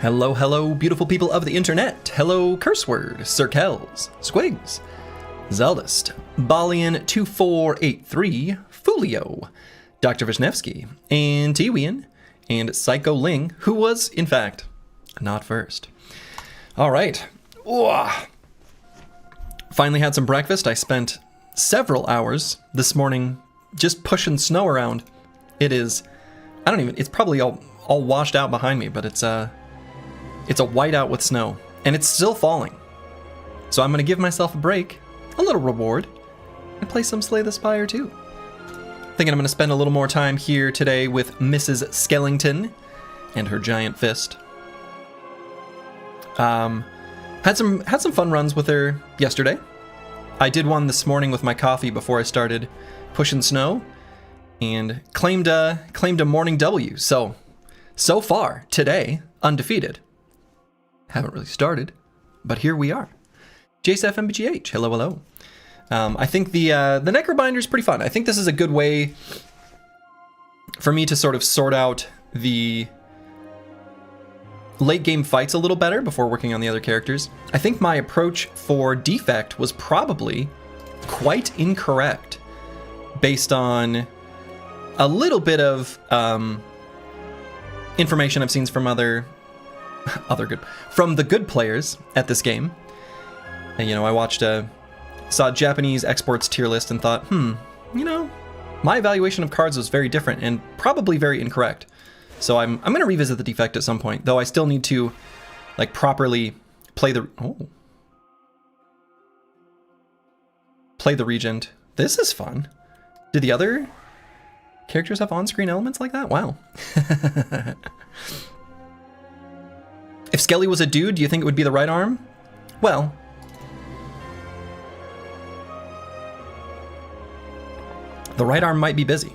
Hello, hello, beautiful people of the internet. Hello, Curseword, Sir Kells, Squigs, Zeldust, Balian2483, Fulio, Dr. Vishnevsky, and Tiwian, and Psycho Ling, who was, in fact, not first. All right. Ooh. Finally had some breakfast. I spent several hours this morning just pushing snow around. It is, it's probably all washed out behind me, but it's a whiteout with snow, and it's still falling. So I'm going to give myself a break, a little reward, and play some Slay the Spire too. Thinking I'm going to spend a little more time here today with Mrs. Skellington and her giant fist. Had some fun runs with her yesterday. I did one this morning with my coffee before I started pushing snow, and claimed a morning W. So far today, undefeated. Haven't really started, but here we are. JSFMBGH, hello, hello. I think the Necrobinder is pretty fun. I think this is a good way for me to sort of sort out the late game fights a little better before working on the other characters. I think my approach for Defect was probably quite incorrect based on a little bit of information I've seen from from the good players at this game. And, I watched saw a Japanese exports tier list and thought, my evaluation of cards was very different and probably very incorrect. So I'm going to revisit the Defect at some point, though I still need to properly play the Regent. This is fun. Did the other characters have on-screen elements like that? Wow. If Skelly was a dude, do you think it would be the right arm? Well, the right arm might be busy.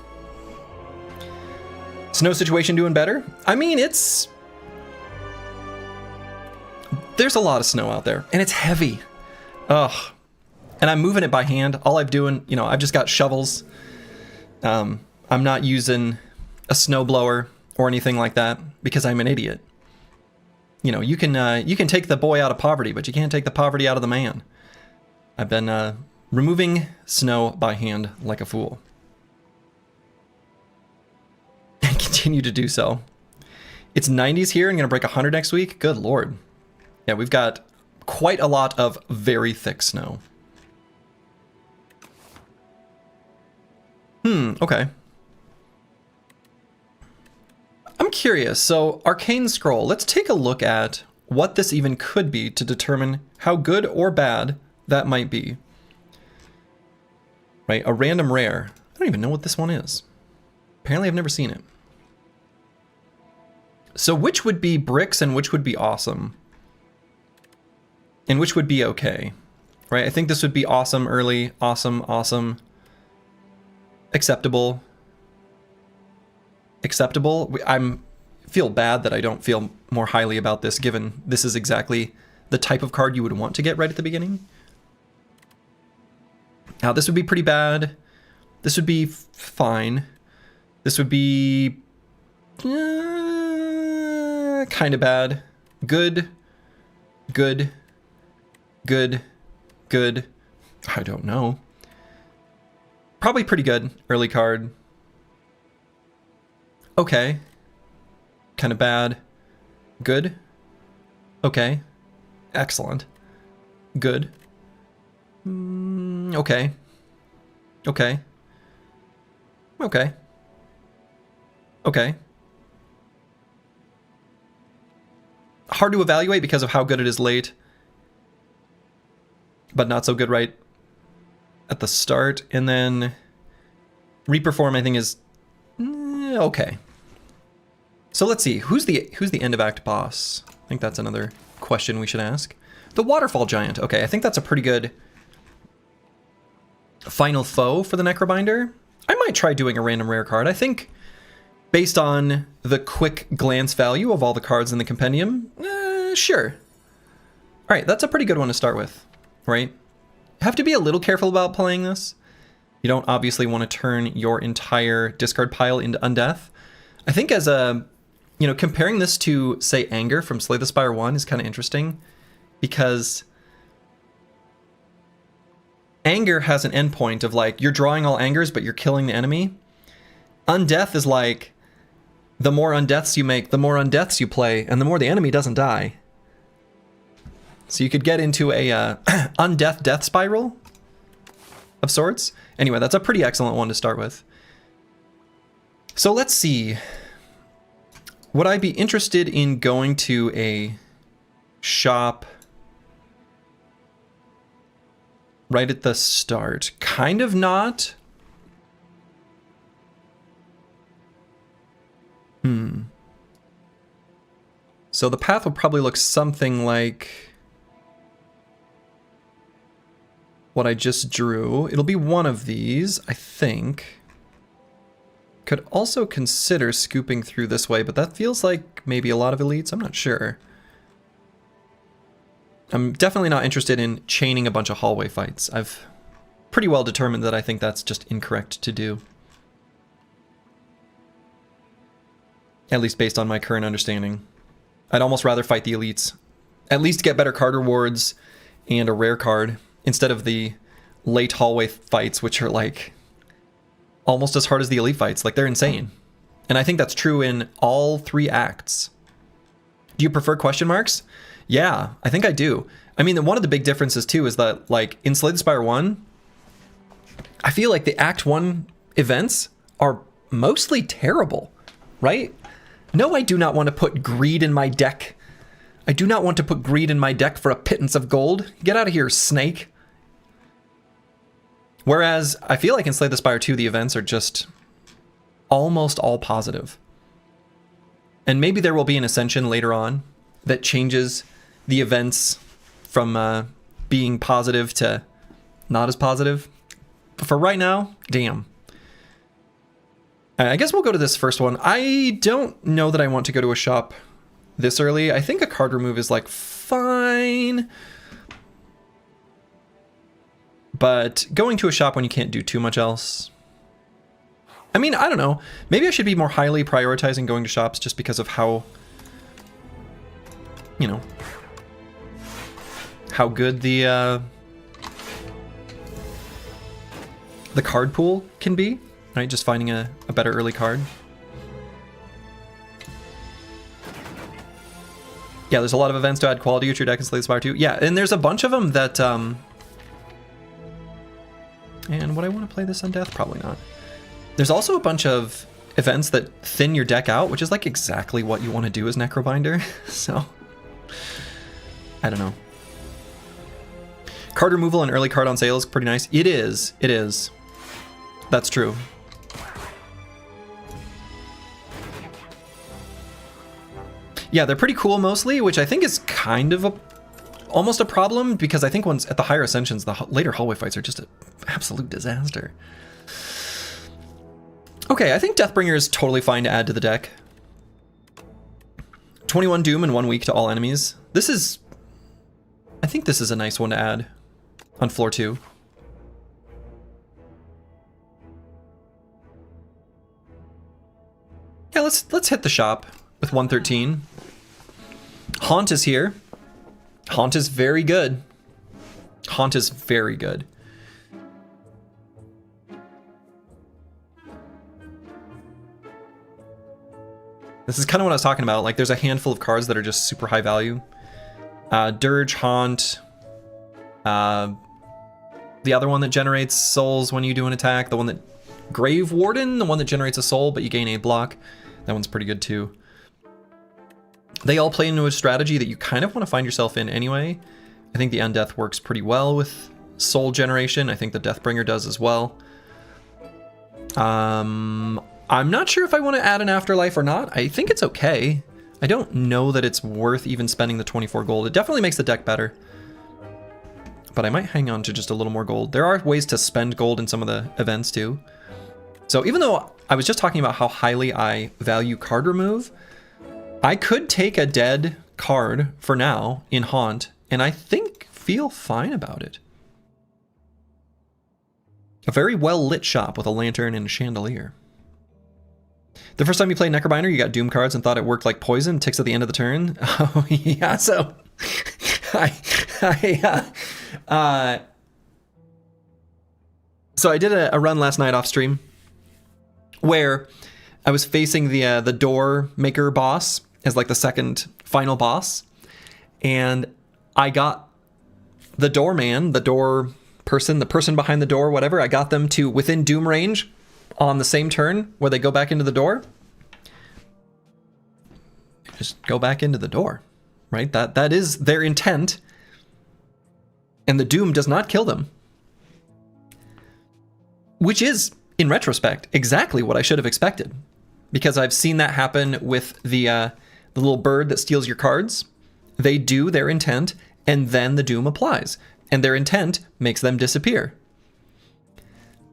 Snow situation doing better? I mean, there's a lot of snow out there, and it's heavy. Ugh. And I'm moving it by hand. All I'm doing, I've just got shovels. I'm not using a snowblower or anything like that because I'm an idiot. You can take the boy out of poverty, but you can't take the poverty out of the man. I've been removing snow by hand like a fool. And continue to do so. It's 90s here and going to break 100 next week. Good lord. Yeah, we've got quite a lot of very thick snow. Okay. I'm curious, so Arcane Scroll, let's take a look at what this even could be to determine how good or bad that might be. Right, a random rare. I don't even know what this one is. Apparently I've never seen it. So which would be bricks and which would be awesome? And which would be okay? Right, I think this would be awesome early, awesome, acceptable. I feel bad that I don't feel more highly about this, given this is exactly the type of card you would want to get right at the beginning. Now, this would be pretty bad. This would be fine. This would be kind of bad. Good. I don't know. Probably pretty good early card. Okay. Kind of bad. Good. Okay. Excellent. Good. Okay. Okay. Okay. Okay. Hard to evaluate because of how good it is late, but not so good right at the start. And then Reperform, I think, is okay. So let's see, who's the end of act boss? I think that's another question we should ask. The Waterfall Giant. Okay, I think that's a pretty good final foe for the Necrobinder. I might try doing a random rare card. I think based on the quick glance value of all the cards in the compendium, sure. All right, that's a pretty good one to start with, right? Have to be a little careful about playing this. You don't obviously want to turn your entire discard pile into Undeath. I think as a you know, comparing this to, say, Anger from Slay the Spire 1 is kind of interesting, because Anger has an endpoint of like, you're drawing all angers, but you're killing the enemy. Undeath is like, the more undeaths you make, the more undeaths you play, and the more the enemy doesn't die. So you could get into a undeath death spiral of sorts. Anyway, that's a pretty excellent one to start with. So let's see. Would I be interested in going to a shop right at the start? Kind of not. So the path will probably look something like what I just drew. It'll be one of these, I think. Could also consider scooping through this way, but that feels like maybe a lot of elites. I'm not sure. I'm definitely not interested in chaining a bunch of hallway fights. I've pretty well determined that I think that's just incorrect to do. At least based on my current understanding. I'd almost rather fight the elites. At least get better card rewards and a rare card, instead of the late hallway fights, which are like almost as hard as the elite fights. Like, they're insane. And I think that's true in all 3 acts. Do you prefer question marks? Yeah, I think I do. I mean, one of the big differences too is that, like, in Slay the Spire 1, I feel like the Act 1 events are mostly terrible, right? No, I do not want to put greed in my deck. I do not want to put greed in my deck for a pittance of gold. Get out of here, snake. Whereas I feel like in Slay the Spire 2, the events are just almost all positive. And maybe there will be an ascension later on that changes the events from being positive to not as positive. But for right now, damn. I guess we'll go to this first one. I don't know that I want to go to a shop this early. I think a card remove is like fine. But going to a shop when you can't do too much else. I mean, I don't know. Maybe I should be more highly prioritizing going to shops just because of how, you know, how good the card pool can be. Right, just finding a better early card. Yeah, there's a lot of events to add quality to your deck in Slay the Spire 2. Yeah, and there's a bunch of them that... And would I want to play this on Death? Probably not. There's also a bunch of events that thin your deck out, which is like exactly what you want to do as Necrobinder. So, I don't know. Card removal and early card on sale is pretty nice. It is. It is. That's true. Yeah, they're pretty cool mostly, which I think is kind of almost a problem, because I think once at the higher ascensions, the later hallway fights are just an absolute disaster. Okay, I think Deathbringer is totally fine to add to the deck. 21 Doom and 1 weak to all enemies. This is... I think this is a nice one to add on floor 2. Yeah, let's hit the shop with 113. Haunt is here. Haunt is very good. Haunt is very good. This is kind of what I was talking about. Like, there's a handful of cards that are just super high value. Dirge, Haunt. The other one that generates souls when you do an attack. The one that... Grave Warden, the one that generates a soul, but you gain a block. That one's pretty good too. They all play into a strategy that you kind of want to find yourself in anyway. I think the Undeath works pretty well with soul generation. I think the Deathbringer does as well. I'm not sure if I want to add an Afterlife or not. I think it's okay. I don't know that it's worth even spending the 24 gold. It definitely makes the deck better. But I might hang on to just a little more gold. There are ways to spend gold in some of the events too. So even though I was just talking about how highly I value card remove, I could take a dead card for now in Haunt, and I think feel fine about it. A very well lit shop with a lantern and a chandelier. The first time you played Necrobinder, you got Doom cards and thought it worked like poison, ticks at the end of the turn. Oh, yeah, so... So I did a run last night off stream where I was facing the door maker boss as like the second final boss, and I got the doorman, the door person, the person behind the door, whatever, I got them to within Doom range on the same turn where they go back into the door. Just go back into the door, right? That is their intent, and the Doom does not kill them. Which is, in retrospect, exactly what I should have expected, because I've seen that happen with the little bird that steals your cards. They do their intent, and then the Doom applies, and their intent makes them disappear.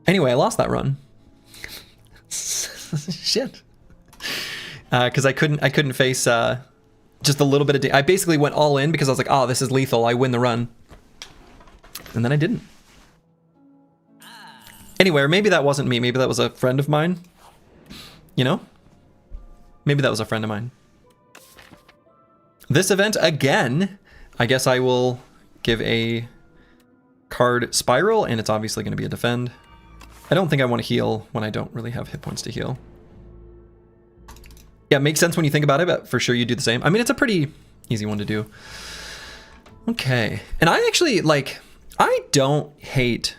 Anyway, I lost that run. Shit. Because I couldn't face just a little bit of... I basically went all in because I was like, oh, this is lethal. I win the run. And then I didn't. Anyway, or maybe that wasn't me. Maybe that was a friend of mine. You know? Maybe that was a friend of mine. This event, again, I guess I will give a card Spiral, and it's obviously going to be a defend. I don't think I want to heal when I don't really have hit points to heal. Yeah, it makes sense when you think about it, but for sure you do the same. I mean, it's a pretty easy one to do. Okay. And I actually, like, I don't hate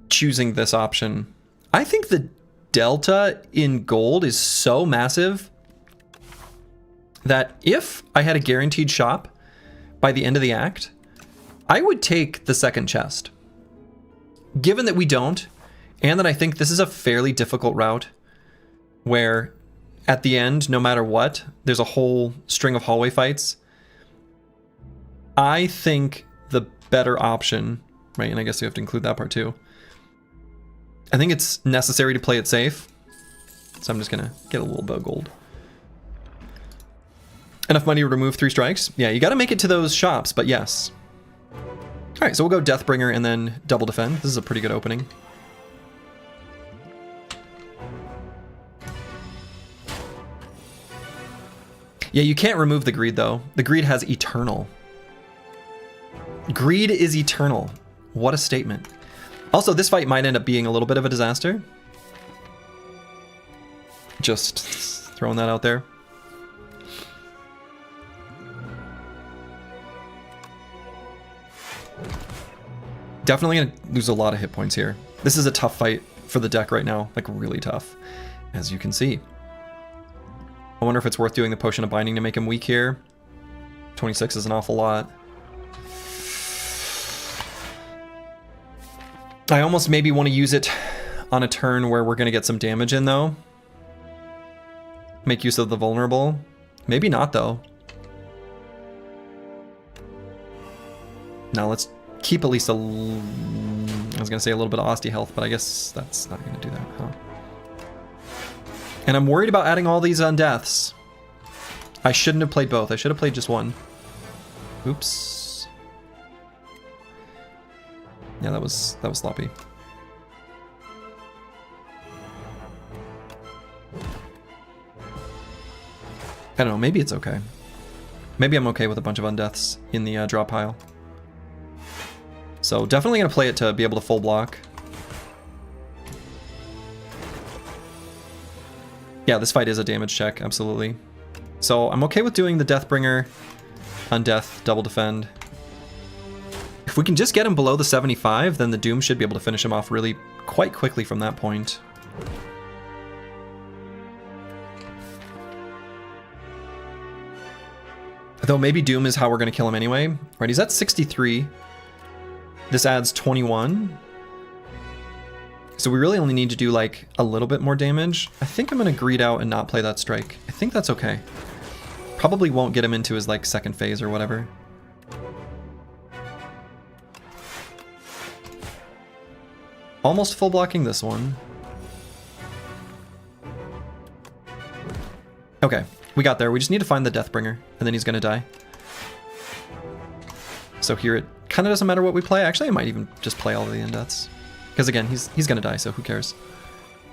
choosing this option. I think the delta in gold is so massive that if I had a guaranteed shop by the end of the act, I would take the second chest. Given that we don't, and that I think this is a fairly difficult route where at the end, no matter what, there's a whole string of hallway fights, I think the better option, right, and I guess you have to include that part too, I think it's necessary to play it safe, so I'm just gonna get a little bit of gold. Enough money to remove 3 strikes? Yeah, you gotta make it to those shops, but yes. Alright, so we'll go Deathbringer and then double defend. This is a pretty good opening. Yeah, you can't remove the Greed though. The Greed has Eternal. Greed is eternal. What a statement. Also, this fight might end up being a little bit of a disaster. Just throwing that out there. Definitely gonna lose a lot of hit points here. This is a tough fight for the deck right now, like really tough, as you can see. I wonder if it's worth doing the Potion of Binding to make him weak here. 26 is an awful lot. I almost maybe want to use it on a turn where we're going to get some damage in, though. Make use of the vulnerable. Maybe not, though. Now let's keep at least a... I was going to say a little bit of Osti health, but I guess that's not going to do that, huh? And I'm worried about adding all these undeaths. I shouldn't have played both. I should have played just one. Oops. Yeah, that was sloppy. I don't know, maybe it's okay. Maybe I'm okay with a bunch of undeaths in the draw pile. So definitely gonna play it to be able to full block. Yeah, this fight is a damage check, absolutely. So I'm okay with doing the Deathbringer, Undeath, double defend. If we can just get him below the 75, then the Doom should be able to finish him off really quite quickly from that point. Though maybe Doom is how we're going to kill him anyway. Right, he's at 63. This adds 21. So we really only need to do like a little bit more damage. I think I'm going to greed out and not play that strike. I think that's okay. Probably won't get him into his like second phase or whatever. Almost full blocking this one. Okay, we got there. We just need to find the Deathbringer, and then he's gonna die. So here it kind of doesn't matter what we play. Actually, I might even just play all of the Undeaths. Because again, he's gonna die, so who cares?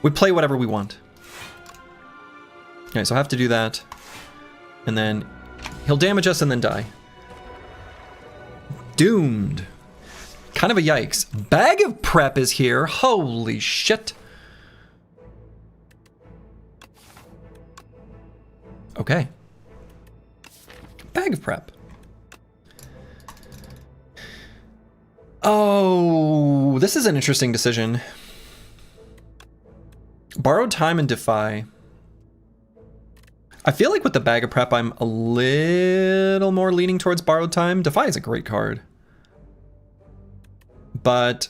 We play whatever we want. Okay, so I have to do that. And then he'll damage us and then die. Doomed. Kind of a yikes. Bag of Prep is here. Holy shit. Okay. Bag of Prep. Oh, this is an interesting decision. Borrowed Time and Defy. I feel like with the Bag of Prep, I'm a little more leaning towards Borrowed Time. Defy is a great card. But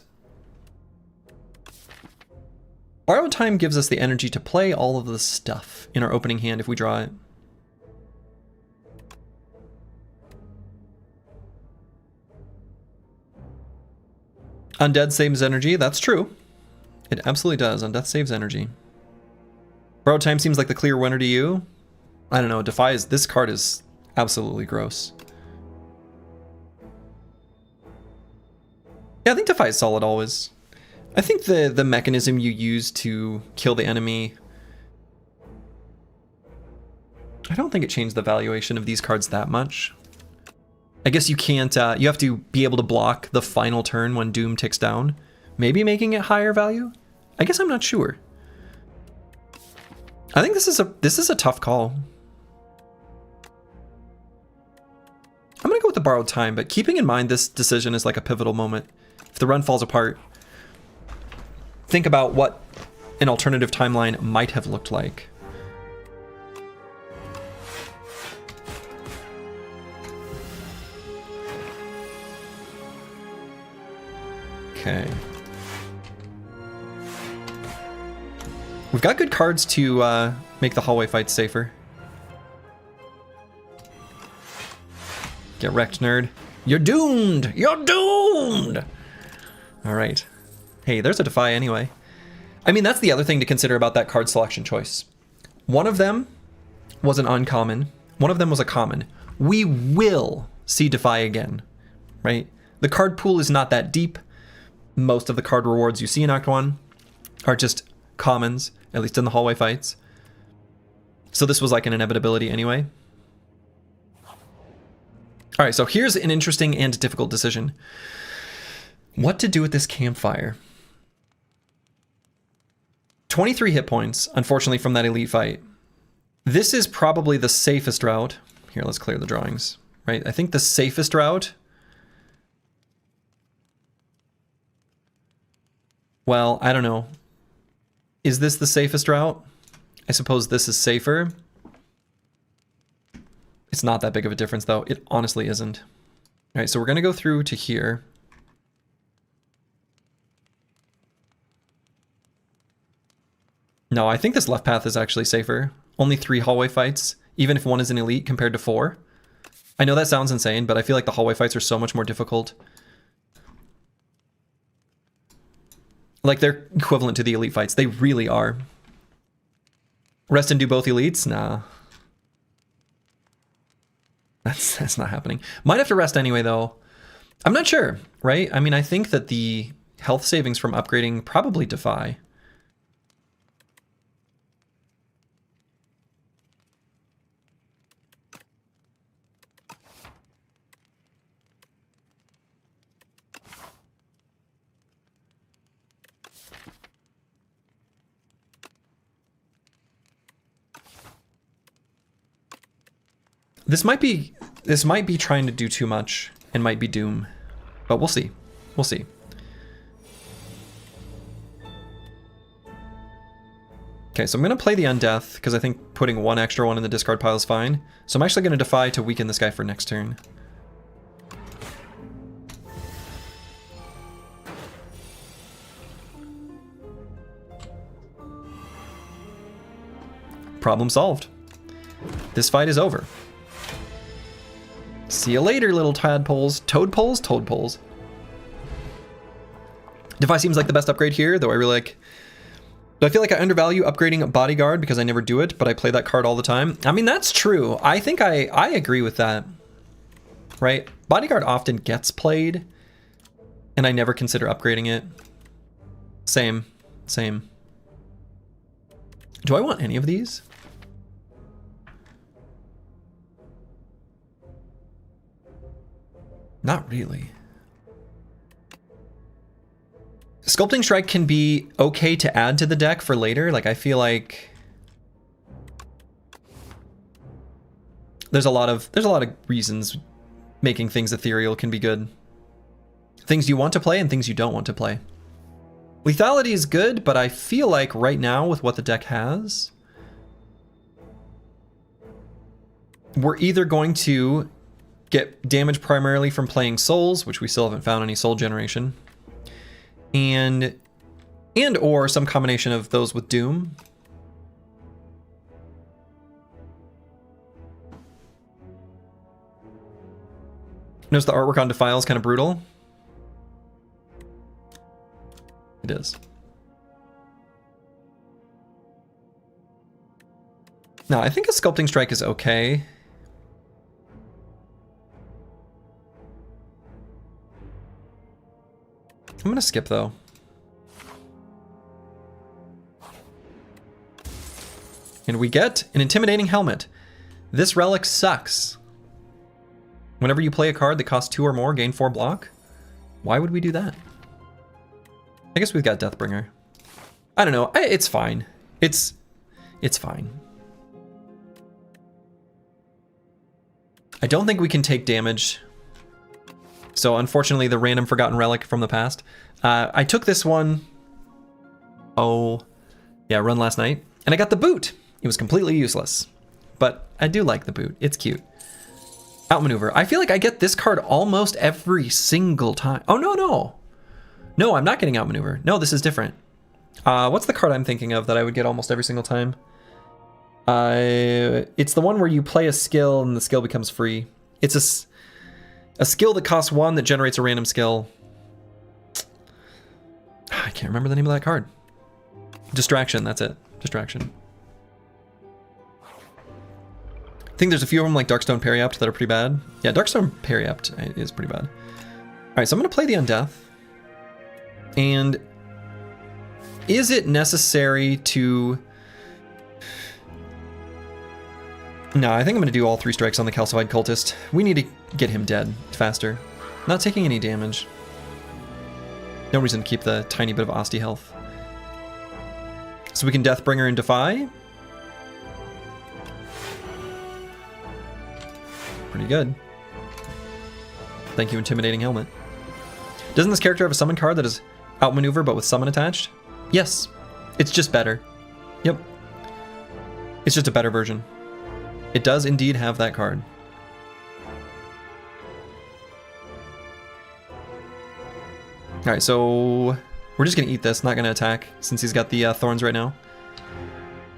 Borrowed Time gives us the energy to play all of the stuff in our opening hand if we draw it. Undead saves energy, that's true. It absolutely does. Undeath saves energy. Borrowed Time seems like the clear winner to you. I don't know, Defies, this card is absolutely gross. Yeah, I think Defy is solid always. I think the mechanism you use to kill the enemy, I don't think it changed the valuation of these cards that much. I guess you can't, you have to be able to block the final turn when Doom ticks down. Maybe making it higher value? I guess I'm not sure. I think this is a tough call. I'm gonna go with the Borrowed Time, but keeping in mind this decision is like a pivotal moment. If the run falls apart, think about what an alternative timeline might have looked like. Okay. We've got good cards to make the hallway fights safer. Get wrecked, nerd. You're doomed! You're doomed! Alright. Hey, there's a Defy anyway. I mean, that's the other thing to consider about that card selection choice. One of them was an uncommon. One of them was a common. We will see Defy again, right? The card pool is not that deep. Most of the card rewards you see in Act 1 are just commons, at least in the hallway fights. So this was like an inevitability anyway. All right, so here's an interesting and difficult decision. What to do with this campfire? 23 hit points, unfortunately, from that elite fight. This is probably the safest route. Here, let's clear the drawings, right? I think the safest route. Well, I don't know. Is this the safest route? I suppose this is safer. It's not that big of a difference, though. It honestly isn't. All right, so we're going to go through to here. No, I think this left path is actually safer. Only 3 hallway fights, even if one is an elite compared to 4. I know that sounds insane, but I feel like the hallway fights are so much more difficult. Like, they're equivalent to the elite fights. They really are. Rest and do both elites? Nah. That's not happening. Might have to rest anyway, though. I'm not sure, right? I mean, I think that the health savings from upgrading probably Defy. This might be trying to do too much and might be Doom, but we'll see. We'll see. Okay, so I'm going to play the Undeath because I think putting 1 extra 1 in the discard pile is fine. So I'm actually going to Defy to weaken this guy for next turn. Problem solved. This fight is over. See you later, little tadpoles. Toadpoles? Toadpoles. Defy seems like the best upgrade here, though I really like... Do I feel like I undervalue upgrading Bodyguard because I never do it, but I play that card all the time? I mean, that's true. I think I agree with that. Right? Bodyguard often gets played, and I never consider upgrading it. Same. Same. Do I want any of these? Not really. Sculpting Strike can be okay to add to the deck for later. Like, I feel like there's a lot of reasons making things ethereal can be good. Things you want to play and things you don't want to play. Lethality is good, but I feel like right now with what the deck has, we're either going to get damage primarily from playing souls, which we still haven't found any soul generation, and or some combination of those with Doom. Notice the artwork on Defile is kind of brutal. It is. Now, I think a Sculpting Strike is okay. I'm gonna skip though. And we get an Intimidating Helmet. This relic sucks. Whenever you play a card that costs 2 or more, gain 4 block. Why would we do that? I guess we've got Deathbringer. I don't know. It's fine. It's fine. I don't think we can take damage. So unfortunately, the random Forgotten Relic from the past. I took this one. Oh, yeah, run last night. And I got the boot. It was completely useless. But I do like the boot. It's cute. Outmaneuver. I feel like I get this card almost every single time. Oh, no, no. No, I'm not getting Outmaneuver. No, this is different. What's the card I'm thinking of that I would get almost every single time? It's the one where you play a skill and the skill becomes free. It's a skill that costs 1 that generates a random skill. I can't remember the name of that card. Distraction, that's it. Distraction. I think there's a few of them like Darkstone Periapt that are pretty bad. Yeah, Darkstone Periapt is pretty bad. All right, so I'm gonna play the Undeath. And is it necessary to... No, I think I'm gonna do all 3 strikes on the Calcified Cultist. We need to get him dead faster. Not taking any damage. No reason to keep the tiny bit of Asti health. So we can Deathbringer and Defy. Pretty good. Thank you, Intimidating Helmet. Doesn't this character have a summon card that is Outmaneuver but with summon attached? Yes. It's just better. Yep. It's just a better version. It does indeed have that card. Alright, so we're just going to eat this, not going to attack since he's got the thorns right now.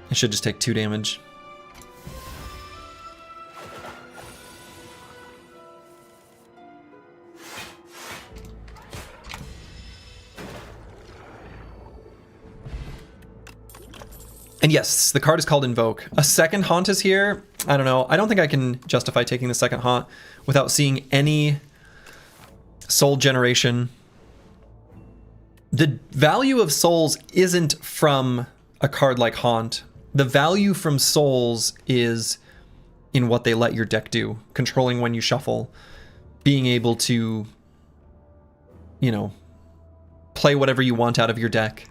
It should just take 2 damage. And yes, the card is called Invoke. A second Haunt is here. I don't know. I don't think I can justify taking the second Haunt without seeing any soul generation. The value of souls isn't from a card like Haunt. The value from souls is in what they let your deck do. Controlling when you shuffle. Being able to, you know, play whatever you want out of your deck.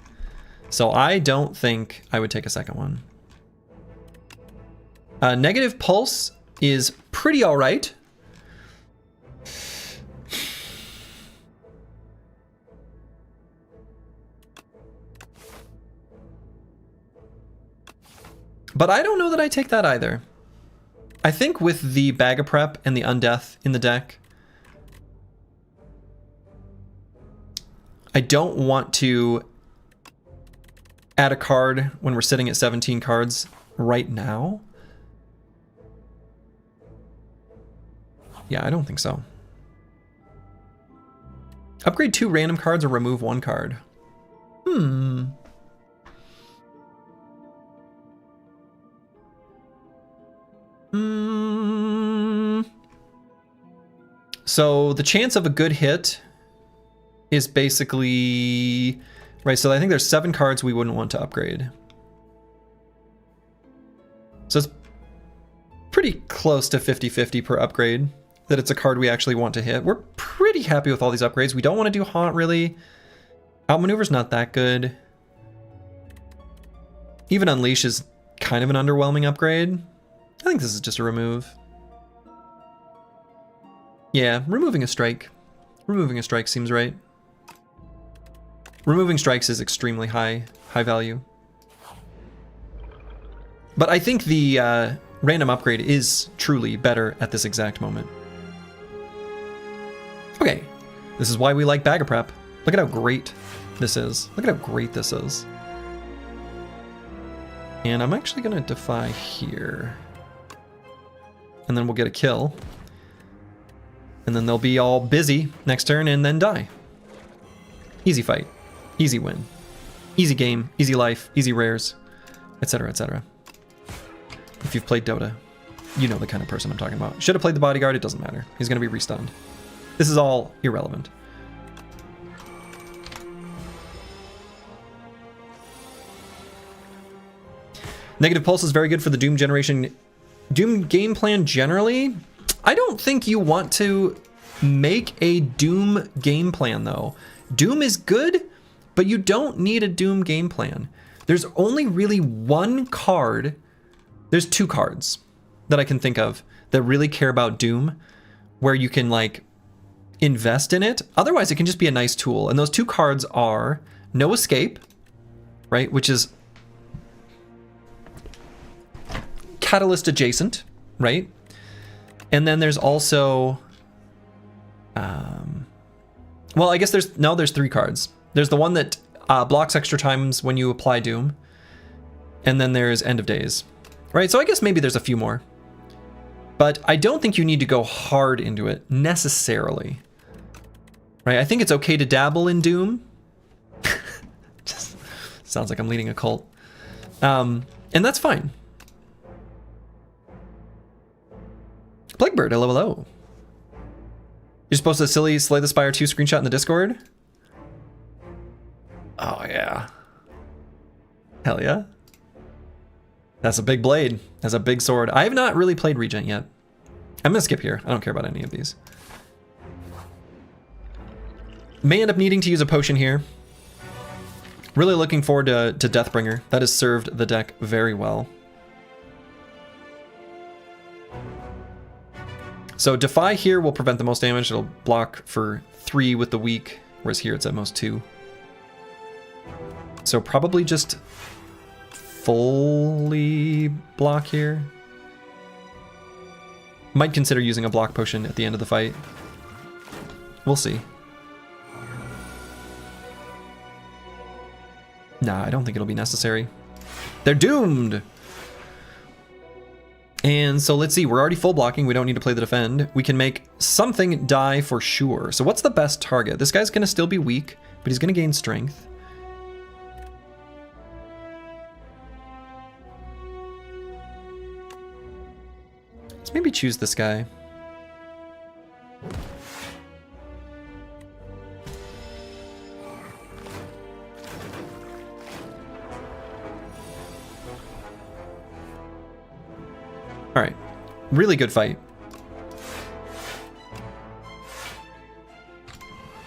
So I don't think I would take a second one. Negative Pulse is pretty all right. But I don't know that I take that either. I think with the Bag of Prep and the Undeath in the deck, I don't want to add a card when we're sitting at 17 cards right now. Yeah, I don't think so. Upgrade 2 random cards or remove 1 card. So the chance of a good hit is basically... Right, so I think there's 7 cards we wouldn't want to upgrade. So it's pretty close to 50-50 per upgrade that it's a card we actually want to hit. We're pretty happy with all these upgrades. We don't want to do Haunt, really. Outmaneuver's not that good. Even Unleash is kind of an underwhelming upgrade. I think this is just a remove. Yeah, removing a strike. Removing a strike seems right. Removing strikes is extremely high value. But I think the random upgrade is truly better at this exact moment. Okay, this is why we like Bag of Prep. Look at how great this is. Look at how great this is. And I'm actually gonna Defy here. And then we'll get a kill. And then they'll be all busy next turn and then die. Easy fight, easy win, easy game, easy life, easy rares, etc., etc. If you've played Dota, you know the kind of person I'm talking about. Should have played the Bodyguard, it doesn't matter. He's gonna be restunned. This is all irrelevant. Negative Pulse is very good for the Doom generation. Doom game plan generally. I don't think you want to make a Doom game plan though. Doom is good, but you don't need a Doom game plan. There's only really one card. There's two cards that I can think of that really care about Doom, where you can like invest in it. Otherwise, it can just be a nice tool. And those two cards are No Escape, right? Which is Catalyst adjacent, right? And then there's also, well, I guess there's three cards. There's the one that blocks extra times when you apply Doom. And then there's End of Days, right? So I guess maybe there's a few more. But I don't think you need to go hard into it necessarily, right? I think it's okay to dabble in Doom. Just sounds like I'm leading a cult. And that's fine. Plaguebird, hello, hello. You're supposed to silly Slay the Spire 2 screenshot in the Discord? Oh, yeah. Hell yeah. That's a big blade. That's a big sword. I have not really played Regent yet. I'm gonna skip here. I don't care about any of these. May end up needing to use a potion here. Really looking forward to Deathbringer. That has served the deck very well. So Defy here will prevent the most damage. It'll block for 3 with the weak, whereas here it's at most 2. So probably just fully block here. Might consider using a block potion at the end of the fight. We'll see. Nah, I don't think it'll be necessary. They're doomed! And so let's see, we're already full blocking. We don't need to play the defend. We can make something die for sure. So what's the best target? This guy's gonna still be weak, but he's gonna gain strength. Let's maybe choose this guy. All right, really good fight.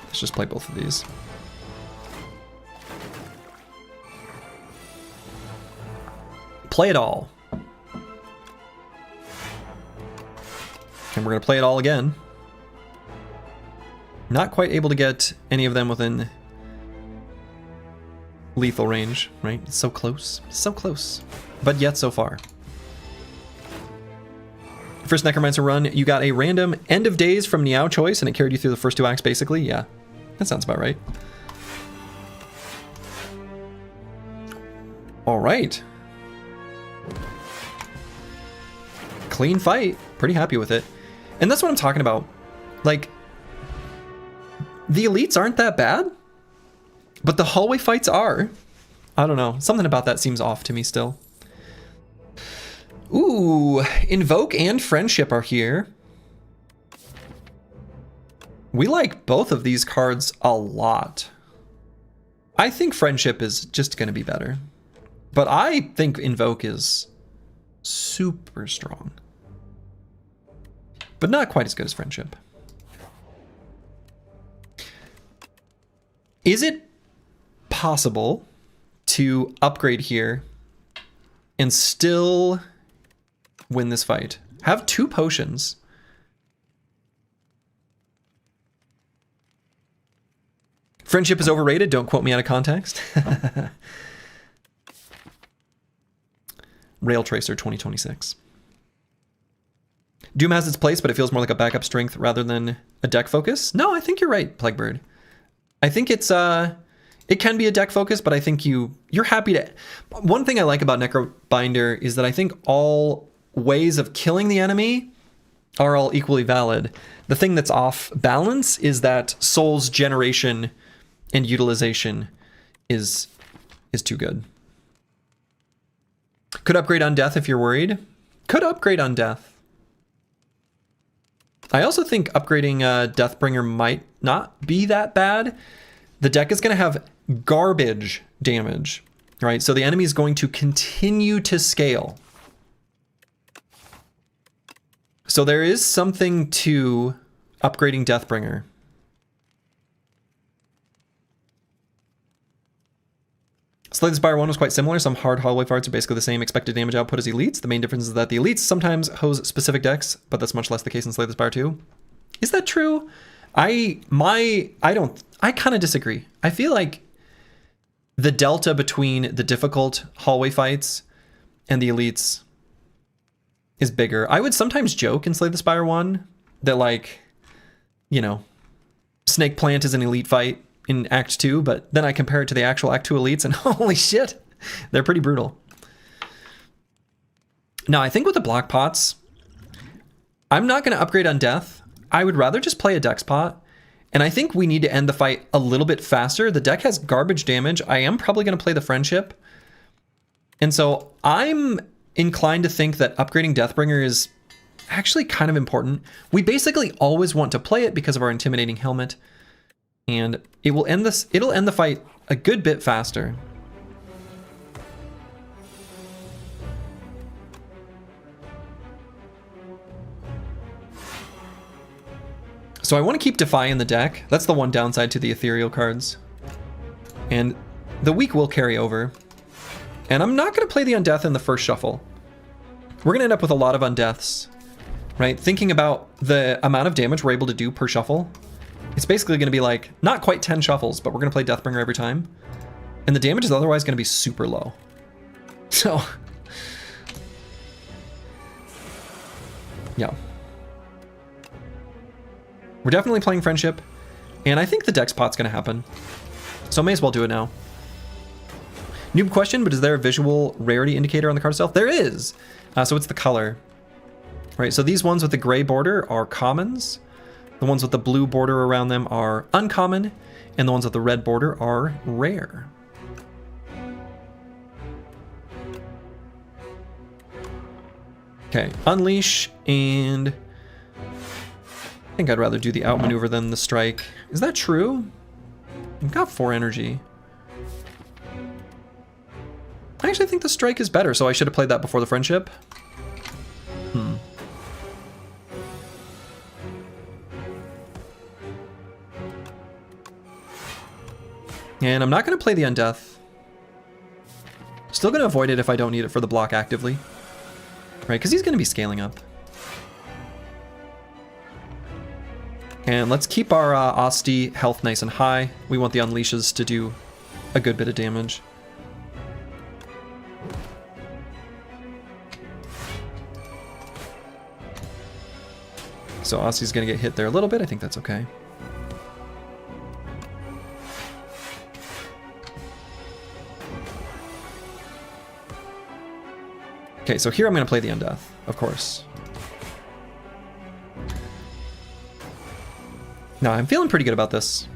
Let's just play both of these. Play it all. And we're gonna play it all again. Not quite able to get any of them within lethal range, right? It's so close, but yet so far. First Necromancer run, you got a random End of Days from Niao choice, and it carried you through the first 2 acts, basically. Yeah, that sounds about right. All right. Clean fight. Pretty happy with it. And that's what I'm talking about. Like, the elites aren't that bad, but the hallway fights are. I don't know. Something about that seems off to me still. Ooh, Invoke and Friendship are here. We like both of these cards a lot. I think Friendship is just going to be better. But I think Invoke is super strong. But not quite as good as Friendship. Is it possible to upgrade here and still win this fight? Have 2 potions. Friendship is overrated. Don't quote me out of context. Rail Tracer 2026. Doom has its place, but it feels more like a backup strength rather than a deck focus. No, I think you're right, Plaguebird. I think it's it can be a deck focus, but I think you're happy to. One thing I like about Necrobinder is that I think all ways of killing the enemy are all equally valid. The thing that's off balance is that Soul's generation and utilization is too good. Could upgrade on death if you're worried. Could upgrade on death. I also think upgrading Deathbringer might not be that bad. The deck is going to have garbage damage, right? So the enemy is going to continue to scale. So there is something to upgrading Deathbringer. Slay the Spire 1 was quite similar. Some hard hallway fights are basically the same expected damage output as elites. The main difference is that the elites sometimes hose specific decks, but that's much less the case in Slay the Spire 2. Is that true? I kind of disagree. I feel like the delta between the difficult hallway fights and the elites is bigger. I would sometimes joke in Slay the Spire 1 that, like, you know, Snake Plant is an elite fight in Act 2, but then I compare it to the actual Act 2 elites and holy shit, they're pretty brutal. Now, I think with the block pots, I'm not going to upgrade on death. I would rather just play a dex pot, and I think we need to end the fight a little bit faster. The deck has garbage damage. I am probably going to play the Friendship, and so I'm inclined to think that upgrading Deathbringer is actually kind of important. We basically always want to play it because of our intimidating helmet, and it'll end the fight a good bit faster. So I want to keep Defy in the deck. That's the one downside to the ethereal cards. And the weak will carry over. And I'm not going to play the Undeath in the first shuffle. We're going to end up with a lot of Undeaths, right? Thinking about the amount of damage we're able to do per shuffle, it's basically going to be like, not quite 10 shuffles, but we're going to play Deathbringer every time. And the damage is otherwise going to be super low. So, yeah. We're definitely playing Friendship, and I think the dex pot's going to happen. So may as well do it now. Noob question, but is there a visual rarity indicator on the card itself? There is! So it's the color. Right, so these ones with the gray border are commons. The ones with the blue border around them are uncommon, and the ones with the red border are rare. Okay, Unleash, and I think I'd rather do the outmaneuver than the strike. Is that true? I've got 4 energy. I actually think the strike is better, so I should have played that before the Friendship. And I'm not going to play the Undeath. Still going to avoid it if I don't need it for the block actively. Right, because he's going to be scaling up. And let's keep our Asti health nice and high. We want the Unleashes to do a good bit of damage. So Asti's going to get hit there a little bit. I think that's okay. Okay, so here I'm going to play the Undeath, of course. No, I'm feeling pretty good about this.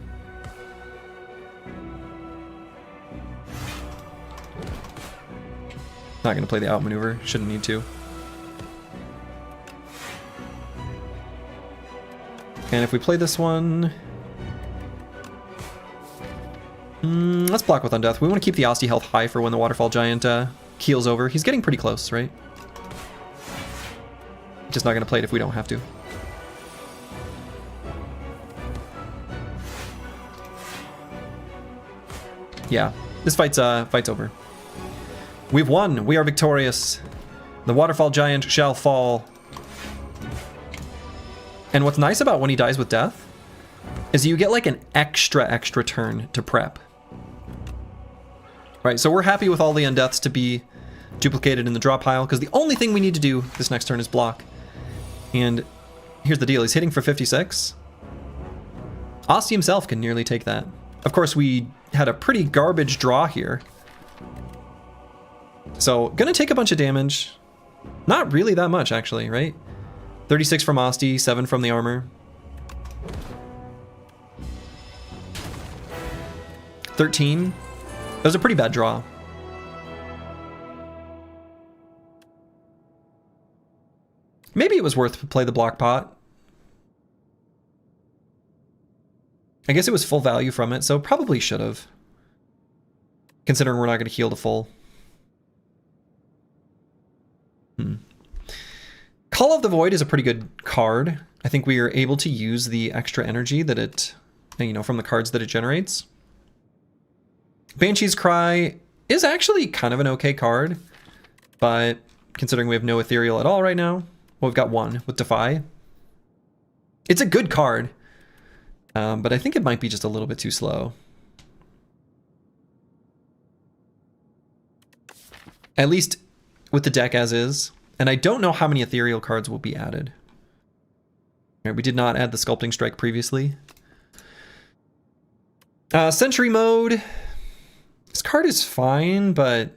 Not going to play the outmaneuver. Shouldn't need to. And if we play this one... let's block with Undeath. We want to keep the Asti health high for when the Waterfall Giant keels over. He's getting pretty close, right? Just not going to play it if we don't have to. Yeah, this fight's over. We've won. We are victorious. The waterfall giant shall fall. And what's nice about when he dies with death is you get like an extra turn to prep. Right, so we're happy with all the undeaths to be duplicated in the draw pile, because the only thing we need to do this next turn is block. And here's the deal, he's hitting for 56. Asti himself can nearly take that. Of course, we had a pretty garbage draw here. So, gonna take a bunch of damage. Not really that much, actually, right? 36 from Asti, 7 from the armor. 13. That was a pretty bad draw. Maybe it was worth to play the block pot. I guess it was full value from it, so probably should have. Considering we're not going to heal to full. Call of the Void is a pretty good card. I think we are able to use the extra energy that it, you know, from the cards that it generates. Banshee's Cry is actually kind of an okay card, but considering we have no ethereal at all right now, well, we've got one with Defy. It's a good card, but I think it might be just a little bit too slow. At least with the deck as is. And I don't know how many ethereal cards will be added. All right, we did not add the Sculpting Strike previously. Sentry Mode. This card is fine, but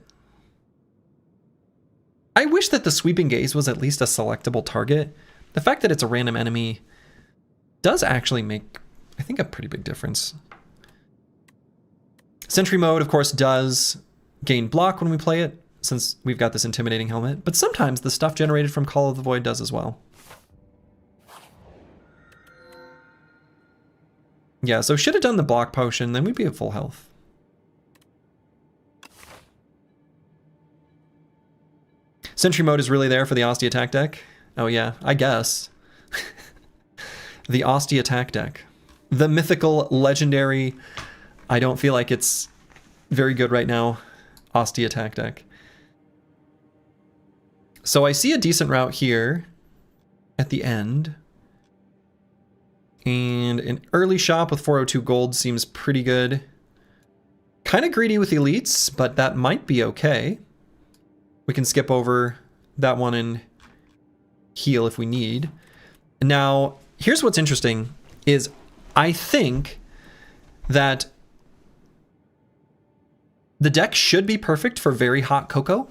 I wish that the Sweeping Gaze was at least a selectable target. The fact that it's a random enemy does actually make, I think, a pretty big difference. Sentry Mode, of course, does gain block when we play it, since we've got this Intimidating Helmet, but sometimes the stuff generated from Call of the Void does as well. Yeah, so should have done the block potion, then we'd be at full health. Sentry Mode is really there for the Asti attack deck. Oh yeah, I guess. The Asti attack deck. The mythical, legendary, I don't feel like it's very good right now, Asti attack deck. So I see a decent route here at the end. And an early shop with 402 gold seems pretty good. Kind of greedy with elites, but that might be okay. We can skip over that one and heal if we need. Now, here's what's interesting is I think that the deck should be perfect for very hot cocoa,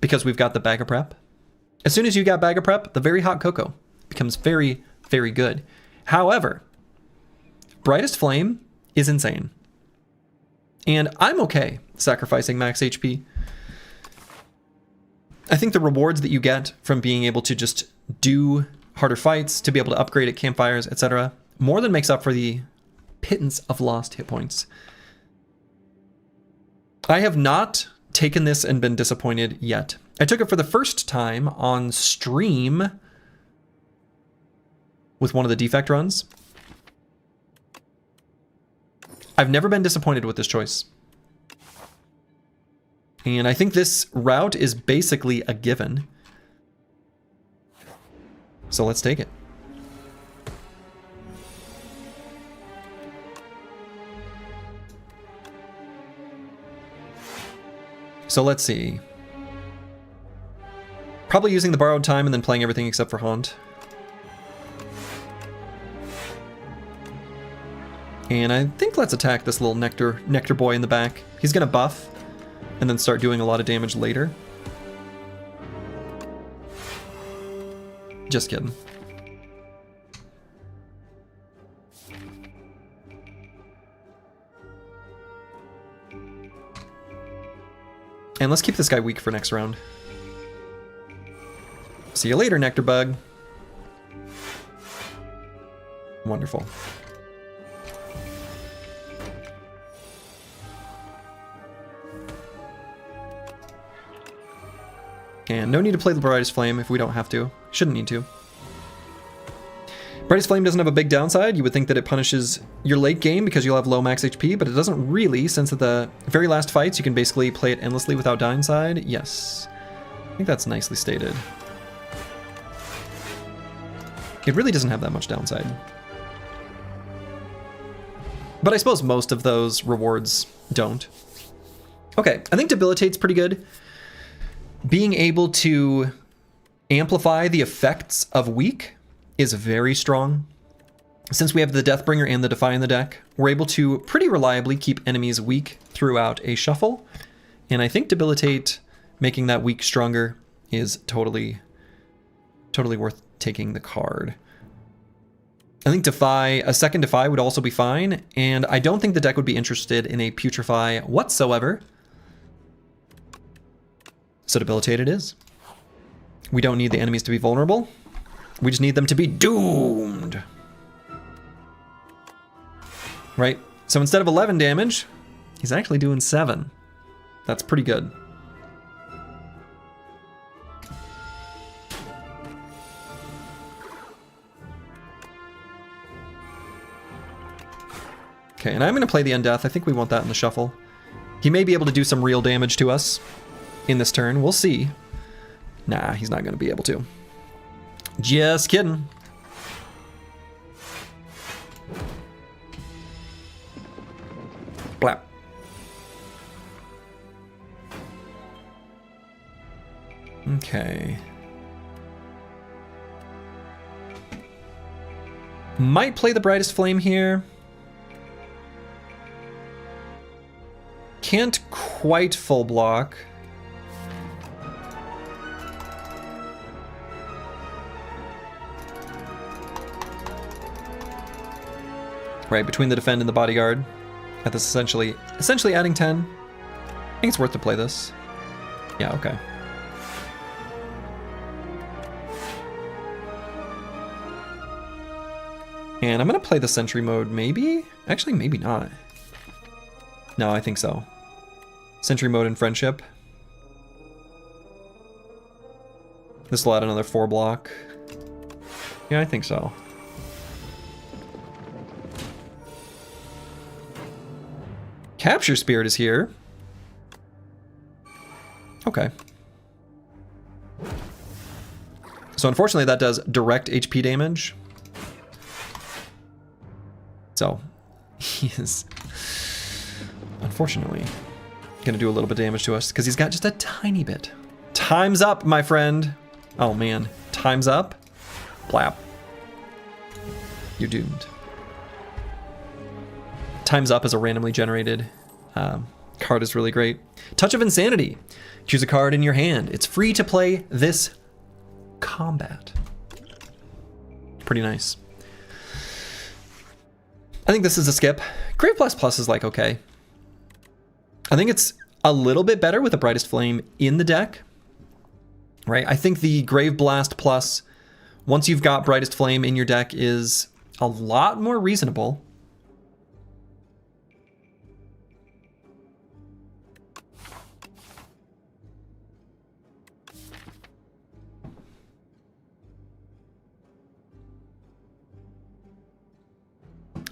because we've got the bag of prep. As soon as you got bag of prep, the very hot cocoa becomes very, very good. However, Brightest Flame is insane. And I'm okay sacrificing max HP. I think the rewards that you get from being able to just do harder fights, to be able to upgrade at campfires, etc., more than makes up for the pittance of lost hit points. I have not taken this and been disappointed yet. I took it for the first time on stream with one of the defect runs. I've never been disappointed with this choice. And I think this route is basically a given. So let's take it. So let's see. Probably using the borrowed time and then playing everything except for Haunt. And I think let's attack this little nectar boy in the back. He's gonna buff and then start doing a lot of damage later. Just kidding. And let's keep this guy weak for next round. See you later, Nectar Bug. Wonderful. can. No need to play the Brightest Flame if we don't have to. Shouldn't need to. Brightest Flame doesn't have a big downside. You would think that it punishes your late game because you'll have low max HP, but it doesn't really, since at the very last fights you can basically play it endlessly without downside. Yes. I think that's nicely stated. It really doesn't have that much downside. But I suppose most of those rewards don't. Okay, I think Debilitate's pretty good. Being able to amplify the effects of Weak is very strong. Since we have the Deathbringer and the Defy in the deck, we're able to pretty reliably keep enemies weak throughout a shuffle. And I think Debilitate, making that weak stronger, is totally worth taking the card. I think Defy, a second Defy would also be fine, and I don't think the deck would be interested in a Putrefy whatsoever. So Debilitate it is. We don't need the enemies to be vulnerable. We just need them to be doomed. Right? So instead of 11 damage, he's actually doing 7. That's pretty good. Okay, and I'm going to play the Undeath. I think we want that in the shuffle. He may be able to do some real damage to us in this turn. We'll see. Nah, he's not going to be able to. Just kidding. Blap. Okay. Might play the Brightest Flame here. Can't quite full block. Right, between the Defend and the Bodyguard. At this essentially adding 10. I think it's worth to play this. Yeah, okay. And I'm gonna play the Sentry mode, maybe? Actually, maybe not. No, I think so. Sentry mode and Friendship. This will add another 4 block. Yeah, I think so. Capture Spirit is here. Okay. So unfortunately that does direct HP damage. So he is unfortunately gonna do a little bit of damage to us because he's got just a tiny bit. Time's up, my friend. Oh man, time's up. Blap. You're doomed. Time's Up as a randomly generated card is really great. Touch of Insanity. Choose a card in your hand. It's free to play this combat. Pretty nice. I think this is a skip. Grave Blast Plus is like okay. I think it's a little bit better with the Brightest Flame in the deck. Right? I think the Grave Blast Plus, once you've got Brightest Flame in your deck, is a lot more reasonable.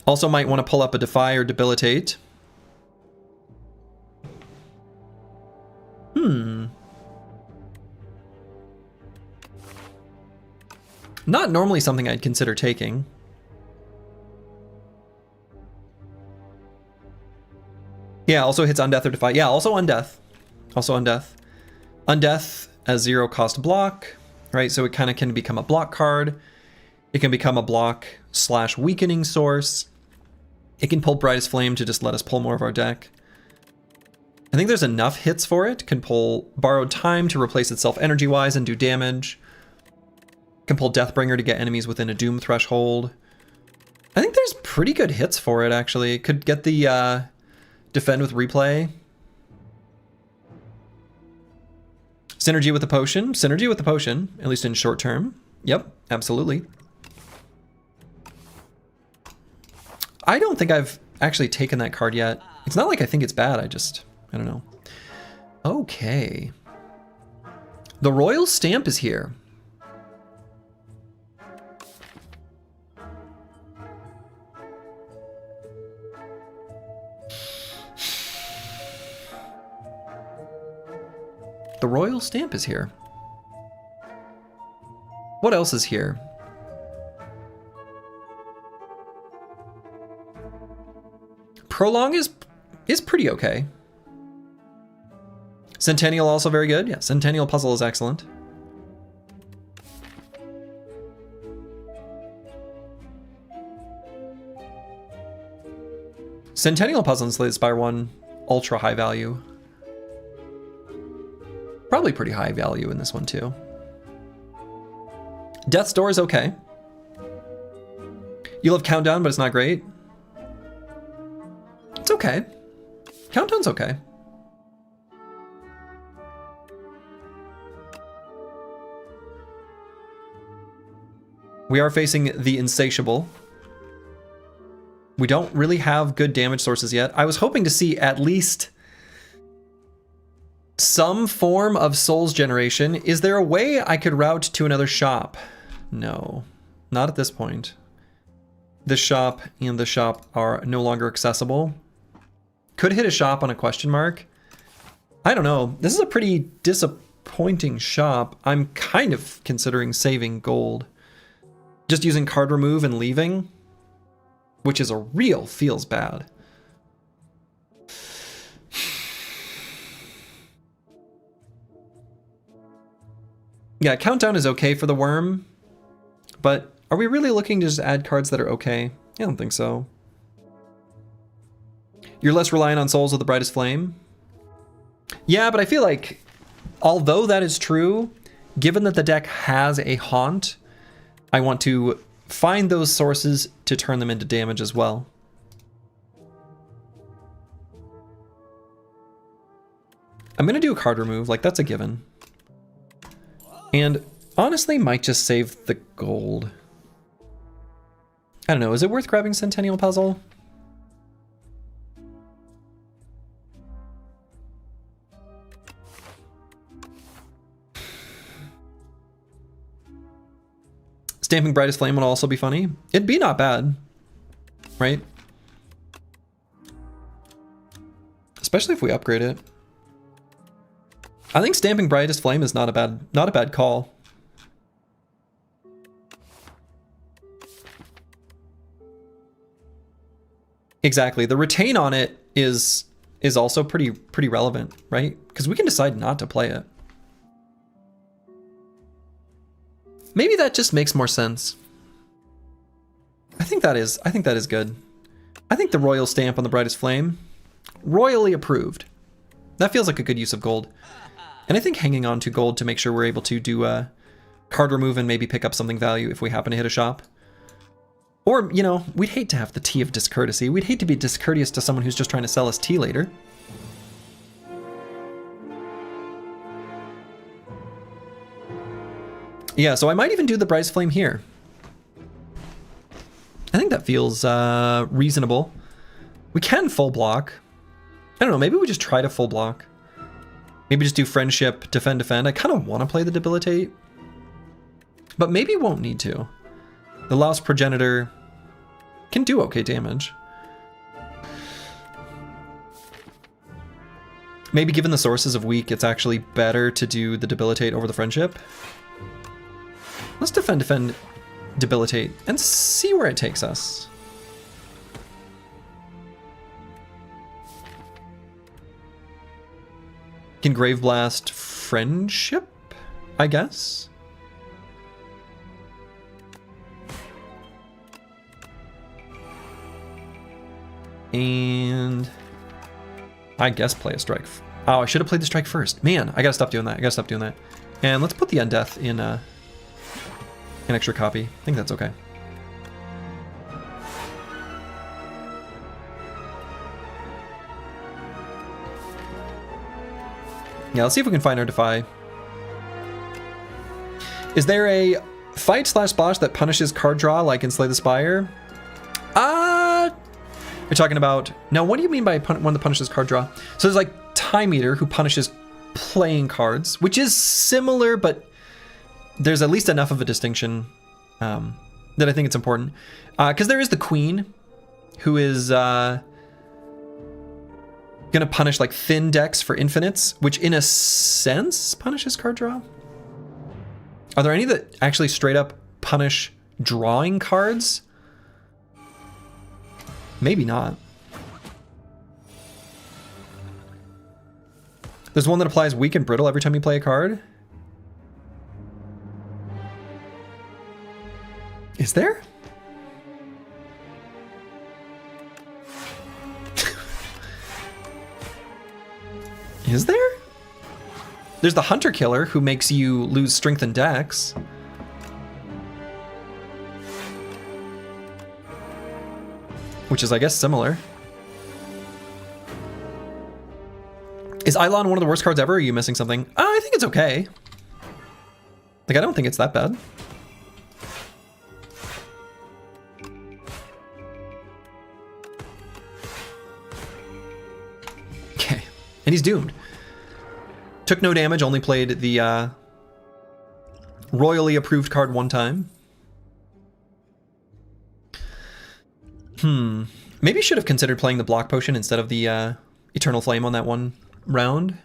Also might want to pull up a Defy or Debilitate. Not normally something I'd consider taking. Yeah, also hits Undeath or Defy. Yeah, also Undeath. Also Undeath. Undeath as 0 cost block, right? So it kind of can become a block card. It can become a block / weakening source. It can pull Brightest Flame to just let us pull more of our deck. I think there's enough hits for it. Can pull Borrowed Time to replace itself energy-wise and do damage. Can pull Deathbringer to get enemies within a Doom threshold. I think there's pretty good hits for it, actually. Could get the Defend with Replay. Synergy with the Potion. Synergy with the Potion, at least in short term. Yep, absolutely. I don't think I've actually taken that card yet. It's not like I think it's bad, I don't know. Okay. The royal stamp is here. The royal stamp is here. What else is here? Prolong is pretty okay. Centennial also very good. Yeah, Centennial Puzzle is excellent. Centennial Puzzle and Slay the Spire 1, ultra high value. Probably pretty high value in this one too. Death's Door is okay. You love Countdown, but it's not great. It's okay. Countdown's okay. We are facing the Insatiable. We don't really have good damage sources yet. I was hoping to see at least some form of souls generation. Is there a way I could route to another shop? No, not at this point. The shop and the shop are no longer accessible. Could hit a shop on a question mark. I don't know. This is a pretty disappointing shop. I'm kind of considering saving gold. Just using card remove and leaving, which is a real feels bad. Yeah, Countdown is okay for the worm, but are we really looking to just add cards that are okay? I don't think so. You're less reliant on souls with the Brightest Flame. Yeah, but I feel like, although that is true, given that the deck has a haunt, I want to find those sources to turn them into damage as well. I'm going to do a card remove, like that's a given. And honestly, might just save the gold. I don't know, is it worth grabbing Centennial Puzzle? Stamping Brightest Flame would also be funny. It'd be not bad, right? Especially if we upgrade it. I think Stamping Brightest Flame is not a bad call. Exactly. The retain on it is also pretty relevant, right? Because we can decide not to play it. Maybe that just makes more sense. I think that is good. I think the royal stamp on the Brightest Flame, royally approved. That feels like a good use of gold. And I think hanging on to gold to make sure we're able to do a card remove and maybe pick up something value if we happen to hit a shop. Or, you know, we'd hate to have the tea of discourtesy. We'd hate to be discourteous to someone who's just trying to sell us tea later. Yeah, so I might even do the Brightest Flame here. I think that feels reasonable. We can full block. I don't know, maybe we just try to full block. Maybe just do Friendship, Defend. I kind of want to play the Debilitate, but maybe won't need to. The Lost Progenitor can do okay damage. Maybe given the sources of weak, it's actually better to do the Debilitate over the Friendship. Let's defend, Debilitate, and see where it takes us. Can Grave Blast Friendship, I guess? And I guess play a strike. Oh, I should have played the strike first. Man, I gotta stop doing that. And let's put the Undeath in an extra copy. I think that's okay. Yeah, let's see if we can find our Defy. Is there a fight/splash that punishes card draw like in Slay the Spire? You're talking about... Now, what do you mean by one that punishes card draw? So there's like Time Eater who punishes playing cards, which is similar, but there's at least enough of a distinction that I think it's important. Because there is the Queen, who is going to punish like thin decks for infinites, which in a sense punishes card draw. Are there any that actually straight up punish drawing cards? Maybe not. There's one that applies weak and brittle every time you play a card. Is there? Is there? There's the Hunter Killer, who makes you lose strength in decks. Which is, I guess, similar. Is Eidolon one of the worst cards ever? Or are you missing something? I think it's okay. Like, I don't think it's that bad. Okay. And he's doomed. Took no damage, only played the royally approved card one time. Maybe should have considered playing the block potion instead of the Eternal Flame on that one round.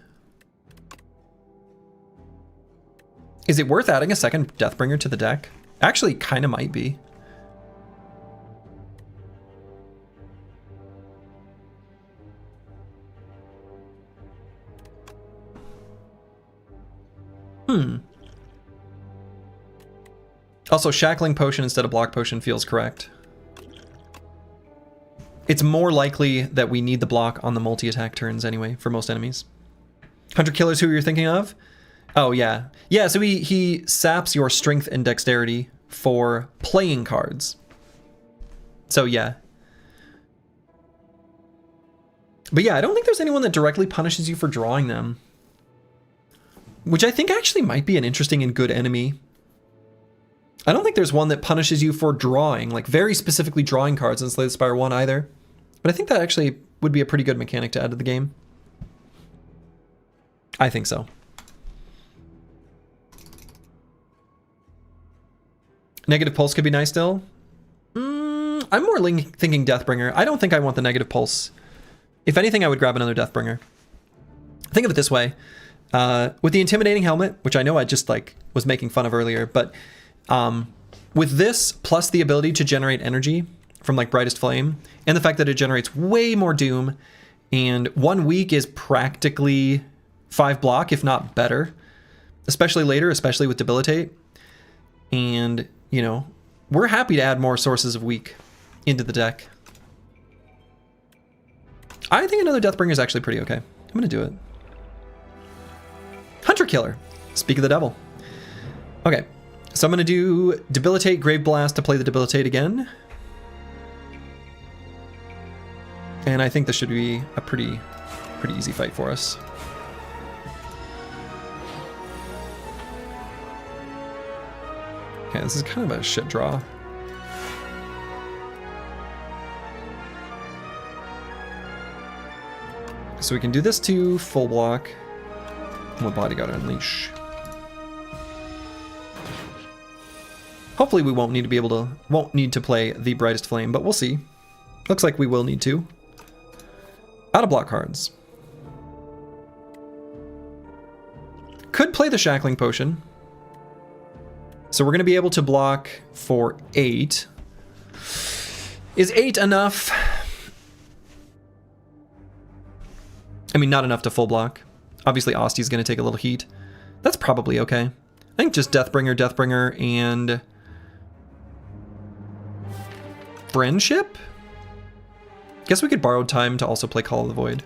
Is it worth adding a second Deathbringer to the deck? Actually, kind of might be. Also, Shackling Potion instead of Block Potion feels correct. It's more likely that we need the block on the multi-attack turns anyway, for most enemies. Hunter Killer's who you're thinking of? Oh, yeah. Yeah, so he saps your strength and dexterity for playing cards. So, yeah. But yeah, I don't think there's anyone that directly punishes you for drawing them. Which I think actually might be an interesting and good enemy. I don't think there's one that punishes you for drawing, like very specifically drawing cards in Slay the Spire 1 either. But I think that actually would be a pretty good mechanic to add to the game. I think so. Negative Pulse could be nice still. I'm more thinking Deathbringer. I don't think I want the Negative Pulse. If anything, I would grab another Deathbringer. Think of it this way. With the Intimidating Helmet, which I know I just like was making fun of earlier, but with this plus the ability to generate energy from like Brightest Flame and the fact that it generates way more doom and 1 week is practically 5 block, if not better, especially later, especially with Debilitate. And, you know, we're happy to add more sources of weak into the deck. I think another Deathbringer is actually pretty okay. I'm going to do it. Hunter Killer. Speak of the devil. Okay. So I'm going to do Debilitate, Grave Blast to play the Debilitate again. And I think this should be a pretty easy fight for us. Okay, this is kind of a shit draw. So we can do this to full block. With Bodyguard Unleash. Hopefully we won't need to play the Brightest Flame, but we'll see. Looks like we will need to. Out of block cards. Could play the Shackling Potion. So we're going to be able to block for 8. Is 8 enough? I mean, not enough to full block. Obviously, Osti's going to take a little heat. That's probably okay. I think just Deathbringer, and Friendship? Guess we could borrow time to also play Call of the Void.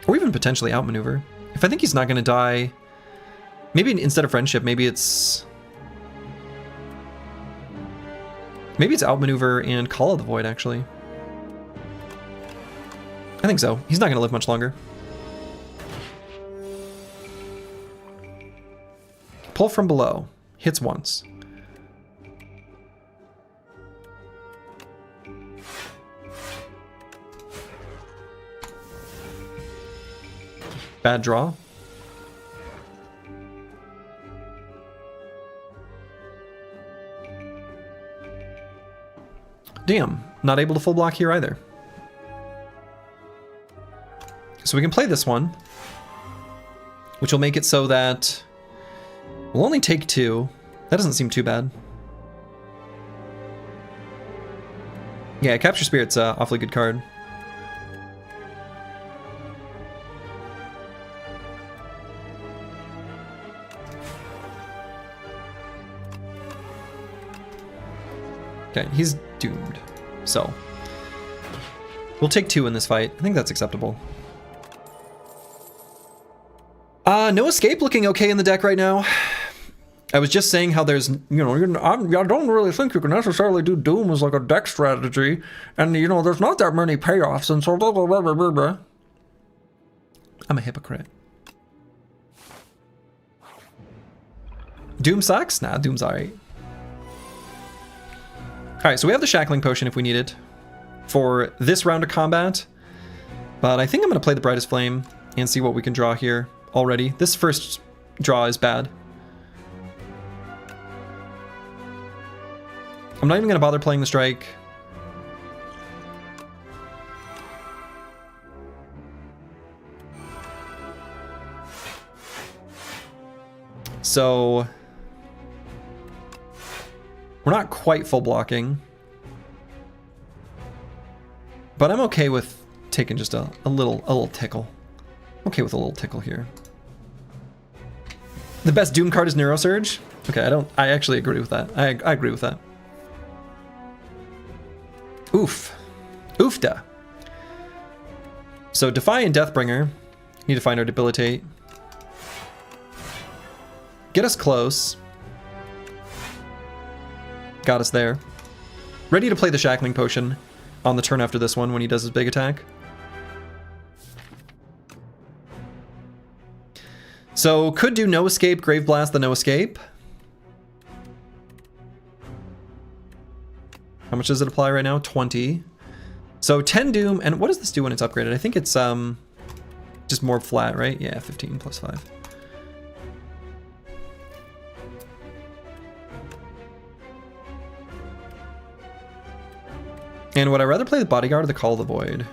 Or even potentially outmaneuver. If I think he's not going to die, maybe instead of Friendship, maybe it's outmaneuver and Call of the Void, actually. I think so. He's not going to live much longer. Pull from below. Hits once. Bad draw. Damn, not able to full block here either. So we can play this one, which will make it so that we'll only take 2. That doesn't seem too bad. Yeah, Capture Spirit's an awfully good card. Okay, he's doomed. So we'll take 2 in this fight. I think that's acceptable. No Escape looking okay in the deck right now. I was just saying how there's, you know, I don't really think you can necessarily do Doom as like a deck strategy, and you know, there's not that many payoffs, and so blah, blah, blah, blah, blah. I'm a hypocrite. Doom sucks? Nah, Doom's alright. Alright, so we have the Shackling Potion if we need it for this round of combat, but I think I'm going to play the Brightest Flame and see what we can draw here already. This first draw is bad. I'm not even going to bother playing the Strike. So we're not quite full blocking, but I'm okay with taking just a little tickle. I'm okay with a little tickle here. The best Doom card is Neurosurge? Okay, I actually agree with that. I agree with that. Oof. Oofda. So Defy and Deathbringer need to find our Debilitate. Get us close. Got us there. Ready to play the Shackling Potion on the turn after this one when he does his big attack. So could do No Escape, Grave Blast, the No Escape. How much does it apply right now? 20. So 10 Doom, and what does this do when it's upgraded? I think it's just more flat, right? Yeah, 15 plus 5. And would I rather play the Bodyguard or the Call of the Void?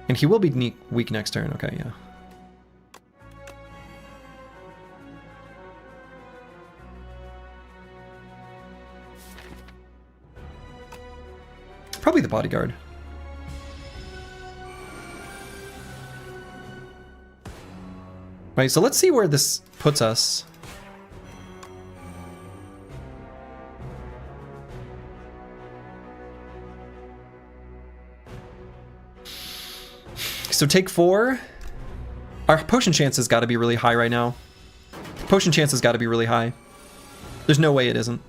And he will be weak next turn. Okay, yeah. Probably the Bodyguard. Right, so let's see where this puts us. So take 4. Our potion chance has got to be really high right now. Potion chance has got to be really high. There's no way it isn't.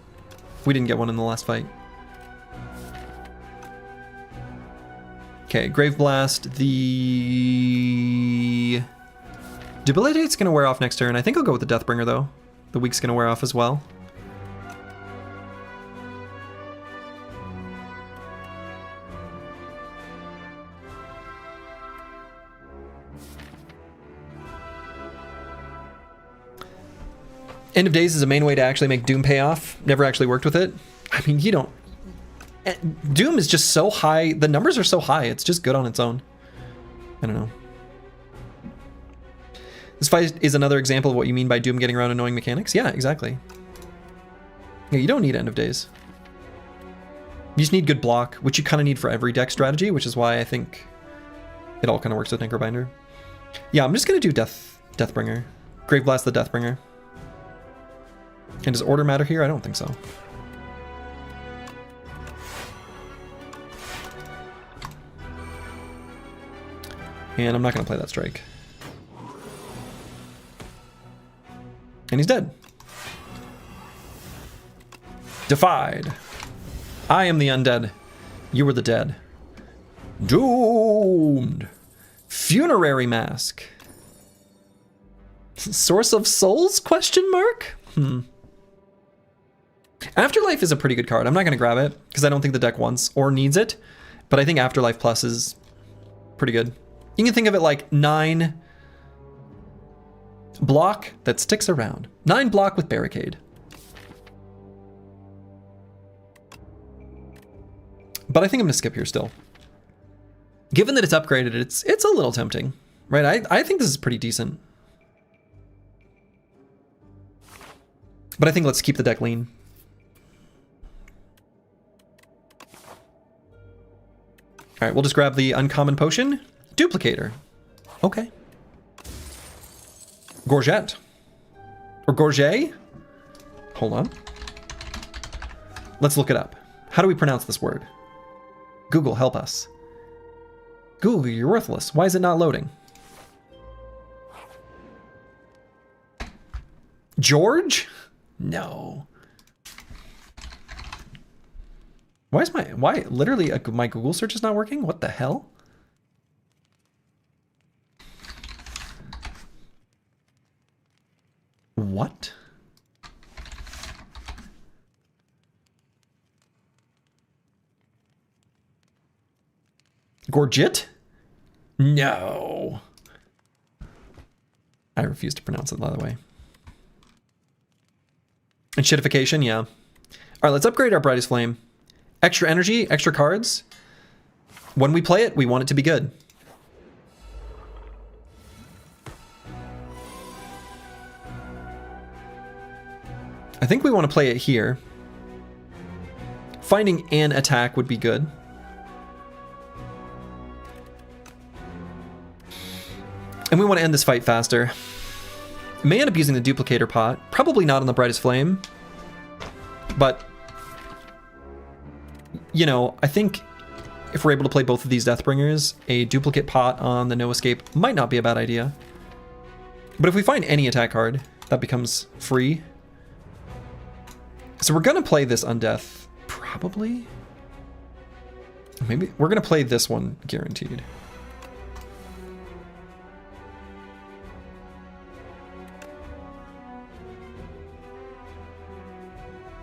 We didn't get one in the last fight. Okay, Grave Blast. The Debilitate's going to wear off next turn. I think I'll go with the Deathbringer, though. The Weak's going to wear off as well. End of Days is a main way to actually make Doom pay off. Never actually worked with it. I mean, you don't... Doom is just so high. The numbers are so high. It's just good on its own. I don't know. This fight is another example of what you mean by Doom getting around annoying mechanics. Yeah, exactly. Yeah, you don't need End of Days. You just need good block, which you kind of need for every deck strategy, which is why I think it all kind of works with Necrobinder. Yeah, I'm just going to do Deathbringer. Grave Blast the Deathbringer. And does order matter here? I don't think so. And I'm not going to play that strike. And he's dead. Defied. I am the undead. You were the dead. Doomed. Funerary Mask. Source of Souls? Question mark? Afterlife is a pretty good card. I'm not going to grab it because I don't think the deck wants or needs it. But I think Afterlife Plus is pretty good. You can think of it like 9 block that sticks around. 9 block with Barricade. But I think I'm gonna skip here still. Given that it's upgraded, it's a little tempting, right? I think this is pretty decent. But I think let's keep the deck lean. All right, we'll just grab the uncommon potion. Duplicator. Okay. Gorget. Or Gorget? Hold on. Let's look it up. How do we pronounce this word? Google, help us. Google, you're worthless. Why is it not loading? George? No. Why literally my Google search is not working? What the hell? What? Gorget? No. I refuse to pronounce it, by the way. Enshittification, yeah. All right, let's upgrade our Brightest Flame. Extra energy, extra cards. When we play it, we want it to be good. I think we want to play it here. Finding an attack would be good. And we want to end this fight faster. May end up using the duplicator pot. Probably not on the Brightest Flame. But, you know, I think if we're able to play both of these Deathbringers, a duplicate pot on the No Escape might not be a bad idea. But if we find any attack card, that becomes free. So we're going to play this Undeath, probably. Maybe we're going to play this one, guaranteed.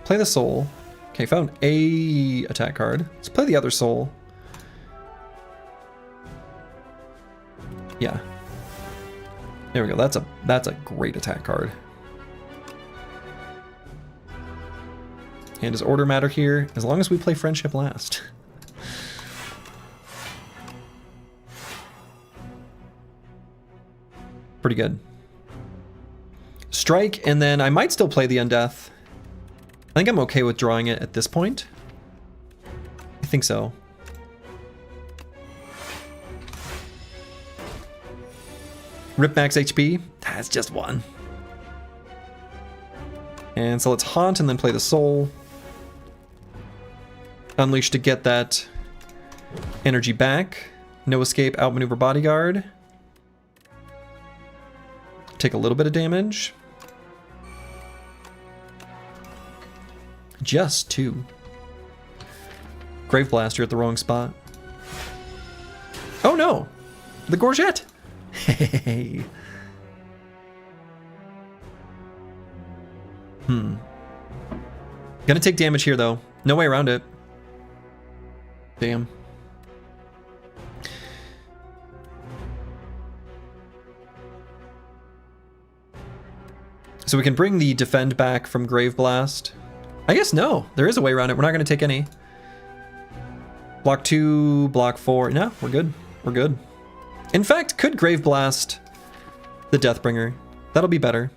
Play the Soul. Okay, found a attack card. Let's play the other Soul. Yeah. There we go. That's a great attack card. And does order matter here? As long as we play Friendship last. Pretty good. Strike, and then I might still play the Undeath. I think I'm okay with drawing it at this point. I think so. Rip max HP. That's just 1. And so let's Haunt and then play the Soul. Unleash to get that energy back. No Escape, outmaneuver Bodyguard. Take a little bit of damage. Just 2. Grave Blast, you're at the wrong spot. Oh no! The Gorget! Hey. Gonna take damage here though. No way around it. Damn. So we can bring the defend back from Grave Blast. I guess no, there is a way around it. We're not going to take any. Block 2, block 4. No, we're good. We're good. In fact, could Grave Blast the Deathbringer. That'll be better.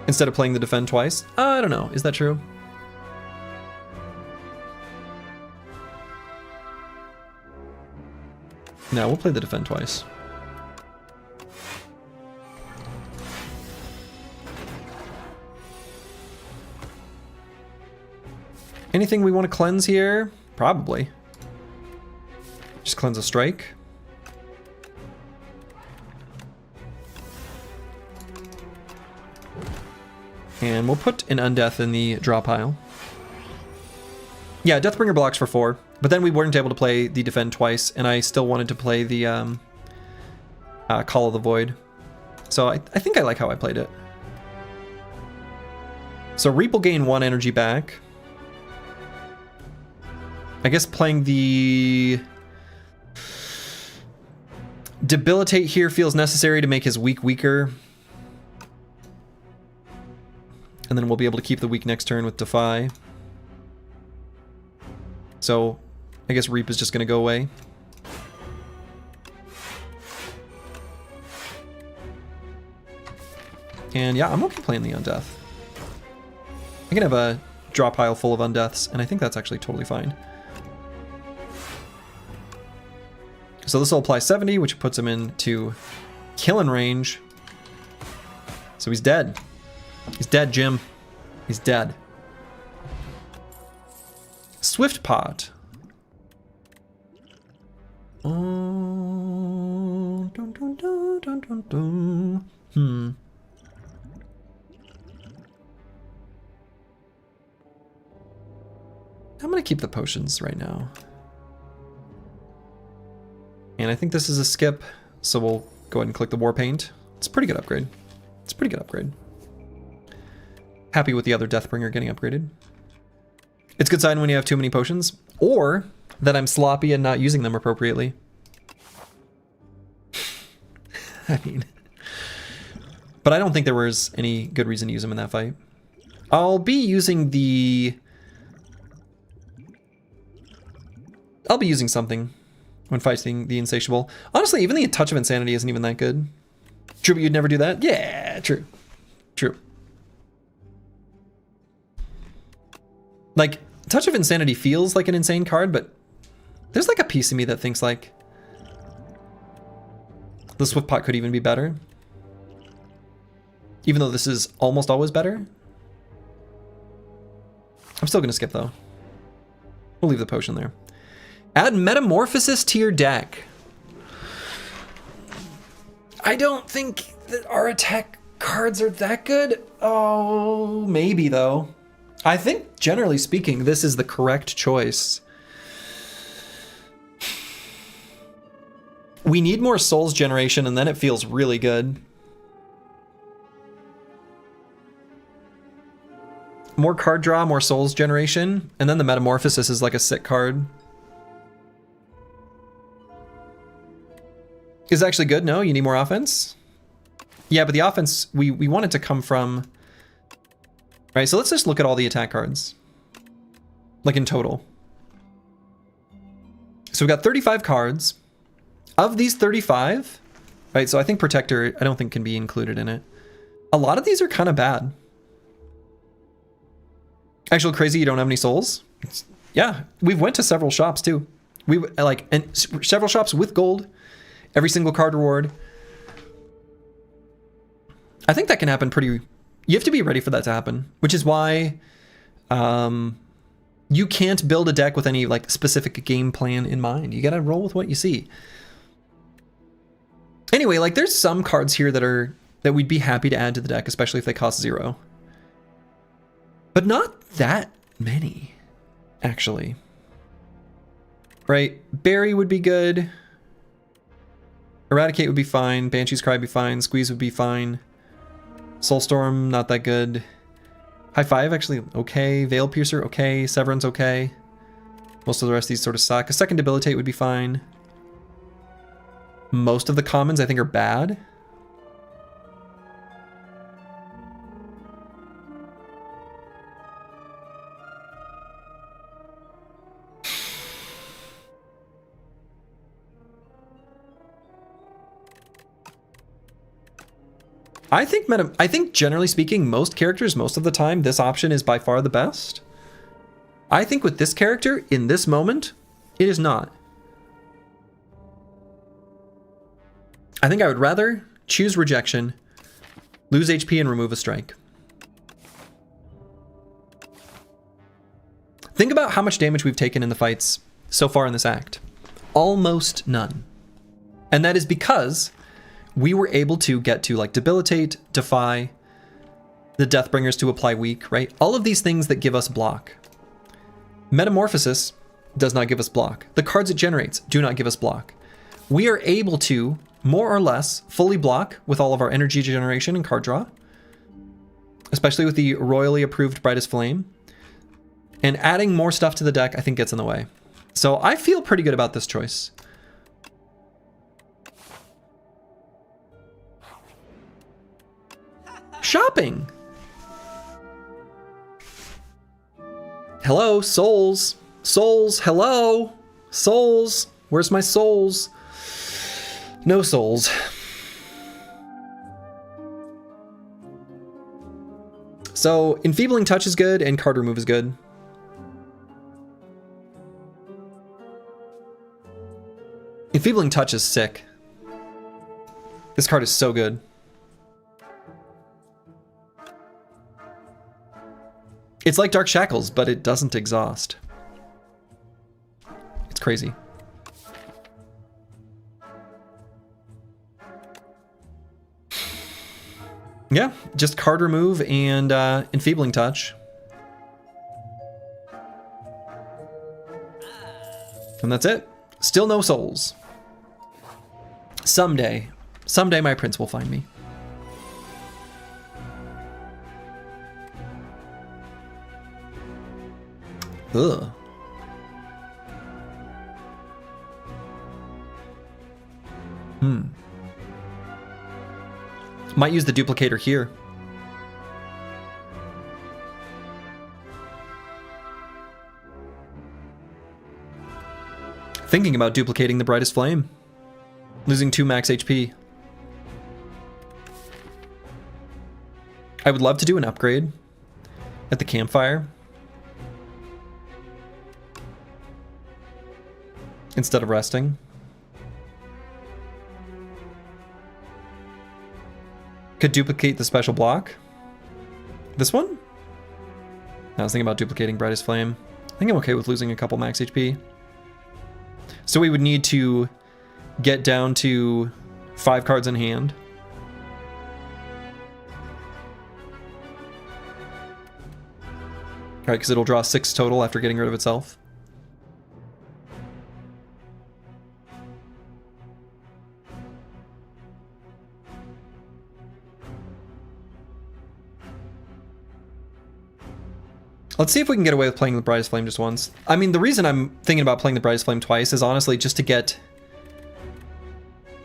Instead of playing the defend twice. I don't know. Is that true? No, we'll play the defend twice. Anything we want to cleanse here? Probably. Just cleanse a strike. And we'll put an Undeath in the draw pile. Yeah, Deathbringer blocks for 4, but then we weren't able to play the defend twice, and I still wanted to play the Call of the Void. So I think I like how I played it. So Reap will gain 1 energy back. I guess playing the Debilitate here feels necessary to make his weak weaker. And then we'll be able to keep the weak next turn with Defy. So I guess Reap is just going to go away. And yeah, I'm okay playing the Undeath. I can have a draw pile full of Undeaths, and I think that's actually totally fine. So this will apply 70, which puts him into killing range. So he's dead. He's dead, Jim. He's dead. Swift Pot. Dun, dun, dun, dun, dun, dun. I'm gonna keep the potions right now. And I think this is a skip, so we'll go ahead and click the War Paint. It's a pretty good upgrade. It's a pretty good upgrade. Happy with the other Deathbringer getting upgraded. It's a good sign when you have too many potions, or that I'm sloppy and not using them appropriately. I mean, but I don't think there was any good reason to use them in that fight. I'll be using something when fighting the Insatiable. Honestly, even the Touch of Insanity isn't even that good. True, but you'd never do that? Yeah, true. True. Like, Touch of Insanity feels like an insane card, but there's like a piece of me that thinks like the Swift Pot could even be better. Even though this is almost always better. I'm still gonna skip though. We'll leave the potion there. Add Metamorphosis to your deck. I don't think that our attack cards are that good. Oh, maybe though. I think, generally speaking, this is the correct choice. We need more souls generation, and then it feels really good. More card draw, more souls generation, and then the Metamorphosis is like a sick card. Is it actually good? No, you need more offense? Yeah, but the offense, we want it to come from... Right, so let's just look at all the attack cards. Like in total. So we've got 35 cards. Of these 35, right, so I think Protector, I don't think can be included in it. A lot of these are kind of bad. Actually, crazy you don't have any souls. Yeah, we've went to several shops too. And several shops with gold. Every single card reward. I think that can happen pretty... You have to be ready for that to happen, which is why you can't build a deck with any like specific game plan in mind. You gotta roll with what you see. Anyway, like there's some cards here that we'd be happy to add to the deck, especially if they cost 0. But not that many, actually. Right? Berry would be good. Eradicate would be fine. Banshee's Cry would be fine. Squeeze would be fine. Soulstorm, not that good. High Five, actually okay. Veil Piercer, okay. Severance, okay. Most of the rest of these sort of suck. A second Debilitate would be fine. Most of the commons, I think, are bad. I think generally speaking, most characters, most of the time, this option is by far the best. I think with this character, in this moment, it is not. I think I would rather choose Rejection, lose HP, and remove a strike. Think about how much damage we've taken in the fights so far in this act. Almost none. And that is because we were able to get to like Debilitate, Defy, the Deathbringers to apply Weak, right? All of these things that give us block. Metamorphosis does not give us block. The cards it generates do not give us block. We are able to, more or less, fully block with all of our energy generation and card draw, especially with the royally approved Brightest Flame. And adding more stuff to the deck, I think, gets in the way. So I feel pretty good about this choice. Shopping! Hello, souls. Souls, hello. Souls. Where's my souls? No souls. So, Enfeebling Touch is good, and Card Remove is good. Enfeebling Touch is sick. This card is so good. It's like Dark Shackles, but it doesn't exhaust. It's crazy. Yeah, just Card Remove and Enfeebling Touch. And that's it. Still no souls. Someday. Someday my prince will find me. Ugh. Might use the duplicator here. Thinking about duplicating the Brightest Flame. Losing 2 max HP. I would love to do an upgrade at the campfire. Instead of resting. Could duplicate the special block. This one? I was thinking about duplicating Brightest Flame. I think I'm okay with losing a couple max HP. So we would need to get down to 5 cards in hand. Right, because it'll draw 6 total after getting rid of itself. Let's see if we can get away with playing the Brightest Flame just once. I mean, the reason I'm thinking about playing the Brightest Flame twice is honestly just to get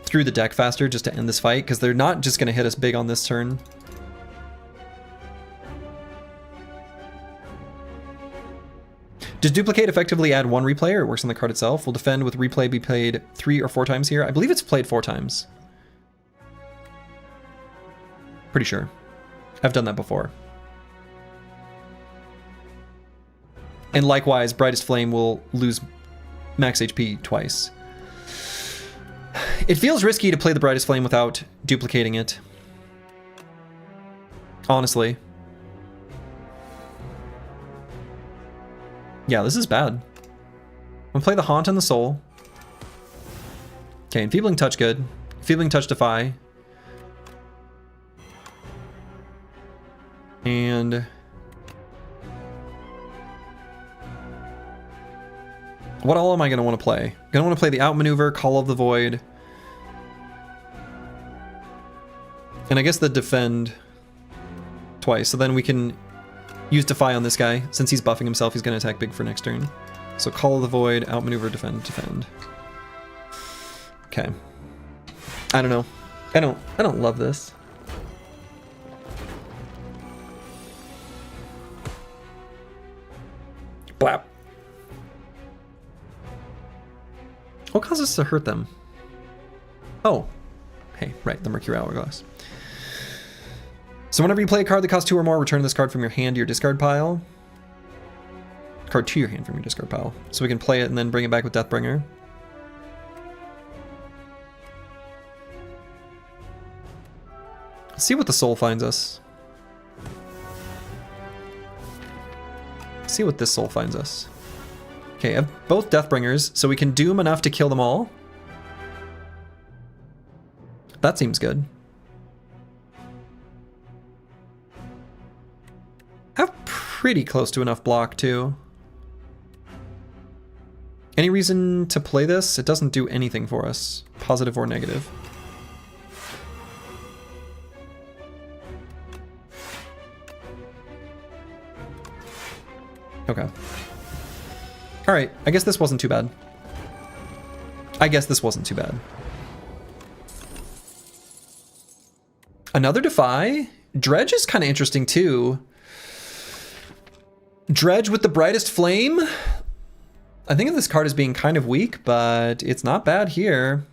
through the deck faster, just to end this fight, because they're not just going to hit us big on this turn. Does Duplicate effectively add 1 replay, or it works on the card itself? Will Defend with Replay be played 3 or 4 times here? I believe it's played 4 times. Pretty sure. I've done that before. And likewise, Brightest Flame will lose max HP twice. It feels risky to play the Brightest Flame without duplicating it. Honestly. Yeah, this is bad. I'm gonna play the Haunt and the Soul. Okay, Enfeebling Touch good. Enfeebling Touch Defy. And... what all am I going to want to play? I'm going to want to play the Outmaneuver, Call of the Void. And I guess the Defend twice. So then we can use Defy on this guy. Since he's buffing himself, he's going to attack big for next turn. So Call of the Void, Outmaneuver, Defend, Defend. Okay. I don't know. I don't love this. Blap. What causes us to hurt them? Oh. Hey, right, the Mercury Hourglass. So whenever you play a card that costs 2 or more, return this card from your hand to your discard pile. Card to your hand from your discard pile. So we can play it and then bring it back with Deathbringer. Let's see what the soul finds us. Let's see what this soul finds us. Okay, I have both Deathbringers, so we can doom enough to kill them all. That seems good. Have pretty close to enough block, too. Any reason to play this? It doesn't do anything for us, positive or negative. Okay. All right, I guess this wasn't too bad. Another Defy. Dredge is kind of interesting too. Dredge with the Brightest Flame. I think of this card as being kind of weak, but it's not bad here.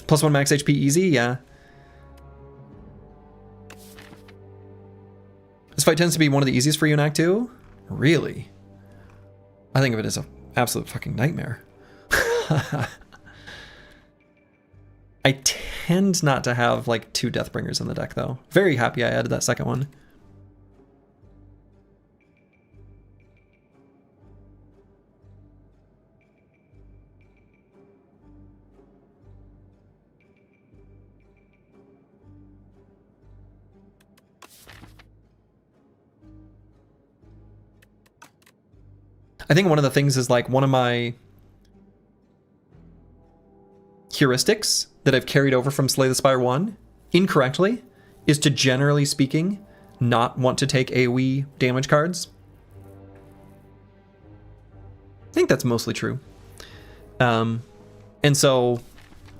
+1 max HP easy, yeah. This fight tends to be one of the easiest for you in Act 2. Really? I think of it as an absolute fucking nightmare. I tend not to have like 2 Deathbringers in the deck though. Very happy I added that second one. I think one of the things is like one of my heuristics that I've carried over from Slay the Spire 1 incorrectly is to, generally speaking, not want to take AoE damage cards. I think that's mostly true. And so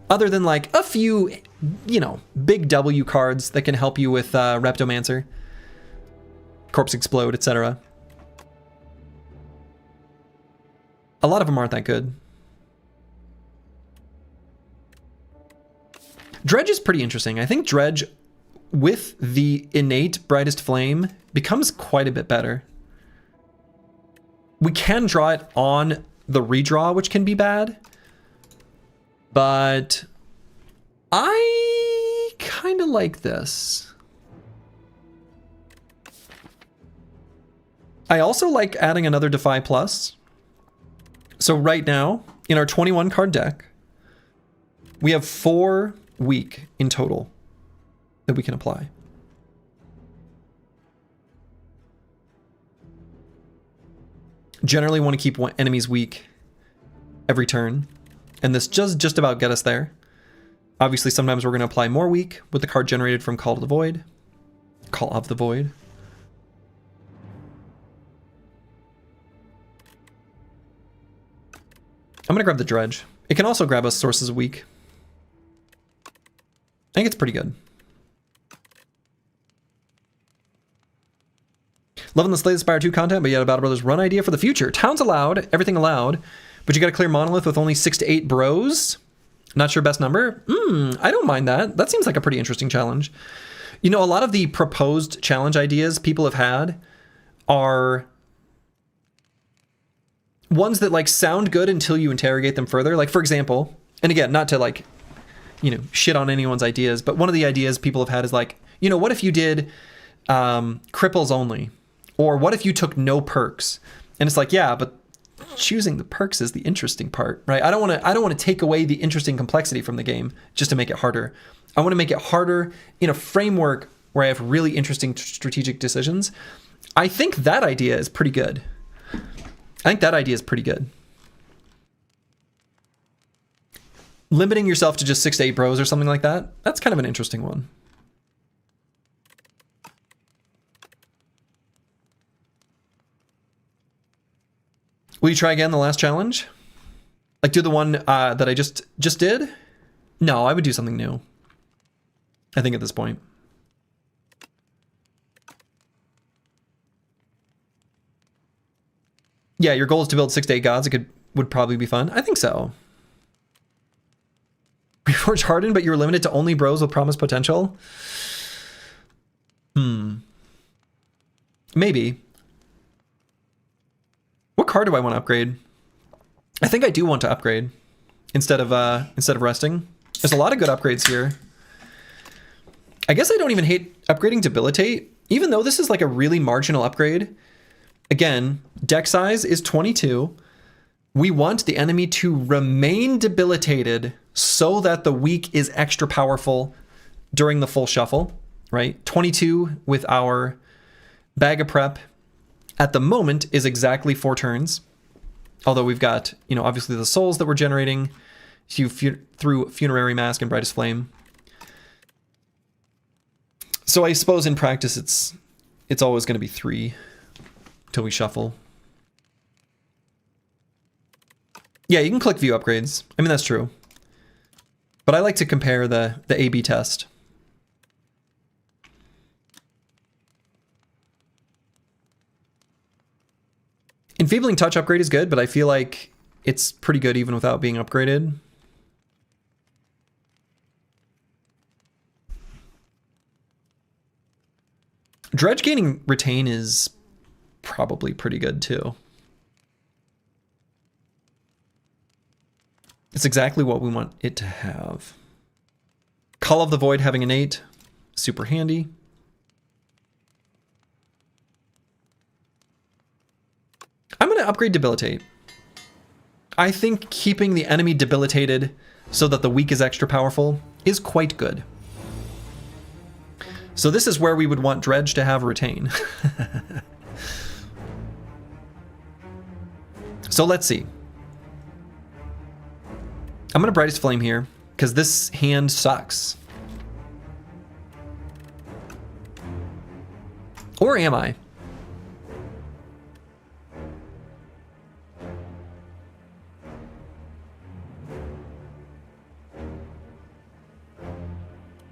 other than like a few, you know, big W cards that can help you with Reptomancer, Corpse Explode, etc., a lot of them aren't that good. Dredge is pretty interesting. I think Dredge with the innate Brightest Flame becomes quite a bit better. We can draw it on the redraw, which can be bad, but I kind of like this. I also like adding another Defy Plus. So right now, in our 21 card deck, we have 4 weak in total that we can apply. Generally want to keep enemies weak every turn, and this does just about get us there. Obviously, sometimes we're going to apply more weak with the card generated from Call of the Void. Call of the Void. I'm going to grab the Dredge. It can also grab us Sources of Weak. I think it's pretty good. Loving the Slay the Spire 2 content, but yet a Battle Brothers run idea for the future. Towns allowed, everything allowed, but you got to clear Monolith with only 6 to 8 bros. Not sure best number. I don't mind that. That seems like a pretty interesting challenge. You know, a lot of the proposed challenge ideas people have had are ones that like sound good until you interrogate them further. Like, for example, and again, not to like, you know, shit on anyone's ideas, but one of the ideas people have had is like, you know, what if you did cripples only? Or what if you took no perks? And it's like, yeah, but choosing the perks is the interesting part, right? I don't want to take away the interesting complexity from the game just to make it harder. I want to make it harder in a framework where I have really interesting strategic decisions. I think that idea is pretty good. Limiting yourself to just 6 to 8 bros or something like that, that's kind of an interesting one. Will you try again the last challenge? Like do the one that I just did? No, I would do something new. I think at this point. Yeah, your goal is to build 6 to 8 gods. It would probably be fun. I think so. Reforge Hardened, but you're limited to only bros with promised potential? Maybe. What card do I want to upgrade? I think I do want to upgrade instead of resting. There's a lot of good upgrades here. I guess I don't even hate upgrading Debilitate, even though this is like a really marginal upgrade. Again, deck size is 22. We want the enemy to remain debilitated so that the weak is extra powerful during the full shuffle, right? 22 with our Bag of Prep at the moment is exactly 4 turns. Although we've got, you know, obviously the souls that we're generating through Funerary Mask and Brightest Flame. So I suppose in practice it's always going to be 3 till we shuffle. Yeah, you can click view upgrades. I mean, that's true. But I like to compare the A/B test. Enfeebling Touch upgrade is good, but I feel like it's pretty good even without being upgraded. Dredge gaining Retain is probably pretty good too. It's exactly what we want it to have. Call of the Void having an 8, super handy. I'm going to upgrade Debilitate. I think keeping the enemy debilitated so that the weak is extra powerful is quite good. So this is where we would want Dredge to have Retain. So let's see. I'm going to Brightest Flame here, because this hand sucks. Or am I?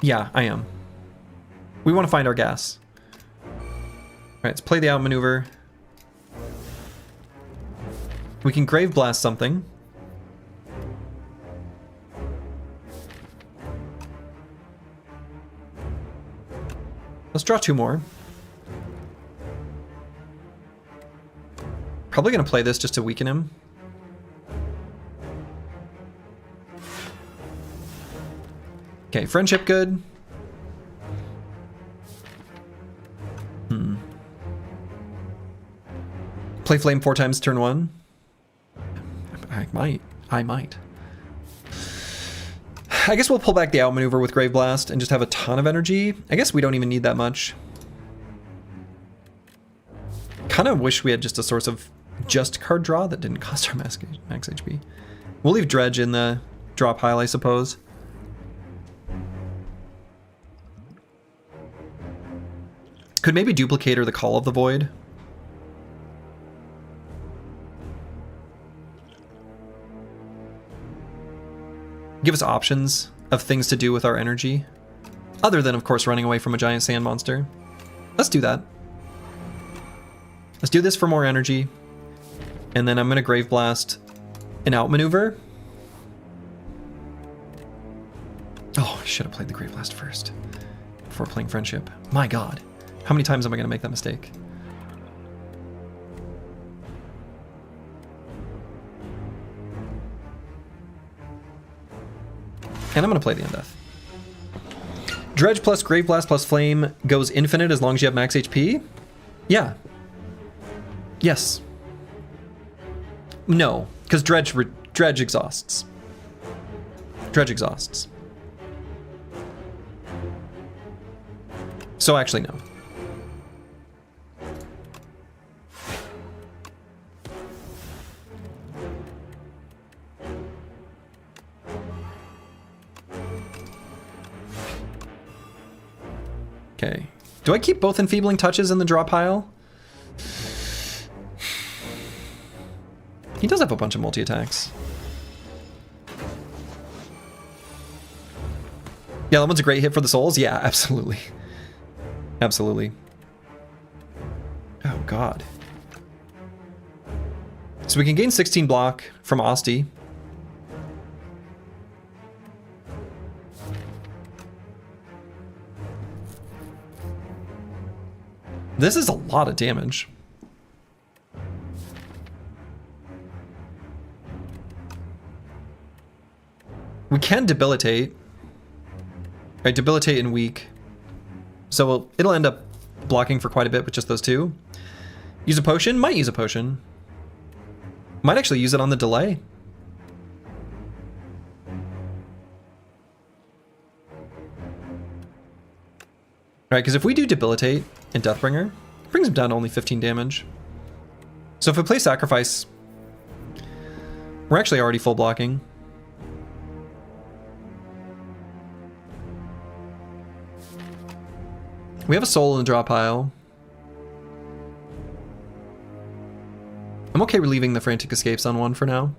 Yeah, I am. We want to find our gas. Alright, let's play the outmaneuver. We can Grave Blast something. Let's draw 2 more. Probably going to play this just to weaken him. Okay, Friendship good. Play Flame 4 times turn 1. I might. I guess we'll pull back the outmaneuver with Grave Blast and just have a ton of energy. I guess we don't even need that much. Kind of wish we had just a source of just card draw that didn't cost our max HP. We'll leave Dredge in the draw pile, I suppose. Could maybe Duplicator the Call of the Void. Give us options of things to do with our energy. Other than, of course, running away from a giant sand monster. Let's do that. Let's do this for more energy. And then I'm going to Grave Blast an outmaneuver. Oh, I should have played the Grave Blast first. Before playing Friendship. My god. How many times am I going to make that mistake? And I'm going to play the Undeath. Dredge plus Grave Blast plus Flame goes infinite as long as you have max HP? Yeah. Yes. No, because Dredge exhausts. Dredge exhausts. So actually, no. Okay. Do I keep both Enfeebling Touches in the draw pile? He does have a bunch of multi-attacks. Yeah, that one's a great hit for the souls. Yeah, absolutely. Absolutely. Oh, God. So we can gain 16 block from Osti. This is a lot of damage. We can debilitate. Right, debilitate and weak. So it'll end up blocking for quite a bit with just those two. Use a potion? Might use a potion. Might actually use it on the delay. Right, because if we do debilitate and Deathbringer, it brings him down to only 15 damage. So if we play Sacrifice, we're actually already full blocking. We have a soul in the draw pile. I'm okay leaving the Frantic Escapes on one for now.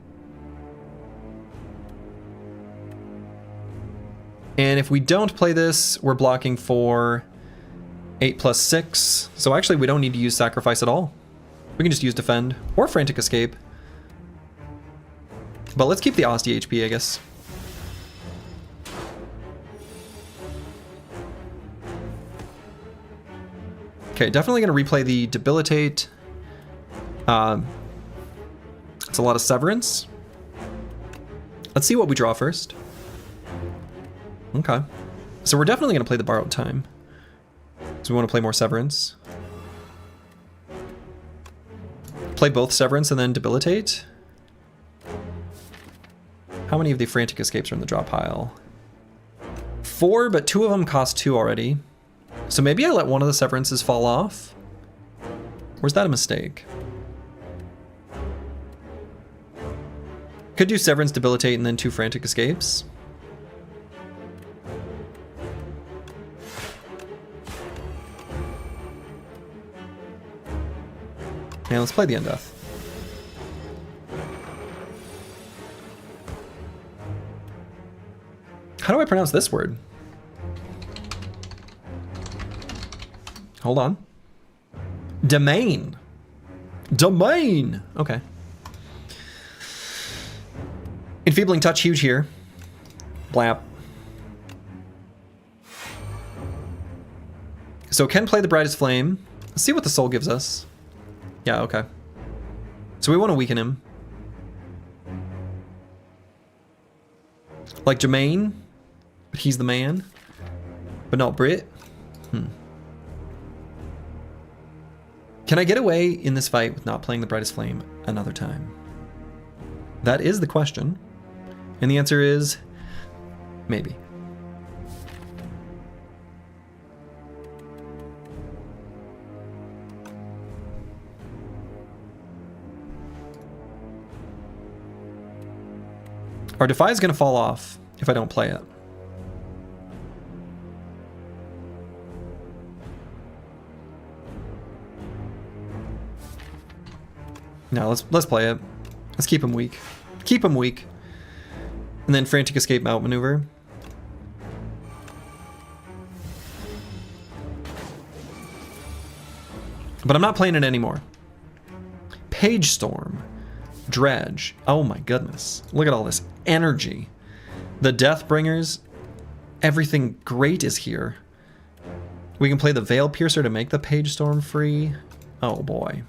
And if we don't play this, we're blocking for 8 plus 6. So actually, we don't need to use Sacrifice at all. We can just use Defend or Frantic Escape. But let's keep the Asti HP, I guess. Okay, definitely going to replay the Debilitate. It's a lot of Severance. Let's see what we draw first. Okay. So we're definitely going to play the Borrowed Time. So we want to play more Severance. Play both Severance and then Debilitate. How many of the Frantic Escapes are in the draw pile? 4, but 2 of them cost 2 already. So maybe I let one of the Severances fall off? Or is that a mistake? Could do Severance, Debilitate, and then 2 Frantic Escapes. Yeah, let's play the Undeath. How do I pronounce this word? Hold on. Domain. Domain. Okay. Enfeebling Touch, huge here. Blap. So can play the Brightest Flame. Let's see what the soul gives us. Yeah, okay. So we want to weaken him. Like Jermaine, but he's the man. But not Brit. Can I get away in this fight with not playing the Brightest Flame another time? That is the question. And the answer is maybe. Our Defy is going to fall off if I don't play it. No, let's play it. Let's keep him weak. Keep him weak. And then Frantic Escape outmaneuver. But I'm not playing it anymore. Page Storm. Dredge. Oh my goodness. Look at all this energy. The Deathbringers. Everything great is here. We can play the Veil Piercer to make the Page Storm free. Oh boy.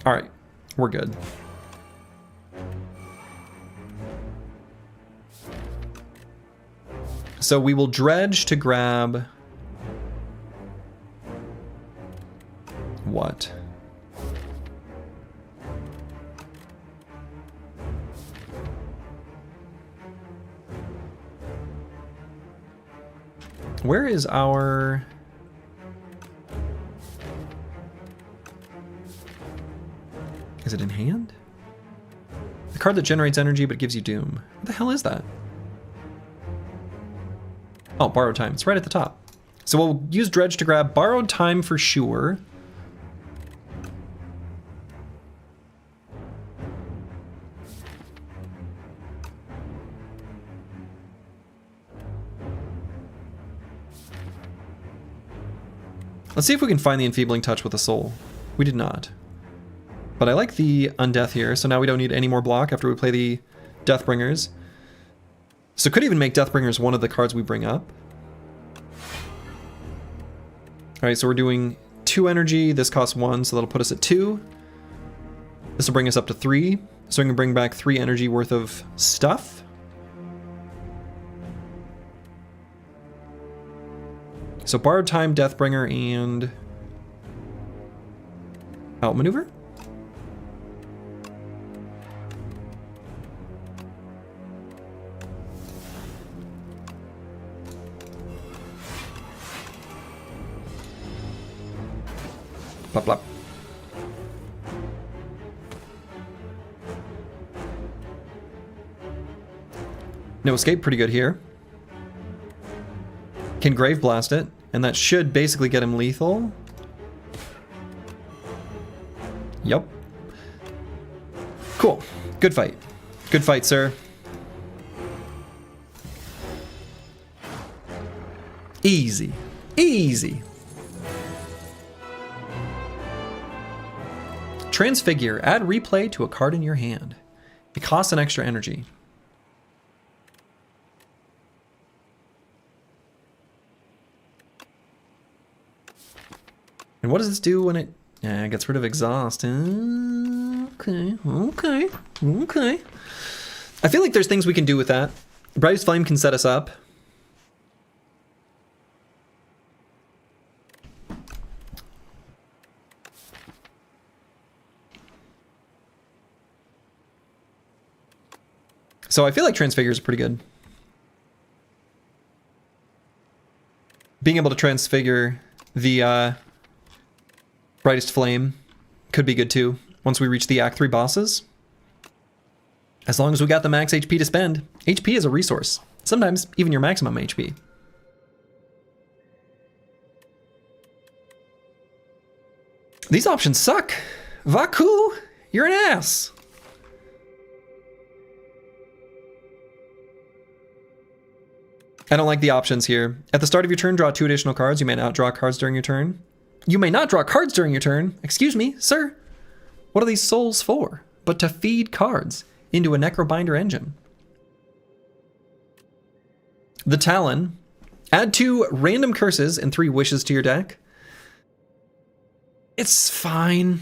Alright. We're good. So we will Dredge to grab... what? Where is our... Is it in hand? The card that generates energy but gives you doom. What the hell is that? Oh, Borrowed Time. It's right at the top. So we'll use Dredge to grab Borrowed Time for sure. Let's see if we can find the Enfeebling Touch with a soul. We did not. But I like the Undeath here, so now we don't need any more block after we play the Deathbringers. So could even make Deathbringers one of the cards we bring up. Alright, so we're doing 2 energy. This costs 1, so that'll put us at 2. This will bring us up to 3. So we can bring back 3 energy worth of stuff. So Borrowed Time, Deathbringer, and outmaneuver. Blop, blop. No escape, pretty good here. Can Grave Blast it, and that should basically get him lethal. Yep. Cool. Good fight. Good fight, sir. Easy. Easy. Transfigure. Add replay to a card in your hand. It costs an extra energy. And what does this do when it gets rid of exhaust? Okay. I feel like there's things we can do with that. Brightest Flame can set us up. So I feel like Transfigure is pretty good. Being able to transfigure the Brightest Flame could be good too, once we reach the Act 3 bosses. As long as we got the max HP to spend. HP is a resource. Sometimes even your maximum HP. These options suck. Vaku, you're an ass. I don't like the options here. At the start of your turn, draw 2 additional cards. You may not draw cards during your turn. You may not draw cards during your turn. Excuse me, sir. What are these souls for? But to feed cards into a Necrobinder engine. The Talon. Add 2 random curses and 3 wishes to your deck. It's fine.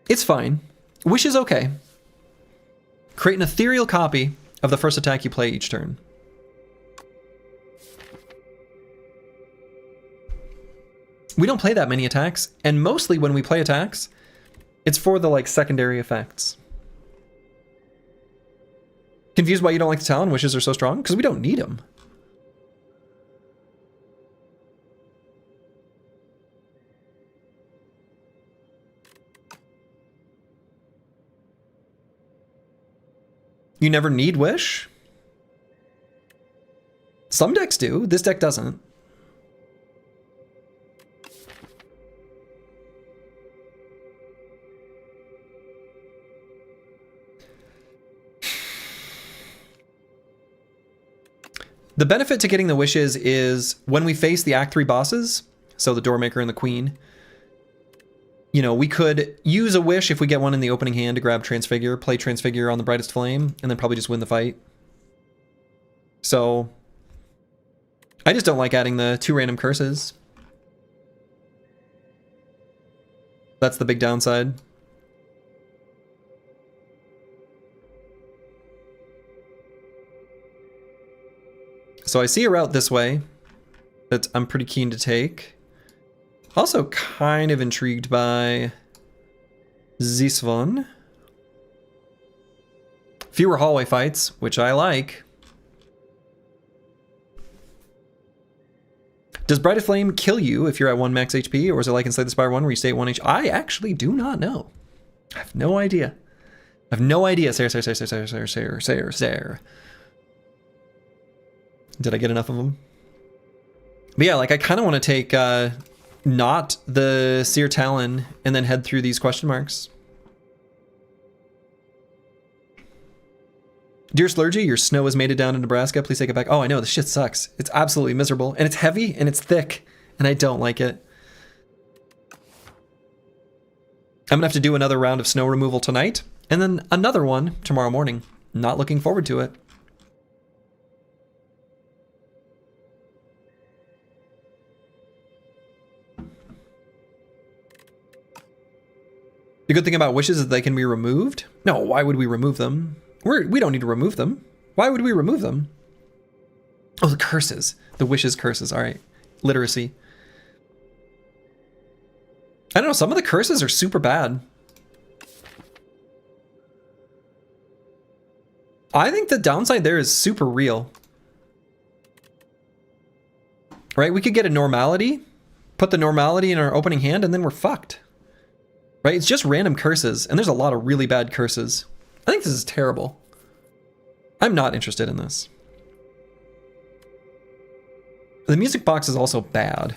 It's fine. Wish is okay. Create an ethereal copy of the first attack you play each turn. We don't play that many attacks, and mostly when we play attacks, it's for the secondary effects. Confused why you don't like the Talon? Wishes are so strong? Because we don't need them. You never need Wish? Some decks do. This deck doesn't. The benefit to getting the wishes is when we face the Act 3 bosses, so the Doormaker and the Queen, you know, we could use a wish if we get one in the opening hand to grab Transfigure, play Transfigure on the Brightest Flame, and then probably just win the fight. So I just don't like adding the 2 random curses. That's the big downside. So I see a route this way that I'm pretty keen to take. Also kind of intrigued by this one. Fewer hallway fights, which I like. Does Brightest Flame kill you if you're at 1 max HP, or is it like inside the Spire 1 where you stay at 1 HP? I actually do not know. I have no idea. I have no idea. Sare. Did I get enough of them? But yeah, like I kind of want to take not the Seer Talon and then head through these question marks. Dear Slurgy, your snow has made it down to Nebraska. Please take it back. Oh, I know. This shit sucks. It's absolutely miserable. And it's heavy and it's thick. And I don't like it. I'm going to have to do another round of snow removal tonight. And then another one tomorrow morning. Not looking forward to it. The good thing about wishes is they can be removed. No, why would we remove them? We don't need to remove them. Why would we remove them? Oh, the curses. The wishes curses. All right. Literacy. I don't know. Some of the curses are super bad. I think the downside there is super real. Right? We could get a normality, put the normality in our opening hand, and then we're fucked. Right? It's just random curses, and there's a lot of really bad curses. I think this is terrible. I'm not interested in this. The music box is also bad.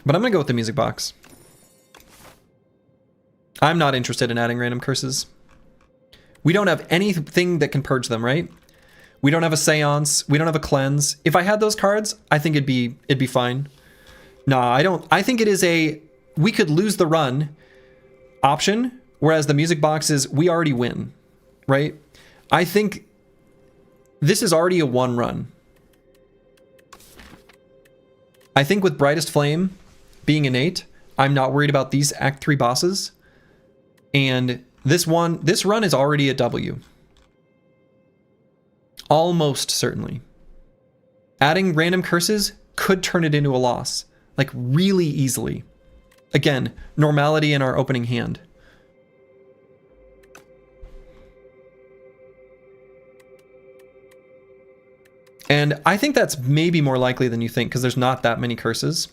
But I'm going to go with the music box. I'm not interested in adding random curses. We don't have anything that can purge them, right? We don't have a seance. We don't have a cleanse. If I had those cards, I think it'd be fine. Nah, I don't. I think it is a we could lose the run option, whereas the music box is we already win, right? I think this is already a 1 run. I think with Brightest Flame being innate, I'm not worried about these Act 3 bosses. And this run is already a W. Almost certainly. Adding random curses could turn it into a loss, like really easily. Again, normality in our opening hand. And I think that's maybe more likely than you think, because there's not that many curses.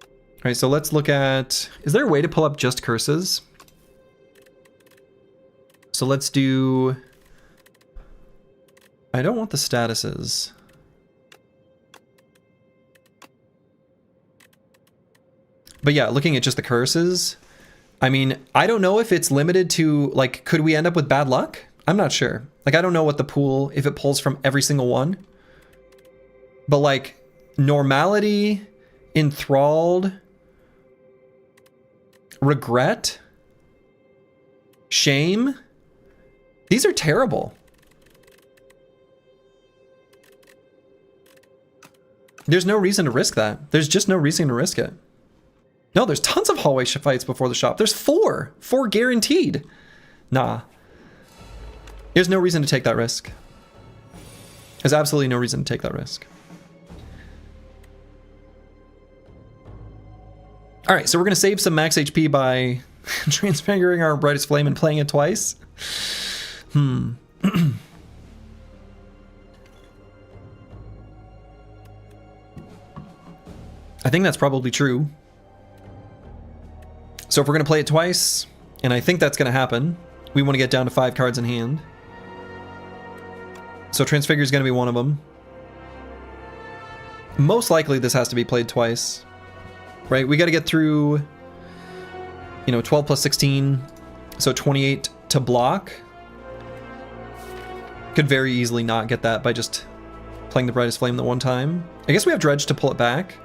All right, so let's look at, is there a way to pull up just curses? So let's do, I don't want the statuses. But yeah, looking at just the curses, I mean, I don't know if it's limited to, like, could we end up with bad luck? I'm not sure. Like, I don't know what the pool, if it pulls from every single one. But like, normality, enthralled, regret, shame, these are terrible. There's no reason to risk that. There's just no reason to risk it. No, there's tons of hallway fights before the shop. There's 4 guaranteed. Nah. There's no reason to take that risk. There's absolutely no reason to take that risk. All right, so we're going to save some max HP by transfiguring our Brightest Flame and playing it twice. I think that's probably true. So if we're going to play it twice, and I think that's going to happen, we want to get down to 5 cards in hand. So Transfigure is going to be one of them. Most likely this has to be played twice, right? We got to get through, 12 plus 16, so 28 to block. Could very easily not get that by just playing the Brightest Flame the one time. I guess we have Dredge to pull it back.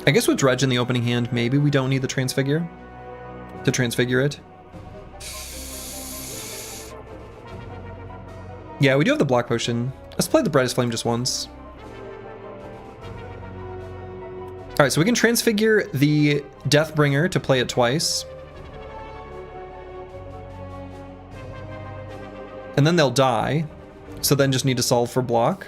I guess with Dredge in the opening hand, maybe we don't need the Transfigure to transfigure it. Yeah, we do have the block potion. Let's play the Brightest Flame just once. All right, so we can transfigure the Deathbringer to play it twice. And then they'll die. So then just need to solve for block.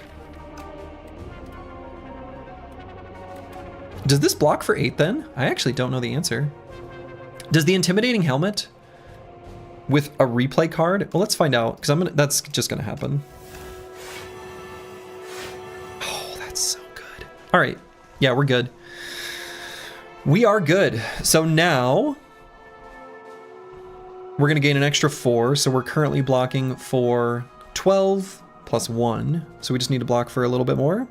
Does this block for 8 then? I actually don't know the answer. Does the Intimidating Helmet with a replay card? Well, let's find out, because that's just gonna happen. Oh, that's so good. All right, yeah, we're good. We are good. So now we're gonna gain an extra 4. So we're currently blocking for 12 plus 1. So we just need to block for a little bit more.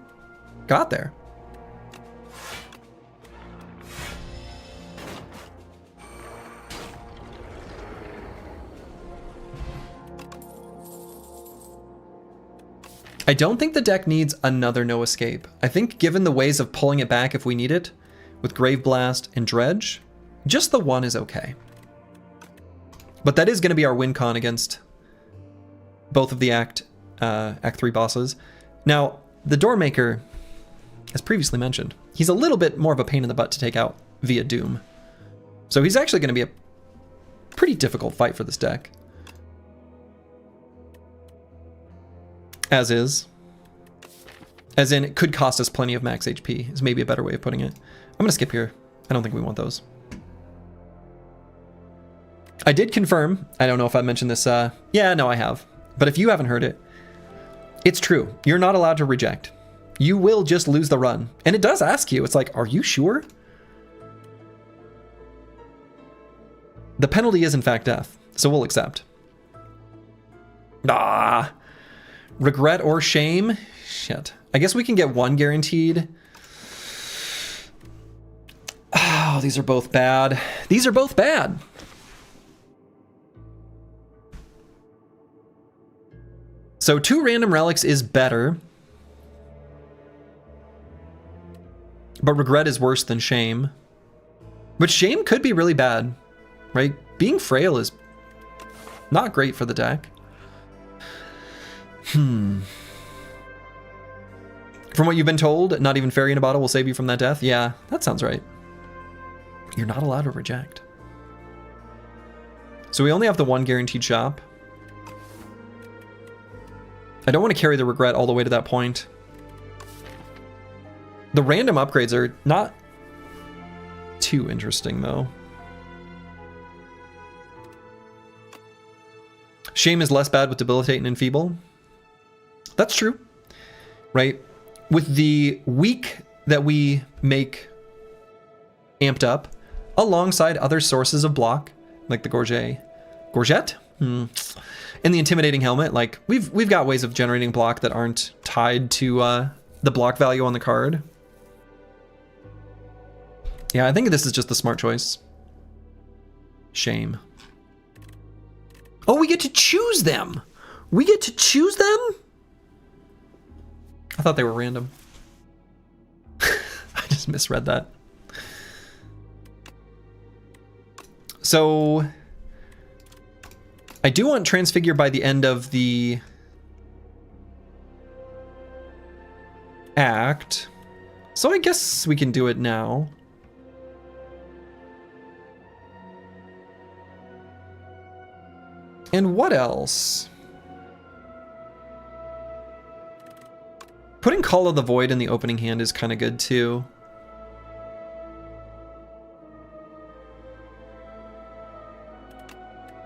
Got there. I don't think the deck needs another No Escape. I think given the ways of pulling it back if we need it, with Grave Blast and Dredge, just the 1 is okay. But that is going to be our win con against both of the Act 3 bosses. Now, the Doormaker, as previously mentioned, he's a little bit more of a pain in the butt to take out via Doom. So he's actually going to be a pretty difficult fight for this deck. As is. As in, it could cost us plenty of max HP, is maybe a better way of putting it. I'm going to skip here. I don't think we want those. I did confirm. I don't know if I mentioned this. Yeah, no, I have. But if you haven't heard it, it's true. You're not allowed to reject. You will just lose the run. And it does ask you. It's like, are you sure? The penalty is, in fact, death. So we'll accept. Ah. Regret or shame? shit. I guess we can get one guaranteed. Oh, these are both bad. These are both bad. So 2 random relics is better. But regret is worse than shame. But shame could be really bad, right? Being frail is not great for the deck. From what you've been told, not even fairy in a bottle will save you from that death. Yeah, that sounds right. You're not allowed to reject. So we only have the 1 guaranteed shop. I don't want to carry the regret all the way to that point. The random upgrades are not too interesting, though. Shame is less bad with Debilitate and Enfeeble. That's true, right? With the weak that we make amped up, alongside other sources of block, like the Gorget? And the Intimidating Helmet, like, we've got ways of generating block that aren't tied to the block value on the card. Yeah, I think this is just the smart choice. Shame. Oh, we get to choose them! We get to choose them? I thought they were random. I just misread that. So I do want Transfigure by the end of the act. So I guess we can do it now. And what else? Putting Call of the Void in the opening hand is kind of good too.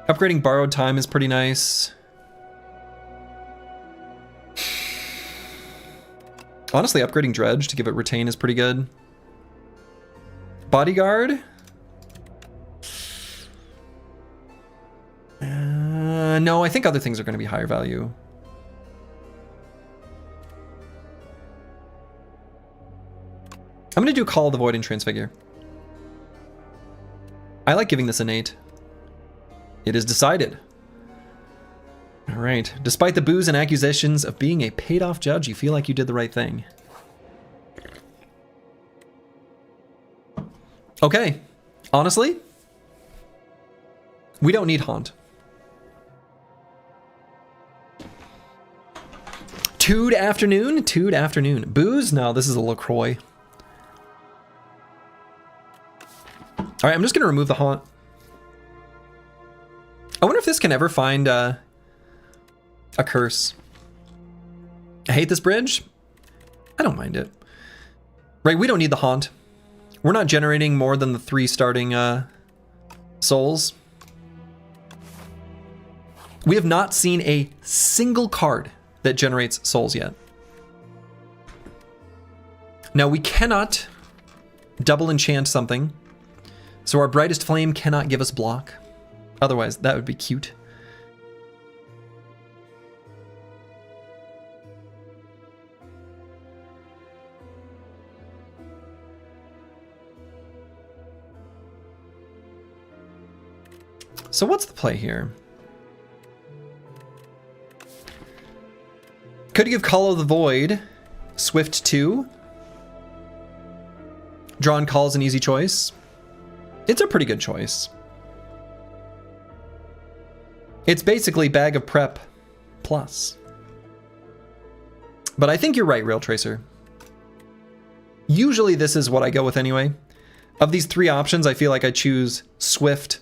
Upgrading Borrowed Time is pretty nice. Honestly, upgrading Dredge to give it Retain is pretty good. Bodyguard? No, I think other things are going to be higher value. I'm going to do Call of the Void and Transfigure. I like giving this Innate. It is decided. All right. Despite the boos and accusations of being a paid-off judge, you feel like you did the right thing. Okay. Honestly, we don't need Haunt. Tood afternoon? Tood afternoon. Booze? No, this is a LaCroix. All right, I'm just going to remove the Haunt. I wonder if this can ever find a curse. I hate this bridge. I don't mind it. Right, we don't need the Haunt. We're not generating more than the 3 starting souls. We have not seen a single card that generates souls yet. Now we cannot double enchant something, so our Brightest Flame cannot give us block. Otherwise, that would be cute. So what's the play here? Could give Call of the Void, Swift 2. Drawn Call's an easy choice. It's a pretty good choice. It's basically Bag of Prep plus. But I think you're right, Rail Tracer. Usually this is what I go with anyway. Of these 3 options, I feel like I choose Swift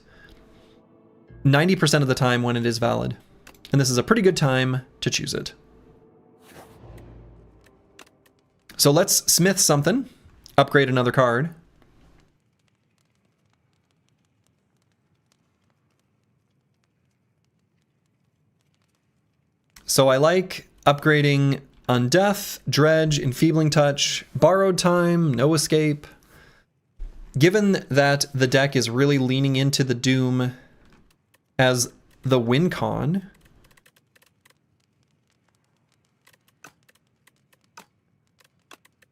90% of the time when it is valid. And this is a pretty good time to choose it. So let's smith something, upgrade another card. So I like upgrading Undeath, Dredge, Enfeebling Touch, Borrowed Time, No Escape. Given that the deck is really leaning into the Doom as the win con,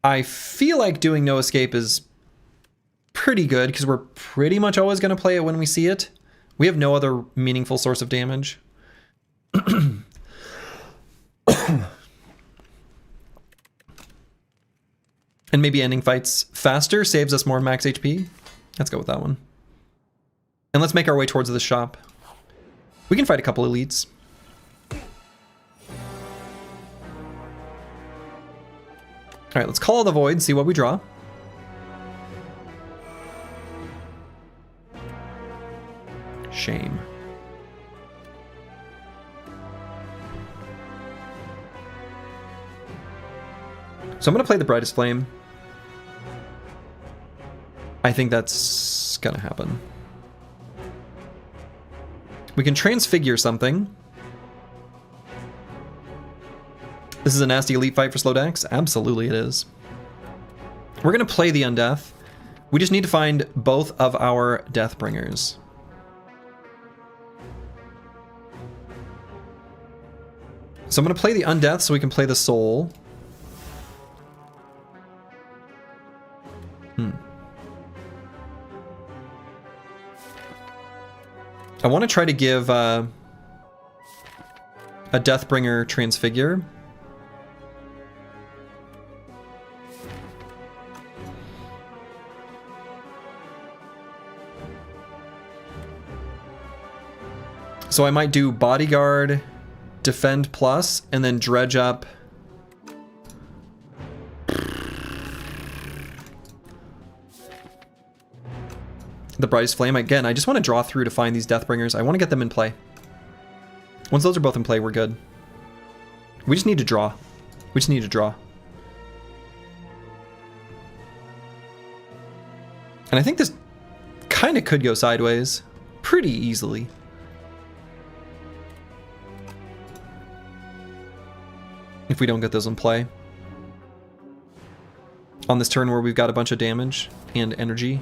I feel like doing no escape is pretty good because we're pretty much always going to play it when we see it. We have no other meaningful source of damage. And maybe ending fights faster saves us more max HP. Let's go with that one. And let's make our way towards the shop. We can fight a couple elites. All right, let's call the void, see what we draw. Shame. So I'm gonna play the brightest flame. I think that's gonna happen. We can transfigure something. This is a nasty elite fight for slow decks? Absolutely it is. We're gonna play the Undeath. We just need to find both of our Deathbringers. So I'm gonna play the Undeath so we can play the Soul. I want to try to give a Deathbringer Transfigure. So I might do Bodyguard, Defend Plus, and then dredge up the brightest flame. Again, I just want to draw through to find these Deathbringers. I want to get them in play. Once those are both in play, we're good. We just need to draw. We just need to draw. And I think this kind of could go sideways pretty easily. If we don't get those in play. On this turn where we've got a bunch of damage and energy.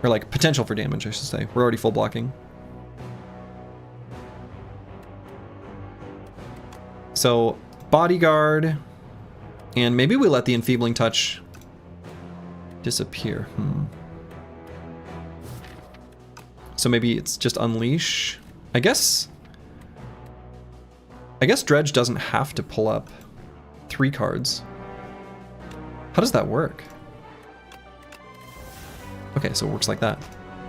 Or like potential for damage, I should say. We're already full blocking. So Bodyguard, and maybe we let the Enfeebling Touch disappear. So maybe it's just Unleash. I guess Dredge doesn't have to pull up 3 cards. How does that work? Okay, so it works like that.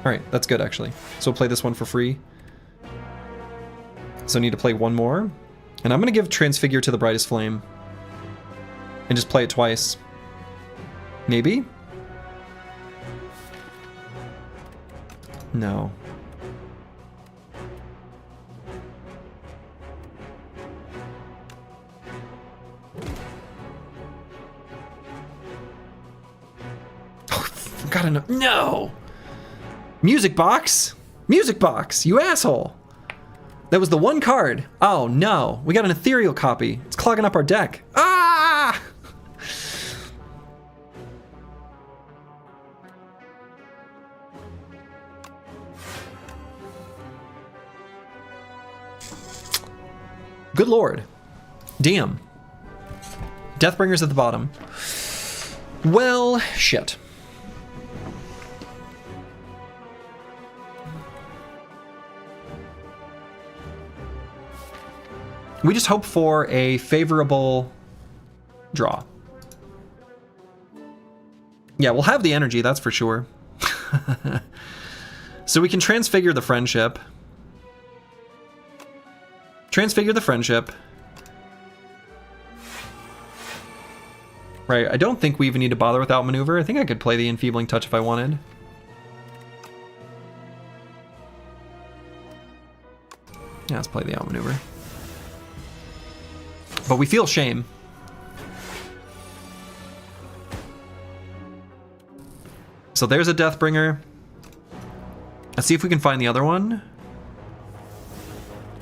All right, that's good actually. So we'll play this one for free. So I need to play one more. And I'm gonna give Transfigure to the brightest flame. And just play it twice. Maybe? No. Gotta know. No! Music box! Music box! You asshole! That was the one card. Oh no, we got an ethereal copy. It's clogging up our deck. Ah! Good lord. Damn. Deathbringer's at the bottom. Well, shit. We just hope for a favorable draw. Yeah, we'll have the energy, that's for sure. So we can transfigure the friendship. Transfigure the friendship. Right, I don't think we even need to bother with Outmaneuver. I think I could play the Enfeebling Touch if I wanted. Yeah, let's play the Outmaneuver. But we feel shame. So there's a Deathbringer. Let's see if we can find the other one.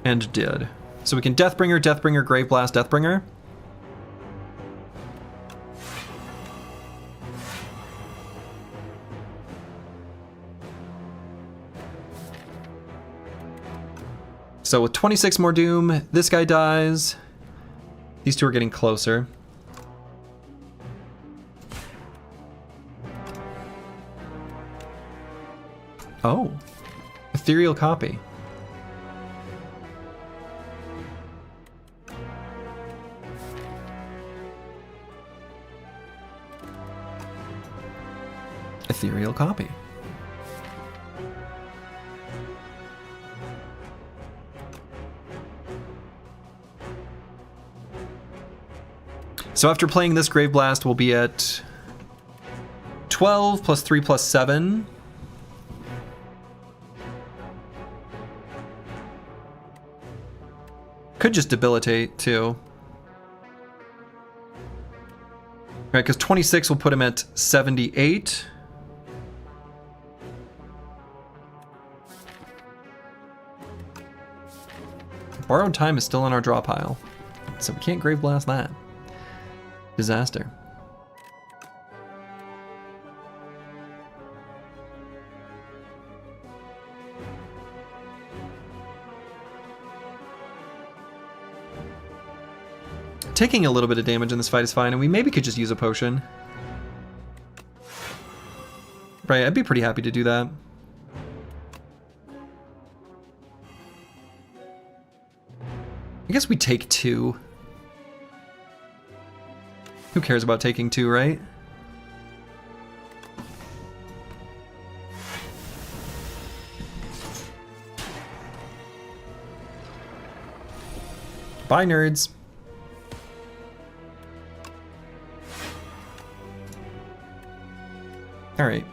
And did. So we can Deathbringer, Deathbringer, Graveblast, Deathbringer. So with 26 more Doom, this guy dies. These two are getting closer. Oh. Ethereal copy. Ethereal copy. So after playing this Grave Blast, we'll be at 12 plus 3 plus 7. Could just debilitate too. Right, because 26 will put him at 78. Borrowed Time is still in our draw pile, so we can't Grave Blast that. Disaster. Taking a little bit of damage in this fight is fine, and we maybe could just use a potion. Right, I'd be pretty happy to do that. I guess we take 2. Who cares about taking 2, right? Bye, nerds. All right.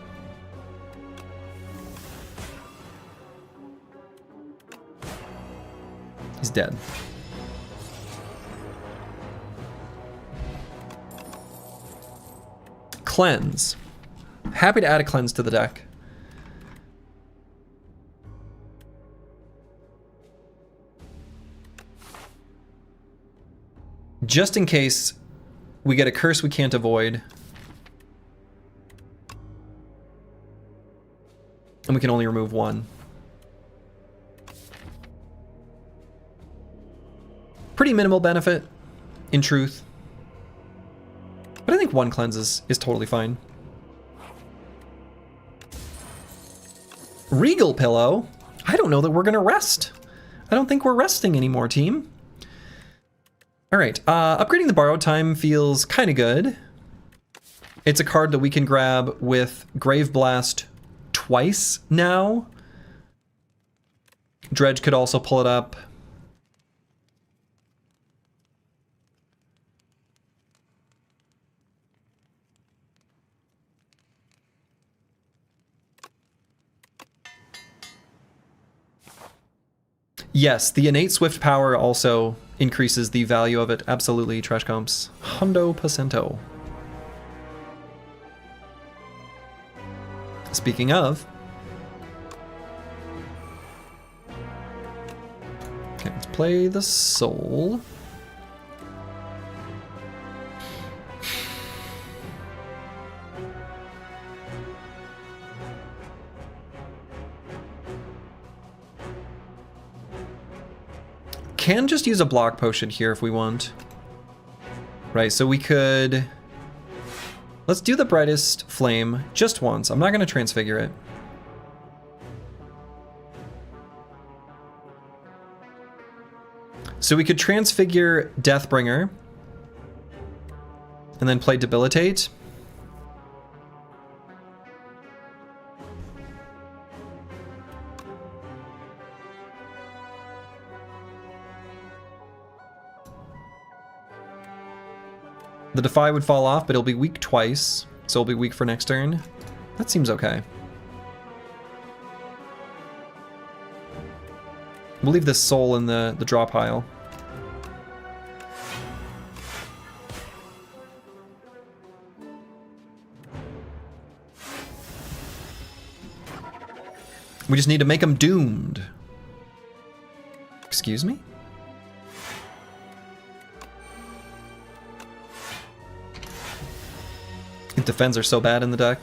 He's dead. Cleanse. Happy to add a cleanse to the deck. Just in case we get a curse we can't avoid. And we can only remove 1. Pretty minimal benefit, in truth. But I think 1 cleanse is totally fine. Regal Pillow? I don't know that we're gonna rest. I don't think we're resting anymore, team. Alright, upgrading the Borrowed Time feels kinda good. It's a card that we can grab with Grave Blast twice now. Dredge could also pull it up. Yes, the innate swift power also increases the value of it. Absolutely, Trash Comps. 100%. Speaking of, okay, let's play the Soul. Can just use a block potion here if we want. Right, so we could... Let's do the Brightest Flame just once. I'm not going to transfigure it. So we could transfigure Deathbringer and then play Debilitate. The Defy would fall off, but it'll be weak twice, so it'll be weak for next turn. That seems okay. We'll leave this Soul in the draw pile. We just need to make them doomed. Excuse me? Defends are so bad in the deck.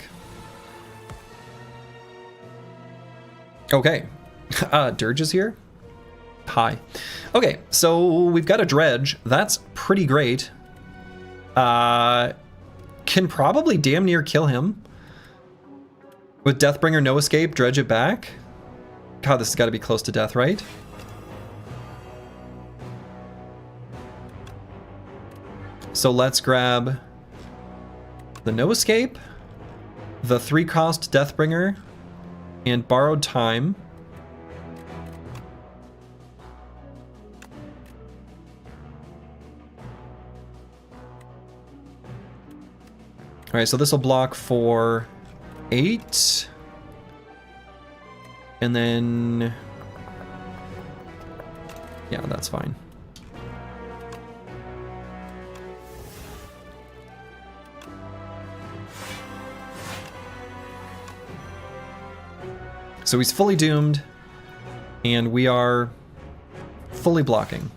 Okay. Dirge is here? Hi. Okay, so we've got a Dredge. That's pretty great. Can probably damn near kill him. With Deathbringer, no escape, dredge it back. God, this has got to be close to death, right? So let's grab the no escape, the 3-cost Deathbringer, and borrowed time. All right, so this will block for 8. And then, yeah, that's fine. So he's fully doomed, and we are fully blocking.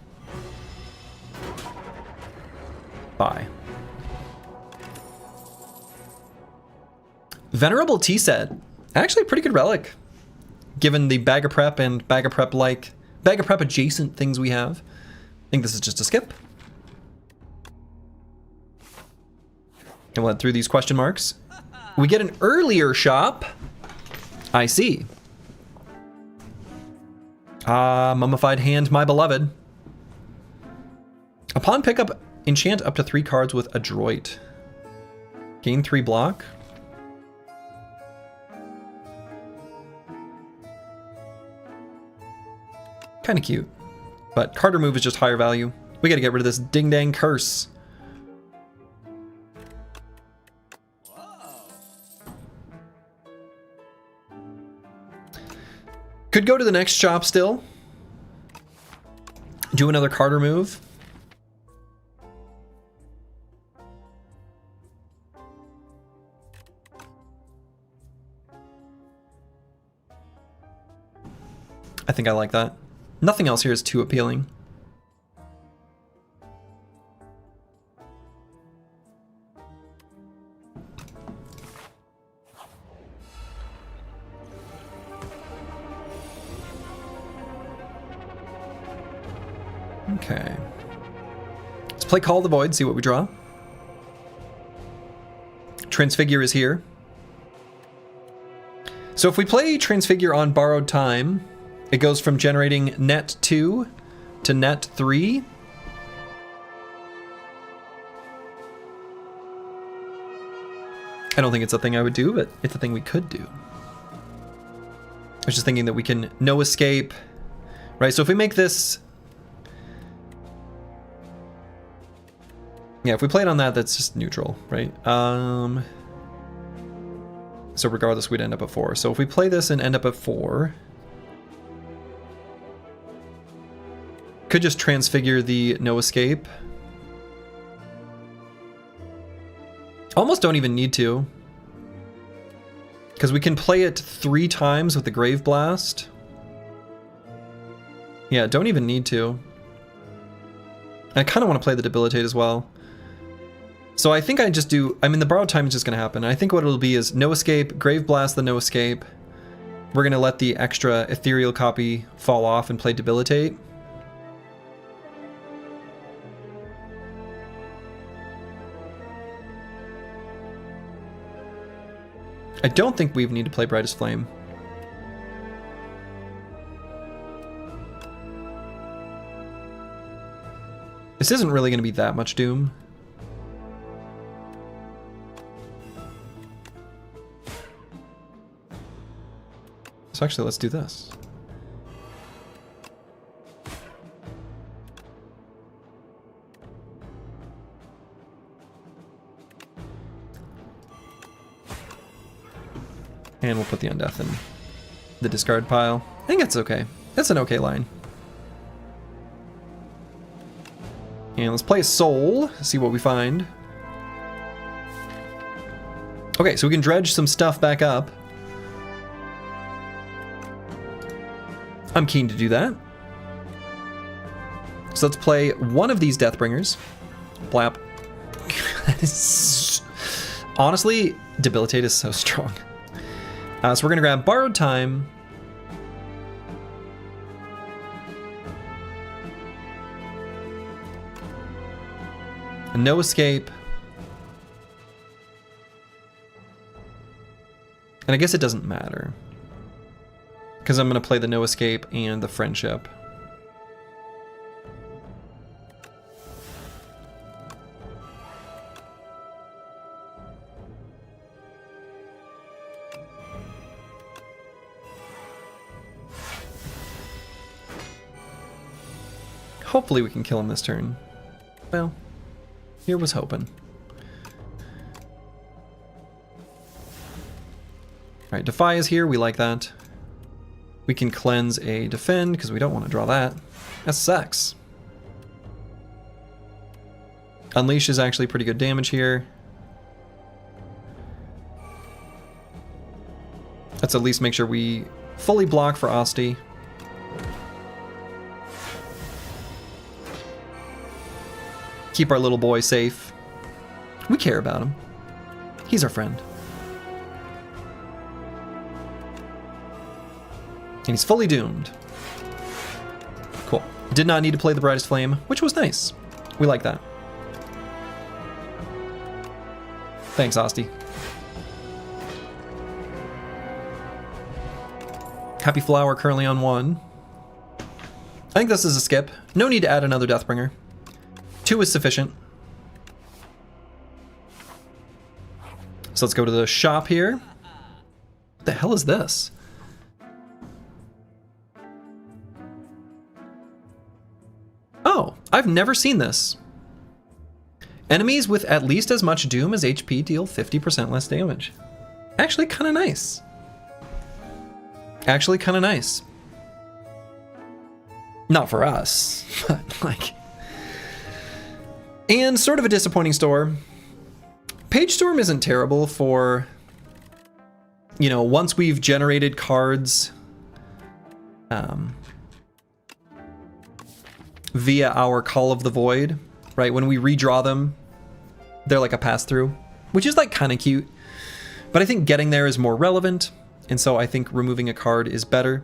Bye. Venerable Tea Set. Actually a pretty good relic, given the Bag of Prep and Bag of Prep-like, Bag of Prep adjacent things we have. I think this is just a skip. And we'll head through these question marks. We get an earlier shop. I see. Mummified Hand, my beloved. Upon pickup, enchant up to 3 cards with Adroit. Gain 3 block. Kind of cute. But card remove is just higher value. We gotta get rid of this ding-dang curse. Could go to the next shop still. Do another card remove. I think I like that. Nothing else here is too appealing. Okay. Let's play Call of the Void, see what we draw. Transfigure is here. So if we play Transfigure on borrowed time, it goes from generating net 2 to net 3. I don't think it's a thing I would do, but it's a thing we could do. I was just thinking that we can no escape, right? So if we make this... Yeah, if we play it on that, that's just neutral, right? So regardless, we'd end up at 4. So if we play this and end up at 4... Could just transfigure the no escape. Almost don't even need to. Because we can play it 3 times with the Grave Blast. Yeah, don't even need to. I kind of want to play the Debilitate as well. So I think I just do... I mean, the borrowed time is just going to happen. I think what it'll be is no escape, Grave Blast the no escape. We're going to let the extra ethereal copy fall off and play Debilitate. I don't think we need to play Brightest Flame. This isn't really going to be that much Doom. So actually, let's do this. And we'll put the Undeath in the discard pile. I think that's okay. That's an okay line. And let's play a Soul, see what we find. Okay, so we can dredge some stuff back up. I'm keen to do that. So let's play one of these Deathbringers. Blap. Honestly, Debilitate is so strong. So we're going to grab Borrowed Time. No escape. And I guess it doesn't matter, because I'm going to play the no escape and the friendship. Hopefully we can kill him this turn. Well, here was hoping. Alright, Defy is here, we like that. We can cleanse a Defend, because we don't want to draw that. That sucks. Unleash is actually pretty good damage here. Let's at least make sure we fully block for Asti. Keep our little boy safe. We care about him. He's our friend. And he's fully doomed. Cool. Did not need to play the Brightest Flame, which was nice. We like that. Thanks, Asti. Happy Flower currently on 1. I think this is a skip. No need to add another Deathbringer. 2 is sufficient. So let's go to the shop here. What the hell is this? Oh, I've never seen this. Enemies with at least as much doom as HP deal 50% less damage. Actually kind of nice. Actually kind of nice. Not for us, but like... And sort of a disappointing store. Page Storm isn't terrible for, you know, once we've generated cards via our Call of the Void, right? When we redraw them, they're like a pass-through, which is like kind of cute. But I think getting there is more relevant, and so I think removing a card is better.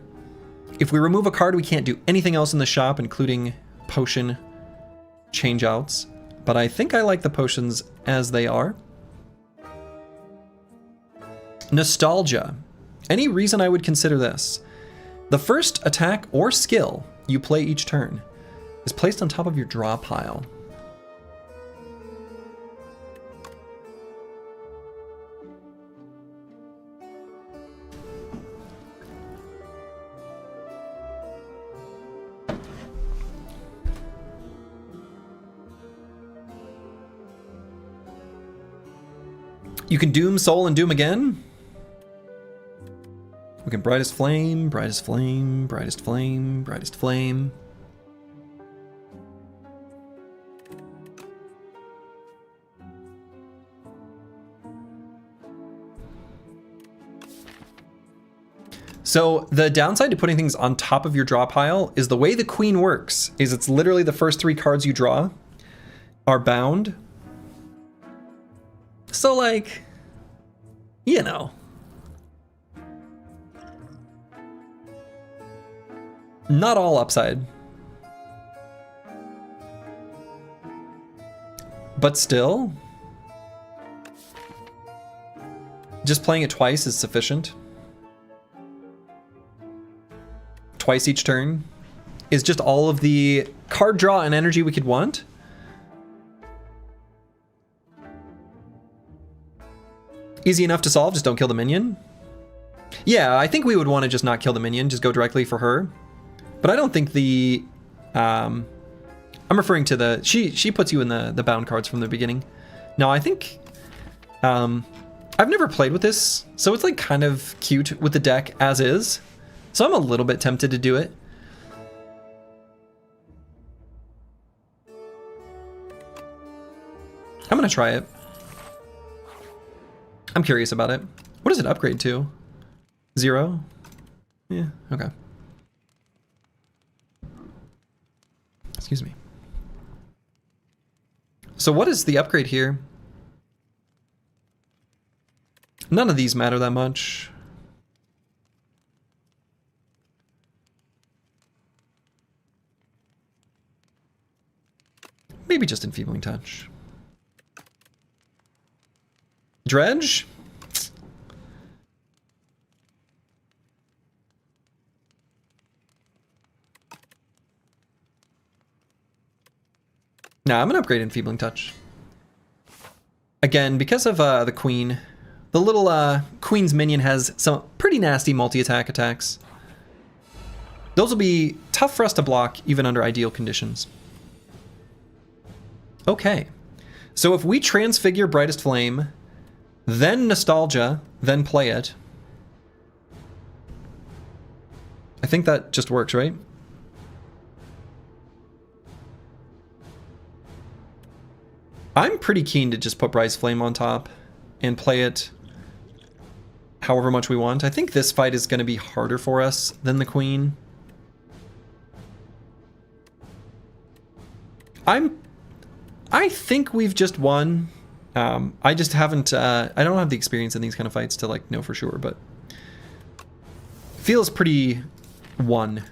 If we remove a card, we can't do anything else in the shop, including potion changeouts. But I think I like the potions as they are. Nostalgia. Any reason I would consider this? The first attack or skill you play each turn is placed on top of your draw pile. You can Doom Soul and Doom again. We can Brightest Flame, Brightest Flame, Brightest Flame, Brightest Flame. So the downside to putting things on top of your draw pile is the way the Queen works is it's literally the first 3 cards you draw are bound. So like, you know. Not all upside. But still, just playing it twice is sufficient. Twice each turn is just all of the card draw and energy we could want. Easy enough to solve, just don't kill the minion. Yeah, I think we would want to just not kill the minion, just go directly for her. But I don't think the... I'm referring to the... She puts you in the bound cards from the beginning. No, I think... I've never played with this, so it's like kind of cute with the deck as is. So I'm a little bit tempted to do it. I'm gonna try it. I'm curious about it. What does it upgrade to? 0? Yeah, okay. Excuse me. So what is the upgrade here? None of these matter that much. Maybe just Enfeebling Touch. Dredge? Nah, I'm gonna upgrade Enfeebling Touch. Again, because of the Queen, the little Queen's minion has some pretty nasty multi-attack attacks. Those will be tough for us to block, even under ideal conditions. Okay. So if we transfigure Brightest Flame, then Nostalgia, then play it, I think that just works, right? I'm pretty keen to just put Brightest Flame on top and play it however much we want. I think this fight is going to be harder for us than the Queen. I think we've just won. I just haven't, I don't have the experience in these kind of fights to like know for sure, but feels pretty won.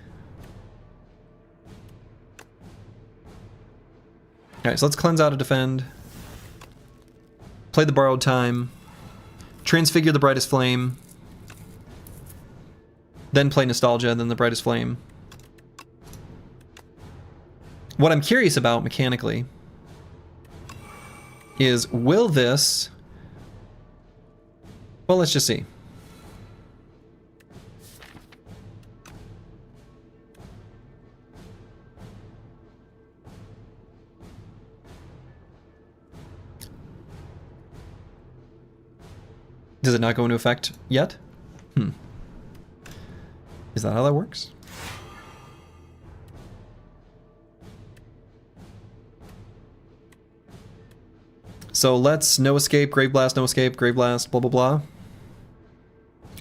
Alright, so let's cleanse out a defend. Play the Borrowed Time. Transfigure the Brightest Flame. Then play Nostalgia, and then the Brightest Flame. What I'm curious about mechanically is, will this... Well, let's just see. Does it not go into effect yet? Is that how that works? So let's no escape, Grave Blast, no escape, Grave Blast, blah blah blah.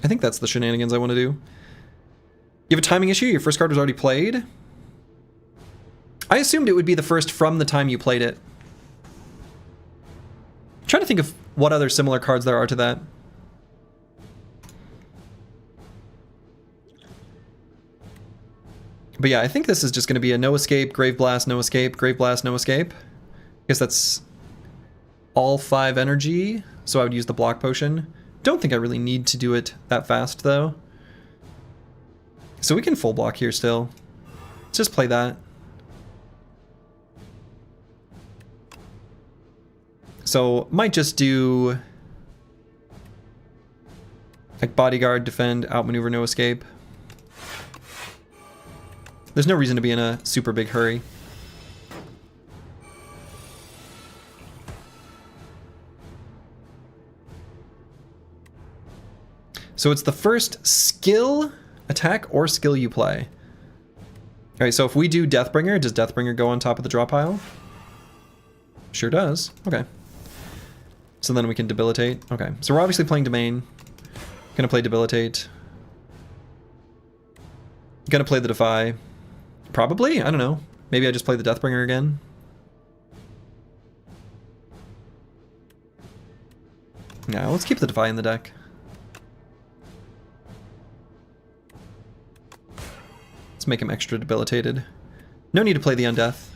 I think that's the shenanigans I want to do. You have a timing issue? Your first card was already played? I assumed it would be the first from the time you played it. I'm trying to think of what other similar cards there are to that. But yeah, I think this is just going to be a no escape, Grave Blast, no escape, Grave Blast, no escape. I guess that's all 5 energy, so I would use the block potion. Don't think I really need to do it that fast, though. So we can full block here still. Let's just play that. So might just do like Bodyguard, defend, outmaneuver, no escape. There's no reason to be in a super big hurry. So it's the first skill attack or skill you play. Alright, so if we do Deathbringer, does Deathbringer go on top of the draw pile? Sure does. Okay. So then we can Debilitate. Okay, so we're obviously playing Domain. Gonna play Debilitate. Gonna play the Defy. Probably? I don't know. Maybe I just play the Deathbringer again. Yeah, let's keep the Defy in the deck. Let's make him extra debilitated. No need to play the Undeath.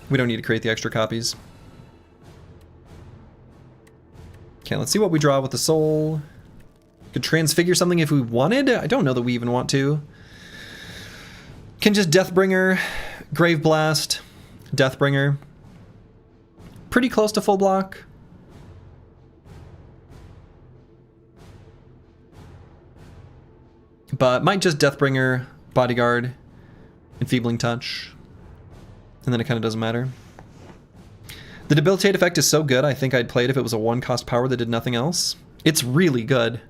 We don't need to create the extra copies. Okay, let's see what we draw with the Soul. Could transfigure something if we wanted. I don't know that we even want to. Can just Deathbringer, Grave Blast, Deathbringer. Pretty close to full block. But might just Deathbringer, Bodyguard, Enfeebling Touch. And then it kind of doesn't matter. The Debilitate effect is so good, I think I'd play it if it was a 1-cost power that did nothing else. It's really good,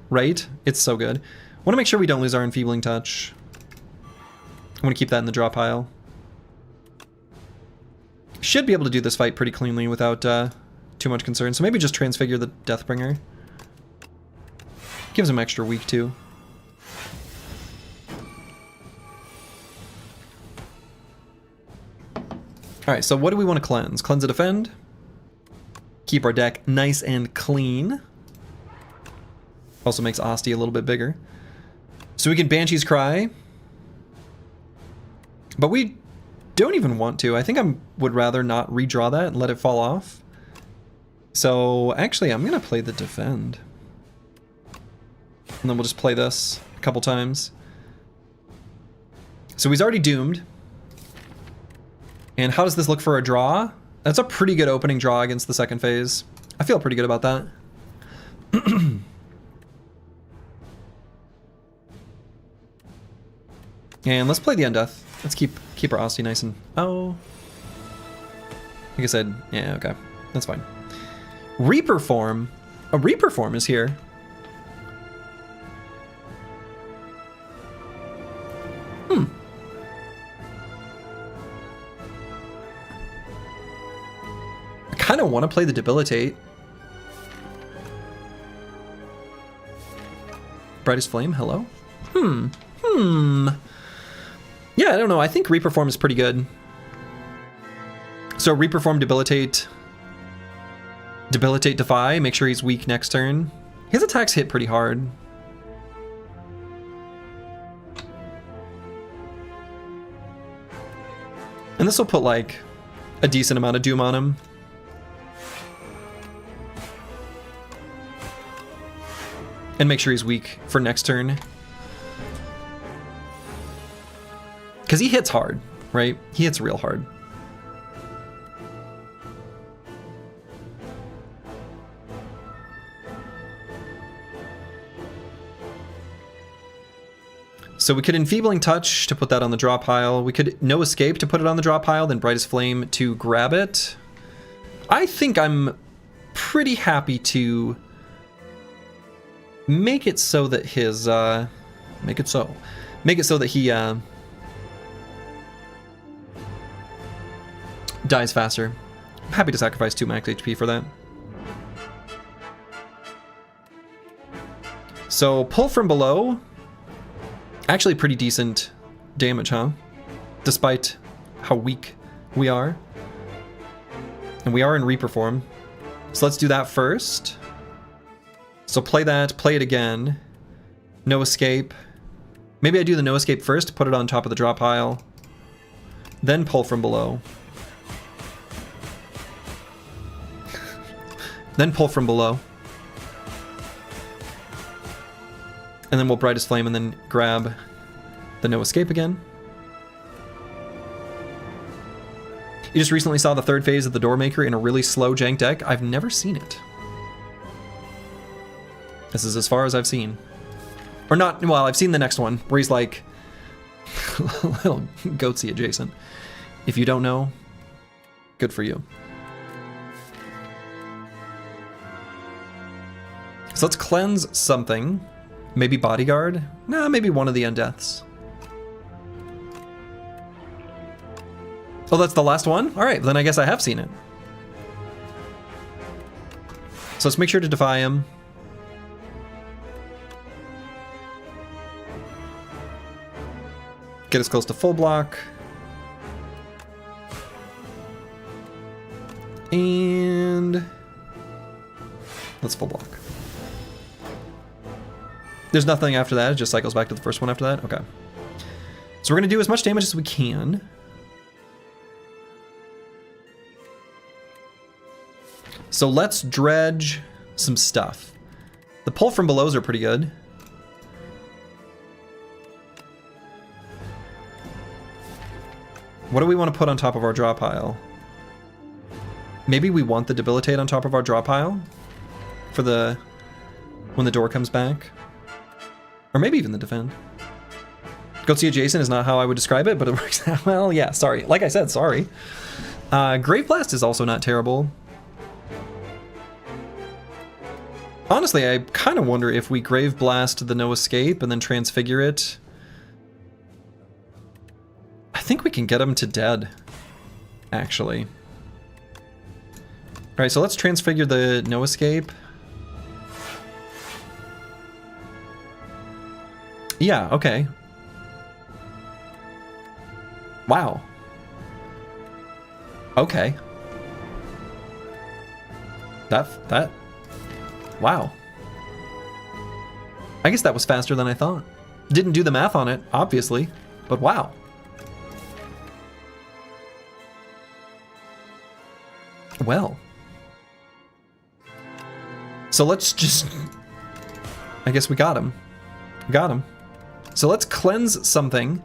right? It's so good. I want to make sure we don't lose our Enfeebling Touch. I want to keep that in the draw pile. Should be able to do this fight pretty cleanly without too much concern. So maybe just transfigure the Deathbringer. Gives him extra weak too. Alright, so what do we want to cleanse? Cleanse a defend. Keep our deck nice and clean. Also makes Asti a little bit bigger. So we can Banshee's Cry. But we don't even want to. I think I would rather not redraw that and let it fall off. So actually, I'm going to play the defend. And then we'll just play this a couple times. So he's already doomed. And how does this look for a draw? That's a pretty good opening draw against the second phase. I feel pretty good about that. And let's play the Undeath. Let's keep our Aussie nice and... Oh. Like I said, yeah, okay. That's fine. Reaper form. A Reaper form is here. I kind of want to play the Debilitate. Brightest Flame, hello? Yeah, I don't know. I think Reaper form is pretty good. So Reaper form, Debilitate. Debilitate, Defy. Make sure he's weak next turn. His attacks hit pretty hard. And this will put like a decent amount of doom on him. And make sure he's weak for next turn. Because he hits hard, right? He hits real hard. So we could Enfeebling Touch to put that on the draw pile. We could No Escape to put it on the draw pile, then Brightest Flame to grab it. I think I'm pretty happy to make it so that his... Make it so that he... dies faster. I'm happy to sacrifice 2 max HP for that. So pull from below. Actually pretty decent damage, huh? Despite how weak we are. And we are in Reaper form. So let's do that first. So play that, play it again. No Escape. Maybe I do the No Escape first, put it on top of the draw pile. Then pull from below. Then pull from below. And then we'll Brightest Flame and then grab the No Escape again. You just recently saw the 3rd phase of the Doormaker in a really slow jank deck. I've never seen it. This is as far as I've seen. Or not, well, I've seen the next one, where he's like, a little goatsy adjacent. If you don't know, good for you. So let's cleanse something. Maybe Bodyguard? Nah, maybe one of the Undeaths. Oh, that's the last one? Alright, then I guess I have seen it. So let's make sure to defy him. Get us close to full block. And let's full block. There's nothing after that, it just cycles back to the first one after that? Okay. So we're going to do as much damage as we can. So let's dredge some stuff. The pull from belows are pretty good. What do we want to put on top of our draw pile? Maybe we want the Debilitate on top of our draw pile? For the... when the door comes back? Or maybe even the Defend. Goatsy Adjacent is not how I would describe it, but it works out well. Yeah, sorry. Like I said, sorry. Grave Blast is also not terrible. Honestly, I kind of wonder if we Grave Blast the No Escape and then Transfigure it. I think we can get him to dead, actually. Alright, so let's Transfigure the No Escape. Yeah, okay. Wow. Okay. That... Wow. I guess that was faster than I thought. Didn't do the math on it, obviously, but wow. Well. So let's just... I guess we got him. We got him. So let's cleanse something.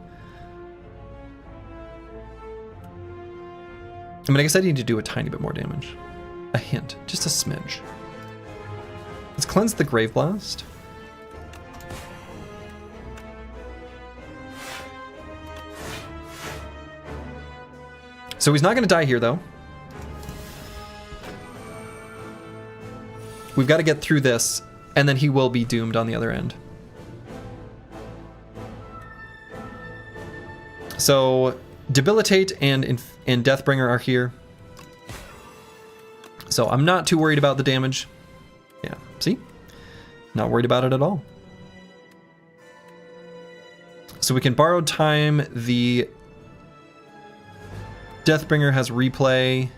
I mean, I guess I need to do a tiny bit more damage. A hint, just a smidge. Let's cleanse the Grave Blast. So he's not going to die here, though. We've got to get through this, and then he will be doomed on the other end. So Debilitate and Deathbringer are here. So I'm not too worried about the damage. Yeah, see? Not worried about it at all. So we can borrow time. The Deathbringer has replay.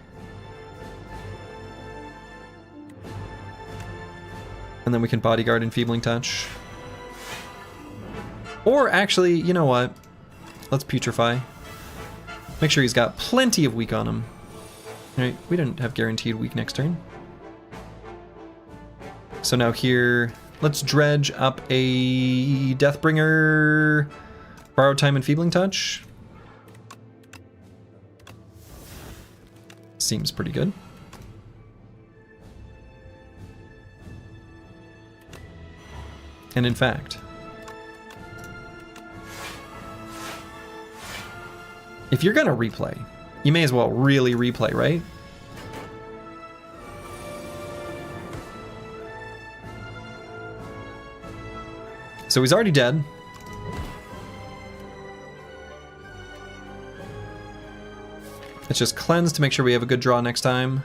And then we can Bodyguard Enfeebling Touch. Or actually, you know what? Let's Putrefy. Make sure he's got plenty of weak on him. Alright, we didn't have guaranteed weak next turn. So now here, let's dredge up a Deathbringer, Borrowed Time, Enfeebling Touch. Seems pretty good. And in fact, if you're gonna replay, you may as well really replay, right? So he's already dead. Let's just cleanse to make sure we have a good draw next time.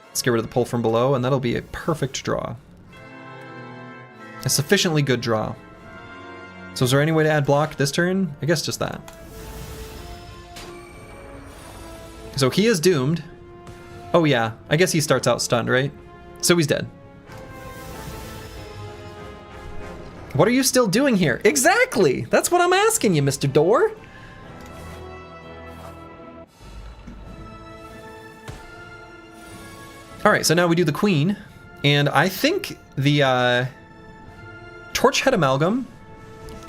Let's get rid of the pull from below, and that'll be a perfect draw. A sufficiently good draw. So is there any way to add block this turn? I guess just that. So he is doomed. Oh yeah, I guess he starts out stunned, right? So he's dead. What are you still doing here? Exactly! That's what I'm asking you, Mr. Door. Alright, so now we do the Queen. And I think the Torchhead Amalgam,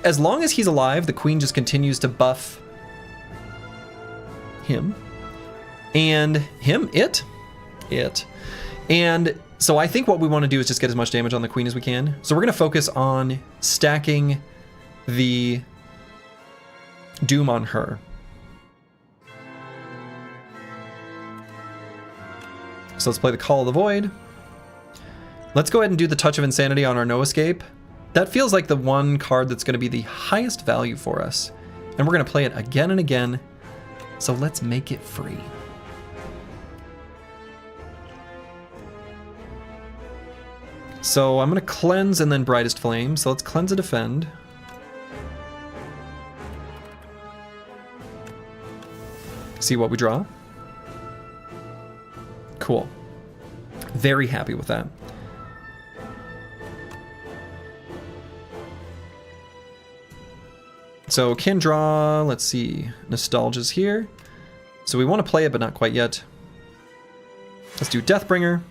as long as he's alive, the Queen just continues to buff him. And him, it. And so I think what we want to do is just get as much damage on the Queen as we can. So we're going to focus on stacking the Doom on her. So let's play the Call of the Void. Let's go ahead and do the Touch of Insanity on our No Escape. That feels like the one card that's going to be the highest value for us. And we're going to play it again and again. So let's make it free. So I'm going to cleanse and then Brightest Flame. So let's cleanse and defend. See what we draw. Cool. Very happy with that. So can draw, let's see, Nostalgia's here. So we want to play it, but not quite yet. Let's do Deathbringer.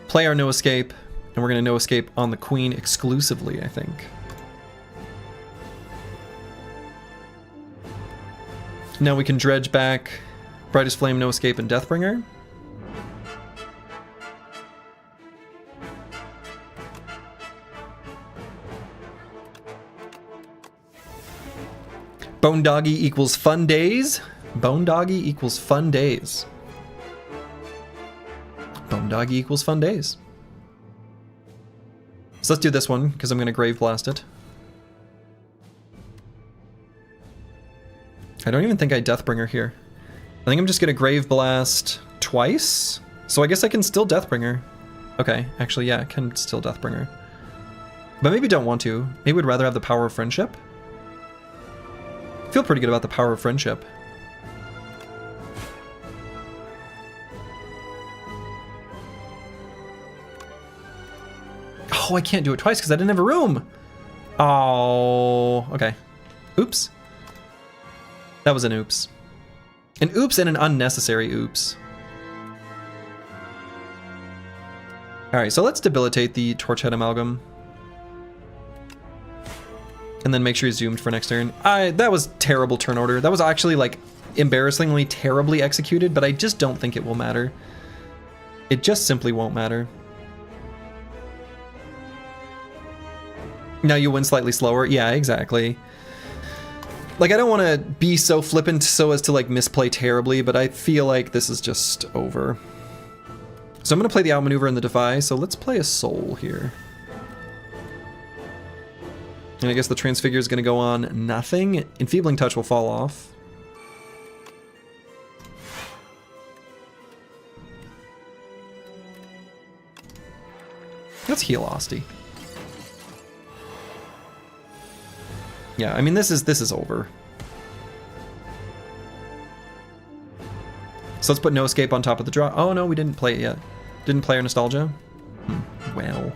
Play our No Escape, and we're going to No Escape on the Queen exclusively, I think. Now we can dredge back Brightest Flame, No Escape, and Deathbringer. Bone Doggy equals fun days. Bone Doggy equals fun days. Bone Doggy equals fun days. So let's do this one, because I'm going to Grave Blast it. I don't even think I Deathbringer here. I think I'm just going to Grave Blast twice. So I guess I can still Deathbringer. Okay, actually, yeah, I can still Deathbringer. But maybe don't want to. Maybe would rather have the Power of Friendship. I feel pretty good about the Power of Friendship. Oh, I can't do it twice because I didn't have a room. Oh, okay. Oops. That was an oops. An oops and an unnecessary oops. All right, so let's debilitate the Torchhead Amalgam. And then make sure he's zoomed for next turn. That was terrible turn order. That was actually like embarrassingly terribly executed, but I just don't think it will matter. It just simply won't matter. Now you win slightly slower. Yeah, exactly. Like, I don't want to be so flippant so as to like misplay terribly, but I feel like this is just over. So I'm going to play the outmaneuver and the defy, so let's play a soul here. And I guess the transfigure is going to go on nothing. Enfeebling touch will fall off. Let's heal Osty. Yeah, I mean this is over. So let's put no escape on top of the draw. Oh no, we didn't play it yet. Didn't play our nostalgia. Well.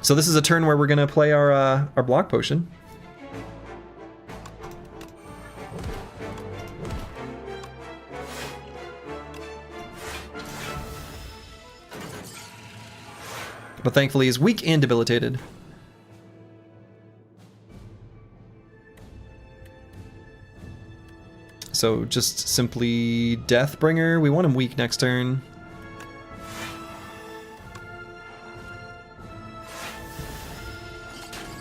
So this is a turn where we're gonna play our block potion. But thankfully he's weak and debilitated. So just simply Deathbringer. We want him weak next turn.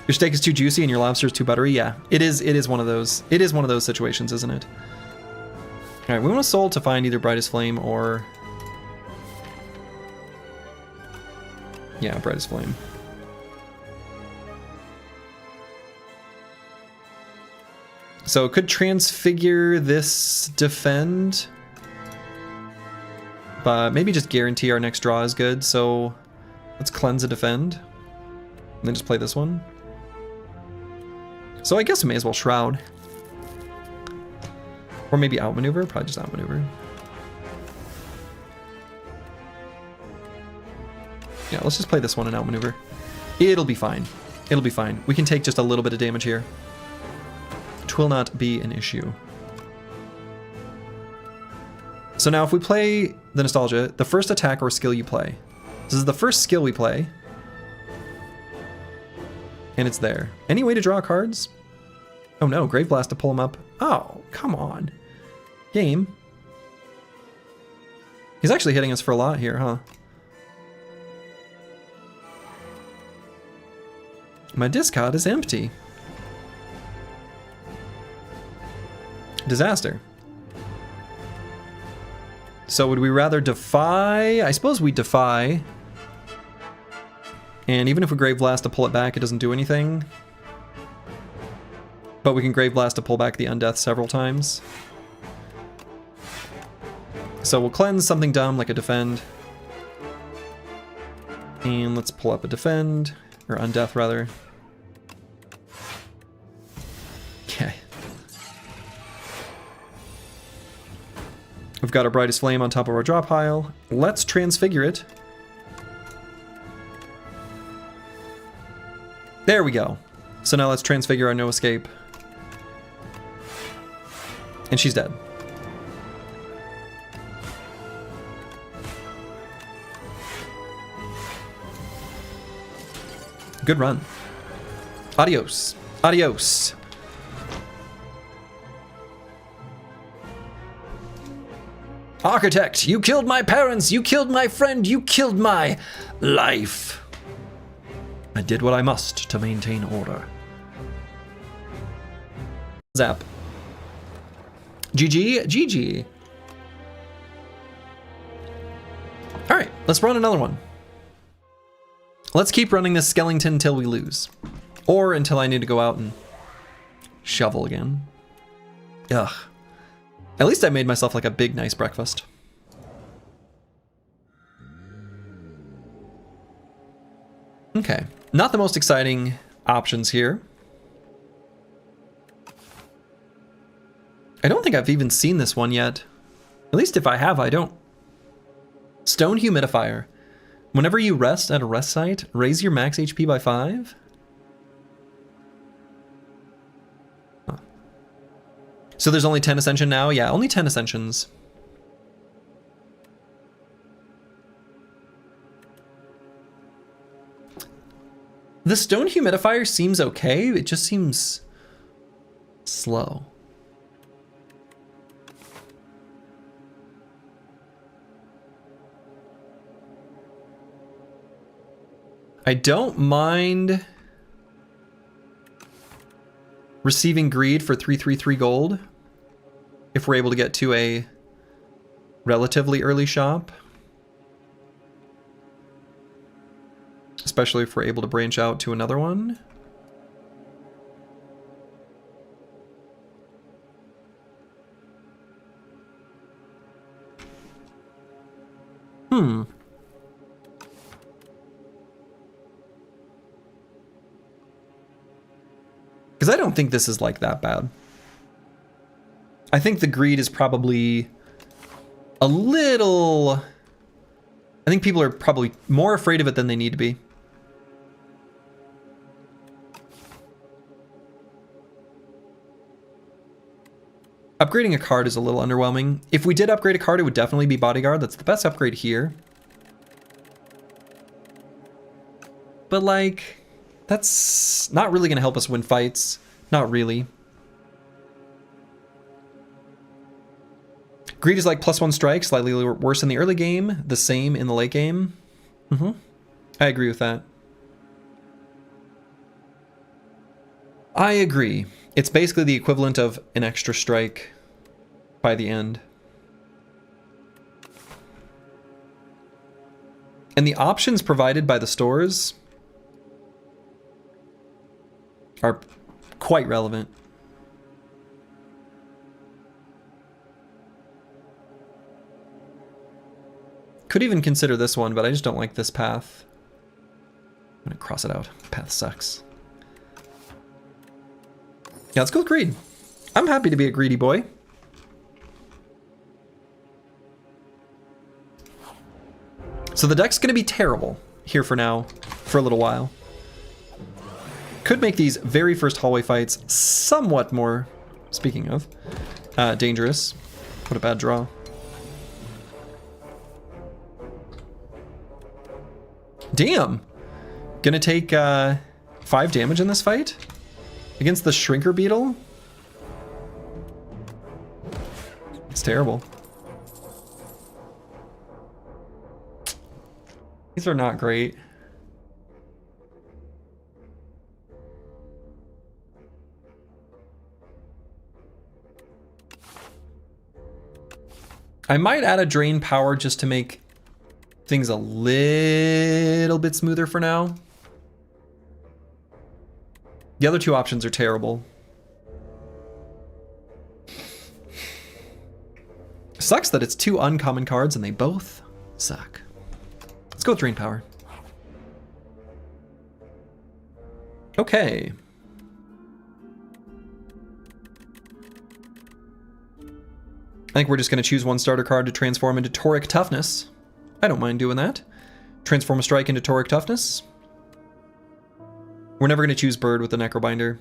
Your steak is too juicy and your lobster is too buttery. Yeah, it is one of those. It is one of those situations, isn't it? All right, we want a soul to find either Brightest Flame or... Yeah, Brightest Flame. So it could transfigure this defend, but maybe just guarantee our next draw is good. So let's cleanse a defend, and then just play this one. So I guess I may as well Shroud. Or maybe outmaneuver, probably just outmaneuver. Yeah, let's just play this one and outmaneuver. It'll be fine. It'll be fine. We can take just a little bit of damage here. It will not be an issue. So now if we play the Nostalgia, the first attack or skill you play. This is the first skill we play. And it's there. Any way to draw cards? Oh no, Grave Blast to pull him up. Oh, come on. Game. He's actually hitting us for a lot here, huh? My discard is empty. Disaster. So would we rather defy? I suppose we defy. And even if we Grave Blast to pull it back, it doesn't do anything. But we can Grave Blast to pull back the Undeath several times. So we'll cleanse something dumb like a defend. And let's pull up a defend. Or Undeath, rather. Okay. We've got our Brightest Flame on top of our draw pile. Let's transfigure it. There we go. So now let's transfigure our no escape. And she's dead. Good run. Adios. Adios. Architect, you killed my parents, you killed my friend, you killed my life. I did what I must to maintain order. Zap. GG, GG. All right, let's run another one. Let's keep running this Skellington until we lose. Or until I need to go out and shovel again. Ugh. At least I made myself like a big, nice breakfast. Okay, not the most exciting options here. I don't think I've even seen this one yet. At least if I have, I don't. Stone Humidifier. Whenever you rest at a rest site, raise your max HP by 5. Huh. So there's only 10 Ascension now? Yeah, only 10 Ascensions. The stone humidifier seems okay. It just seems slow. I don't mind receiving greed for 333 gold if we're able to get to a relatively early shop. Especially if we're able to branch out to another one. Because I don't think this is like that bad. I think the greed is probably a little... I think people are probably more afraid of it than they need to be. Upgrading a card is a little underwhelming. If we did upgrade a card, it would definitely be Bodyguard. That's the best upgrade here. But like, that's not really going to help us win fights. Not really. Greed is like +1 strike, slightly worse in the early game, the same in the late game. I agree with that. I agree. It's basically the equivalent of an extra strike by the end. And the options provided by the stores are quite relevant. Could even consider this one, but I just don't like this path. I'm gonna cross it out. Path sucks. Yeah, let's go with greed. I'm happy to be a greedy boy. So the deck's gonna be terrible here for now, for a little while. Could make these very first hallway fights somewhat more, speaking of, dangerous. What a bad draw. Damn! Gonna take 5 damage in this fight? Against the Shrinker Beetle? It's terrible. These are not great. I might add a drain power just to make things a little bit smoother for now. The other two options are terrible. Sucks that it's 2 uncommon cards and they both suck. Let's go with drain power. Okay. I think we're just going to choose one starter card to transform into Toric Toughness. I don't mind doing that. Transform a strike into Toric Toughness. We're never going to choose Bird with the Necrobinder.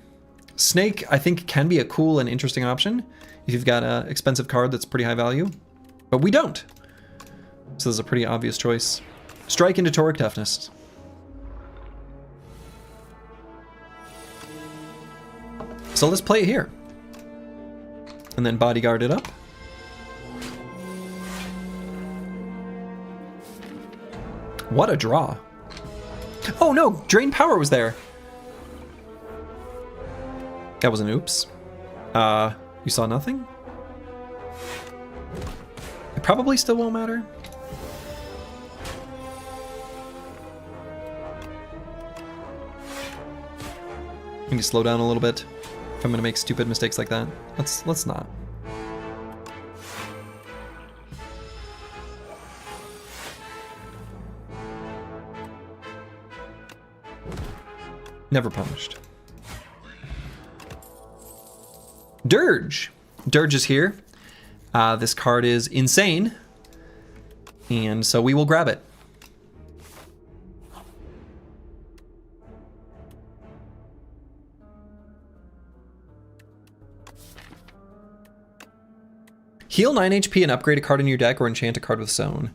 Snake, I think, can be a cool and interesting option if you've got an expensive card that's pretty high value. But we don't. So this is a pretty obvious choice. Strike into Toric Toughness. So let's play it here. And then Bodyguard it up. What a draw. Oh no, Drain Power was there. That was an oops. You saw nothing? It probably still won't matter. I need to slow down a little bit if I'm gonna make stupid mistakes like that. Let's not. Never punished. Dirge! Dirge is here. This card is insane. And so we will grab it. Heal 9 HP and upgrade a card in your deck or enchant a card with Zone.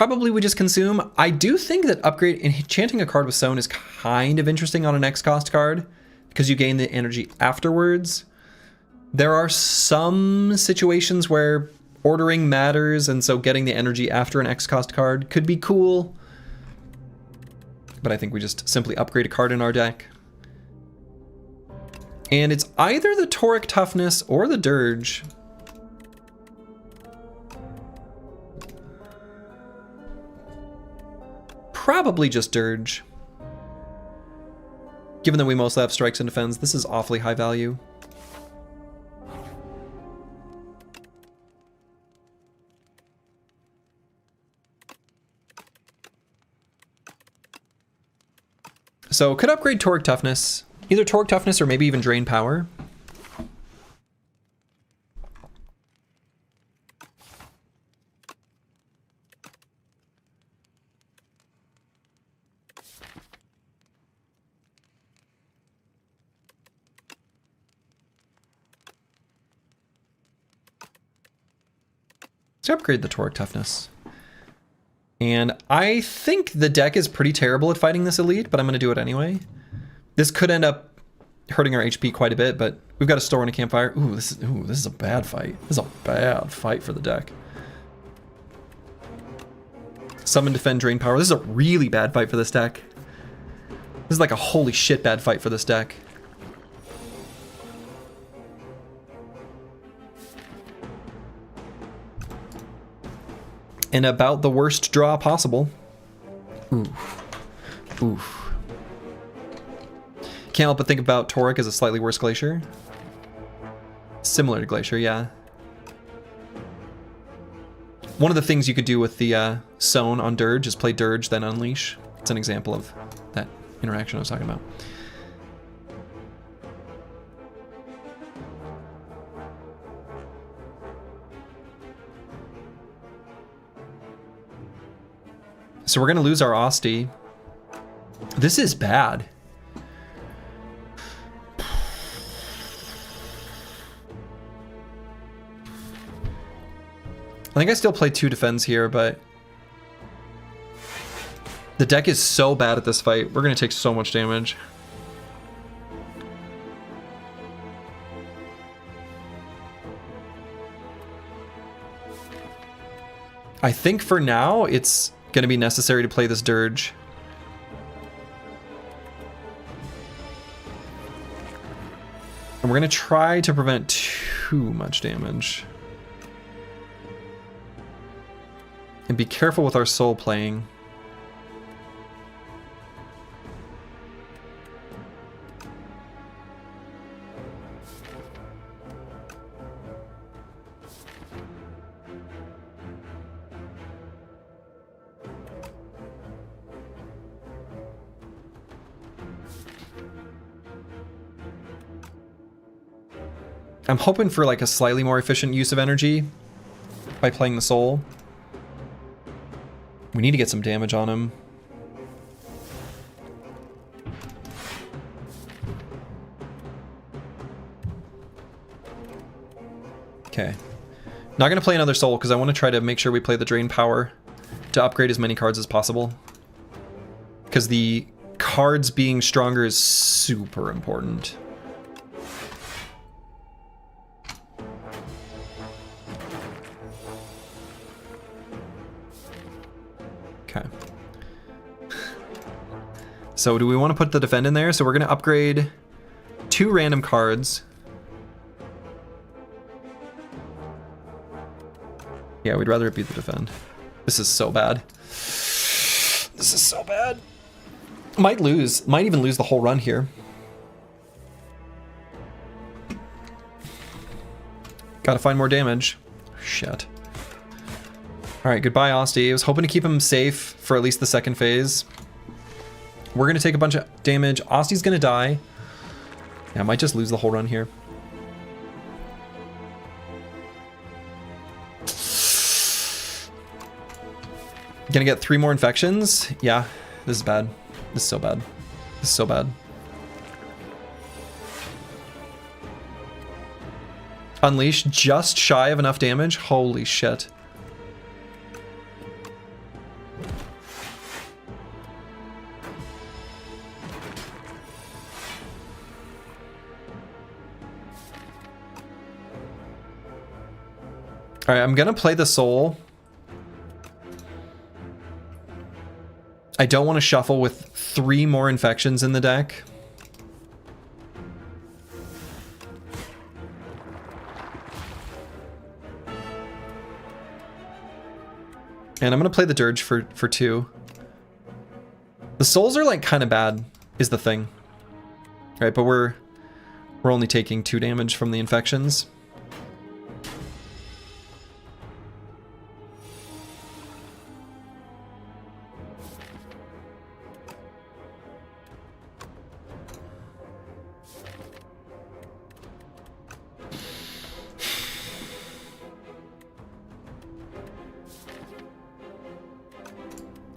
probably we just consume. I do think that enchanting a card with Sown is kind of interesting on an X cost card because you gain the energy afterwards. There are some situations where ordering matters, and so getting the energy after an X cost card could be cool. But I think we just simply upgrade a card in our deck. And it's either the Toric Toughness or the Dirge. Probably just Dirge. Given that we mostly have strikes and defense, this is awfully high value. So could upgrade Toric Toughness. Either Toric Toughness or maybe even Drain Power. Let's upgrade the Toric Toughness. And I think the deck is pretty terrible at fighting this elite, but I'm going to do it anyway. This could end up hurting our HP quite a bit, but we've got a store and a campfire. Ooh, this is a bad fight. This is a bad fight for the deck. Summon, defend, drain power. This is a really bad fight for this deck. This is like a holy shit bad fight for this deck. And about the worst draw possible. Oof. Oof. Can't help but think about Toric as a slightly worse Glacier. Similar to Glacier, yeah. One of the things you could do with the Sown on Dirge is play Dirge, then Unleash. It's an example of that interaction I was talking about. So we're going to lose our Osti. This is bad. I think I still play 2 defends here, but the deck is so bad at this fight. We're going to take so much damage. I think for now it's going to be necessary to play this Dirge. And we're going to try to prevent too much damage. And be careful with our soul playing. I'm hoping for like a slightly more efficient use of energy by playing the soul. We need to get some damage on him. Okay. Not going to play another soul because I want to try to make sure we play the drain power to upgrade as many cards as possible. Because the cards being stronger is super important. Okay. So do we want to put the defend in there? So we're going to upgrade 2 random cards. Yeah, we'd rather it be the defend. This is so bad. This is so bad. Might even lose the whole run here. Gotta find more damage. Shit. Alright, goodbye, Osti. I was hoping to keep him safe for at least the second phase. We're going to take a bunch of damage. Osti's going to die. Yeah, I might just lose the whole run here. Gonna get 3 more infections? Yeah, this is bad. This is so bad. This is so bad. Unleash, just shy of enough damage? Holy shit. All right, I'm gonna play the soul. I don't want to shuffle with 3 more infections in the deck. And I'm gonna play the Dirge for 2. The souls are like kind of bad, is the thing. Right, but we're only taking 2 damage from the infections.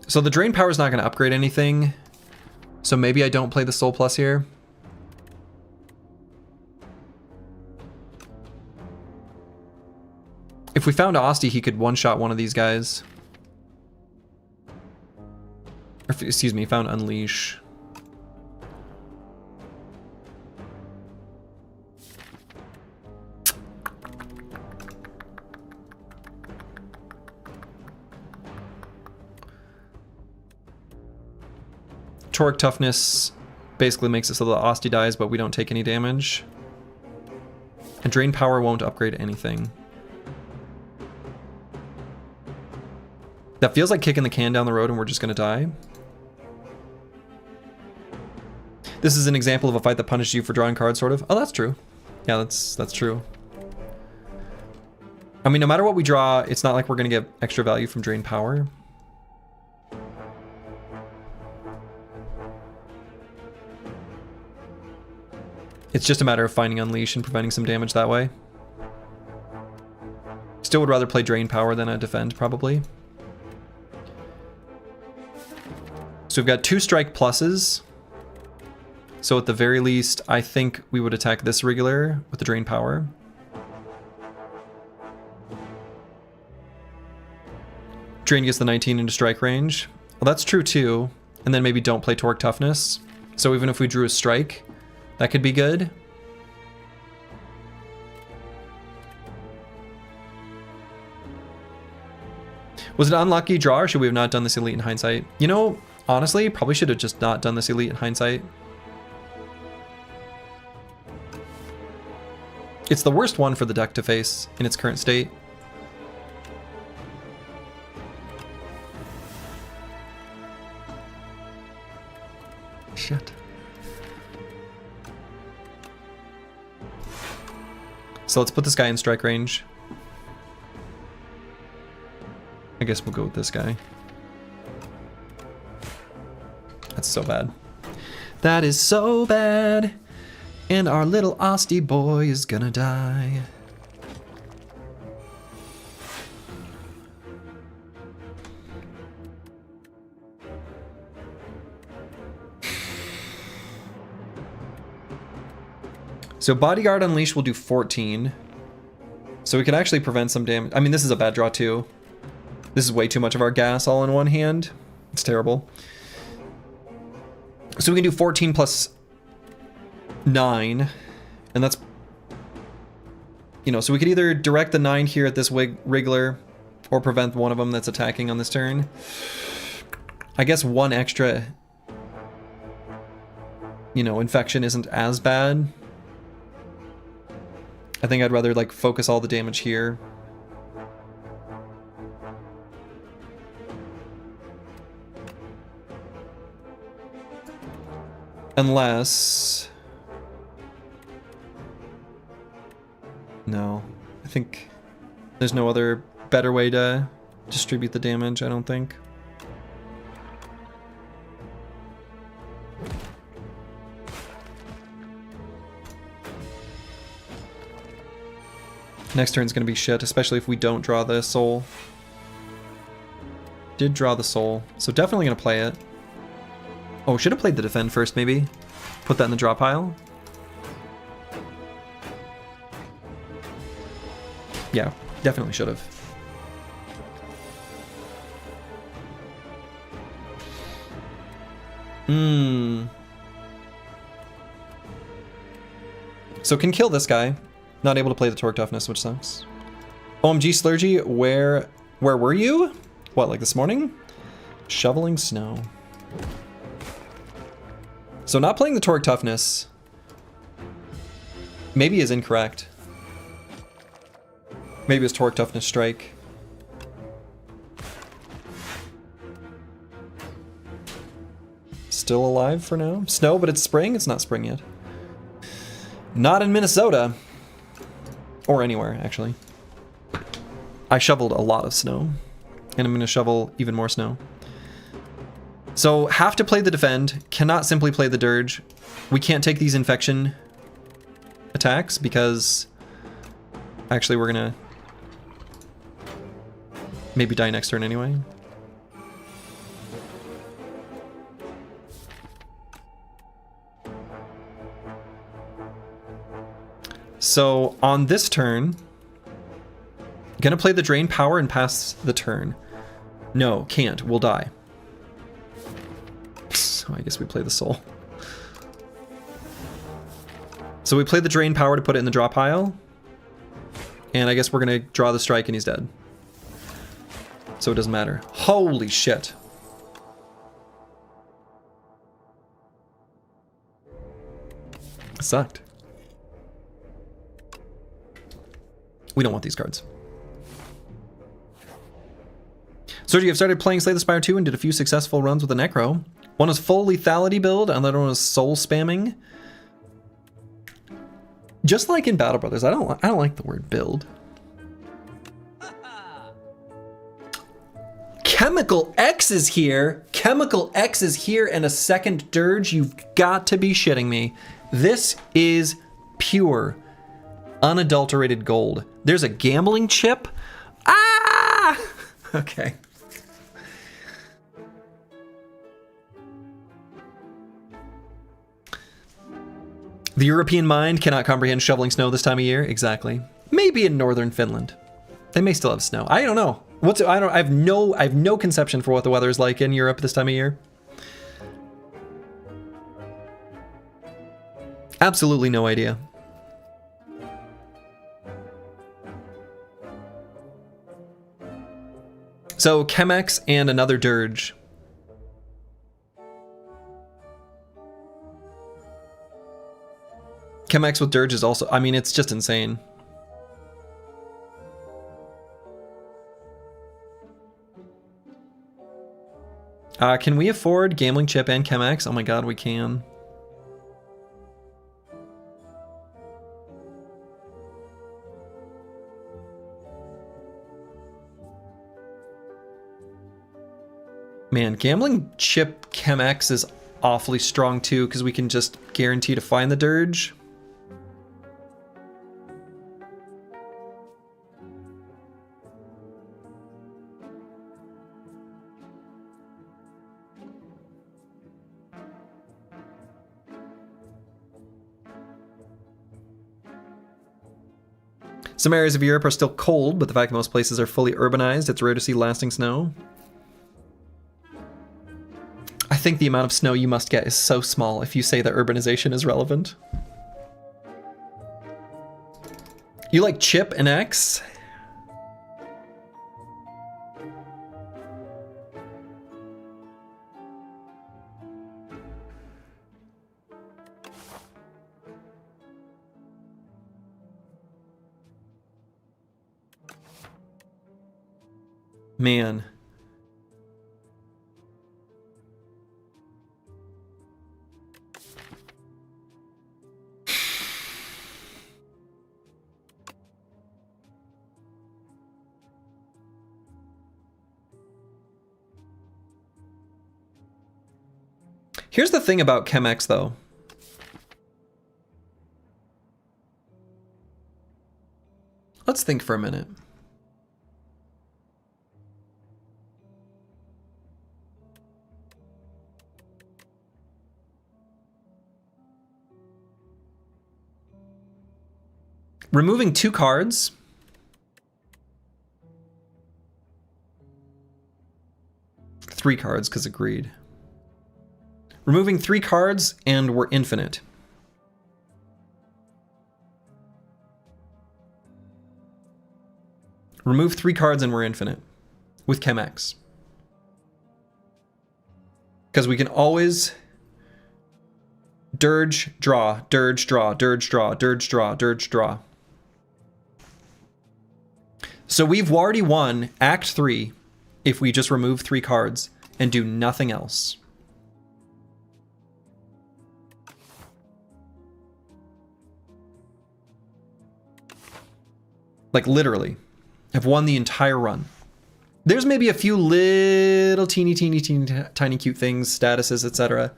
So the Drain Power is not going to upgrade anything. So maybe I don't play the Soul Plus here. If we found Asti, he could one-shot one of these guys. Or, excuse me, found Unleash. Toric Toughness basically makes it so that Asti dies, but we don't take any damage. And Drain Power won't upgrade anything. That feels like kicking the can down the road and we're just gonna die. This is an example of a fight that punishes you for drawing cards, sort of. Oh, that's true. Yeah, that's true. I mean, no matter what we draw, it's not like we're gonna get extra value from Drain Power. It's just a matter of finding Unleash and preventing some damage that way. Still would rather play Drain Power than a Defend, probably. So we've got 2 strike pluses. So at the very least, I think we would attack this regular with the Drain Power. Drain gets the 19 into strike range. Well, that's true too. And then maybe don't play Toric Toughness. So even if we drew a strike, that could be good. Was it an unlucky draw, or should we have not done this elite in hindsight? You know, honestly, probably should have just not done this elite in hindsight. It's the worst one for the deck to face in its current state. Shit. So let's put this guy in strike range. I guess we'll go with this guy. That's so bad. That is so bad. And our little Asti boy is gonna die. So Bodyguard Unleash will do 14. So we can actually prevent some damage. I mean, this is a bad draw too. This is way too much of our gas all in one hand. It's terrible. So we can do 14 plus 9. And that's... You know, so we could either direct the 9 here at this Wriggler or prevent one of them that's attacking on this turn. I guess 1 extra, you know, infection isn't as bad. I think I'd rather like focus all the damage here. Unless... No, I think there's no other better way to distribute the damage, I don't think. Next turn's gonna be shit, especially if we don't draw the soul. Did draw the soul, so definitely gonna play it. Oh, should have played the defend first, maybe. Put that in the draw pile. Yeah, definitely should have. So can kill this guy. Not able to play the Toric Toughness, which sucks. OMG Slurgy, where were you? What, like this morning? Shoveling snow. So not playing the Torque Toughness maybe is incorrect. Maybe it's Torque Toughness Strike. Still alive for now. Snow, but it's spring? It's not spring yet. Not in Minnesota. Or anywhere, actually. I shoveled a lot of snow. And I'm going to shovel even more snow. So, have to play the defend. Cannot simply play the dirge. We can't take these infection attacks because... Actually, we're going to... maybe die next turn anyway. So, on this turn... gonna play the drain power and pass the turn. No, can't. We'll die. So I guess we play the soul. So we play the drain power to put it in the draw pile. And I guess we're gonna draw the strike and he's dead. So it doesn't matter. Holy shit. It sucked. We don't want these cards. Sergio, I've started playing Slay the Spire 2 and did a few successful runs with the Necro. One was full lethality build, another one was soul spamming. Just like in Battle Brothers, I don't like the word build. Chemical X is here. Chemical X is here and a second dirge. You've got to be shitting me. This is pure, unadulterated gold. There's a gambling chip. Ah! Okay. The European mind cannot comprehend shoveling snow this time of year. Exactly. Maybe in northern Finland. They may still have snow. I don't know. I have no conception for what the weather is like in Europe this time of year. Absolutely no idea. So Chemex and another dirge. Chemex with dirge is also, I mean, it's just insane. Can we afford Gambling Chip and Chemex? Oh my god, we can. Man, Gambling Chip Chemex is awfully strong too, because we can just guarantee to find the dirge. Some areas of Europe are still cold, but the fact that most places are fully urbanized, it's rare to see lasting snow. I think the amount of snow you must get is so small if you say that urbanization is relevant. You like Chip and X? Man. Here's the thing about Chemex, though. Let's think for a minute. Removing 2 cards. Three cards, because agreed. Removing 3 cards, and we're infinite. Remove 3 cards and we're infinite with Chemex. Because we can always dirge, draw, dirge, draw, dirge, draw, dirge, draw, dirge, draw. So we've already won Act 3 if we just remove 3 cards and do nothing else. Like literally, I've won the entire run. There's maybe a few little teeny tiny cute things, statuses, etc.,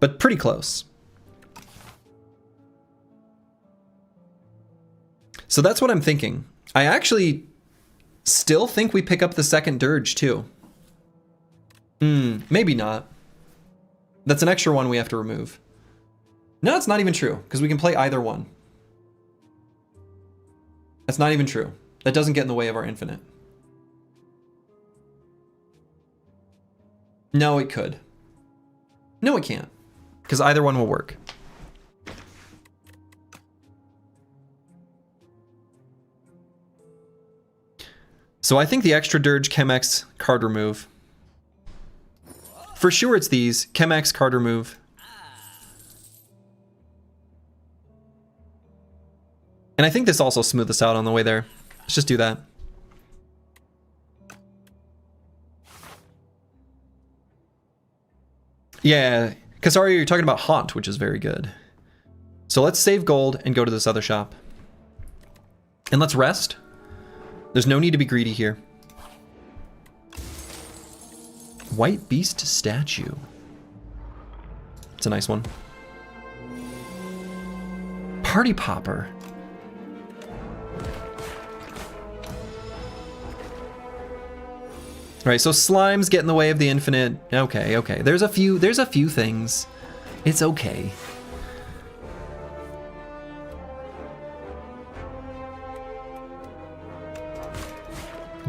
but pretty close. So that's what I'm thinking. I actually still think we pick up the second dirge too. Maybe not. That's an extra one we have to remove. No, it's not even true, because we can play either one. That's not even true. That doesn't get in the way of our infinite. No, it could. No, it can't. Because either one will work. So I think the extra dirge, Chemex, card remove. For sure it's these. Chemex, card remove. And I think this also smoothed us out on the way there. Let's just do that. Yeah, Kasaria, you're talking about Haunt, which is very good. So let's save gold and go to this other shop. And let's rest. There's no need to be greedy here. White Beast statue. It's a nice one. Party Popper. All right, so slimes get in the way of the infinite. Okay, okay. There's a few things. It's okay.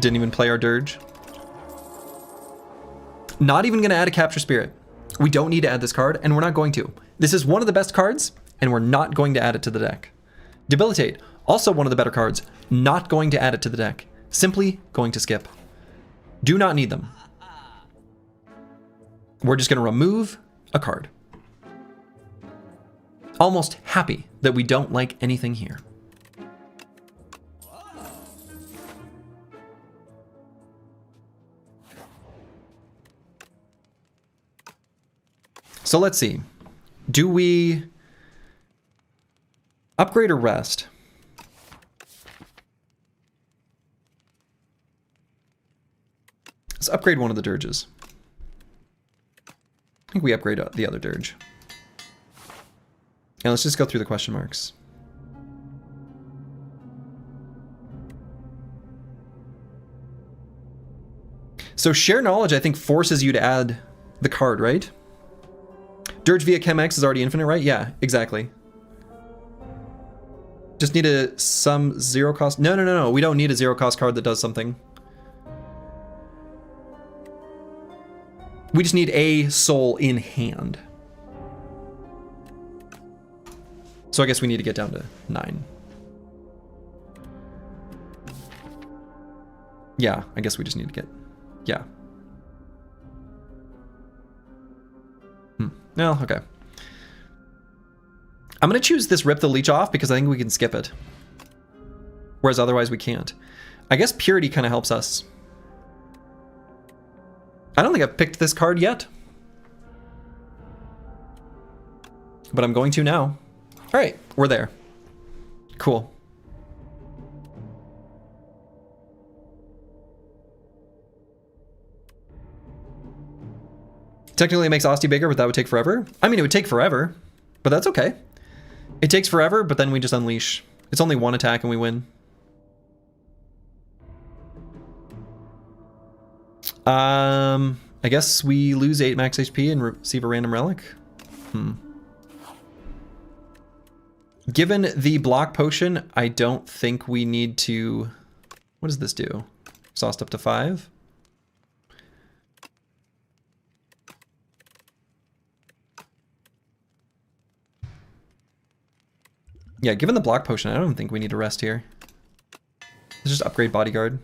Didn't even play our dirge. Not even gonna add a capture spirit. We don't need to add this card, and we're not going to. This is one of the best cards, and we're not going to add it to the deck. Debilitate, also one of the better cards. Not going to add it to the deck. Simply going to skip. Do not need them. We're just going to remove a card. Almost happy that we don't like anything here. So let's see. Do we upgrade or rest? Let's upgrade one of the dirges. I think we upgrade the other dirge. And let's just go through the question marks. So share knowledge, I think, forces you to add the card, right? Dirge via Chemex is already infinite, right? Yeah, exactly. Just need some zero cost. No. We don't need a zero cost card that does something. We just need a soul in hand. So I guess we need to get down to 9. Yeah, I guess we just need to get... Yeah. No, okay. I'm going to choose this Rip the Leech off because I think we can skip it. Whereas otherwise we can't. I guess Purity kind of helps us. I don't think I've picked this card yet. But I'm going to now. All right, we're there. Cool. Technically it makes Osti bigger, but that would take forever. I mean, it would take forever, but that's okay. It takes forever, but then we just unleash. It's only one attack and we win. I guess we lose 8 max HP and receive a random relic. Given the block potion, I don't think we need to... What does this do? Exhaust up to 5? Yeah, given the block potion, I don't think we need to rest here. Let's just upgrade Bodyguard.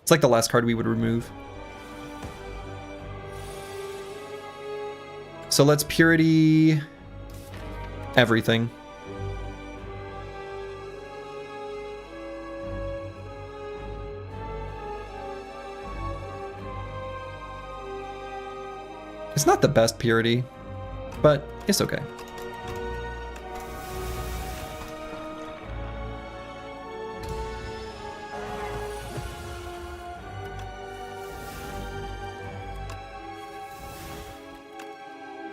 It's like the last card we would remove. So let's Purity everything. It's not the best Purity, but it's okay.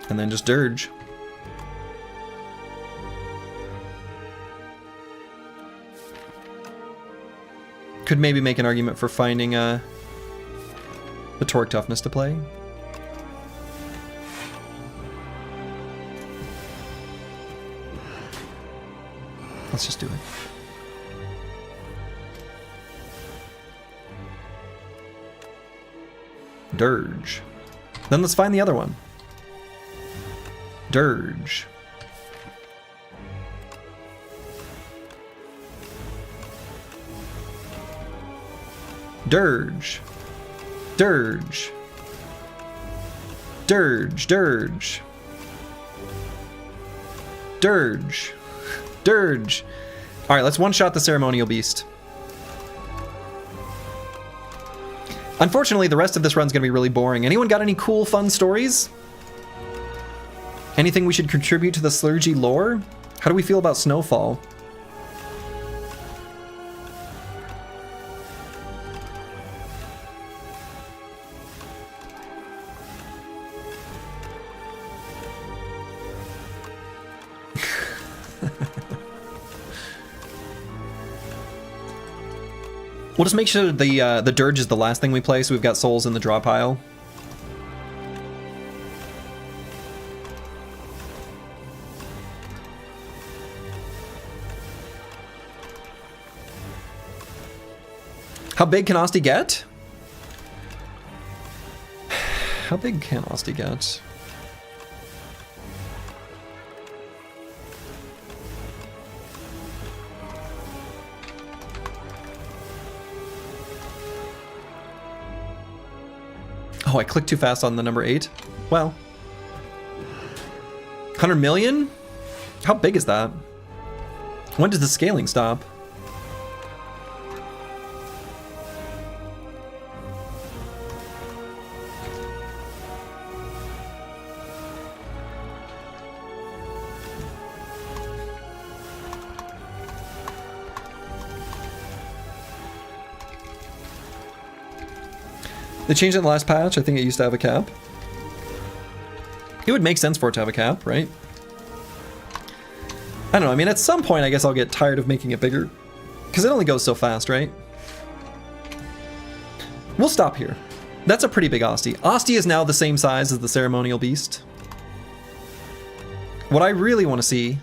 And then just Dirge. Could maybe make an argument for finding the Torque Toughness to play. Let's just do it. Dirge. Then let's find the other one. Dirge. Dirge. Dirge. Dirge. Dirge. Dirge. Dirge. Alright, let's one-shot the Ceremonial Beast. Unfortunately, the rest of this run's gonna be really boring. Anyone got any cool, fun stories? Anything we should contribute to the Slurgy lore? How do we feel about Snowfall? We'll just make sure the Dirge is the last thing we play, so we've got souls in the draw pile. How big can Asti get? How big can Asti get? Oh, I clicked too fast on the number 8. Well. 100 million? How big is that? When does the scaling stop? They changed it in the last patch. I think it used to have a cap. It would make sense for it to have a cap, right? I don't know. I mean, at some point, I guess I'll get tired of making it bigger. Because it only goes so fast, right? We'll stop here. That's a pretty big Asti. Asti is now the same size as the Ceremonial Beast. What I really want to see...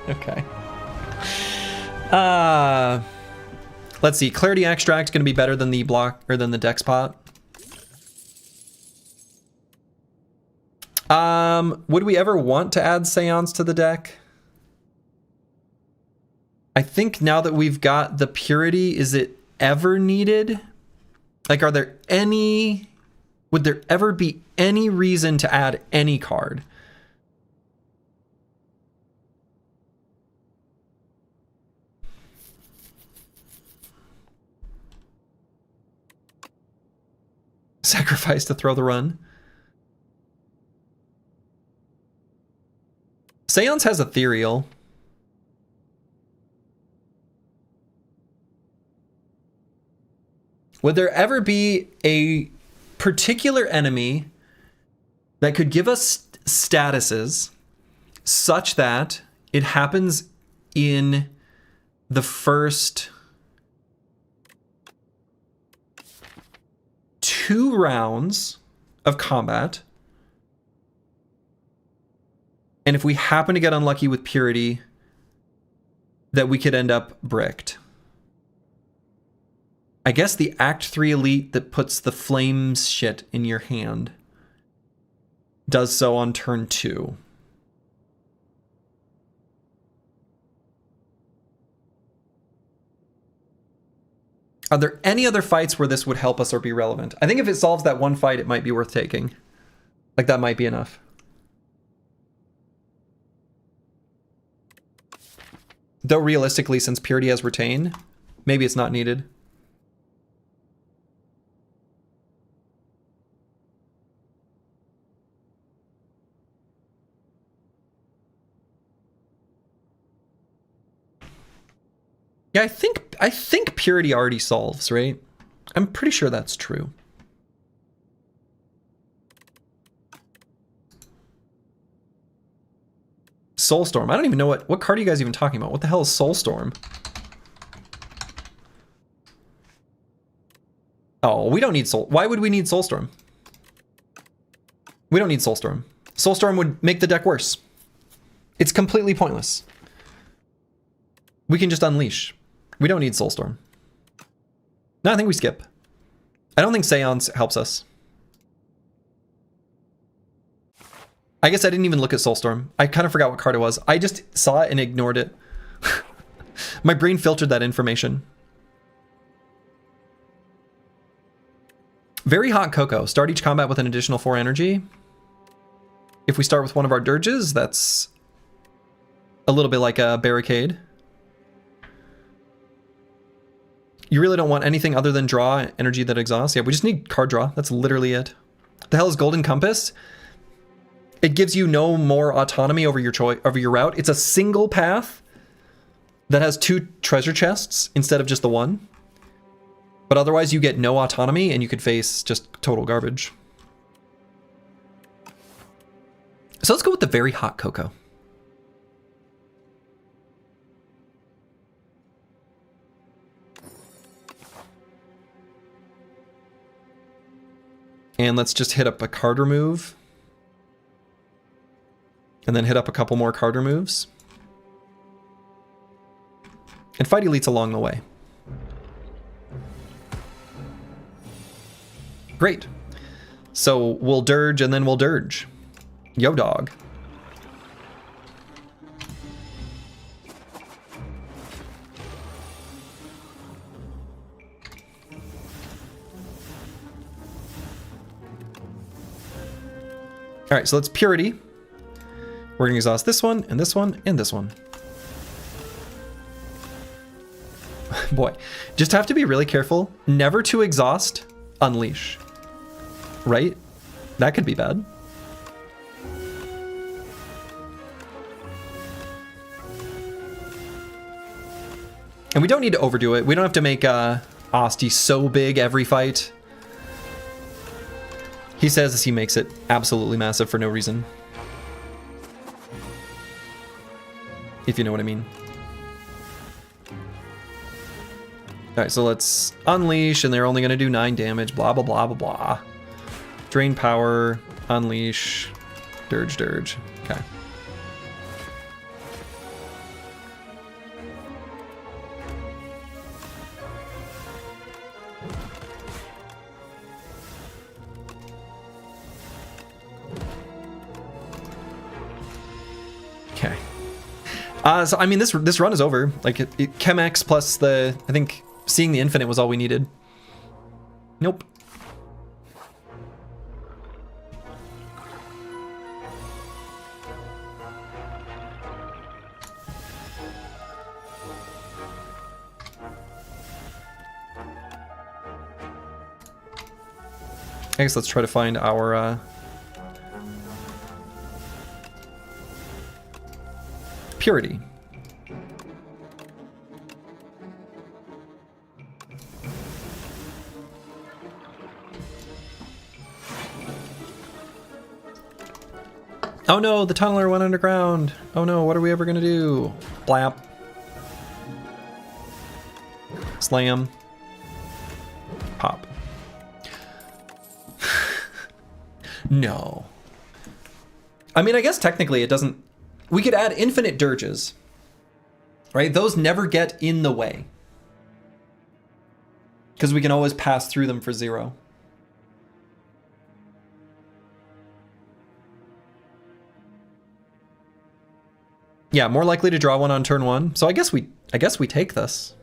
Okay. Let's see. Clarity Extract going to be better than the block or than the Dex Pot. Would we ever want to add Seance to the deck? I think now that we've got the Purity, is it ever needed? Like, are there any... Would there ever be any reason to add any card? Sacrifice to throw the run. Seance has Ethereal. Would there ever be a particular enemy that could give us statuses such that it happens in the first 2 rounds of combat, and if we happen to get unlucky with Purity, that we could end up bricked? I guess the Act 3 Elite that puts the flames shit in your hand does so on turn 2. Are there any other fights where this would help us or be relevant? I think if it solves that one fight, it might be worth taking. Like, that might be enough. Though realistically, since Purity has Retain, maybe it's not needed. Yeah, I think Purity already solves, right? I'm pretty sure that's true. Soulstorm. I don't even know what card are you guys even talking about? What the hell is Soulstorm? Oh, we don't need Why would we need Soulstorm? We don't need Soulstorm. Soulstorm would make the deck worse. It's completely pointless. We can just unleash. We don't need Soulstorm. No, I think we skip. I don't think Seance helps us. I guess I didn't even look at Soulstorm. I kind of forgot what card it was. I just saw it and ignored it. My brain filtered that information. Very Hot Cocoa. Start each combat with an additional 4 energy. If we start with one of our dirges, that's a little bit like a barricade. You really don't want anything other than draw energy that exhausts. Yeah, we just need card draw. That's literally it. The hell is Golden Compass? It gives you no more autonomy over your route. It's a single path that has 2 treasure chests instead of just the one. But otherwise you get no autonomy and you could face just total garbage. So let's go with the Very Hot Cocoa. And let's just hit up a card remove. And then hit up a couple more card removes. And fight elites along the way. Great. So we'll dirge and then we'll dirge. Yo, dog. All right, so let's Purity. We're gonna exhaust this one, and this one, and this one. Boy, just have to be really careful. Never to exhaust, unleash. Right? That could be bad. And we don't need to overdo it. We don't have to make Asti so big every fight. He says as he makes it absolutely massive for no reason. If you know what I mean. Alright, so let's unleash, and they're only going to do 9 damage, blah, blah, blah, blah, blah. Drain power, unleash, dirge, dirge. Okay. Okay. So I mean, this run is over. Like, Chemex plus the, I think, seeing the infinite was all we needed. Nope. I guess let's try to find our Purity. Oh no, the tunneler went underground. Oh no, what are we ever gonna do? Blap. Slam. Pop. No. I mean, I guess technically it doesn't... We could add infinite dirges, right? Those never get in the way. Because we can always pass through them for 0. Yeah, more likely to draw one on turn 1. So I guess we take this.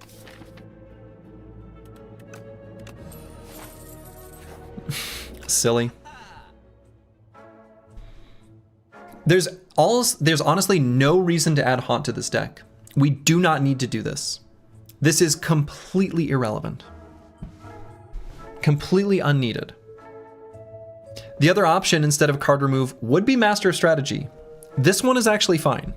silly. There's honestly no reason to add Haunt to this deck. We do not need to do this. This is completely irrelevant. Completely unneeded. The other option instead of card remove would be Master of Strategy. This one is actually fine.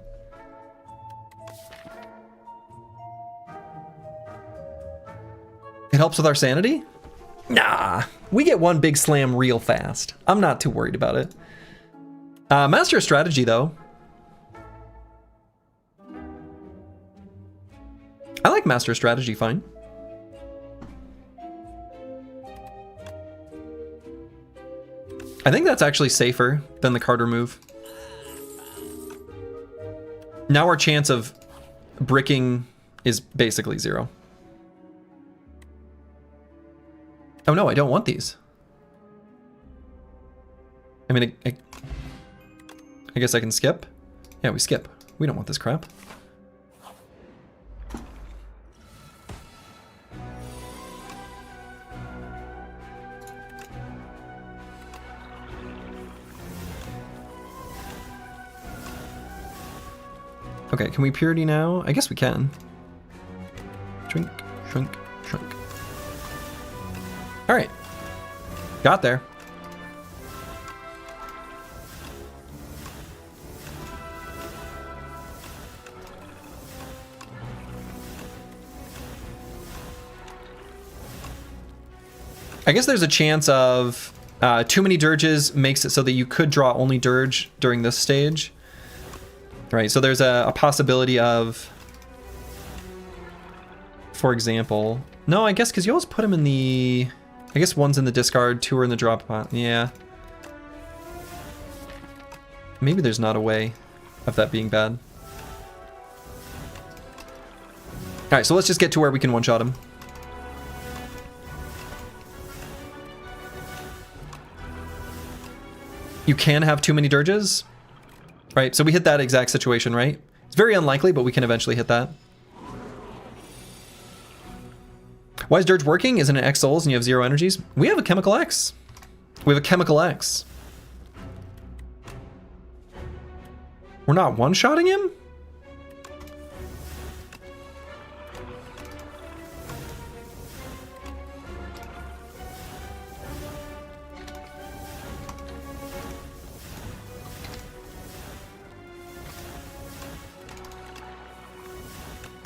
It helps with our sanity? Nah, we get one big slam real fast. I'm not too worried about it. Master of Strategy, though. I like Master of Strategy fine. I think that's actually safer than the card remove. Now our chance of bricking is basically 0. Oh no, I don't want these. I mean, I guess I can skip. Yeah, we skip. We don't want this crap. Okay, can we purity now? I guess we can. Shrink, shrink, shrink. All right, got there. I guess there's a chance of too many dirges makes it so that you could draw only dirge during this stage. Right, so there's a possibility of, for example, no, I guess because you always put them in the, I guess one's in the discard, 2 are in the drop pot. Yeah. Maybe there's not a way of that being bad. All right, so let's just get to where we can one-shot him. You can have too many dirges. Right, so we hit that exact situation, right? It's very unlikely, but we can eventually hit that. Why is Dirge working? Isn't it X souls and you have 0 energies? We have a Chemical X. We have a Chemical X. We're not one-shotting him?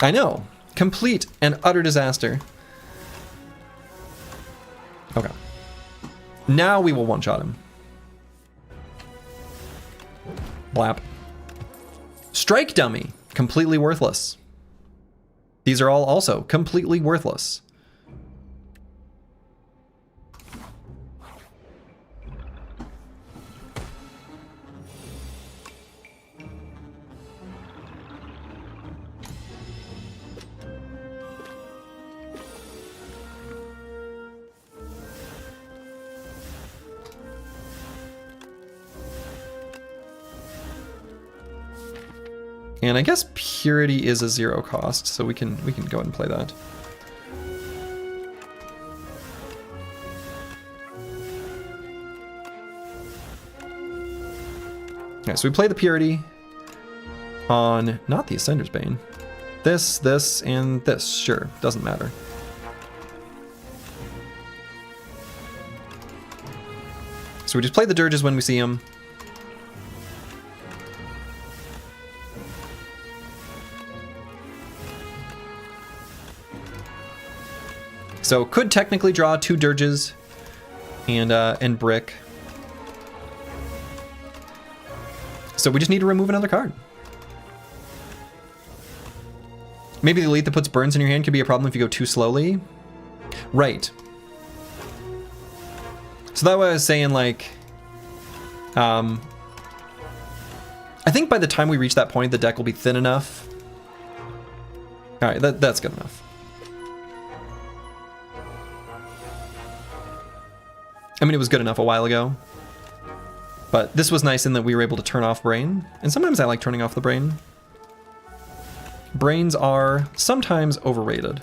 I know. Complete and utter disaster. Okay. Now we will one-shot him. Blap. Strike Dummy. Completely worthless. These are all also completely worthless. And I guess Purity is a 0 cost, so we can go ahead and play that. Okay, so we play the Purity on not the Ascender's Bane. This, and this. Sure, doesn't matter. So we just play the dirges when we see them. So could technically draw 2 dirges and brick. So we just need to remove another card. Maybe the elite that puts burns in your hand could be a problem if you go too slowly. Right. So that way I was saying, like, I think by the time we reach that point, the deck will be thin enough. All right, that's good enough. I mean, it was good enough a while ago, but this was nice in that we were able to turn off Brain, and sometimes I like turning off the Brain. Brains are sometimes overrated.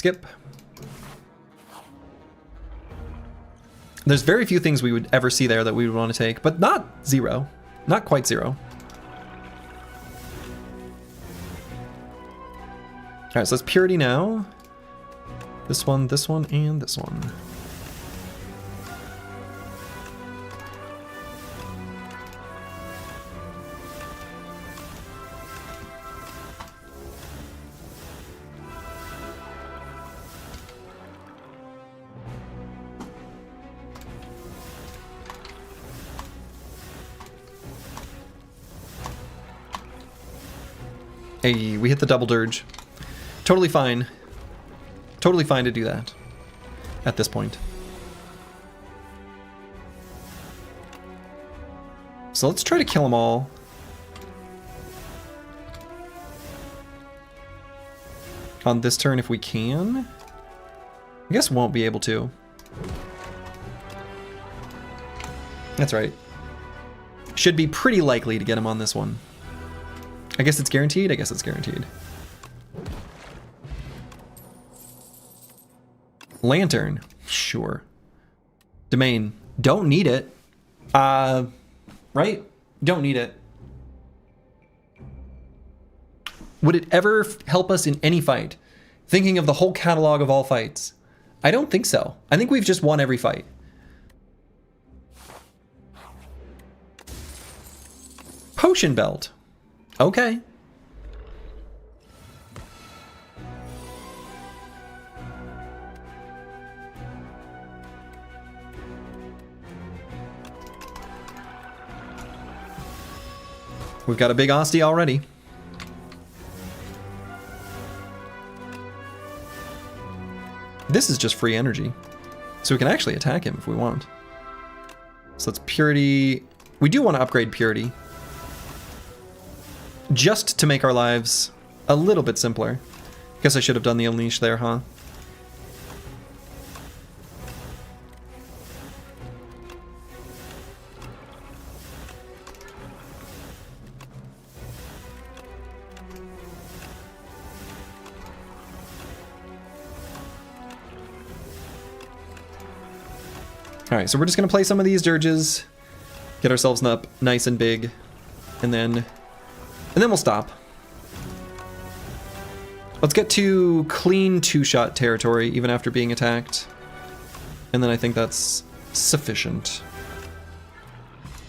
skip. There's very few things we would ever see there that we would want to take, but not zero. Not quite zero. Alright, so that's Purity now. This one, and this one. Hey, we hit the double dirge. Totally fine. Totally fine to do that at this point. So let's try to kill them all. On this turn if we can. I guess won't be able to. That's right. Should be pretty likely to get him on this one. I guess it's guaranteed? I guess it's guaranteed. Lantern. Sure. Domain. Don't need it. Right? Don't need it. Would it ever help us in any fight? Thinking of the whole catalog of all fights. I don't think so. I think we've just won every fight. Potion belt. Okay. We've got a big Ostie already. This is just free energy. So we can actually attack him if we want. So that's Purity. We do want to upgrade Purity. Just to make our lives a little bit simpler. Guess I should have done the Unleash there, huh? Alright, so we're just going to play some of these dirges, get ourselves up nice and big, and then we'll stop. Let's get to clean two-shot territory, even after being attacked. And then I think that's sufficient.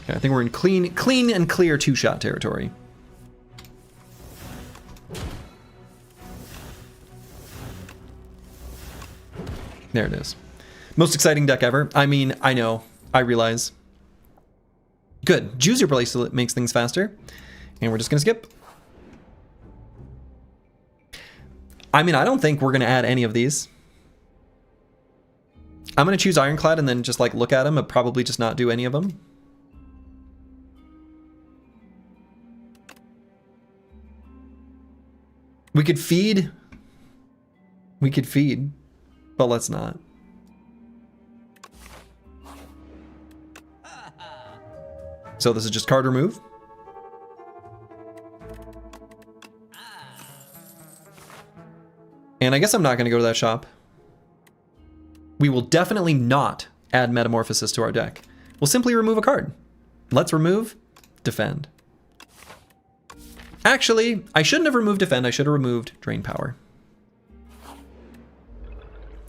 Okay, I think we're in clean and clear two-shot territory. There it is. Most exciting deck ever. I mean, I know. I realize. Good. Juicer Bracelet makes things faster. And we're just going to skip. I mean, I don't think we're going to add any of these. I'm going to choose Ironclad and then just like look at them and probably just not do any of them. We could feed. We could feed. But let's not. So this is just card remove. And I guess I'm not going to go to that shop. We will definitely not add Metamorphosis to our deck. We'll simply remove a card. Let's remove Defend. Actually, I shouldn't have removed Defend. I should have removed Drain Power.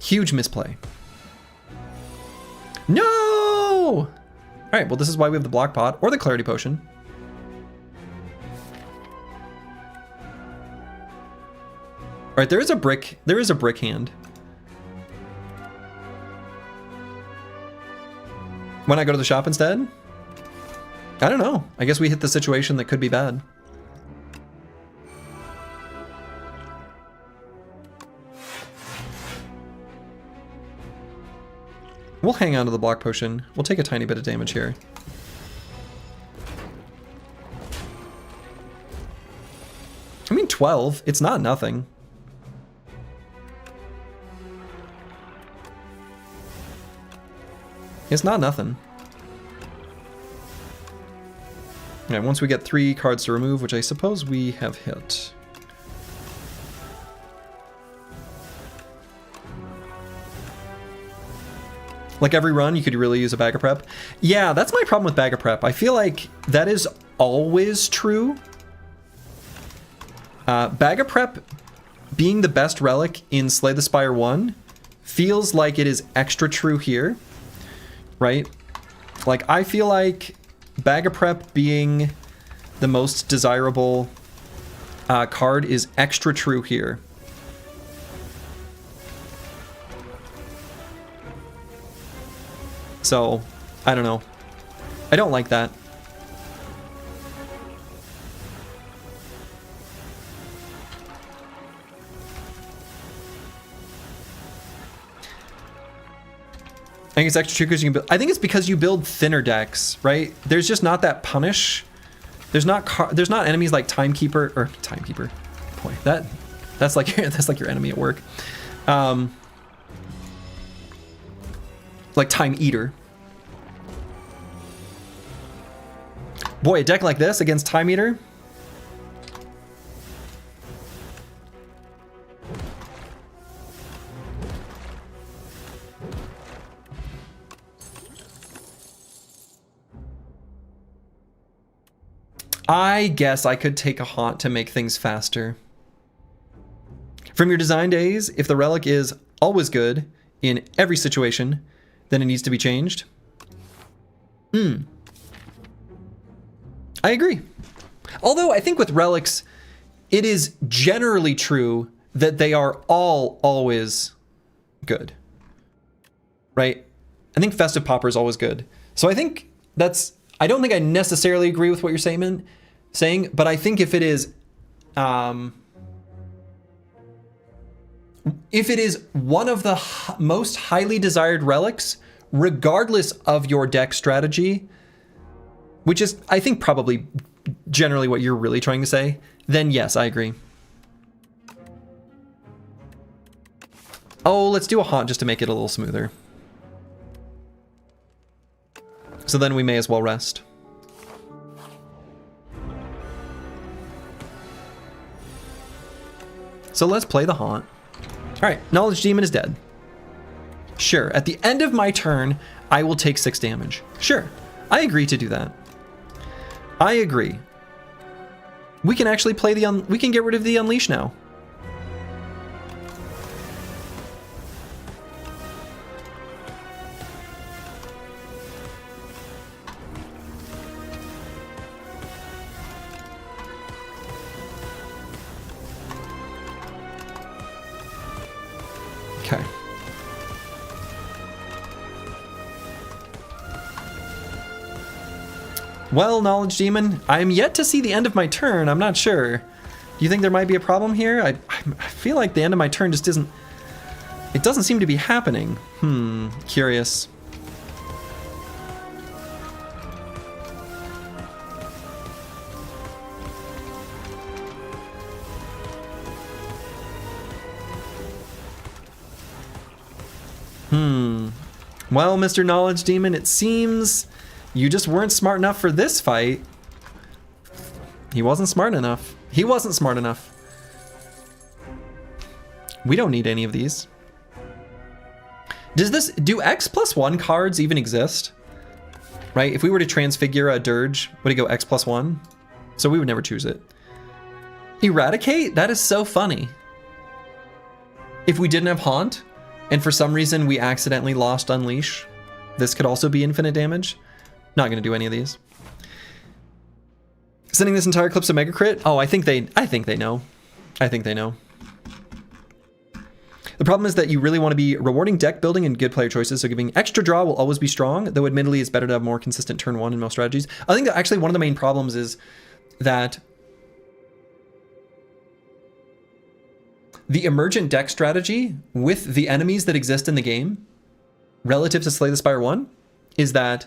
Huge misplay. No! All right, well, this is why we have the Block Pot or the Clarity Potion. All right, there is a brick hand. When I go to the shop instead? I don't know. I guess we hit the situation that could be bad. We'll hang on to the Block Potion. We'll take a tiny bit of damage here. I mean, 12. It's not nothing. It's not nothing. Alright, once we get 3 cards to remove, which I suppose we have hit. Like every run, you could really use a bag of prep. Yeah, that's my problem with bag of prep. I feel like that is always true. Bag of prep being the best relic in Slay the Spire 1 feels like it is extra true here, right? Like, I feel like bag of prep being the most desirable card is extra true here. So, I don't know. I don't like that. I think it's extra true because you can build. I think it's because you build thinner decks, right? There's just not that punish. There's not enemies like Timekeeper or Timekeeper. Boy, that's like your enemy at work. Like Time Eater. Boy, a deck like this against Time Eater. I guess I could take a haunt to make things faster. From your design days, if the relic is always good in every situation, then it needs to be changed. I agree. Although I think with relics, it is generally true that they are all always good. Right? I think Festive Popper is always good. So I think that's... I don't think I necessarily agree with what you're saying, but I think if it is one of the most highly desired relics, regardless of your deck strategy, which is, I think, probably generally what you're really trying to say, then yes, I agree. Oh, let's do a haunt just to make it a little smoother. So then we may as well rest. So let's play the haunt. All right, Knowledge Demon is dead. Sure, at the end of my turn, I will take 6 damage. Sure, I agree to do that. I agree. We can actually play we can get rid of the Unleash now. Okay. Well, Knowledge Demon, I'm yet to see the end of my turn. I'm not sure. Do you think there might be a problem here? I feel like the end of my turn just isn't... It doesn't seem to be happening. Curious. Well, Mr. Knowledge Demon, it seems you just weren't smart enough for this fight. He wasn't smart enough. He wasn't smart enough. We don't need any of these. Do X+1 cards even exist? Right? If we were to transfigure a Dirge, would it go X+1? So we would never choose it. Eradicate? That is so funny. If we didn't have Haunt, and for some reason we accidentally lost Unleash, this could also be infinite damage. Not gonna do any of these. Sending this entire clip to Mega Crit? Oh, I think they know. I think they know. The problem is that you really want to be rewarding deck building and good player choices, so giving extra draw will always be strong, though admittedly it's better to have more consistent turn 1 in most strategies. I think that actually one of the main problems is that the emergent deck strategy with the enemies that exist in the game relative to Slay the Spire 1 is that...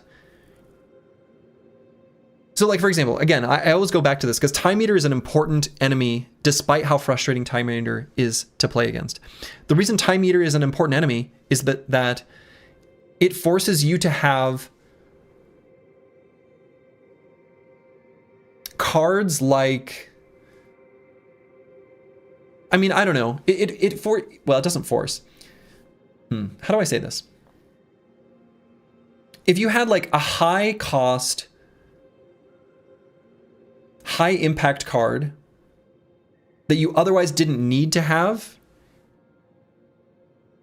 So like, for example, again, I always go back to this because Time Eater is an important enemy despite how frustrating Time Eater is to play against. The reason Time Eater is an important enemy is that it forces you to have cards like... I mean, I don't know. Well, it doesn't force. How do I say this? if you had like a high cost, high impact card that you otherwise didn't need to have,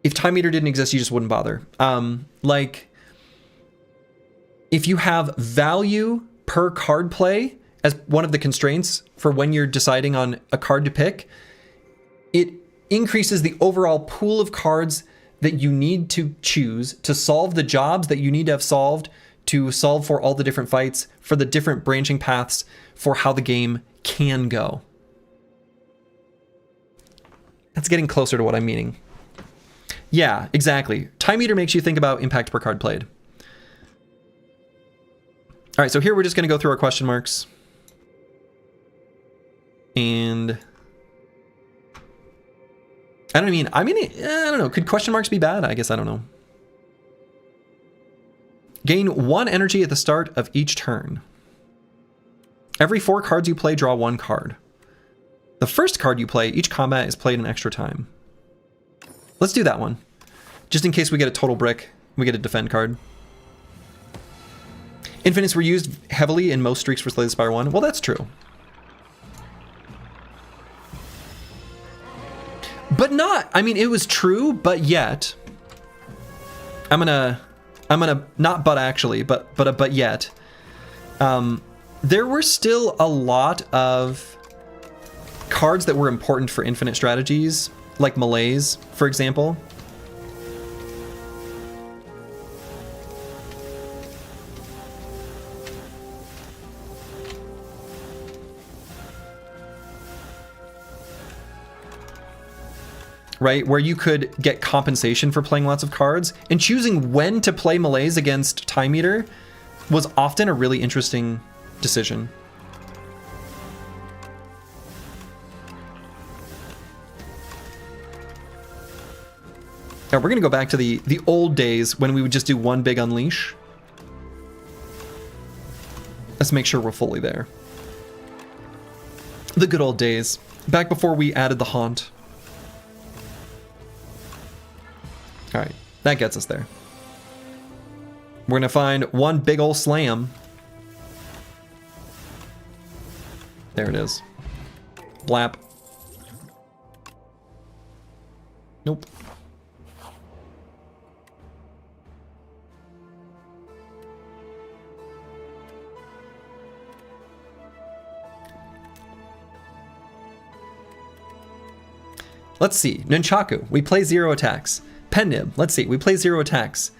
if Time Eater didn't exist, you just wouldn't bother. Like, if you have value per card play as one of the constraints for when you're deciding on a card to pick, it increases the overall pool of cards that you need to choose to solve the jobs that you need to have solved, to solve for all the different fights, for the different branching paths, for how the game can go. That's getting closer to what I'm meaning. Yeah, exactly. Time Eater makes you think about impact per card played. All right, so here we're just going to go through our question marks. And I don't know. Could question marks be bad? I guess I don't know. Gain 1 energy at the start of each turn. Every 4 cards you play, draw 1 card. The first card you play, each combat is played an extra time. Let's do that one. Just in case we get a total brick, we get a defend card. Infinites were used heavily in most streaks for Slay the Spire 1. Well, that's true. But not, I mean, it was true, but yet, I'm gonna not but actually, but yet, there were still a lot of cards that were important for infinite strategies, like Malaise, for example. Right, where you could get compensation for playing lots of cards, and choosing when to play Malaise against Time Eater was often a really interesting decision. Now we're gonna go back to the old days when we would just do one big unleash. Let's make sure we're fully there. The good old days, back before we added the haunt. All right, that gets us there. We're gonna find one big ol' slam. There it is. Blap. Nope. Let's see. Nunchaku, we play 0 attacks. Pendib, let's see, we play 0 attacks.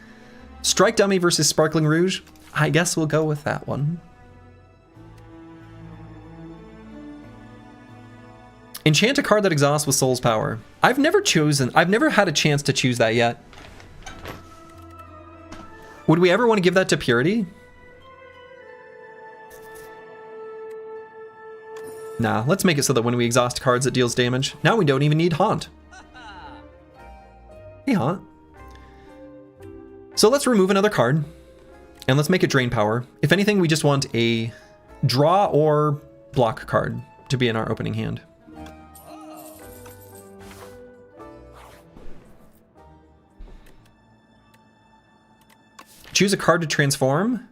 Strike Dummy versus Sparkling Rouge. I guess we'll go with that one. Enchant a card that exhausts with Soul's Power. I've never had a chance to choose that yet. Would we ever want to give that to Purity? Nah, let's make it so that when we exhaust cards it deals damage. Now we don't even need Haunt. Hey, Haunt. So let's remove another card, and let's make it drain power. If anything, we just want a draw or block card to be in our opening hand. Choose a card to transform.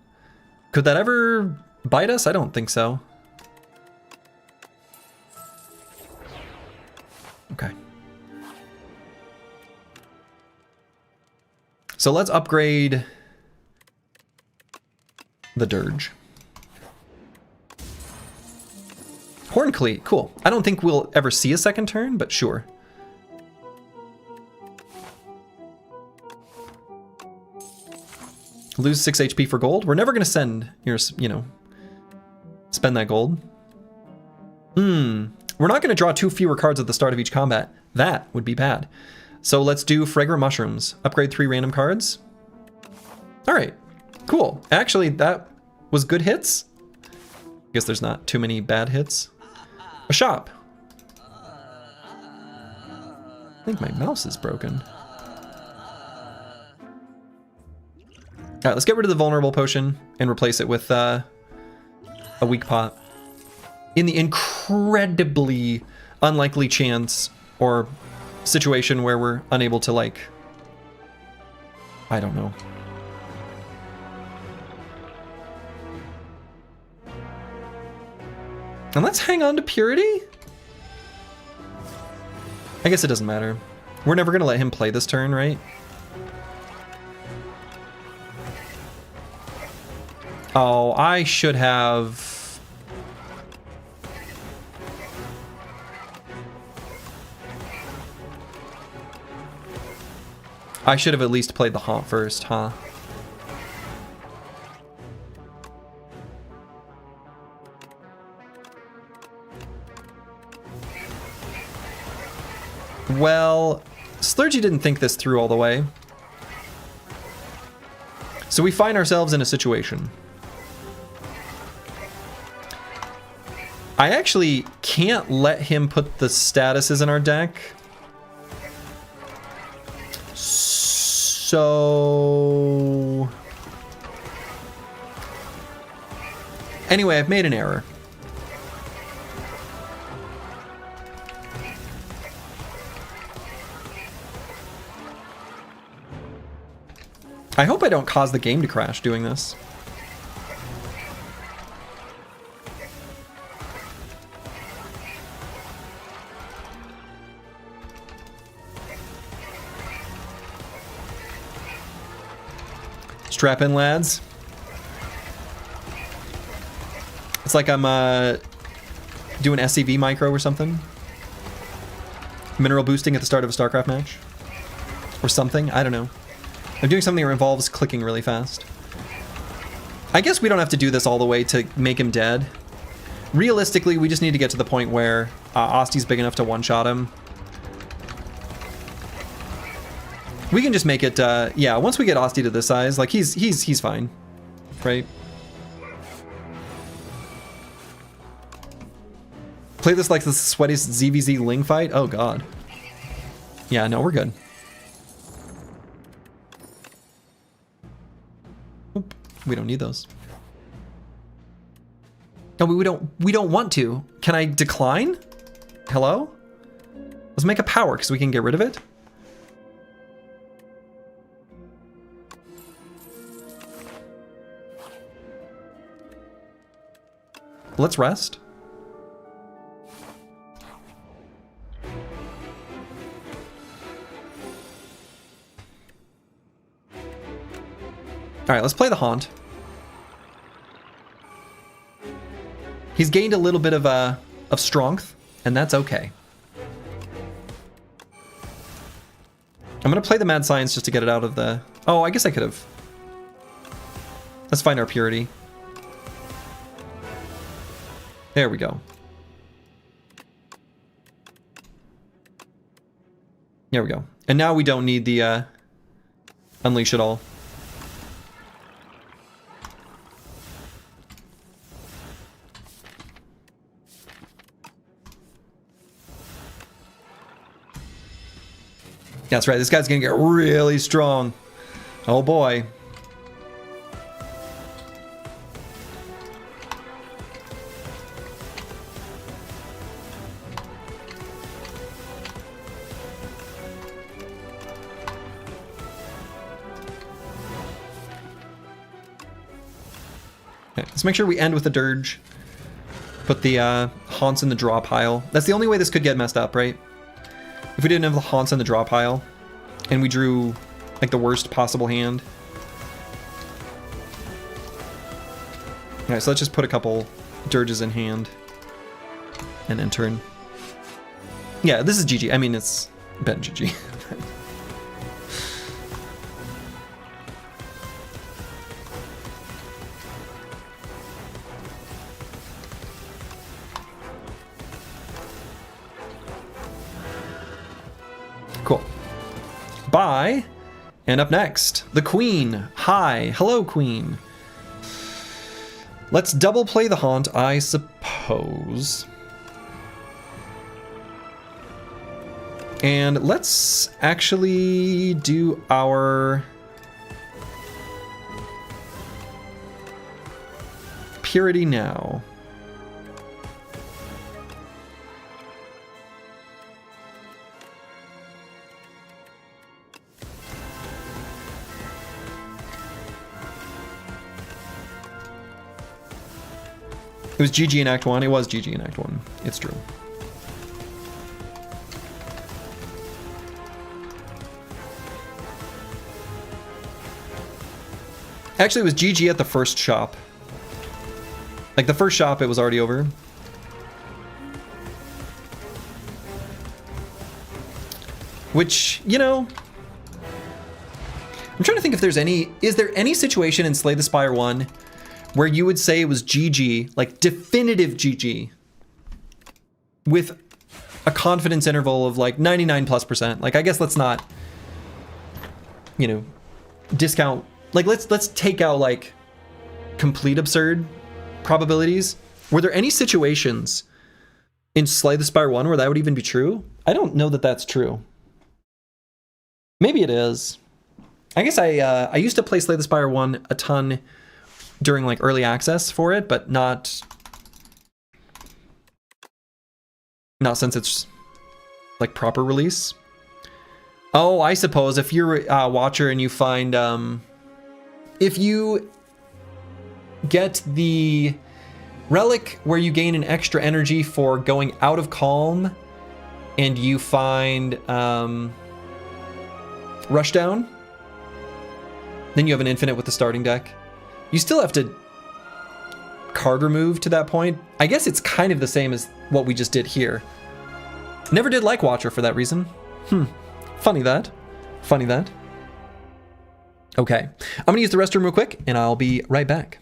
Could that ever bite us? I don't think so. Okay. So let's upgrade the Dirge. Horncleat, cool. I don't think we'll ever see a second turn, but sure. Lose 6 HP for gold. We're never gonna spend that gold. We're not gonna draw 2 fewer cards at the start of each combat. That would be bad. So let's do Fragrant Mushrooms. Upgrade 3 random cards. All right, cool. Actually, that was good hits. I guess there's not too many bad hits. A shop. I think my mouse is broken. All right, let's get rid of the Vulnerable Potion and replace it with a Weak Pot. In the incredibly unlikely chance or situation where we're unable to, like, I don't know. And let's hang on to Purity? I guess it doesn't matter. We're never going to let him play this turn, right? Oh, I should have... I should have at least played the Haunt first, huh? Well, Slurgy didn't think this through all the way. So we find ourselves in a situation. I actually can't let him put the statuses in our deck. So... Anyway, I've made an error. I hope I don't cause the game to crash doing this. Strap in, lads. It's like I'm doing SCV micro or something. Mineral boosting at the start of a StarCraft match. Or something, I don't know. I'm doing something that involves clicking really fast. I guess we don't have to do this all the way to make him dead. Realistically, we just need to get to the point where Osti's big enough to one-shot him. We can just make it, yeah, once we get Osti to this size, like, he's fine, right? Play this like the sweatiest ZVZ Ling fight? Oh, God. Yeah, no, we're good. Oop, we don't need those. No, we don't want to. Can I decline? Hello? Let's make a power because we can get rid of it. Let's rest. All right, let's play the Haunt. He's gained a little bit of strength, and that's okay. I'm gonna play the Mad Science just to get it out of the... Oh, I guess I could have. Let's find our Purity. There we go. There we go. And now we don't need the Unleash it all. That's right, this guy's gonna get really strong. Oh boy. Okay, let's make sure we end with a Dirge. Put the Haunts in the draw pile. That's the only way this could get messed up, right? If we didn't have the Haunts in the draw pile, and we drew, like, the worst possible hand. Alright, so let's just put a couple Dirges in hand. And end turn. Yeah, this is GG. I mean, it's been GG. Cool. Bye. And up next, the Queen. Hi. Hello, Queen. Let's double play the Haunt, I suppose. And let's actually do our Purity now. It was GG in Act 1. It was GG in Act 1. It's true. Actually, it was GG at the first shop. Like, the first shop, it was already over. Which, you know... I'm trying to think if there's any... Is there any situation in Slay the Spire 1 where you would say it was GG, like definitive GG, with a confidence interval of like 99+%? Like, I guess let's not, you know, discount... Like, let's take out, like, complete absurd probabilities. Were there any situations in Slay the Spire 1 where that would even be true? I don't know that that's true. Maybe it is. I guess I used to play Slay the Spire 1 a ton during, like, early access for it, but not since it's, like, proper release. Oh, I suppose if you're a watcher and you find... if you get the relic where you gain an extra energy for going out of calm, and you find Rushdown, then you have an infinite with the starting deck. You still have to card remove to that point. I guess it's kind of the same as what we just did here. Never did like Watcher for that reason. Funny that. Funny that. Okay, I'm gonna use the restroom real quick, and I'll be right back.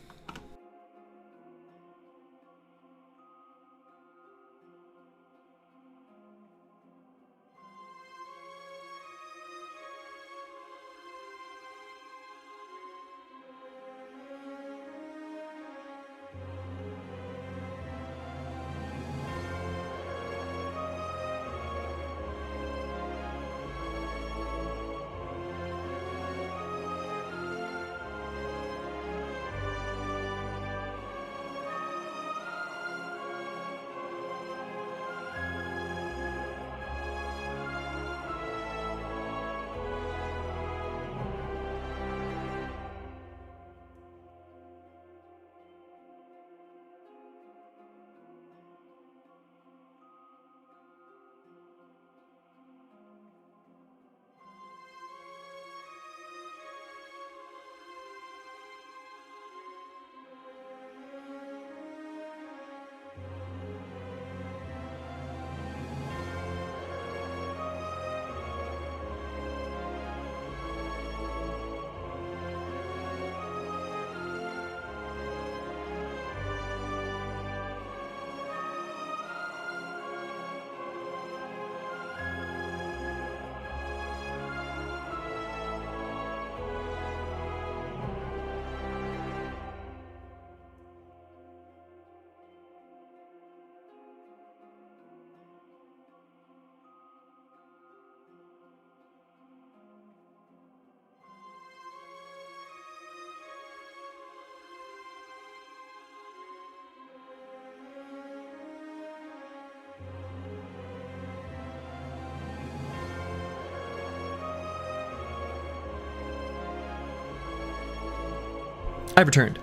I've returned.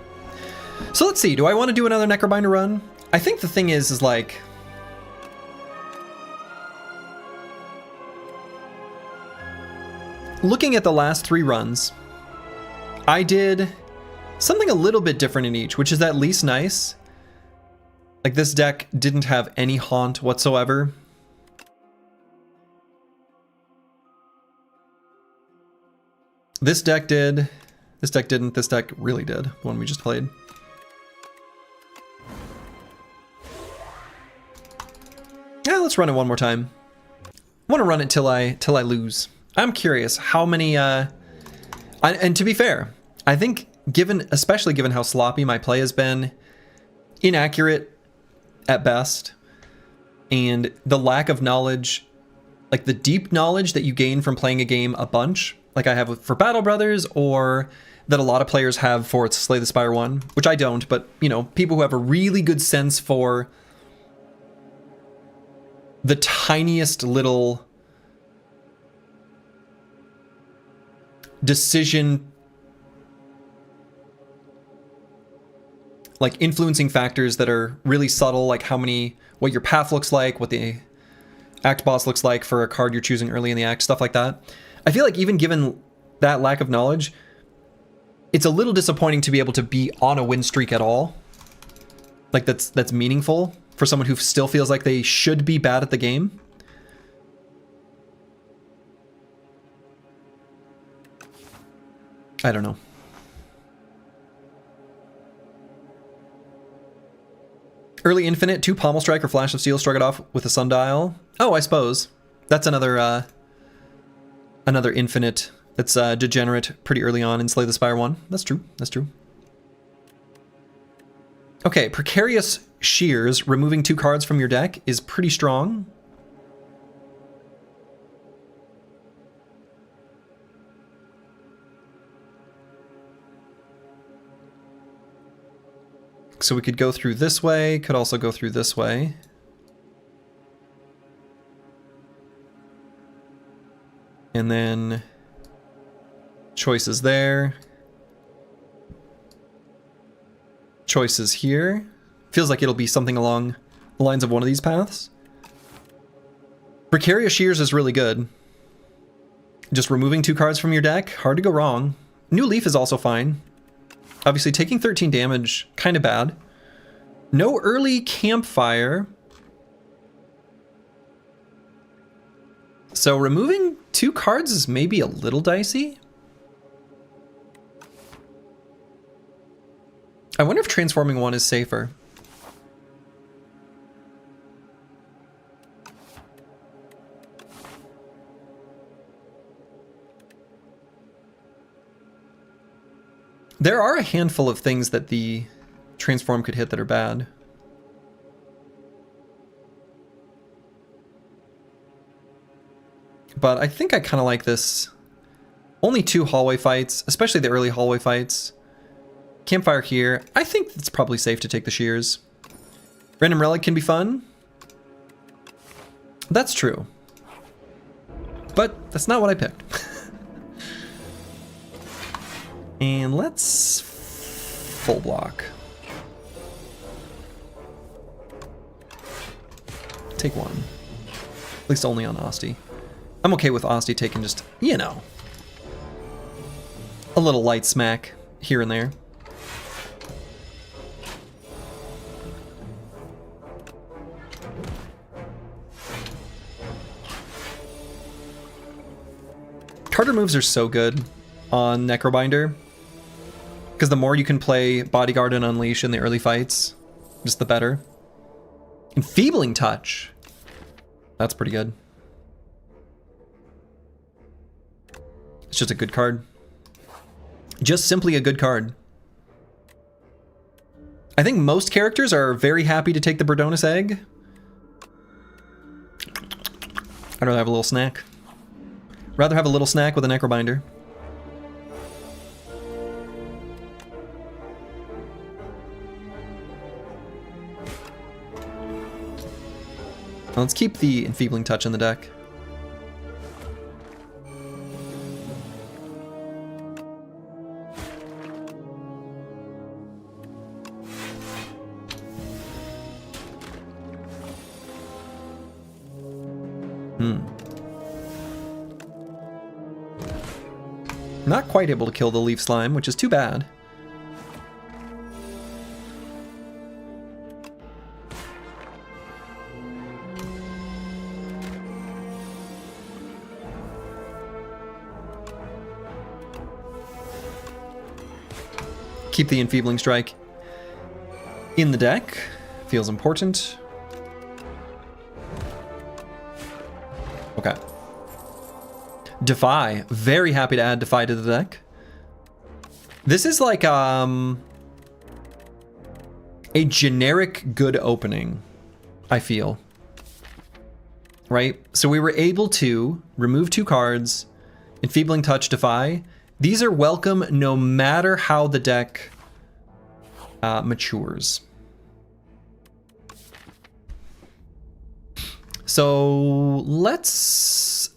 So let's see, do I want to do another Necrobinder run? I think the thing is like... Looking at the last 3 runs, I did something a little bit different in each, which is at least nice. Like, this deck didn't have any haunt whatsoever. This deck did. This deck didn't. This deck really did. The one we just played. Yeah, let's run it one more time. I want to run it till I lose. I'm curious how many. And to be fair, I think especially given how sloppy my play has been, inaccurate at best, and the lack of knowledge, like the deep knowledge that you gain from playing a game a bunch, like I have for Battle Brothers, or that a lot of players have for Slay the Spire 1, which I don't, but, you know, people who have a really good sense for the tiniest little decision, like influencing factors that are really subtle, like what your path looks like, what the act boss looks like for a card you're choosing early in the act, stuff like that. I feel like even given that lack of knowledge, it's a little disappointing to be able to be on a win streak at all. Like that's meaningful for someone who still feels like they should be bad at the game. I don't know. Early Infinite, 2 Pommel Strike or Flash of Steel, struck it off with a Sundial. Oh, I suppose. That's another Infinite that's degenerate pretty early on in Slay the Spire 1. That's true, that's true. Okay, Precarious Shears, removing 2 cards from your deck is pretty strong. So we could go through this way, could also go through this way. And then choices there. Choices here. Feels like it'll be something along the lines of one of these paths. Precarious Shears is really good. Just removing 2 cards from your deck, hard to go wrong. New Leaf is also fine. Obviously, taking 13 damage, kind of bad. No early Campfire. So removing 2 cards is maybe a little dicey. I wonder if transforming 1 is safer. There are a handful of things that the transform could hit that are bad. But I think I kind of like this. Only 2 hallway fights, especially the early hallway fights. Campfire here. I think it's probably safe to take the Shears. Random Relic can be fun. That's true. But that's not what I picked. And let's full block. Take 1. At least only on Asti. I'm okay with Asti taking just, you know, a little light smack here and there. Card removes are so good on Necrobinder. Because the more you can play Bodyguard and Unleash in the early fights, just the better. Enfeebling Touch. That's pretty good. It's just a good card. Just simply a good card. I think most characters are very happy to take the Burdonus Egg. I'd rather have a little snack. Rather have a little snack with a Necrobinder. Let's keep the Enfeebling Touch in the deck. Not quite able to kill the Leaf Slime, which is too bad. Keep the Enfeebling Strike in the deck. Feels important. Okay. Defy. Very happy to add Defy to the deck. This is like a generic good opening, I feel. Right? So we were able to remove 2 cards, Enfeebling Touch, Defy. These are welcome no matter how the deck matures. So let's...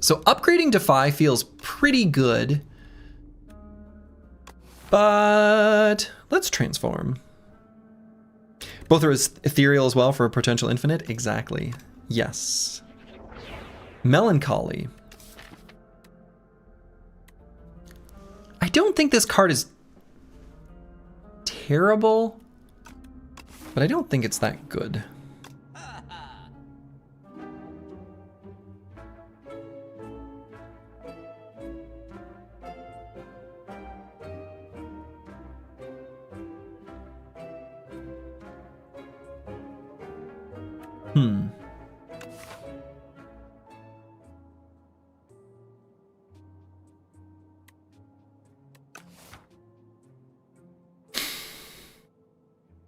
So upgrading Defy feels pretty good. But let's transform. Both are ethereal as well for a potential infinite. Exactly. Yes. Melancholy. I don't think this card is terrible, but I don't think it's that good.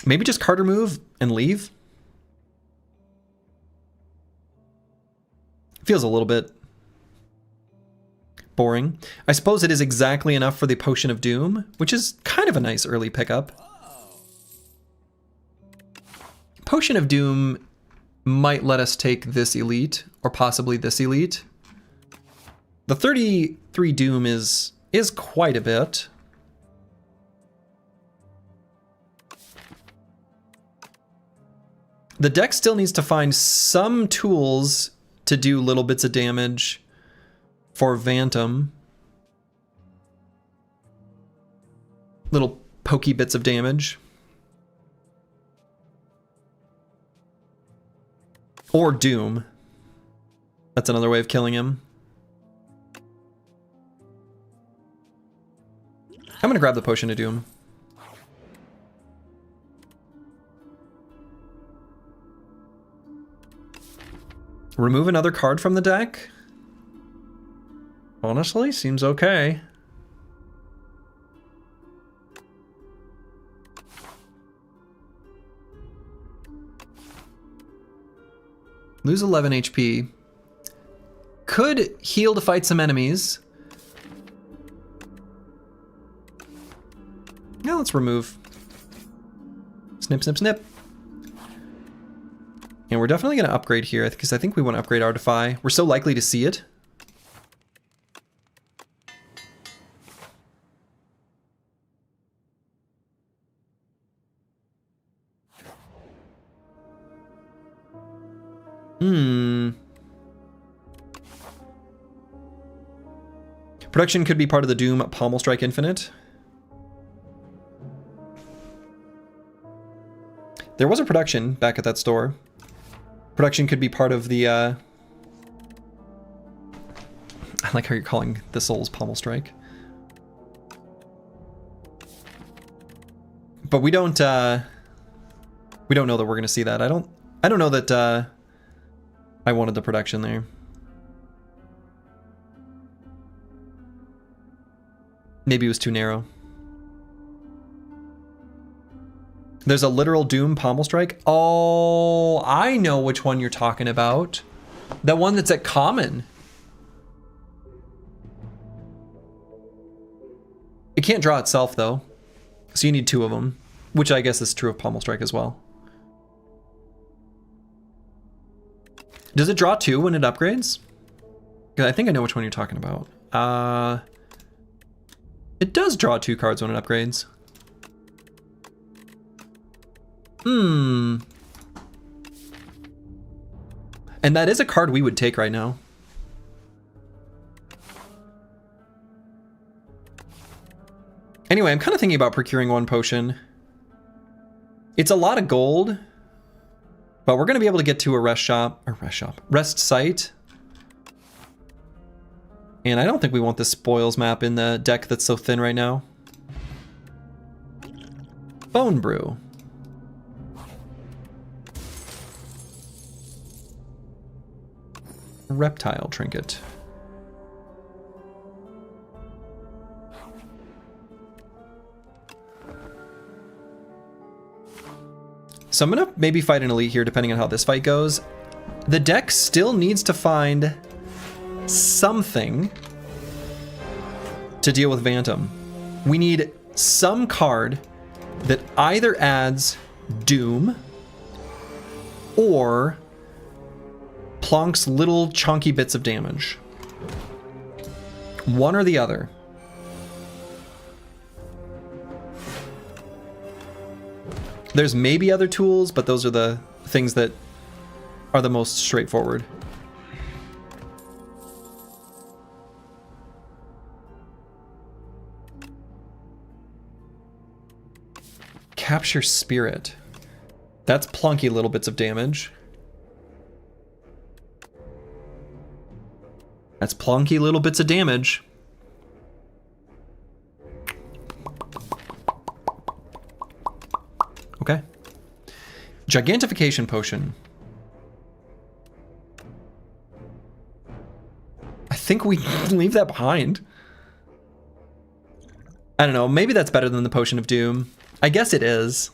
Maybe just card remove and leave? Feels a little bit boring. I suppose it is exactly enough for the Potion of Doom, which is kind of a nice early pickup. Potion of Doom might let us take this elite, or possibly this elite. The 33 Doom is quite a bit. The deck still needs to find some tools to do little bits of damage for Vantum. Little pokey bits of damage. Or Doom. That's another way of killing him. I'm gonna grab the Potion of Doom. Remove another card from the deck? Honestly, seems okay. Lose 11 HP. Could heal to fight some enemies. Now let's remove. Snip, snip, snip. And we're definitely going to upgrade here, because I think we want to upgrade Artify. We're so likely to see it. Production could be part of the Doom Pommel Strike Infinite. There was a production back at that store. Production could be part of the, I like how you're calling the Souls Pommel Strike. But we don't know that we're gonna see that. I don't know that, I wanted the production there. Maybe it was too narrow. There's a literal Doom Pommel Strike. Oh, I know which one you're talking about. The one that's at common. It can't draw itself though. So you need two of them, which I guess is true of Pommel Strike as well. Does it draw two when it upgrades? I think I know which one you're talking about. It does draw two cards when it upgrades. And that is a card we would take right now. Anyway, I'm kind of thinking about procuring one potion. It's a lot of gold, but we're going to be able to get to a rest site. And I don't think we want this spoils map in the deck that's so thin right now. Bone Brew. Reptile Trinket. So I'm gonna maybe fight an elite here depending on how this fight goes. The deck still needs to find something to deal with Vantum. We need some card that either adds Doom or plonks little chunky bits of damage. One or the other. There's maybe other tools, but those are the things that are the most straightforward. Capture Spirit. That's plunky little bits of damage. That's plunky little bits of damage. Okay. Gigantification Potion. I think we leave that behind. I don't know, maybe that's better than the Potion of Doom. I guess it is.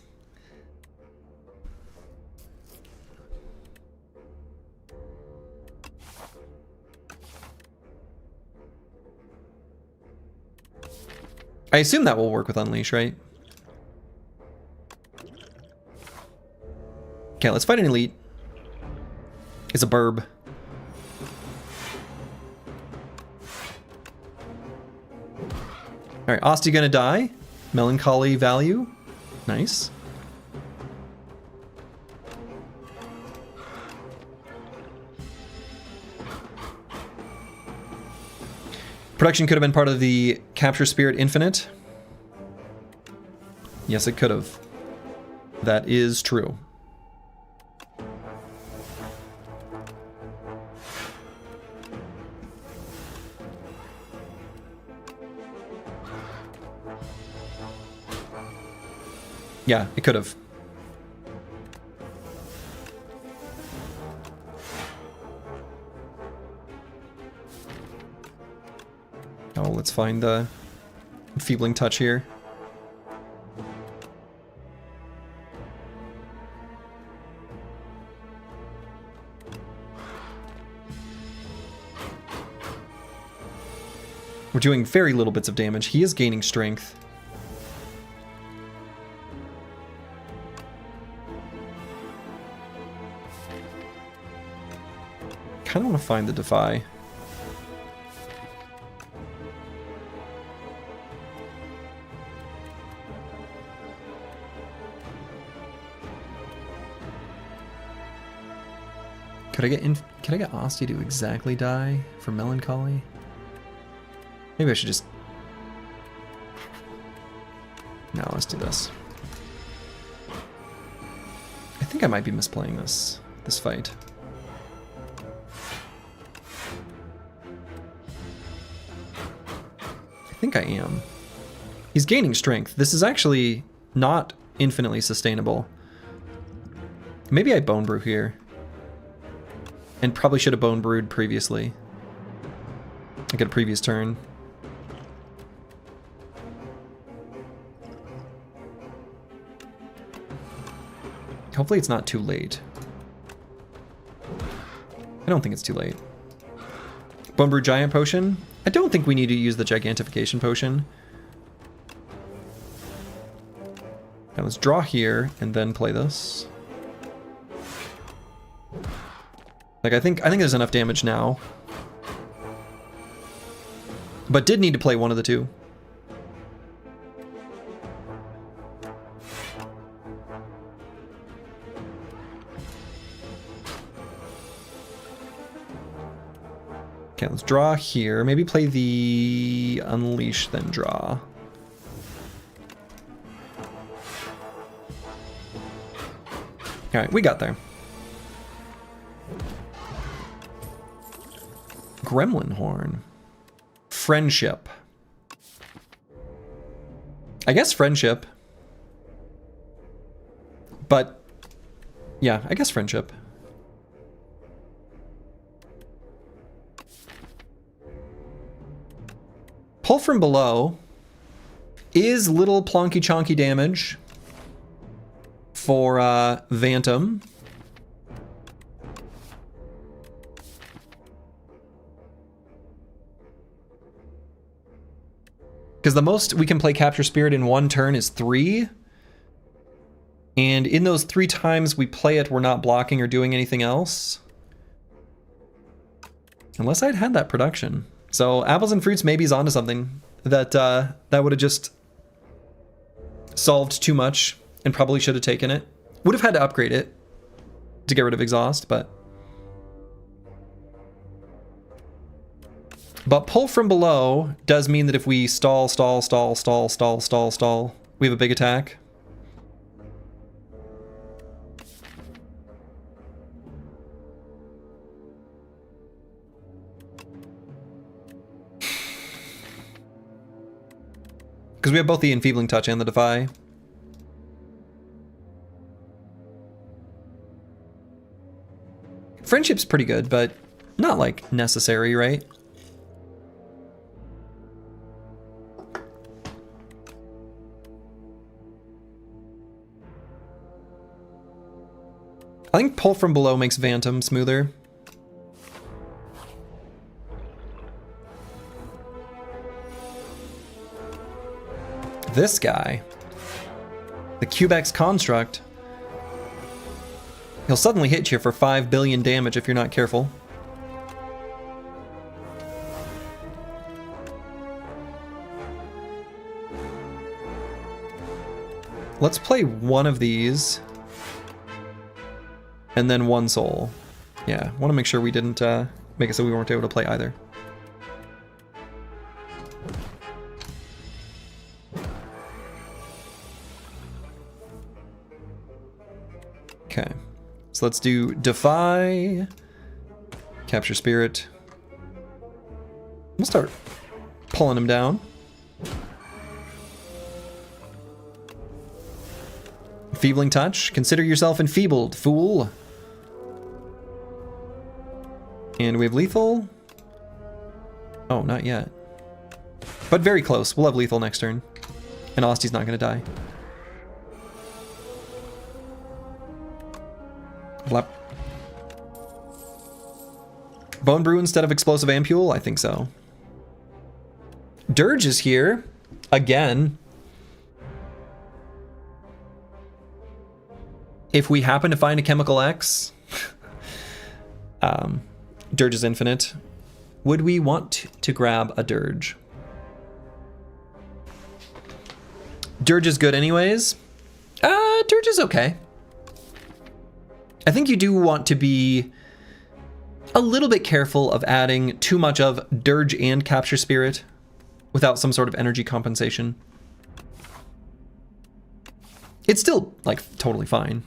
I assume that will work with Unleash, right? Okay, let's fight an elite. It's a burb. Alright, Asti gonna die. Melancholy value. Nice. Production could have been part of the Capture Spirit Infinite. Yes, it could have. That is true. Yeah, it could have. Oh, let's find the Enfeebling Touch here. We're doing very little bits of damage. He is gaining strength. Kind of want to find the Defy. Could I get Asti to exactly die for Melancholy? Maybe I should just... No, let's do this. I think I might be misplaying this fight. I think I am. He's gaining strength. This is actually not infinitely sustainable. Maybe I Bone Brew here. And probably should have Bone Brewed previously. Like at a previous turn. Hopefully it's not too late. I don't think it's too late. Bone Brew Giant Potion. I don't think we need to use the Gigantification Potion. Now let's draw here and then play this. Like I think there's enough damage now. But did need to play one of the two. Okay, let's draw here. Maybe play the Unleash, then draw. Alright, we got there. Gremlin Horn. Friendship. I guess friendship. But, yeah, I guess friendship. Pull from Below is little plonky chonky damage for Vantum. Because the most we can play Capture Spirit in one turn is 3. And in those 3 times we play it, we're not blocking or doing anything else. Unless I'd had that production. So Apples and Fruits maybe is onto something. That that would have just solved too much and probably should have taken it. Would have had to upgrade it to get rid of exhaust, but pull from below does mean that if we stall, we have a big attack. Because we have both the Enfeebling Touch and the Defy. Friendship's pretty good, but not, like, necessary, right? I think pull from below makes Phantom smoother. This guy, the Cubex Construct, he'll suddenly hit you for 5 billion damage if you're not careful. Let's play one of these. And then one soul. Yeah, want to make sure we didn't make it so we weren't able to play either. Okay, so let's do Defy, Capture Spirit. We'll start pulling him down. Enfeebling Touch. Consider yourself enfeebled, fool. And we have lethal. Oh, not yet. But very close. We'll have lethal next turn. And Osty's not going to die. Blap. Bone Brew instead of Explosive Ampule? I think so. Dirge is here. Again. If we happen to find a Chemical X, Dirge is infinite. Would we want to grab a Dirge? Dirge is good anyways. Dirge is okay. I think you do want to be a little bit careful of adding too much of Dirge and Capture Spirit without some sort of energy compensation. It's still, like, totally fine.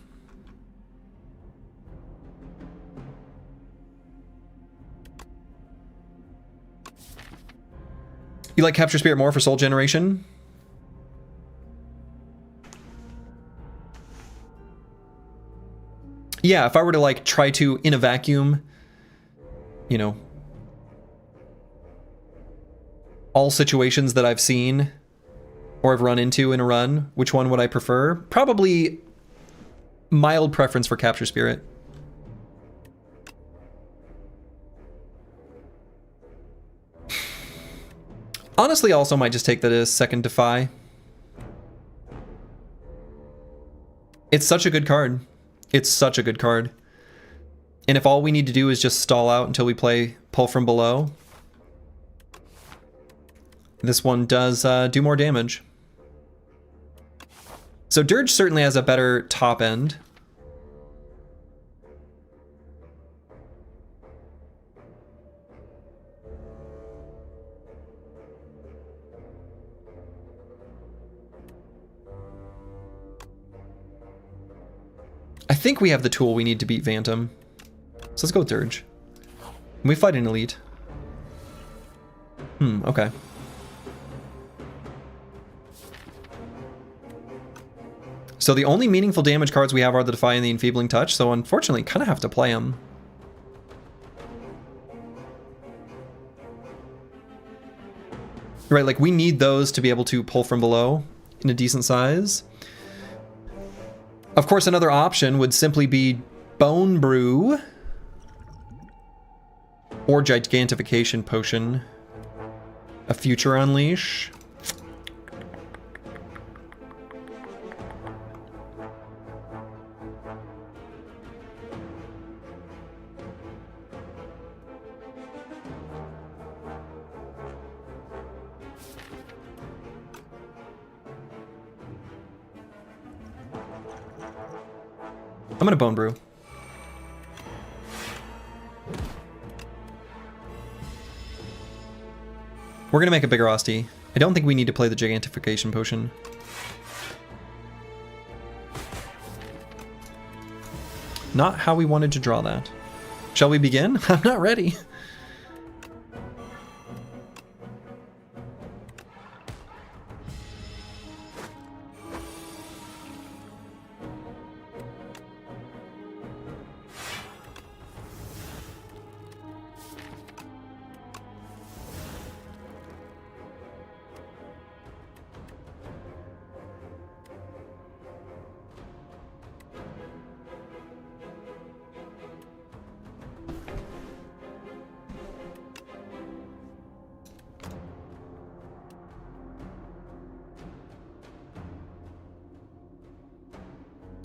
You like Capture Spirit more for soul generation? Yeah, if I were to, like, try to, in a vacuum, you know, all situations that I've seen or have run into in a run, which one would I prefer? Probably mild preference for Capture Spirit. Honestly, also might just take that as second Defy. It's such a good card. It's such a good card. And if all we need to do is just stall out until we play Pull from Below, this one does do more damage. So Dirge certainly has a better top end. I think we have the tool we need to beat Phantom. So let's go with Dirge. And we fight an elite. Okay. So the only meaningful damage cards we have are the Defy and the Enfeebling Touch, so unfortunately kind of have to play them. Right, like we need those to be able to pull from below in a decent size. Of course, another option would simply be Bone Brew or Gigantification Potion, a Future Unleash. I'm gonna Bone Brew. We're gonna make a bigger Asti. I don't think we need to play the Gigantification Potion. Not how we wanted to draw that. Shall we begin? I'm not ready.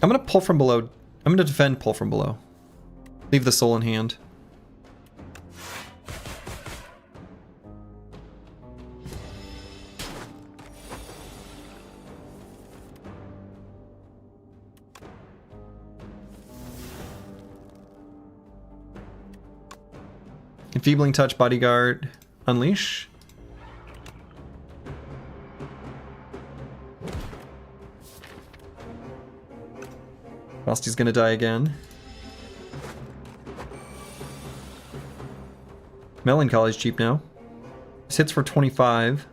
I'm gonna pull from below. I'm gonna defend pull from below. Leave the soul in hand. Enfeebling Touch, Bodyguard, Unleash. Rosty's gonna die again. Melancholy's cheap now. This hits for 25.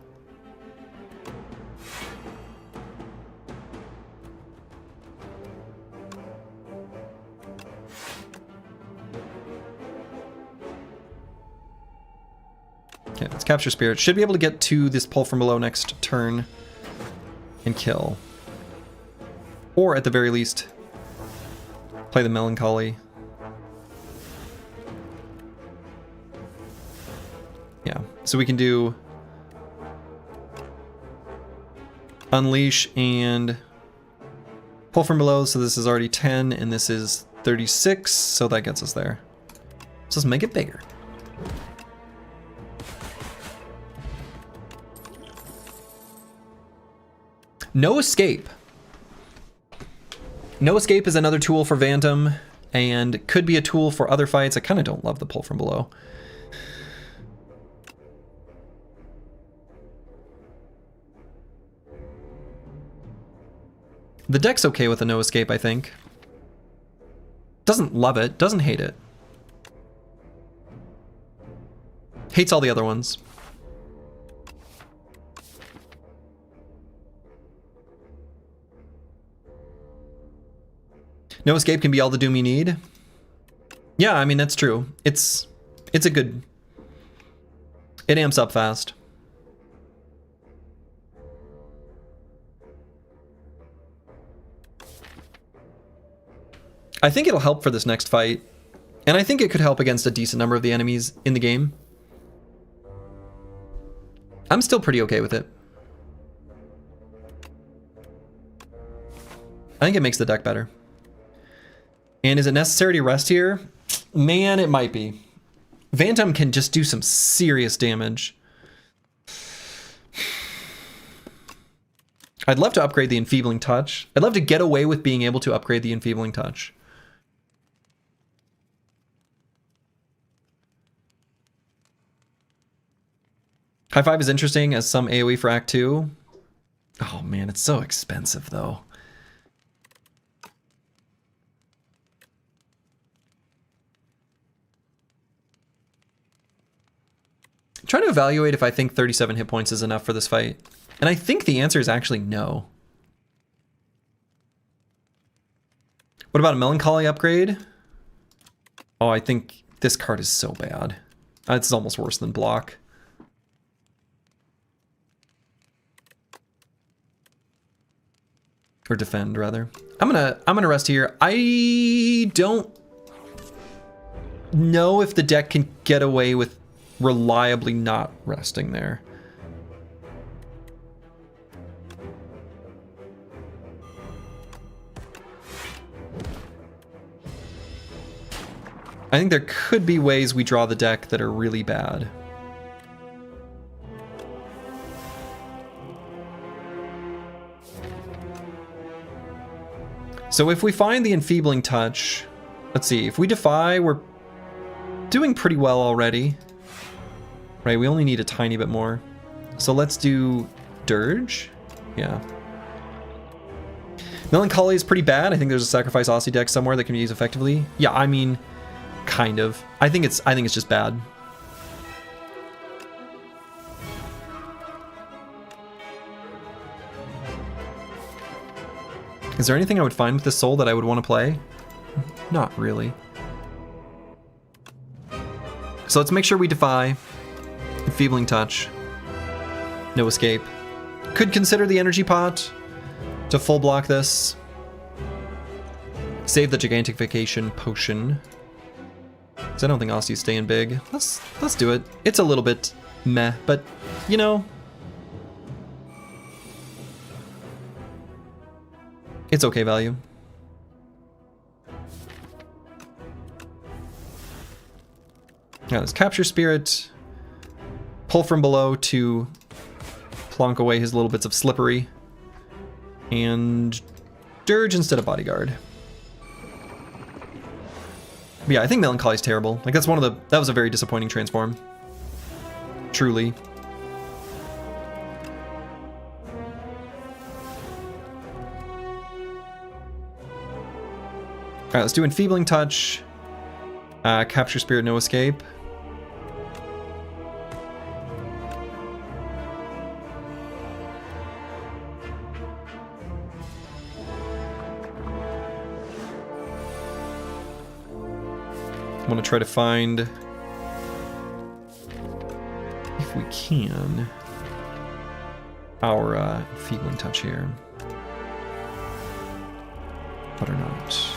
Okay, let's capture Spirit. Should be able to get to this pull from below next turn and kill. Or at the very least, play the Melancholy. Yeah, so we can do Unleash and pull from below, so this is already 10 and this is 36, so that gets us there. So let's make it bigger. No Escape. No Escape is another tool for Phantom, and could be a tool for other fights. I kind of don't love the pull from below. The deck's okay with a No Escape, I think. Doesn't love it, doesn't hate it. Hates all the other ones. No Escape can be all the doom you need. Yeah, I mean, that's true. It's a good... It amps up fast. I think it'll help for this next fight. And I think it could help against a decent number of the enemies in the game. I'm still pretty okay with it. I think it makes the deck better. And is it necessary to rest here? Man, it might be. Phantom can just do some serious damage. I'd love to upgrade the Enfeebling Touch. I'd love to get away with being able to upgrade the Enfeebling Touch. High Five is interesting as some AoE for Act 2. Oh man, it's so expensive though. I'm trying to evaluate if I think 37 hit points is enough for this fight. And I think the answer is actually no. What about a Melancholy upgrade? Oh, I think this card is so bad. It's almost worse than block. Or defend, rather. I'm gonna rest here. I don't know if the deck can get away with reliably not resting there. I think there could be ways we draw the deck that are really bad. So if we find the Enfeebling Touch, let's see, if we Defy, we're doing pretty well already. Right, we only need a tiny bit more. So let's do Dirge. Yeah. Melancholy is pretty bad. I think there's a Sacrifice Aussie deck somewhere that can be used effectively. Yeah, I mean, kind of. I think it's just bad. Is there anything I would find with this soul that I would want to play? Not really. So let's make sure we Defy. Enfeebling Touch. No Escape. Could consider the Energy Pot to full block this. Save the Gigantification Potion. Because I don't think Aussie's staying big. Let's do it. It's a little bit meh, but you know, it's okay value. Now let's Capture Spirit. Pull from below to plonk away his little bits of slippery. And Dirge instead of Bodyguard. But yeah, I think Melancholy's terrible. Like that was a very disappointing transform. Truly. Alright, let's do Enfeebling Touch. Capture Spirit, no Escape. I want to try to find, if we can, our Enfeebling Touch here. But or not.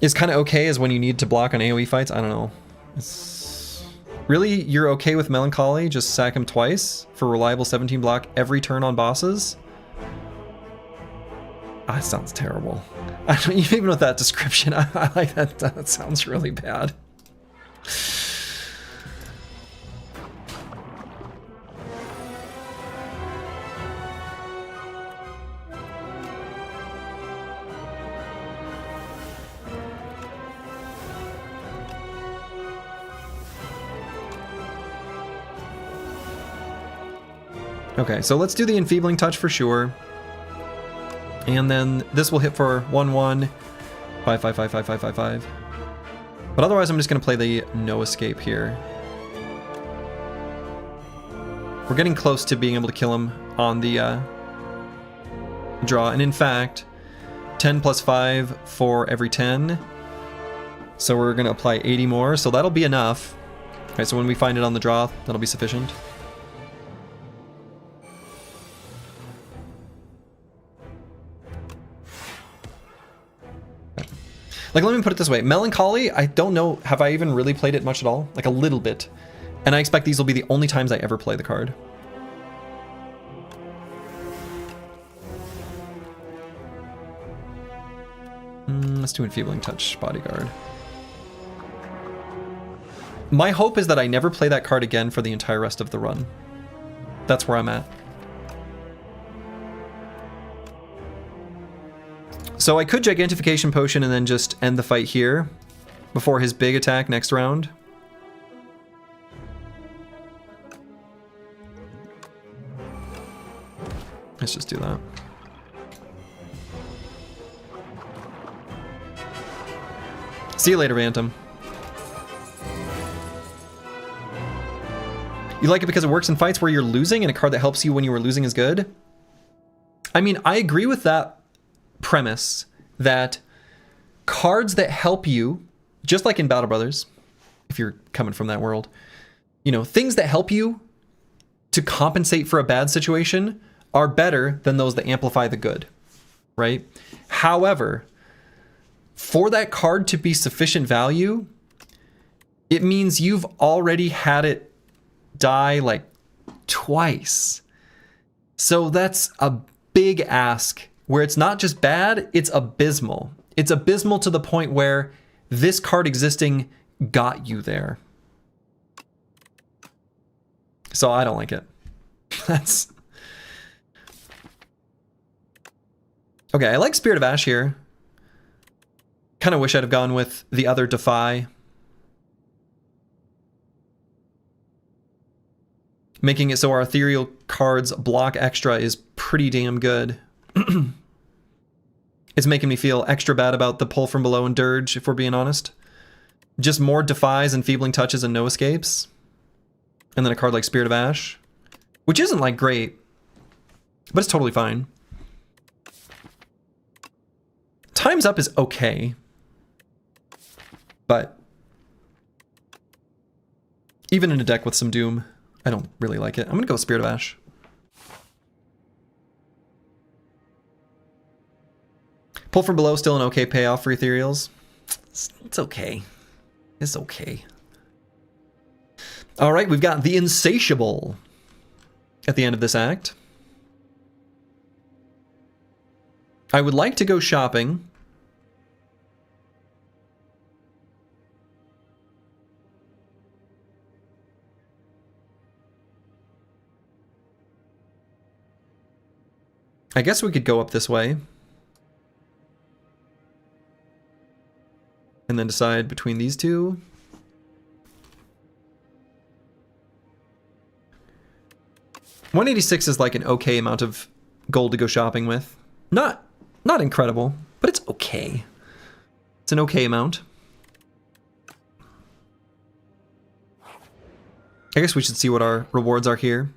Is kind of okay as when you need to block on AoE fights. I don't know. It's really, you're okay with Melancholy? Just sack him twice for reliable 17 block every turn on bosses? Ah, that sounds terrible. I don't even with that description. I like that. That sounds really bad. Okay, so let's do the Enfeebling Touch for sure. And then this will hit for 1/1, 5/5/5/5/5/5. But otherwise, I'm just going to play the No Escape here. We're getting close to being able to kill him on the draw. And in fact, 10 plus 5 for every 10. So we're going to apply 80 more. So that'll be enough. All right, so when we find it on the draw, that'll be sufficient. Like, let me put it this way. Melancholy, I don't know, have I even really played it much at all? Like, a little bit. And I expect these will be the only times I ever play the card. Let's do Enfeebling Touch, Bodyguard. My hope is that I never play that card again for the entire rest of the run. That's where I'm at. So I could Gigantification Potion and then just end the fight here before his big attack next round. Let's just do that. See you later, Bantam. You like it because it works in fights where you're losing and a card that helps you when you were losing is good? I mean, I agree with that premise that cards that help you, just like in Battle Brothers, if you're coming from that world, you know, things that help you to compensate for a bad situation are better than those that amplify the good, right? However, for that card to be sufficient value, it means you've already had it die like twice. So that's a big ask where it's not just bad, it's abysmal. It's abysmal to the point where this card existing got you there. So I don't like it. Okay, I like Spirit of Ash here. Kind of wish I'd have gone with the other Defy. Making it so our ethereal cards block extra is pretty damn good. It's making me feel extra bad about the Pull from Below and Dirge, if we're being honest. Just more Defies, Enfeebling Touches, and no escapes. And then a card like Spirit of Ash. Which isn't, like, great. But it's totally fine. Time's Up is okay. But even in a deck with some Doom, I don't really like it. I'm gonna go with Spirit of Ash. Pull from Below, still an okay payoff for Ethereals. It's okay. It's okay. All right, we've got the Insatiable at the end of this act. I would like to go shopping. I guess we could go up this way. And then decide between these two. $186 is like an okay amount of gold to go shopping with. Not incredible, but it's okay. It's an okay amount. I guess we should see what our rewards are here.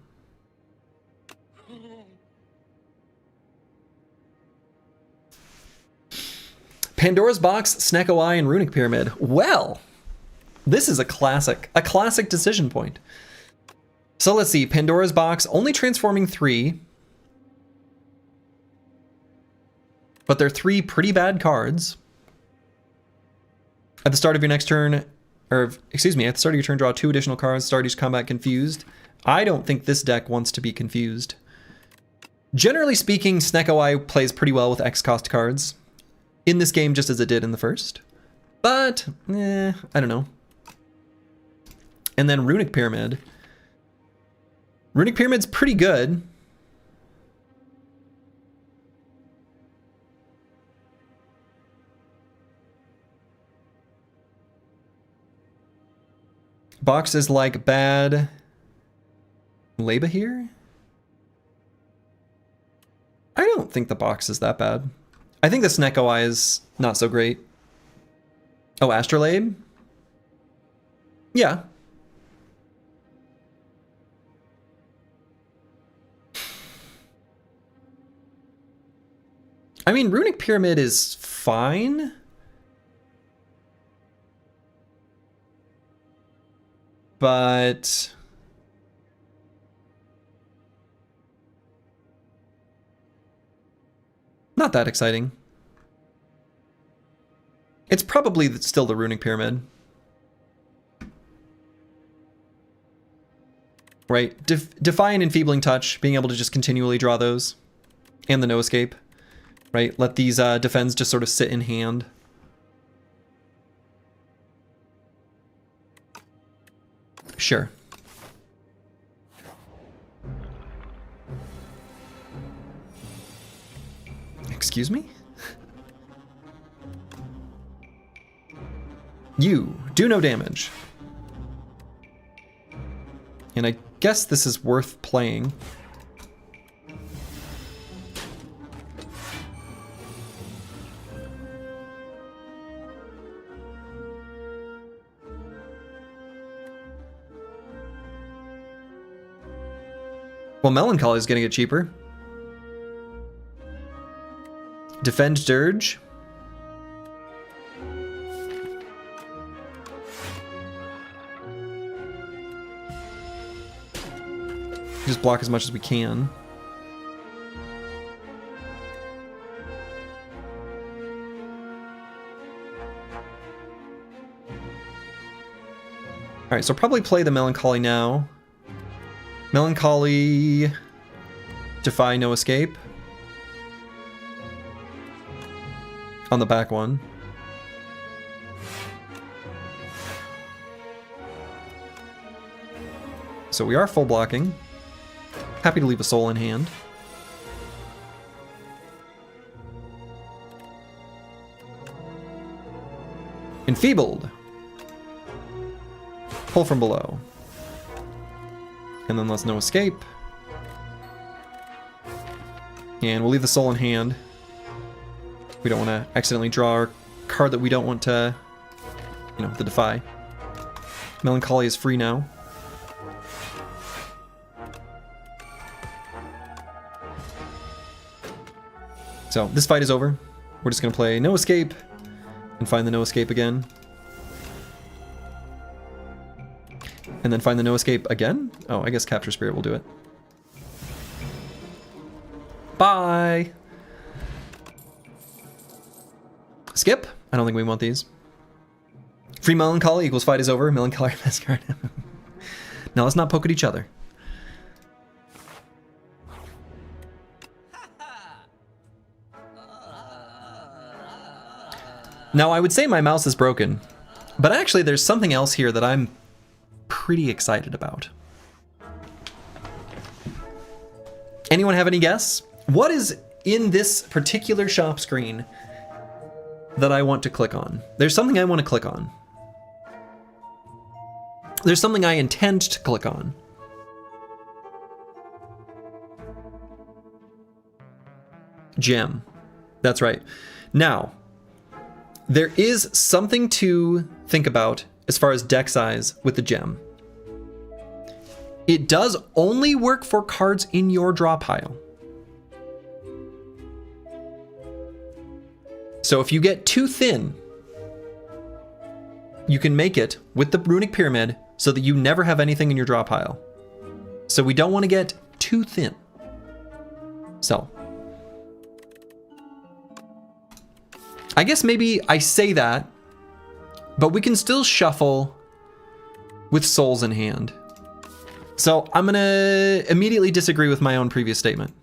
Pandora's Box, Snecko Eye, and Runic Pyramid. Well, this is a classic decision point. So let's see, Pandora's Box, only transforming 3. But they're 3 pretty bad cards. At the start of your next turn, or excuse me, at the start of your turn, draw 2 additional cards, start each combat confused. I don't think this deck wants to be confused. Generally speaking, Snecko Eye plays pretty well with X cost cards. In this game, just as it did in the first. But, I don't know. And then Runic Pyramid. Runic Pyramid's pretty good. Box is like bad Leba here? I don't think the box is that bad. I think the Snecko Eye is not so great. Oh, Astrolabe? Yeah. I mean, Runic Pyramid is fine. But not that exciting. It's probably still the Runic Pyramid. Right, Defy and Enfeebling Touch, being able to just continually draw those. And the No Escape. Right, let these defends just sort of sit in hand. Sure. Excuse me? You do no damage. And I guess this is worth playing. Well, Melancholy is going to get cheaper. Defend Dirge. Just block as much as we can. Alright, so probably play the Melancholy now. Melancholy, Defy, No Escape. On the back one. So we are full blocking. Happy to leave a soul in hand. Enfeebled. Pull from below. And then let's no escape. And we'll leave the soul in hand. We don't want to accidentally draw our card that we don't want to, you know, the defy. Melancholy is free now. So this fight is over. We're just going to play no escape and find the no escape again. And then find the no escape again? Oh, I guess Capture Spirit will do it. Bye! Skip? I don't think we want these. Free Melancholy equals fight is over. Melancholy Masquerade. Now let's not poke at each other. Now I would say my mouse is broken, but actually there's something else here that I'm pretty excited about. Anyone have any guess? What is in this particular shop screen that I want to click on? There's something I want to click on. There's something I intend to click on. Gem. That's right. Now, there is something to think about as far as deck size with the gem. It does only work for cards in your draw pile. So if you get too thin, you can make it with the Runic Pyramid so that you never have anything in your draw pile. So we don't want to get too thin. So I guess maybe I say that, but we can still shuffle with souls in hand. So I'm gonna immediately disagree with my own previous statement.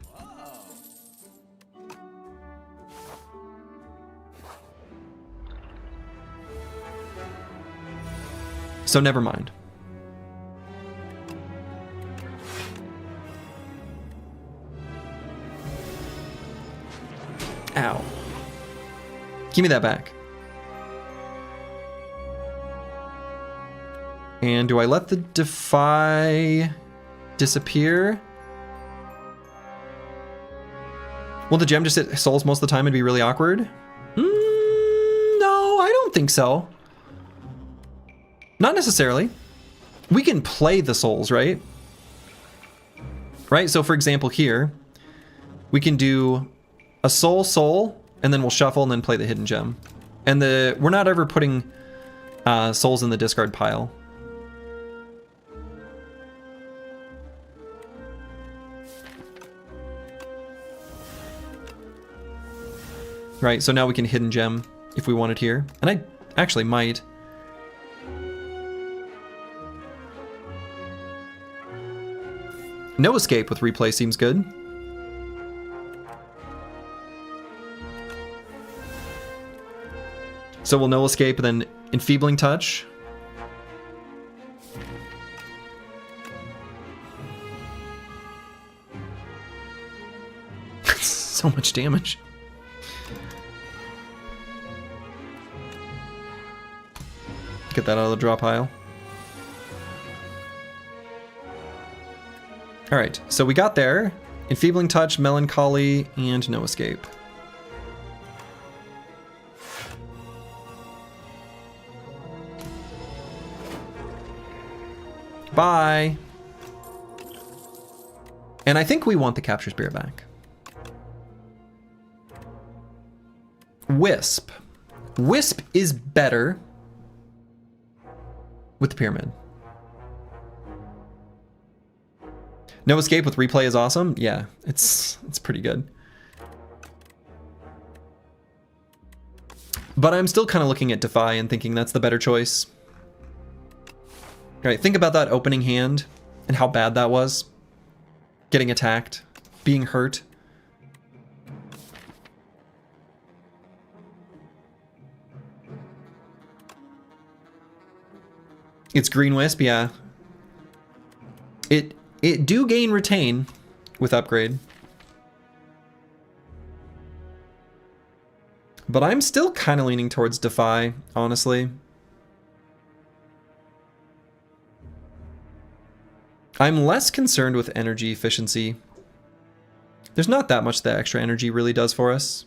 So never mind. Ow. Give me that back. And do I let the defy disappear? Will the gem just hit souls most of the time and be really awkward? No, I don't think so. Not necessarily. We can play the souls, right? Right, so for example here, we can do a soul, and then we'll shuffle and then play the hidden gem. And we're not ever putting souls in the discard pile. Right, so now we can hidden gem if we wanted here. And I actually might. No escape with replay seems good. So we'll no escape and then enfeebling touch. So much damage. Get that out of the draw pile. All right, so we got there. Enfeebling touch, melancholy, and no escape. Bye. And I think we want the Capture Spirit back. Wisp. Wisp is better with the pyramid. No escape with replay is awesome. Yeah, it's pretty good. But I'm still kind of looking at Defy and thinking that's the better choice. All right, think about that opening hand and how bad that was. Getting attacked, being hurt. It's Green Wisp, yeah. It do gain retain with upgrade. But I'm still kind of leaning towards Defy, honestly. I'm less concerned with energy efficiency. There's not that much that extra energy really does for us.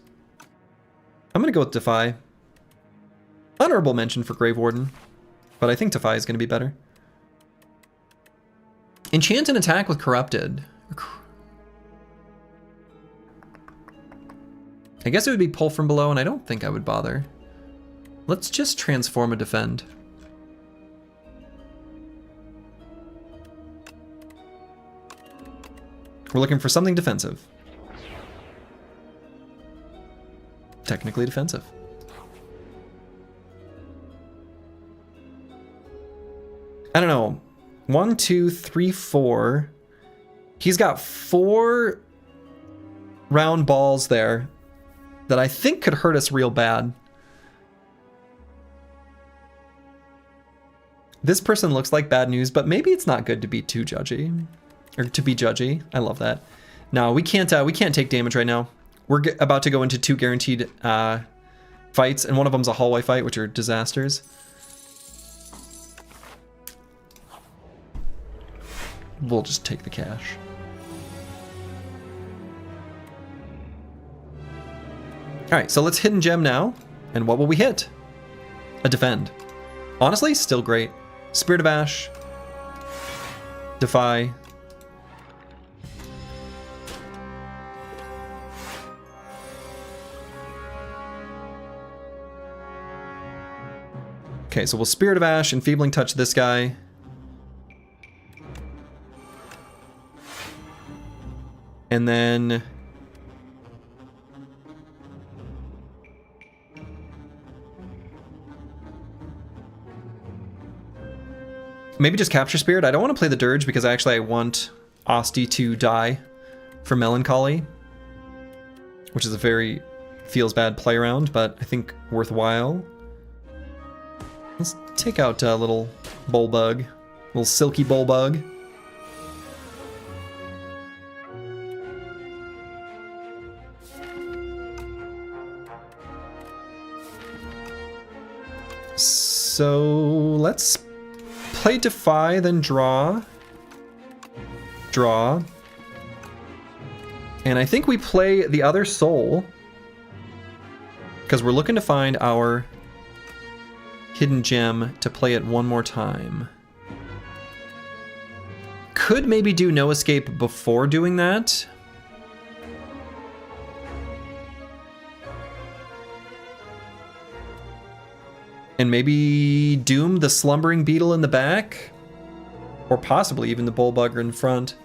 I'm going to go with Defy. Honorable mention for Grave Warden, but I think Defy is going to be better. Enchant and attack with Corrupted. I guess it would be pull from below, and I don't think I would bother. Let's just transform a defend. We're looking for something defensive. Technically defensive. I don't know. 1, 2, 3, 4. He's got 4 round balls there that I think could hurt us real bad. This person looks like bad news, but maybe it's not good to be too judgy. Or to be judgy. I love that. No, we can't take damage right now. We're about to go into 2 guaranteed fights, and one of them's a hallway fight, which are disasters. We'll just take the cash. Alright, so let's hidden gem now. And what will we hit? A defend. Honestly, still great. Spirit of Ash. Defy. Okay, so we'll Spirit of Ash, Enfeebling Touch this guy. And then maybe just Capture Spirit. I don't want to play the Dirge because I want Osti to die for Melancholy, which is a very feels bad play around, but I think worthwhile. Let's take out a little Bullbug, little Silky Bullbug. So let's play Defy, then draw. Draw. And I think we play the other soul, because we're looking to find our hidden gem to play it one more time. Could maybe do No Escape before doing that. And maybe doom the Slumbering Beetle in the back? Or possibly even the Bullbugger in front.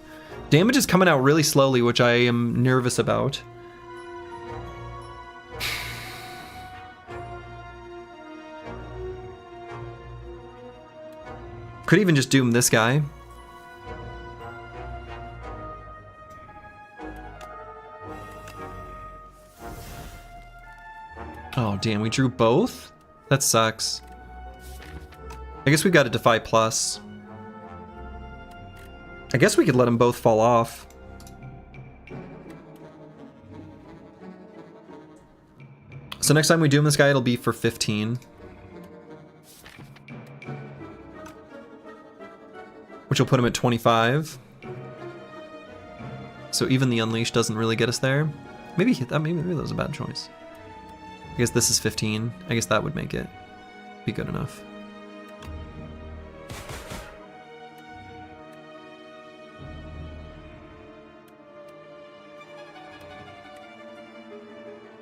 Damage is coming out really slowly, which I am nervous about. Could even just doom this guy. Oh, damn, we drew both? That sucks. I guess we got a Defy plus. I guess we could let them both fall off. So next time we doom this guy, it'll be for 15. Which will put him at 25. So even the Unleash doesn't really get us there. Maybe hit that. Maybe that was a bad choice. I guess this is 15. I guess that would make it be good enough.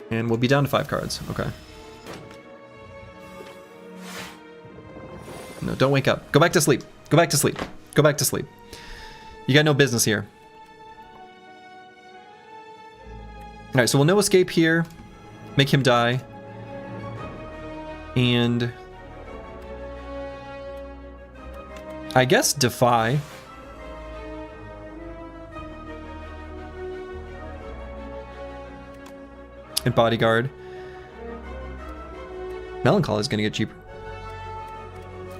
And we'll be down to 5 cards. Okay. No, don't wake up. Go back to sleep. Go back to sleep. Go back to sleep. You got no business here. Alright, so we'll No Escape here. Make him die. And I guess Defy. And Bodyguard. Melancholy is going to get cheaper.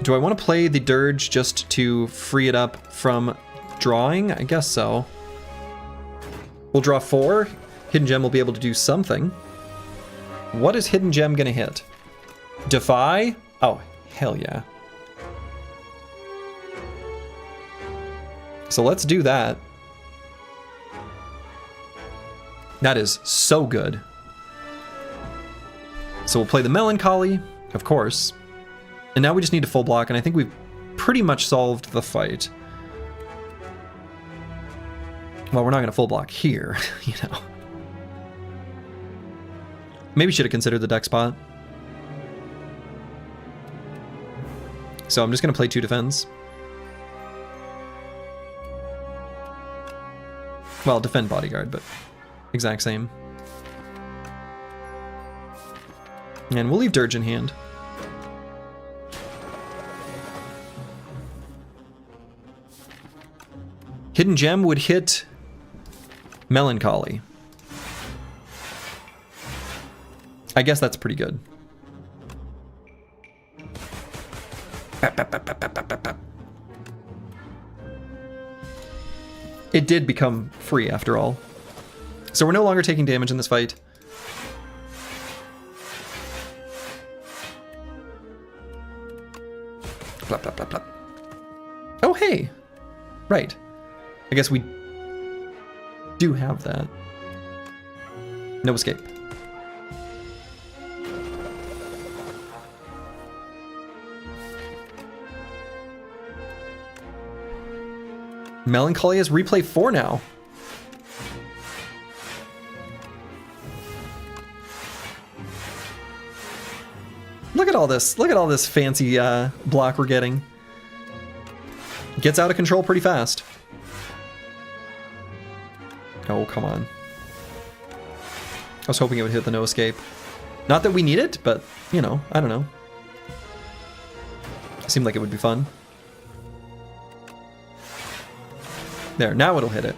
Do I want to play the Dirge just to free it up from drawing? I guess so. We'll draw 4. Hidden Gem will be able to do something. What is Hidden Gem gonna hit? Defy? Oh, hell yeah. So let's do that. That is so good. So we'll play the Melancholy, of course. And now we just need to full block, and I think we've pretty much solved the fight. Well, we're not going to full block here, you know. Maybe should have considered the deck spot. So I'm just going to play 2 defends. Well, defend Bodyguard, but exact same. And we'll leave Dirge in hand. Hidden Gem would hit Melancholy. I guess that's pretty good. It did become free after all. So we're no longer taking damage in this fight. Plop, plop, plop, plop. Oh, hey. Right. I guess we do have that. No escape. Melancholy has replay 4 now. Look at all this. Look at all this fancy block we're getting. Gets out of control pretty fast. Oh, come on. I was hoping it would hit the no escape. Not that we need it, but, you know, I don't know. It seemed like it would be fun. There, now it'll hit it.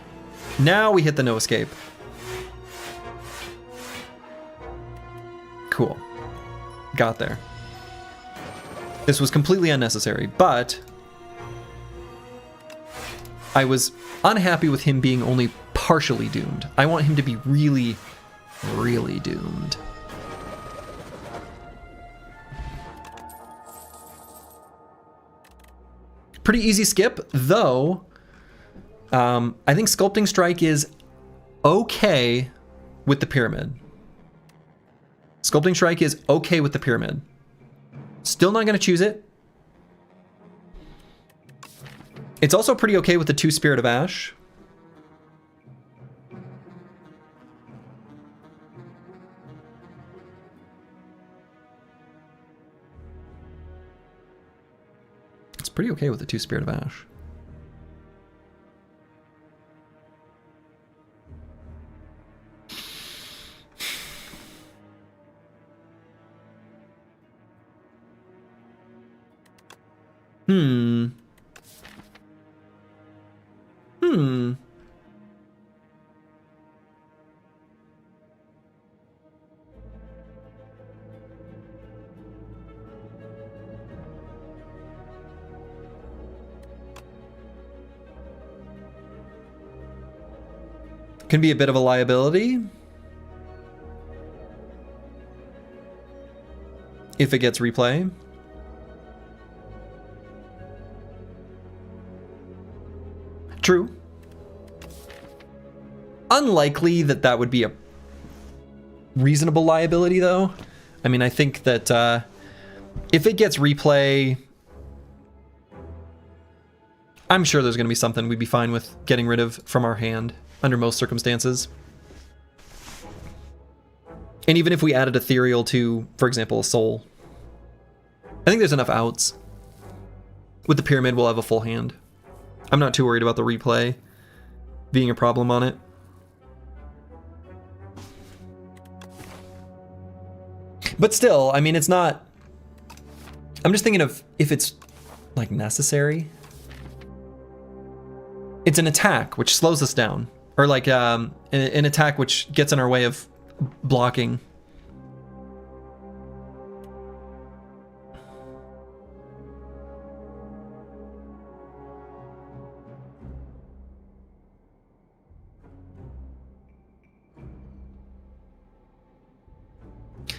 Now we hit the no escape. Cool. Got there. This was completely unnecessary, but I was unhappy with him being only partially doomed. I want him to be really, really doomed. Pretty easy skip, though. I think Sculpting Strike is okay with the Pyramid. Sculpting Strike is okay with the Pyramid. Still not going to choose it. It's also pretty okay with the 2 Spirit of Ash. It's pretty okay with the 2 Spirit of Ash. Can be a bit of a liability if it gets replay. True. Unlikely that that would be a reasonable liability, though. I mean, I think that if it gets replay, I'm sure there's going to be something we'd be fine with getting rid of from our hand under most circumstances. And even if we added Ethereal to, for example, a Soul, I think there's enough outs. With the Pyramid, we'll have a full hand. I'm not too worried about the replay being a problem on it. But still, I mean, it's not... I'm just thinking of if it's, like, necessary. It's an attack, which slows us down. Or, like, an attack which gets in our way of blocking.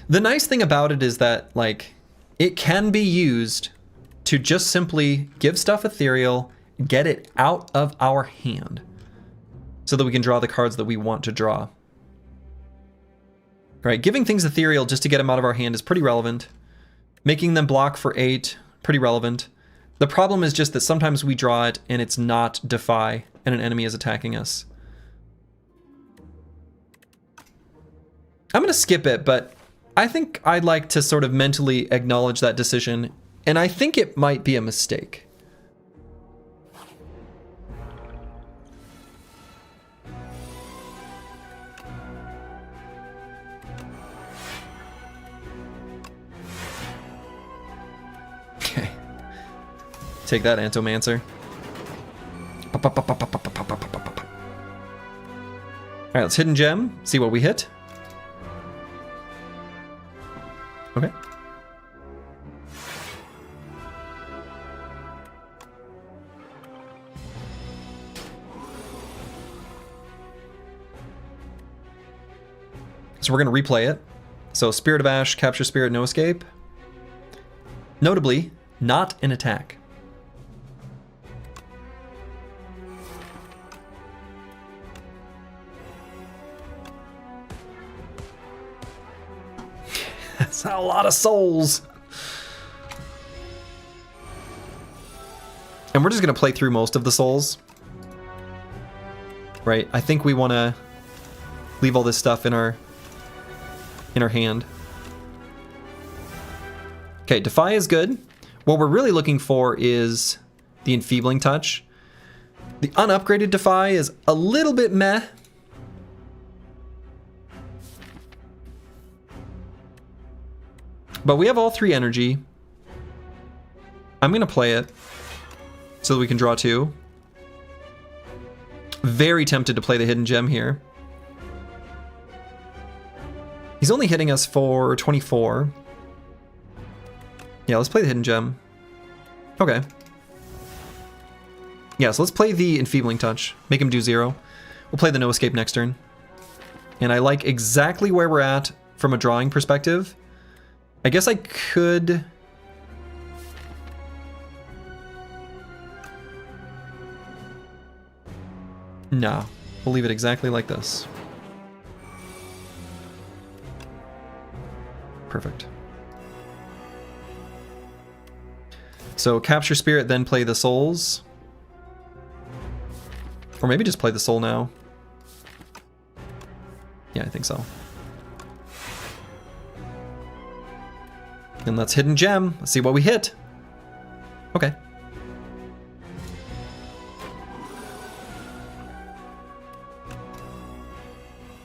The nice thing about it is that, like, it can be used to just simply give stuff ethereal, get it out of our hand, so that we can draw the cards that we want to draw. Right, giving things ethereal just to get them out of our hand is pretty relevant. Making them block for 8, pretty relevant. The problem is just that sometimes we draw it and it's not Defy, and an enemy is attacking us. I'm going to skip it, but I think I'd like to sort of mentally acknowledge that decision, and I think it might be a mistake. Okay. Take that, Antomancer. Alright, let's Hidden Gem, see what we hit. Okay. So we're going to replay it. So Spirit of Ash, Capture Spirit, no escape. Notably, not an attack. That's a lot of souls. And we're just going to play through most of the souls. Right? I think we want to leave all this stuff in our hand. Okay, Defy is good. What we're really looking for is the Enfeebling Touch. The unupgraded Defy is a little bit meh. But we have all 3 energy. I'm going to play it so that we can draw 2. Very tempted to play the Hidden Gem here. He's only hitting us for 24. Yeah, let's play the Hidden Gem. Okay. Yeah, so let's play the Enfeebling Touch. Make him do 0. We'll play the No Escape next turn. And I like exactly where we're at from a drawing perspective. I guess I could... No, we'll leave it exactly like this. Perfect. So Capture Spirit, then play the souls. Or maybe just play the soul now. Yeah, I think so. And let's Hidden Gem. Let's see what we hit. Okay.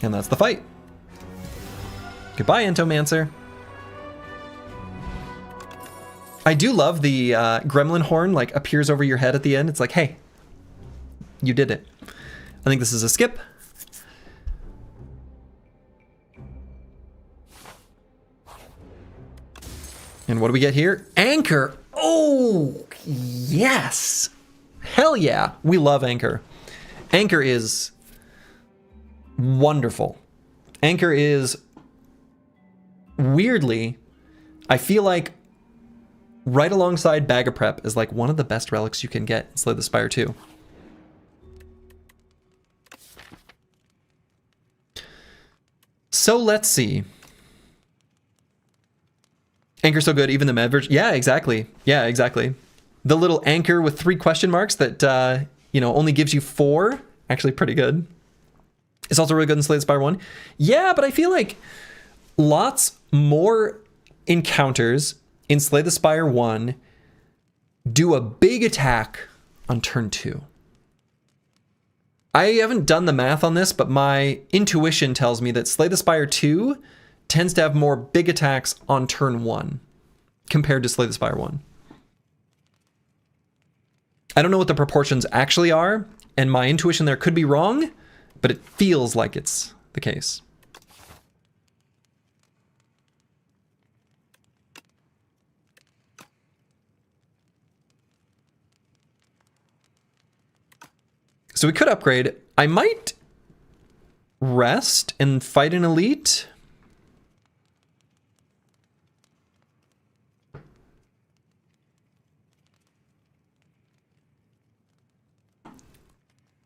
And that's the fight. Goodbye, Entomancer. I do love the gremlin horn, like, appears over your head at the end. It's like, hey, you did it. I think this is a skip. And what do we get here? Anchor. Oh, yes. Hell yeah. We love Anchor. Anchor is wonderful. Anchor is, weirdly, I feel like right alongside Bag of Prep is like one of the best relics you can get in Slay the Spire 2. So let's see. Anchor's so good, even the med version. Yeah, exactly. Yeah, exactly. The little anchor with 3 question marks that, you know, only gives you 4. Actually pretty good. It's also really good in Slay the Spire 1. Yeah, but I feel like lots more encounters in Slay the Spire 1 do a big attack on turn 2. I haven't done the math on this, but my intuition tells me that Slay the Spire 2 tends to have more big attacks on turn 1 compared to Slay the Spire 1. I don't know what the proportions actually are, and my intuition there could be wrong, but it feels like it's the case. So we could upgrade. I might rest and fight an elite.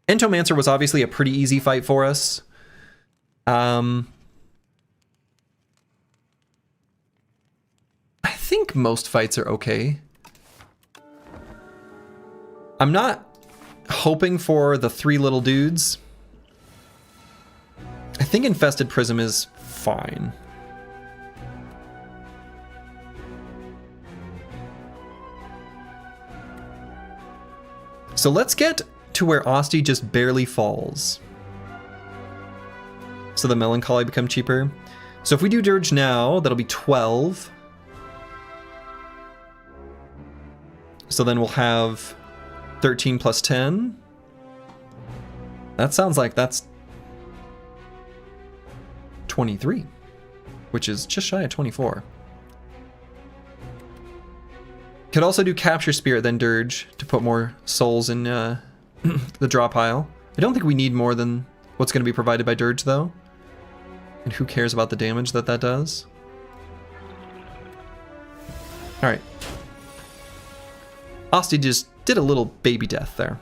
Entomancer was obviously a pretty easy fight for us. I think most fights are okay. I'm not hoping for the 3 little dudes. I think Infested Prism is fine. So let's get to where Asti just barely falls. So the Melancholy become cheaper. So if we do Dirge now, that'll be 12. So then we'll have 13 plus 10. That sounds like that's 23, which is just shy of 24. Could also do Capture Spirit, then Dirge to put more souls in the draw pile. I don't think we need more than what's going to be provided by Dirge, though. And who cares about the damage that that does? Alright. Asti just did a little baby death there.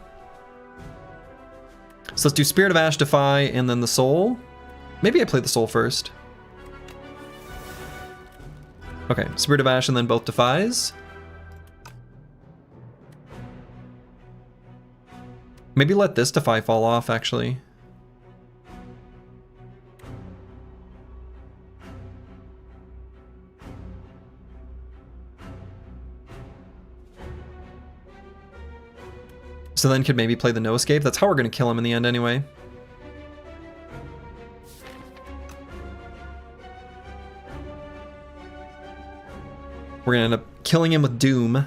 So let's do Spirit of Ash, Defy, and then the Soul. Maybe I play the Soul first. Okay, Spirit of Ash and then both Defies. Maybe let this Defy fall off, actually. So then could maybe play the No Escape. That's how we're going to kill him in the end anyway. We're going to end up killing him with Doom.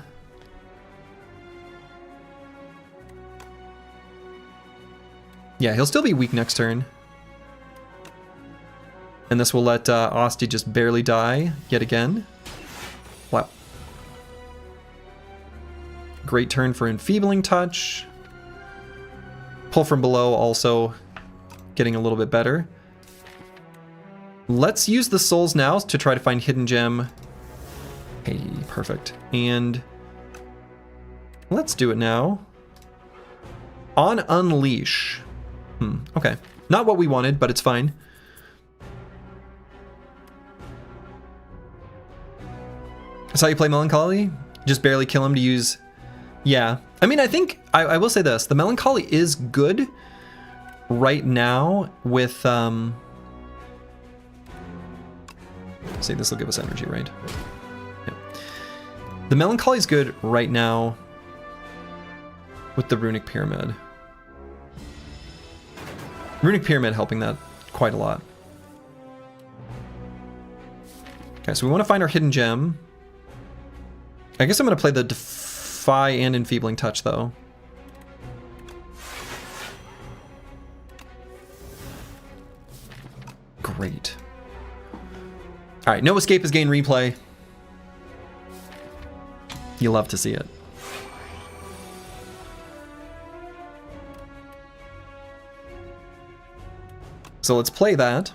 Yeah, he'll still be weak next turn. And this will let Asti just barely die yet again. Wow. Great turn for Enfeebling Touch. Pull from below also getting a little bit better. Let's use the souls now to try to find Hidden Gem. Hey, perfect. And let's do it now. On Unleash. Okay. Not what we wanted, but it's fine. That's how you play Melancholy? Just barely kill him to use... Yeah. I mean, I think... I will say this. The Melancholy is good right now with... See, this will give us energy, right? Yeah. The Melancholy is good right now with the Runic Pyramid. Runic Pyramid helping that quite a lot. Okay, so we want to find our Hidden Gem. I guess I'm going to play the Defy and Enfeebling Touch, though. Great. Alright, No Escape is gain replay. You love to see it. So let's play that.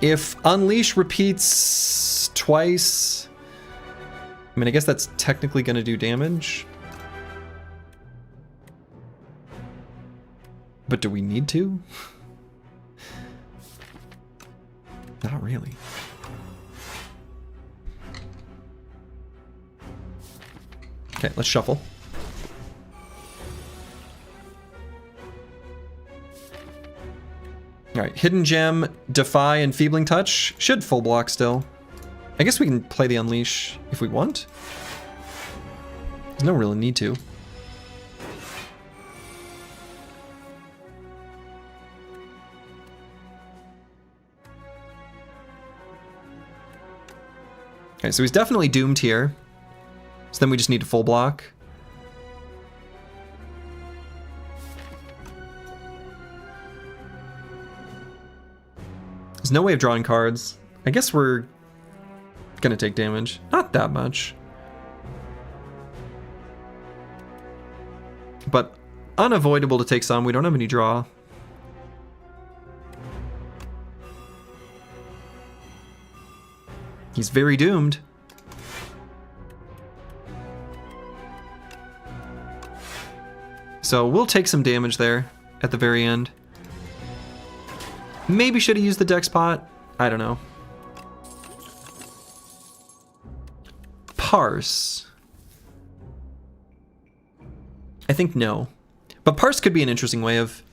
If Unleash repeats twice... I mean, I guess that's technically going to do damage. But do we need to? Not really. Okay, let's shuffle. Alright, Hidden Gem, Defy, and Enfeebling Touch. Should full block still. I guess we can play the Unleash if we want. There's no real need to. Okay, so he's definitely doomed here. So then we just need to full block. There's no way of drawing cards. I guess we're gonna take damage. Not that much. But unavoidable to take some. We don't have any draw. He's very doomed. So we'll take some damage there at the very end. Maybe should have used the dex pot. I don't know. Parse. I think no. But parse could be an interesting way of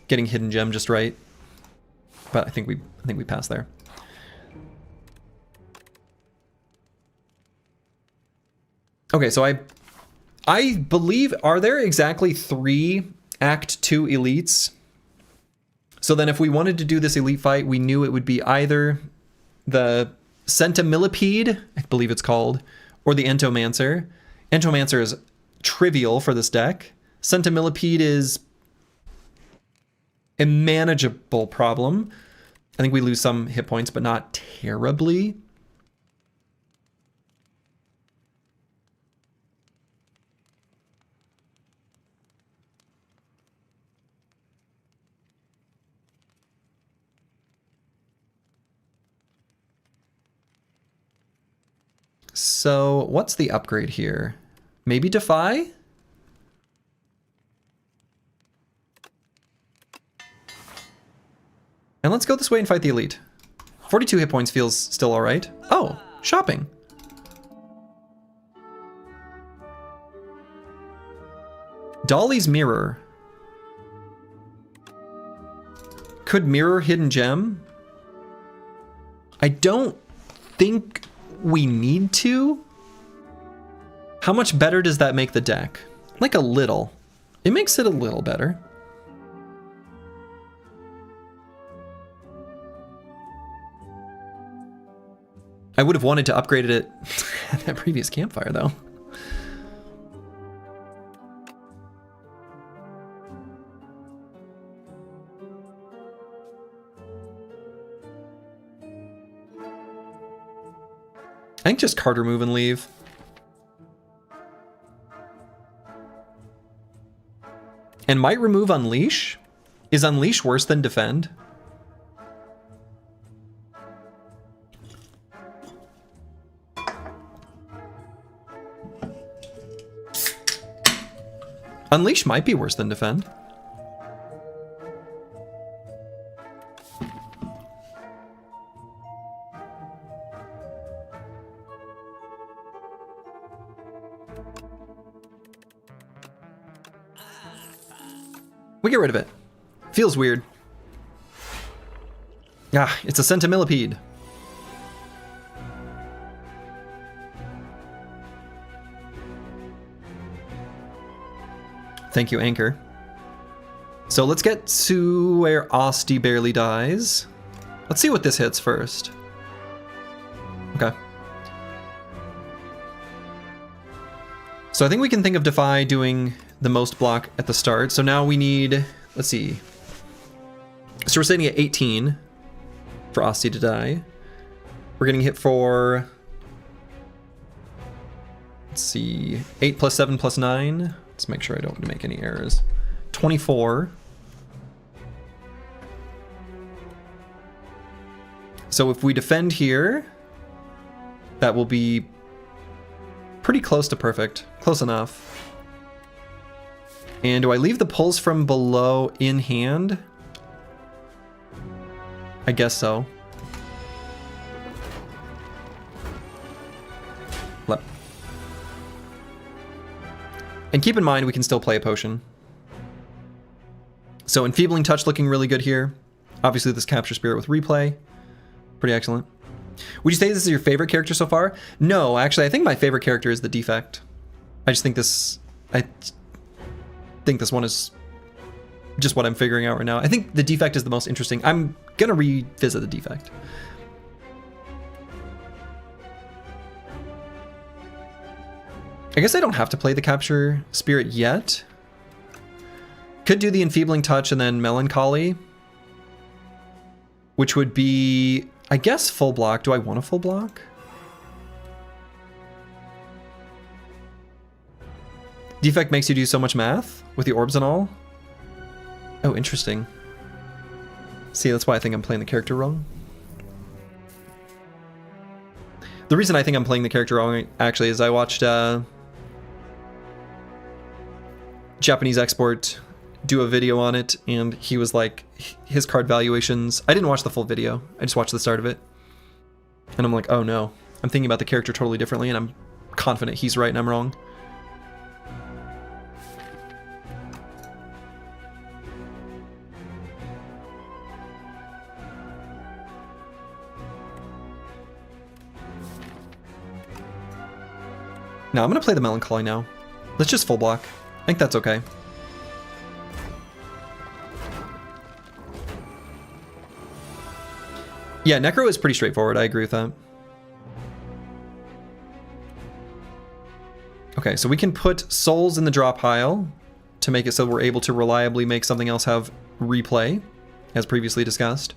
getting hidden gem just right. But I think we pass there. Okay, so I believe, are there exactly 3 Act 2 elites? So then if we wanted to do this elite fight, we knew it would be either the Centimillipede, I believe it's called, or the Entomancer. Entomancer is trivial for this deck. Centimillipede is a manageable problem. I think we lose some hit points, but not terribly. So what's the upgrade here? Maybe Defy? And let's go this way and fight the elite. 42 hit points feels still all right. Oh, shopping. Dolly's Mirror. Could mirror Hidden Gem? I don't think we need to. How much better does that make the deck? Like a little. It makes it a little better. I would have wanted to upgrade it at that previous campfire, though. I think just card remove and leave. And might remove Unleash? Is Unleash worse than Defend? Unleash might be worse than Defend. We get rid of it. Feels weird. Ah, it's a Centimillipede. Thank you, Anchor. So let's get to where Osti barely dies. Let's see what this hits first. Okay. So I think we can think of Defy doing the most block at the start. So now we need, let's see. So we're sitting at 18 for Osti to die. We're getting hit for, let's see, 8 plus 7 plus 9. Let's make sure I don't make any errors. 24. So if we defend here, that will be pretty close to perfect. Close enough. And do I leave the pulls from below in hand? I guess so. And keep in mind, we can still play a potion. So Enfeebling Touch looking really good here. Obviously this Capture Spirit with replay. Pretty excellent. Would you say this is your favorite character so far? No, actually, I think my favorite character is the Defect. I just think this... I think this one is just what I'm figuring out right now. I think the Defect is the most interesting. I'm gonna revisit the Defect. I guess I don't have to play the Capture Spirit yet. Could do the Enfeebling Touch and then Melancholy, which would be, I guess, full block. Do I want a full block? Defect makes you do so much math with the orbs and all. Oh, interesting. See, that's why I think I'm playing the character wrong. The reason I think I'm playing the character wrong, actually, is I watched Japanese export do a video on it, and he was like, his card valuations. I didn't watch the full video. I just watched the start of it. And I'm like, oh no. I'm thinking about the character totally differently, and I'm confident he's right and I'm wrong. Now I'm going to play the Melancholy now. Let's just full block. I think that's okay. Yeah, Necro is pretty straightforward. I agree with that. Okay, so we can put souls in the draw pile to make it so we're able to reliably make something else have replay, as previously discussed.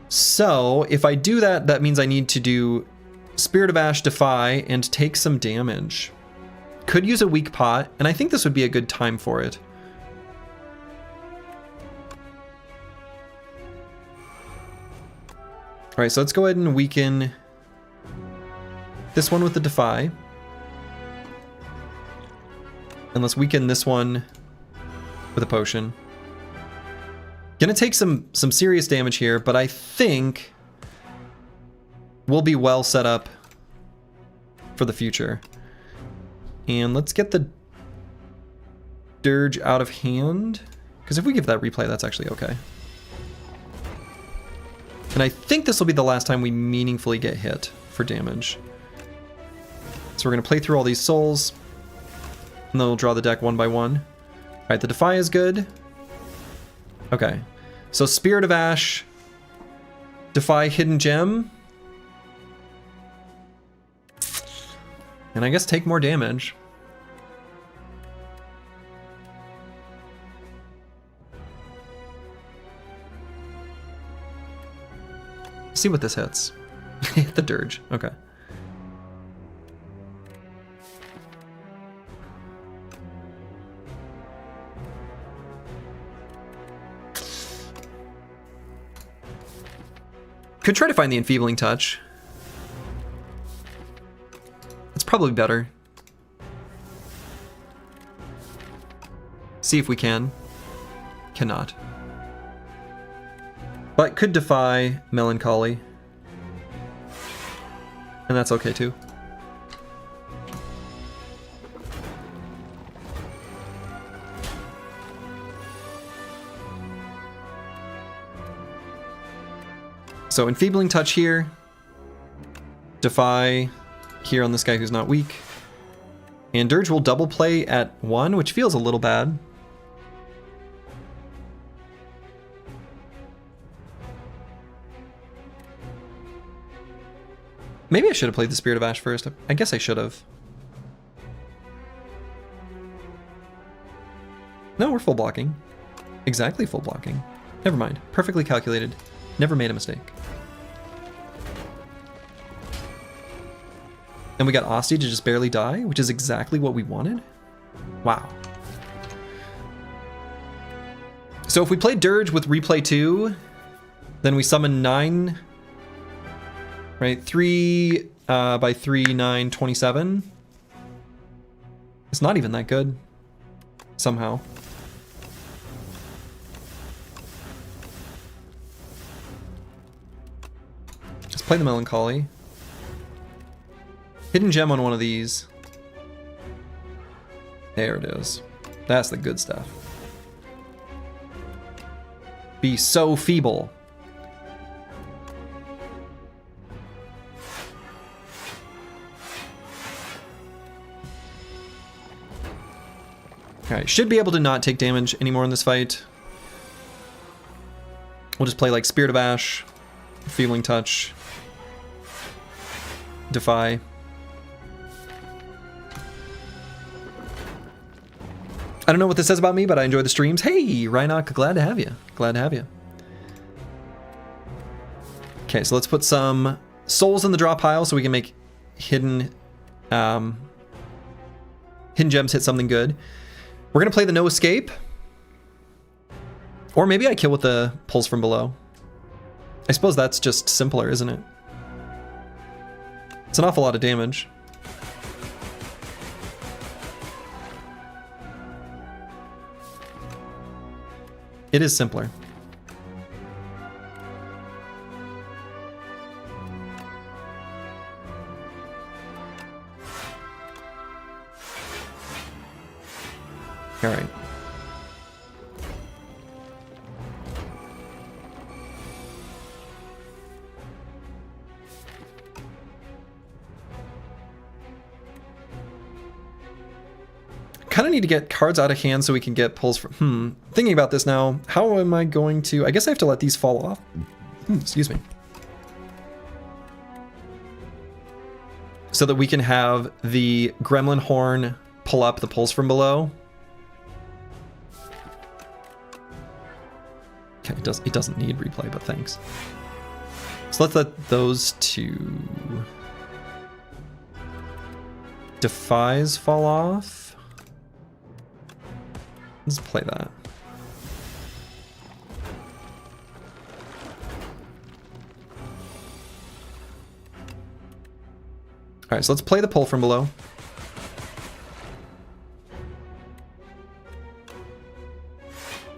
So if I do that, that means I need to do Spirit of Ash, Defy, and take some damage. Could use a weak pot, and I think this would be a good time for it. Alright, so let's go ahead and weaken this one with the Defy. And let's weaken this one with a potion. Gonna take some serious damage here, but I think we'll be well set up for the future. And let's get the Dirge out of hand, because if we give that replay, that's actually okay. And I think this will be the last time we meaningfully get hit for damage. So we're gonna play through all these souls, and then we'll draw the deck one by one. All right, the Defy is good. Okay, so Spirit of Ash, Defy, Hidden Gem. And I guess take more damage. See what this hits. The Dirge, okay. Could try to find the Enfeebling Touch. It's probably better. See if we can. Cannot. But could defy Melancholy. And that's okay too. So Enfeebling Touch here. Defy here on this guy who's not weak. And Dirge will double play at 1, which feels a little bad. Maybe I should have played the Spirit of Ash first. I guess I should have. No, we're full blocking. Exactly full blocking. Never mind. Perfectly calculated. Never made a mistake. And we got Asti to just barely die, which is exactly what we wanted. Wow. So if we play Dirge with replay 2, then we summon 9, right? 3 by 3, 9, 27. It's not even that good, somehow. Let's play the Melancholy. Hidden Gem on one of these. There it is. That's the good stuff. Be so feeble. Alright, should be able to not take damage anymore in this fight. We'll just play like Spirit of Ash, Enfeebling Touch, Defy. I don't know what this says about me, but I enjoy the streams. Hey, Rhinoc, glad to have you. Glad to have you. Okay, so let's put some souls in the draw pile so we can make hidden gems hit something good. We're gonna play the No Escape. Or maybe I kill with the Pulse from Below. I suppose that's just simpler, isn't it? It's an awful lot of damage. It is simpler. All right. Kind of need to get cards out of hand so we can get pulls from... Thinking about this now, how am I going to... I guess I have to let these fall off. Excuse me. So that we can have the Gremlin Horn pull up the pulls from below. Okay, it doesn't need replay, but thanks. So let's let those two... Defies fall off. Let's play that. All right, so let's play the pull from below.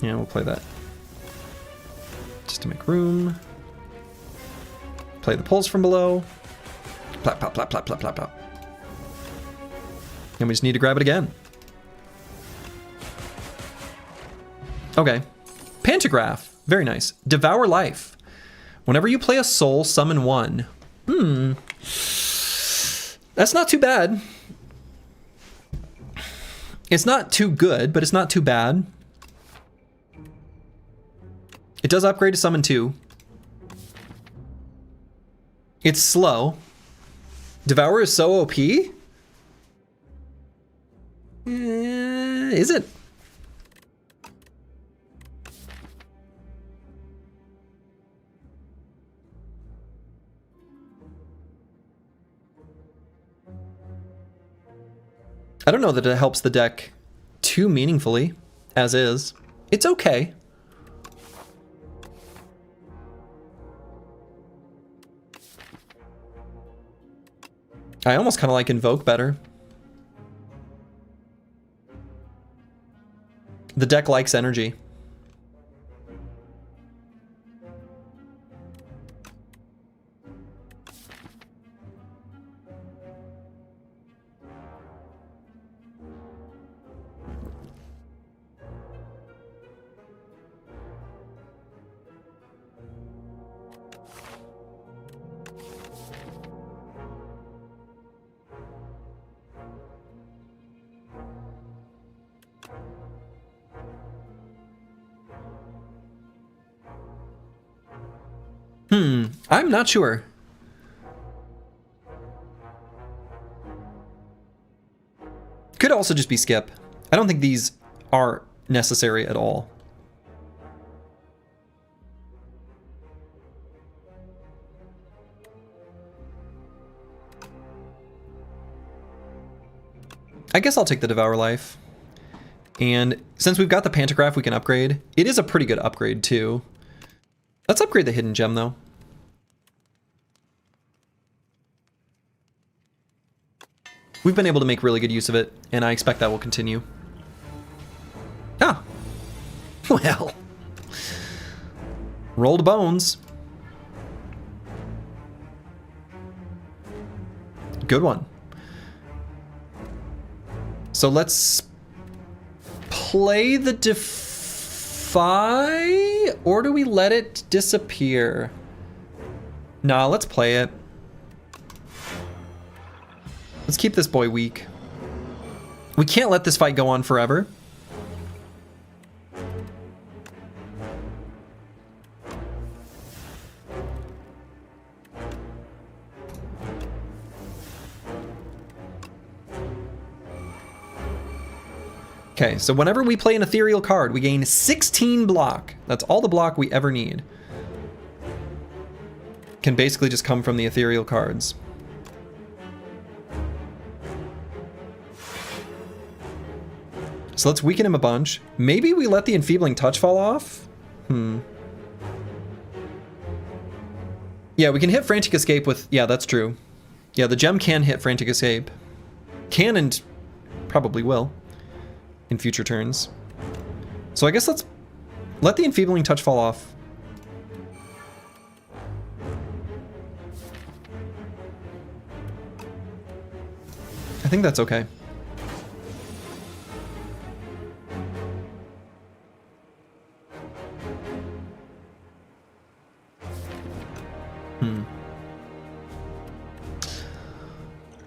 Yeah, we'll play that. Just to make room. Play the pulls from below. Plop, plop, plop, plop, plop, plop, plop. And we just need to grab it again. Okay. Pantograph. Very nice. Devour life. Whenever you play a soul, summon one. That's not too bad. It's not too good, but it's not too bad. It does upgrade to summon 2. It's slow. Devour is so OP? Is it? I don't know that it helps the deck too meaningfully, as is. It's okay. I almost kind of like Invoke better. The deck likes energy. I'm not sure. Could also just be skip. I don't think these are necessary at all. I guess I'll take the Devour Life. And since we've got the Pantograph we can upgrade, it is a pretty good upgrade too. Let's upgrade the Hidden Gem though. We've been able to make really good use of it, and I expect that will continue. Ah. Well. Rolled bones. Good one. So let's play the Defy, or do we let it disappear? Nah, let's play it. Let's keep this boy weak. We can't let this fight go on forever. Okay, so whenever we play an ethereal card, we gain 16 block. That's all the block we ever need. Can basically just come from the ethereal cards. So let's weaken him a bunch. Maybe we let the Enfeebling Touch fall off? Yeah, we can hit Frantic Escape with... Yeah, that's true. Yeah, the gem can hit Frantic Escape. Can and probably will in future turns. So I guess let's Let the Enfeebling Touch fall off. I think that's okay.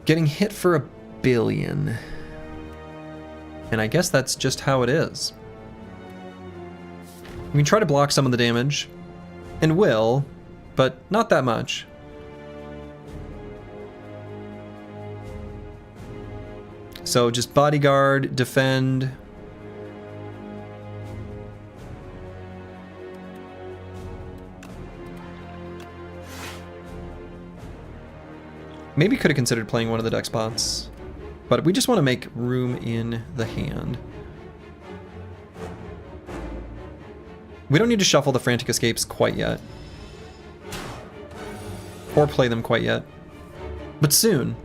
Getting hit for $1 billion. And I guess that's just how it is. We can try to block some of the damage. And will, but not that much. So just bodyguard, defend. Maybe could have considered playing one of the deck spots, but we just want to make room in the hand. We don't need to shuffle the Frantic Escapes quite yet. Or play them quite yet. But soon.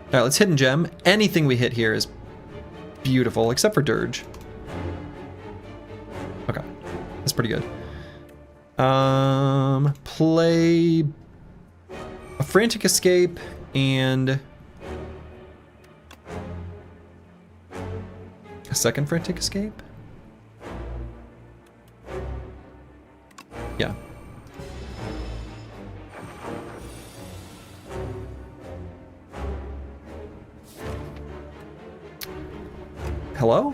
Alright, let's Hidden Gem. Anything we hit here is beautiful, except for Dirge. Okay, that's pretty good. Play a Frantic Escape and a second Frantic Escape? Yeah. Hello?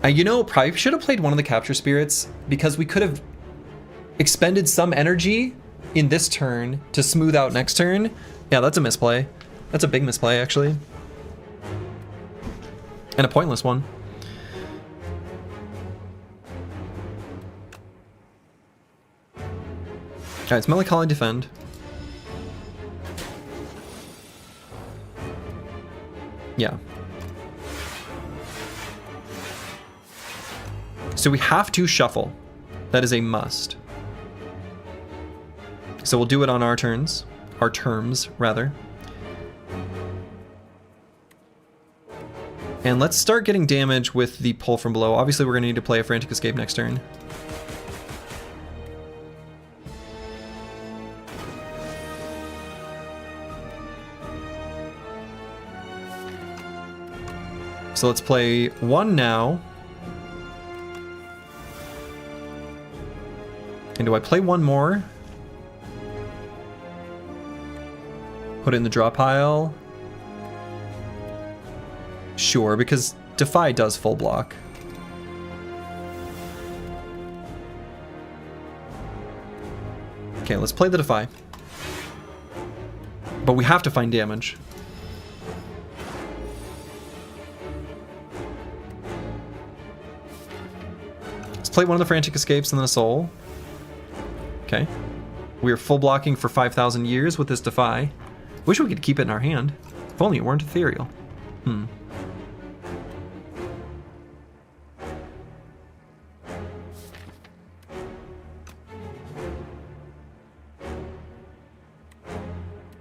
You know, probably should have played one of the Capture Spirits because we could have expended some energy in this turn to smooth out next turn. Yeah, that's a misplay. That's a big misplay, actually. And a pointless one. Alright, it's Melancholy Defend. Yeah. So we have to shuffle. That is a must. So we'll do it on our turns. Our terms, rather. And let's start getting damage with the pull from below. Obviously, we're going to need to play a Frantic Escape next turn. So let's play one now. And do I play one more? Put it in the draw pile? Sure, because Defy does full block. Okay, let's play the Defy. But we have to find damage. Let's play one of the Frantic Escapes and then a Soul. Okay. We are full blocking for 5,000 years with this Defy. Wish we could keep it in our hand. If only it weren't ethereal.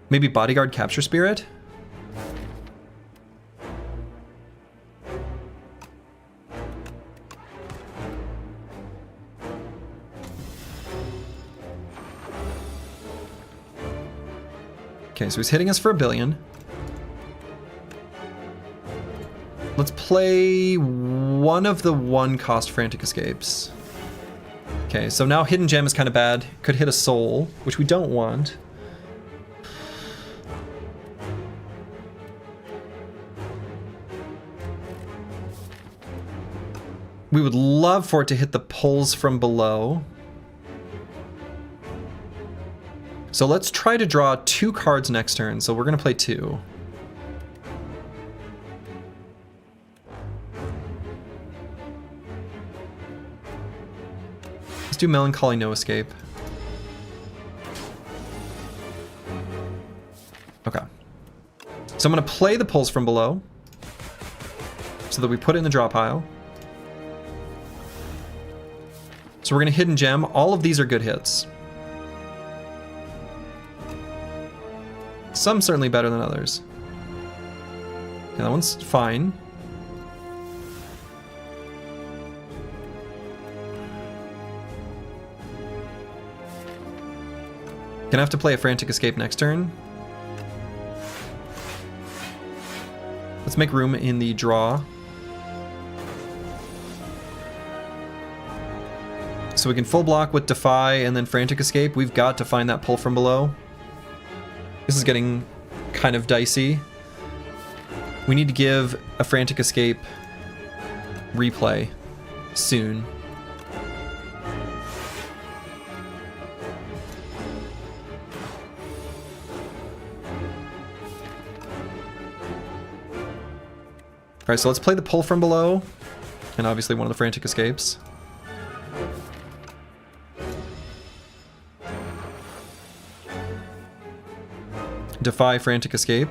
Maybe Bodyguard Capture Spirit? Okay, so he's hitting us for $1 billion. Let's play one of the one-cost Frantic Escapes. Okay, so now Hidden Gem is kind of bad. Could hit a Soul, which we don't want. We would love for it to hit the pulls from below. So let's try to draw 2 cards next turn. So we're going to play 2. Let's do Melancholy No Escape. Okay. So I'm going to play the pulls from below so that we put it in the draw pile. So we're going to Hidden Gem. All of these are good hits. Some certainly better than others. Yeah, that one's fine. Gonna have to play a Frantic Escape next turn. Let's make room in the draw. So we can full block with Defy and then Frantic Escape. We've got to find that pull from below. This is getting kind of dicey. We need to give a Frantic Escape replay soon. Alright, so let's play the pull from below, and obviously one of the Frantic Escapes. Defy Frantic Escape.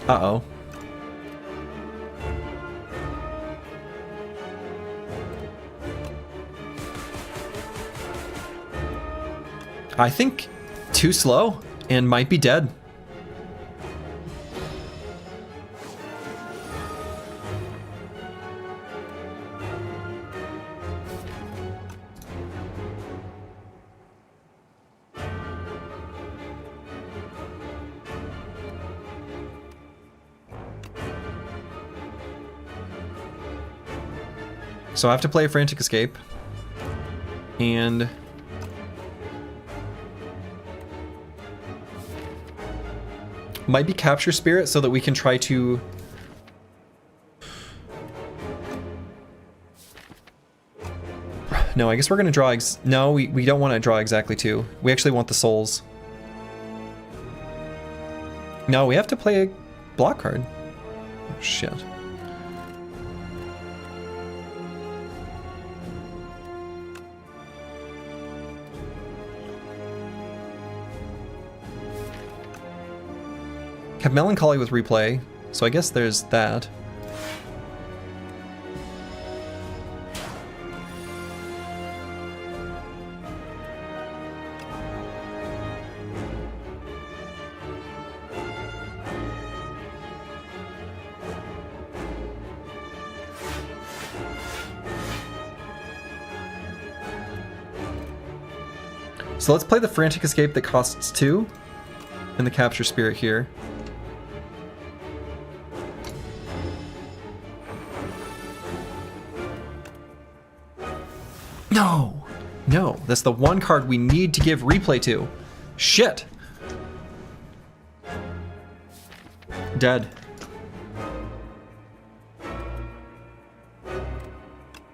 Uh-oh. I think too slow and might be dead. So I have to play a Frantic Escape. And might be Capture Spirit so that we can try to no, I guess we're gonna draw no, we don't want to draw exactly two. We actually want the souls. No, we have to play a block card. Oh, shit. Have Melancholy with replay, so I guess there's that. So let's play the Frantic Escape that costs 2 and the Capture Spirit here. No! No, that's the one card we need to give replay to. Shit! Dead.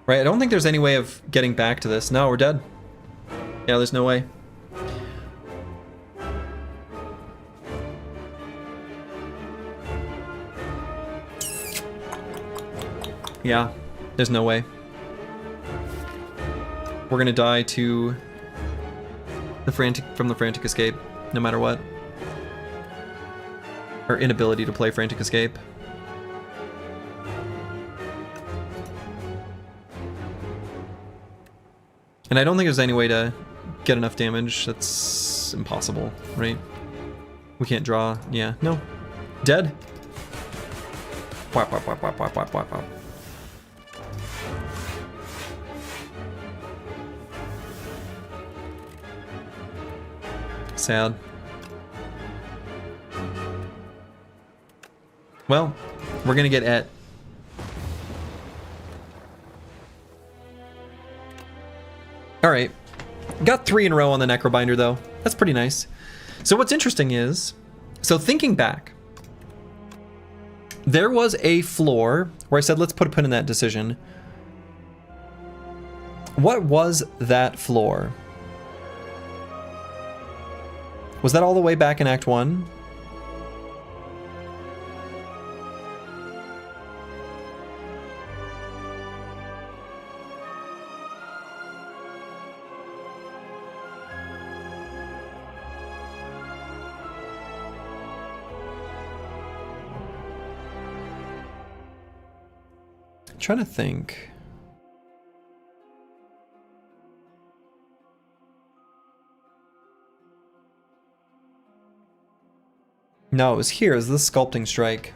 Right, I don't think there's any way of getting back to this. No, we're dead. Yeah, there's no way. Yeah, there's no way. We're gonna die to the Frantic Escape, no matter what. Our inability to play Frantic Escape. And I don't think there's any way to get enough damage. That's impossible, right? We can't draw. Yeah, no. Dead. Whap, whap, whap, whap, whap, whap, whap, whap. Sad. Well, we're gonna get Et. Alright. Got 3 in a row on the Necrobinder though. That's pretty nice. So what's interesting is, so thinking back, there was a floor where I said let's put a pin in that decision. What was that floor? Was that all the way back in Act 1? I'm trying to think. No, it was here. It was the Sculpting Strike.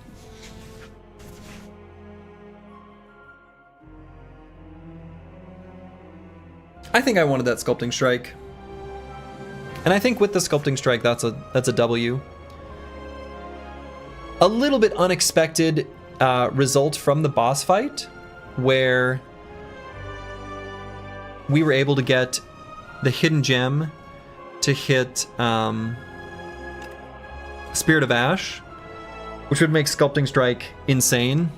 I think I wanted that Sculpting Strike. And I think with the Sculpting Strike, that's a W. A little bit unexpected result from the boss fight, where we were able to get the hidden gem to hit Spirit of Ash, which would make Sculpting Strike insane.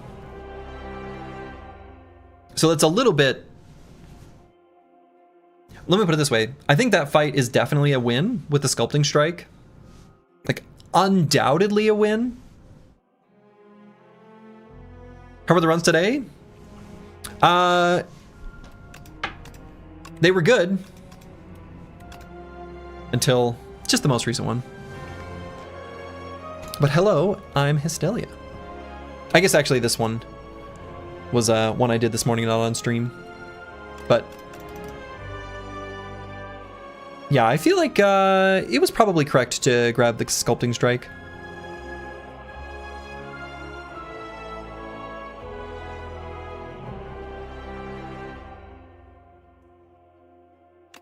So that's a little bit... Let me put it this way. I think that fight is definitely a win with the Sculpting Strike. Like, undoubtedly a win. How were the runs today? They were good. Until just the most recent one. But hello, I'm Hystelia. I guess actually this one was one I did this morning, not on stream. But yeah, I feel like it was probably correct to grab the Sculpting Strike.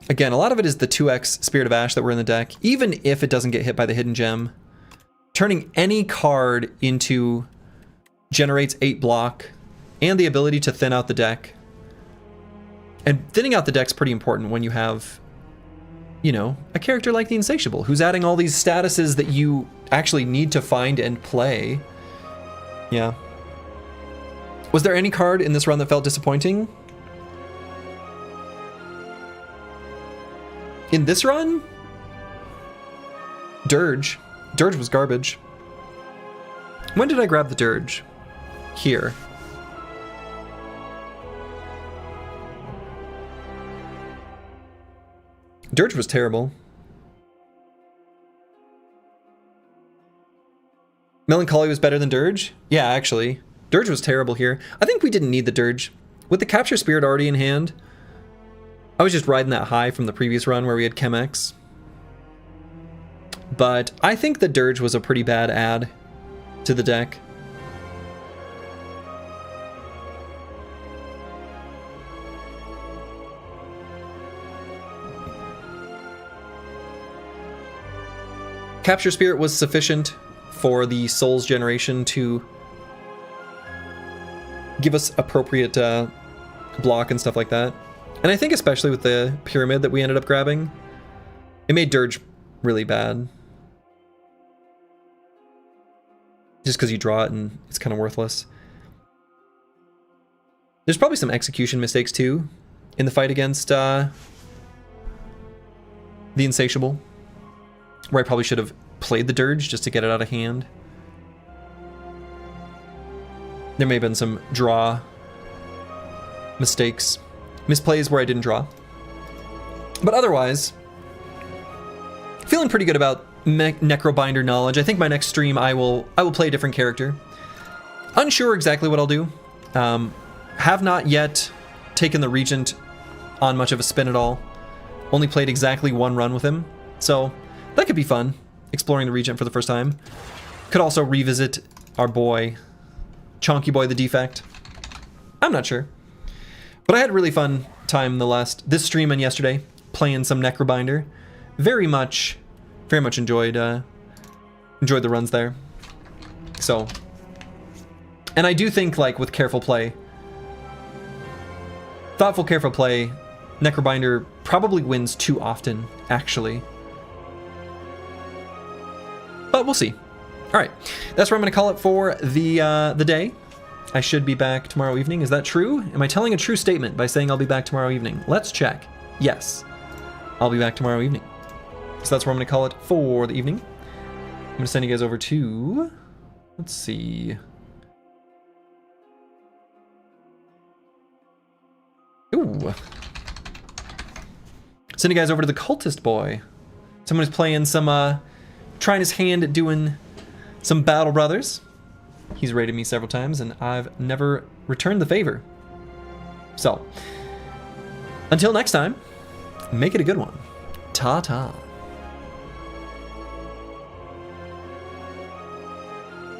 Again, a lot of it is the 2x Spirit of Ash that were in the deck. Even if it doesn't get hit by the hidden gem, turning any card into generates 8 block and the ability to thin out the deck. And thinning out the deck's pretty important when you have, you know, a character like the Insatiable, who's adding all these statuses that you actually need to find and play. Yeah. Was there any card in this run that felt disappointing? In this run? Dirge. Dirge was garbage. When did I grab the Dirge? Here. Dirge was terrible. Melancholy was better than Dirge? Yeah, actually. Dirge was terrible here. I think we didn't need the Dirge. With the Capture Spirit already in hand, I was just riding that high from the previous run where we had Chemex. But I think the Dirge was a pretty bad add to the deck. Capture Spirit was sufficient for the Souls generation to give us appropriate block and stuff like that. And I think especially with the Pyramid that we ended up grabbing, it made Dirge really bad. Just because you draw it and it's kind of worthless. There's probably some execution mistakes too in the fight against the Insatiable, where I probably should have played the Dirge just to get it out of hand. There may have been some draw mistakes. Misplays where I didn't draw. But otherwise, feeling pretty good about Necrobinder knowledge. I think my next stream I will play a different character. Unsure exactly what I'll do. Have not yet taken the Regent on much of a spin at all. Only played exactly one run with him. So that could be fun, exploring the Regent for the first time. Could also revisit our boy, Chonky Boy the Defect. I'm not sure. But I had a really fun time this stream and yesterday playing some Necrobinder. Very much enjoyed the runs there. So, and I do think like with careful play, thoughtful careful play, Necrobinder probably wins too often actually. But we'll see. All right, that's where I'm going to call it for the day. I should be back tomorrow evening. Is that true? Am I telling a true statement by saying I'll be back tomorrow evening? Let's check. Yes, I'll be back tomorrow evening. So that's where I'm going to call it for the evening. I'm going to send you guys over to... Let's see. Ooh. Send you guys over to the Cultist Boy. Someone who's playing some... trying his hand at doing some Battle Brothers. He's raided me several times, and I've never returned the favor. So, until next time, make it a good one. Ta-ta.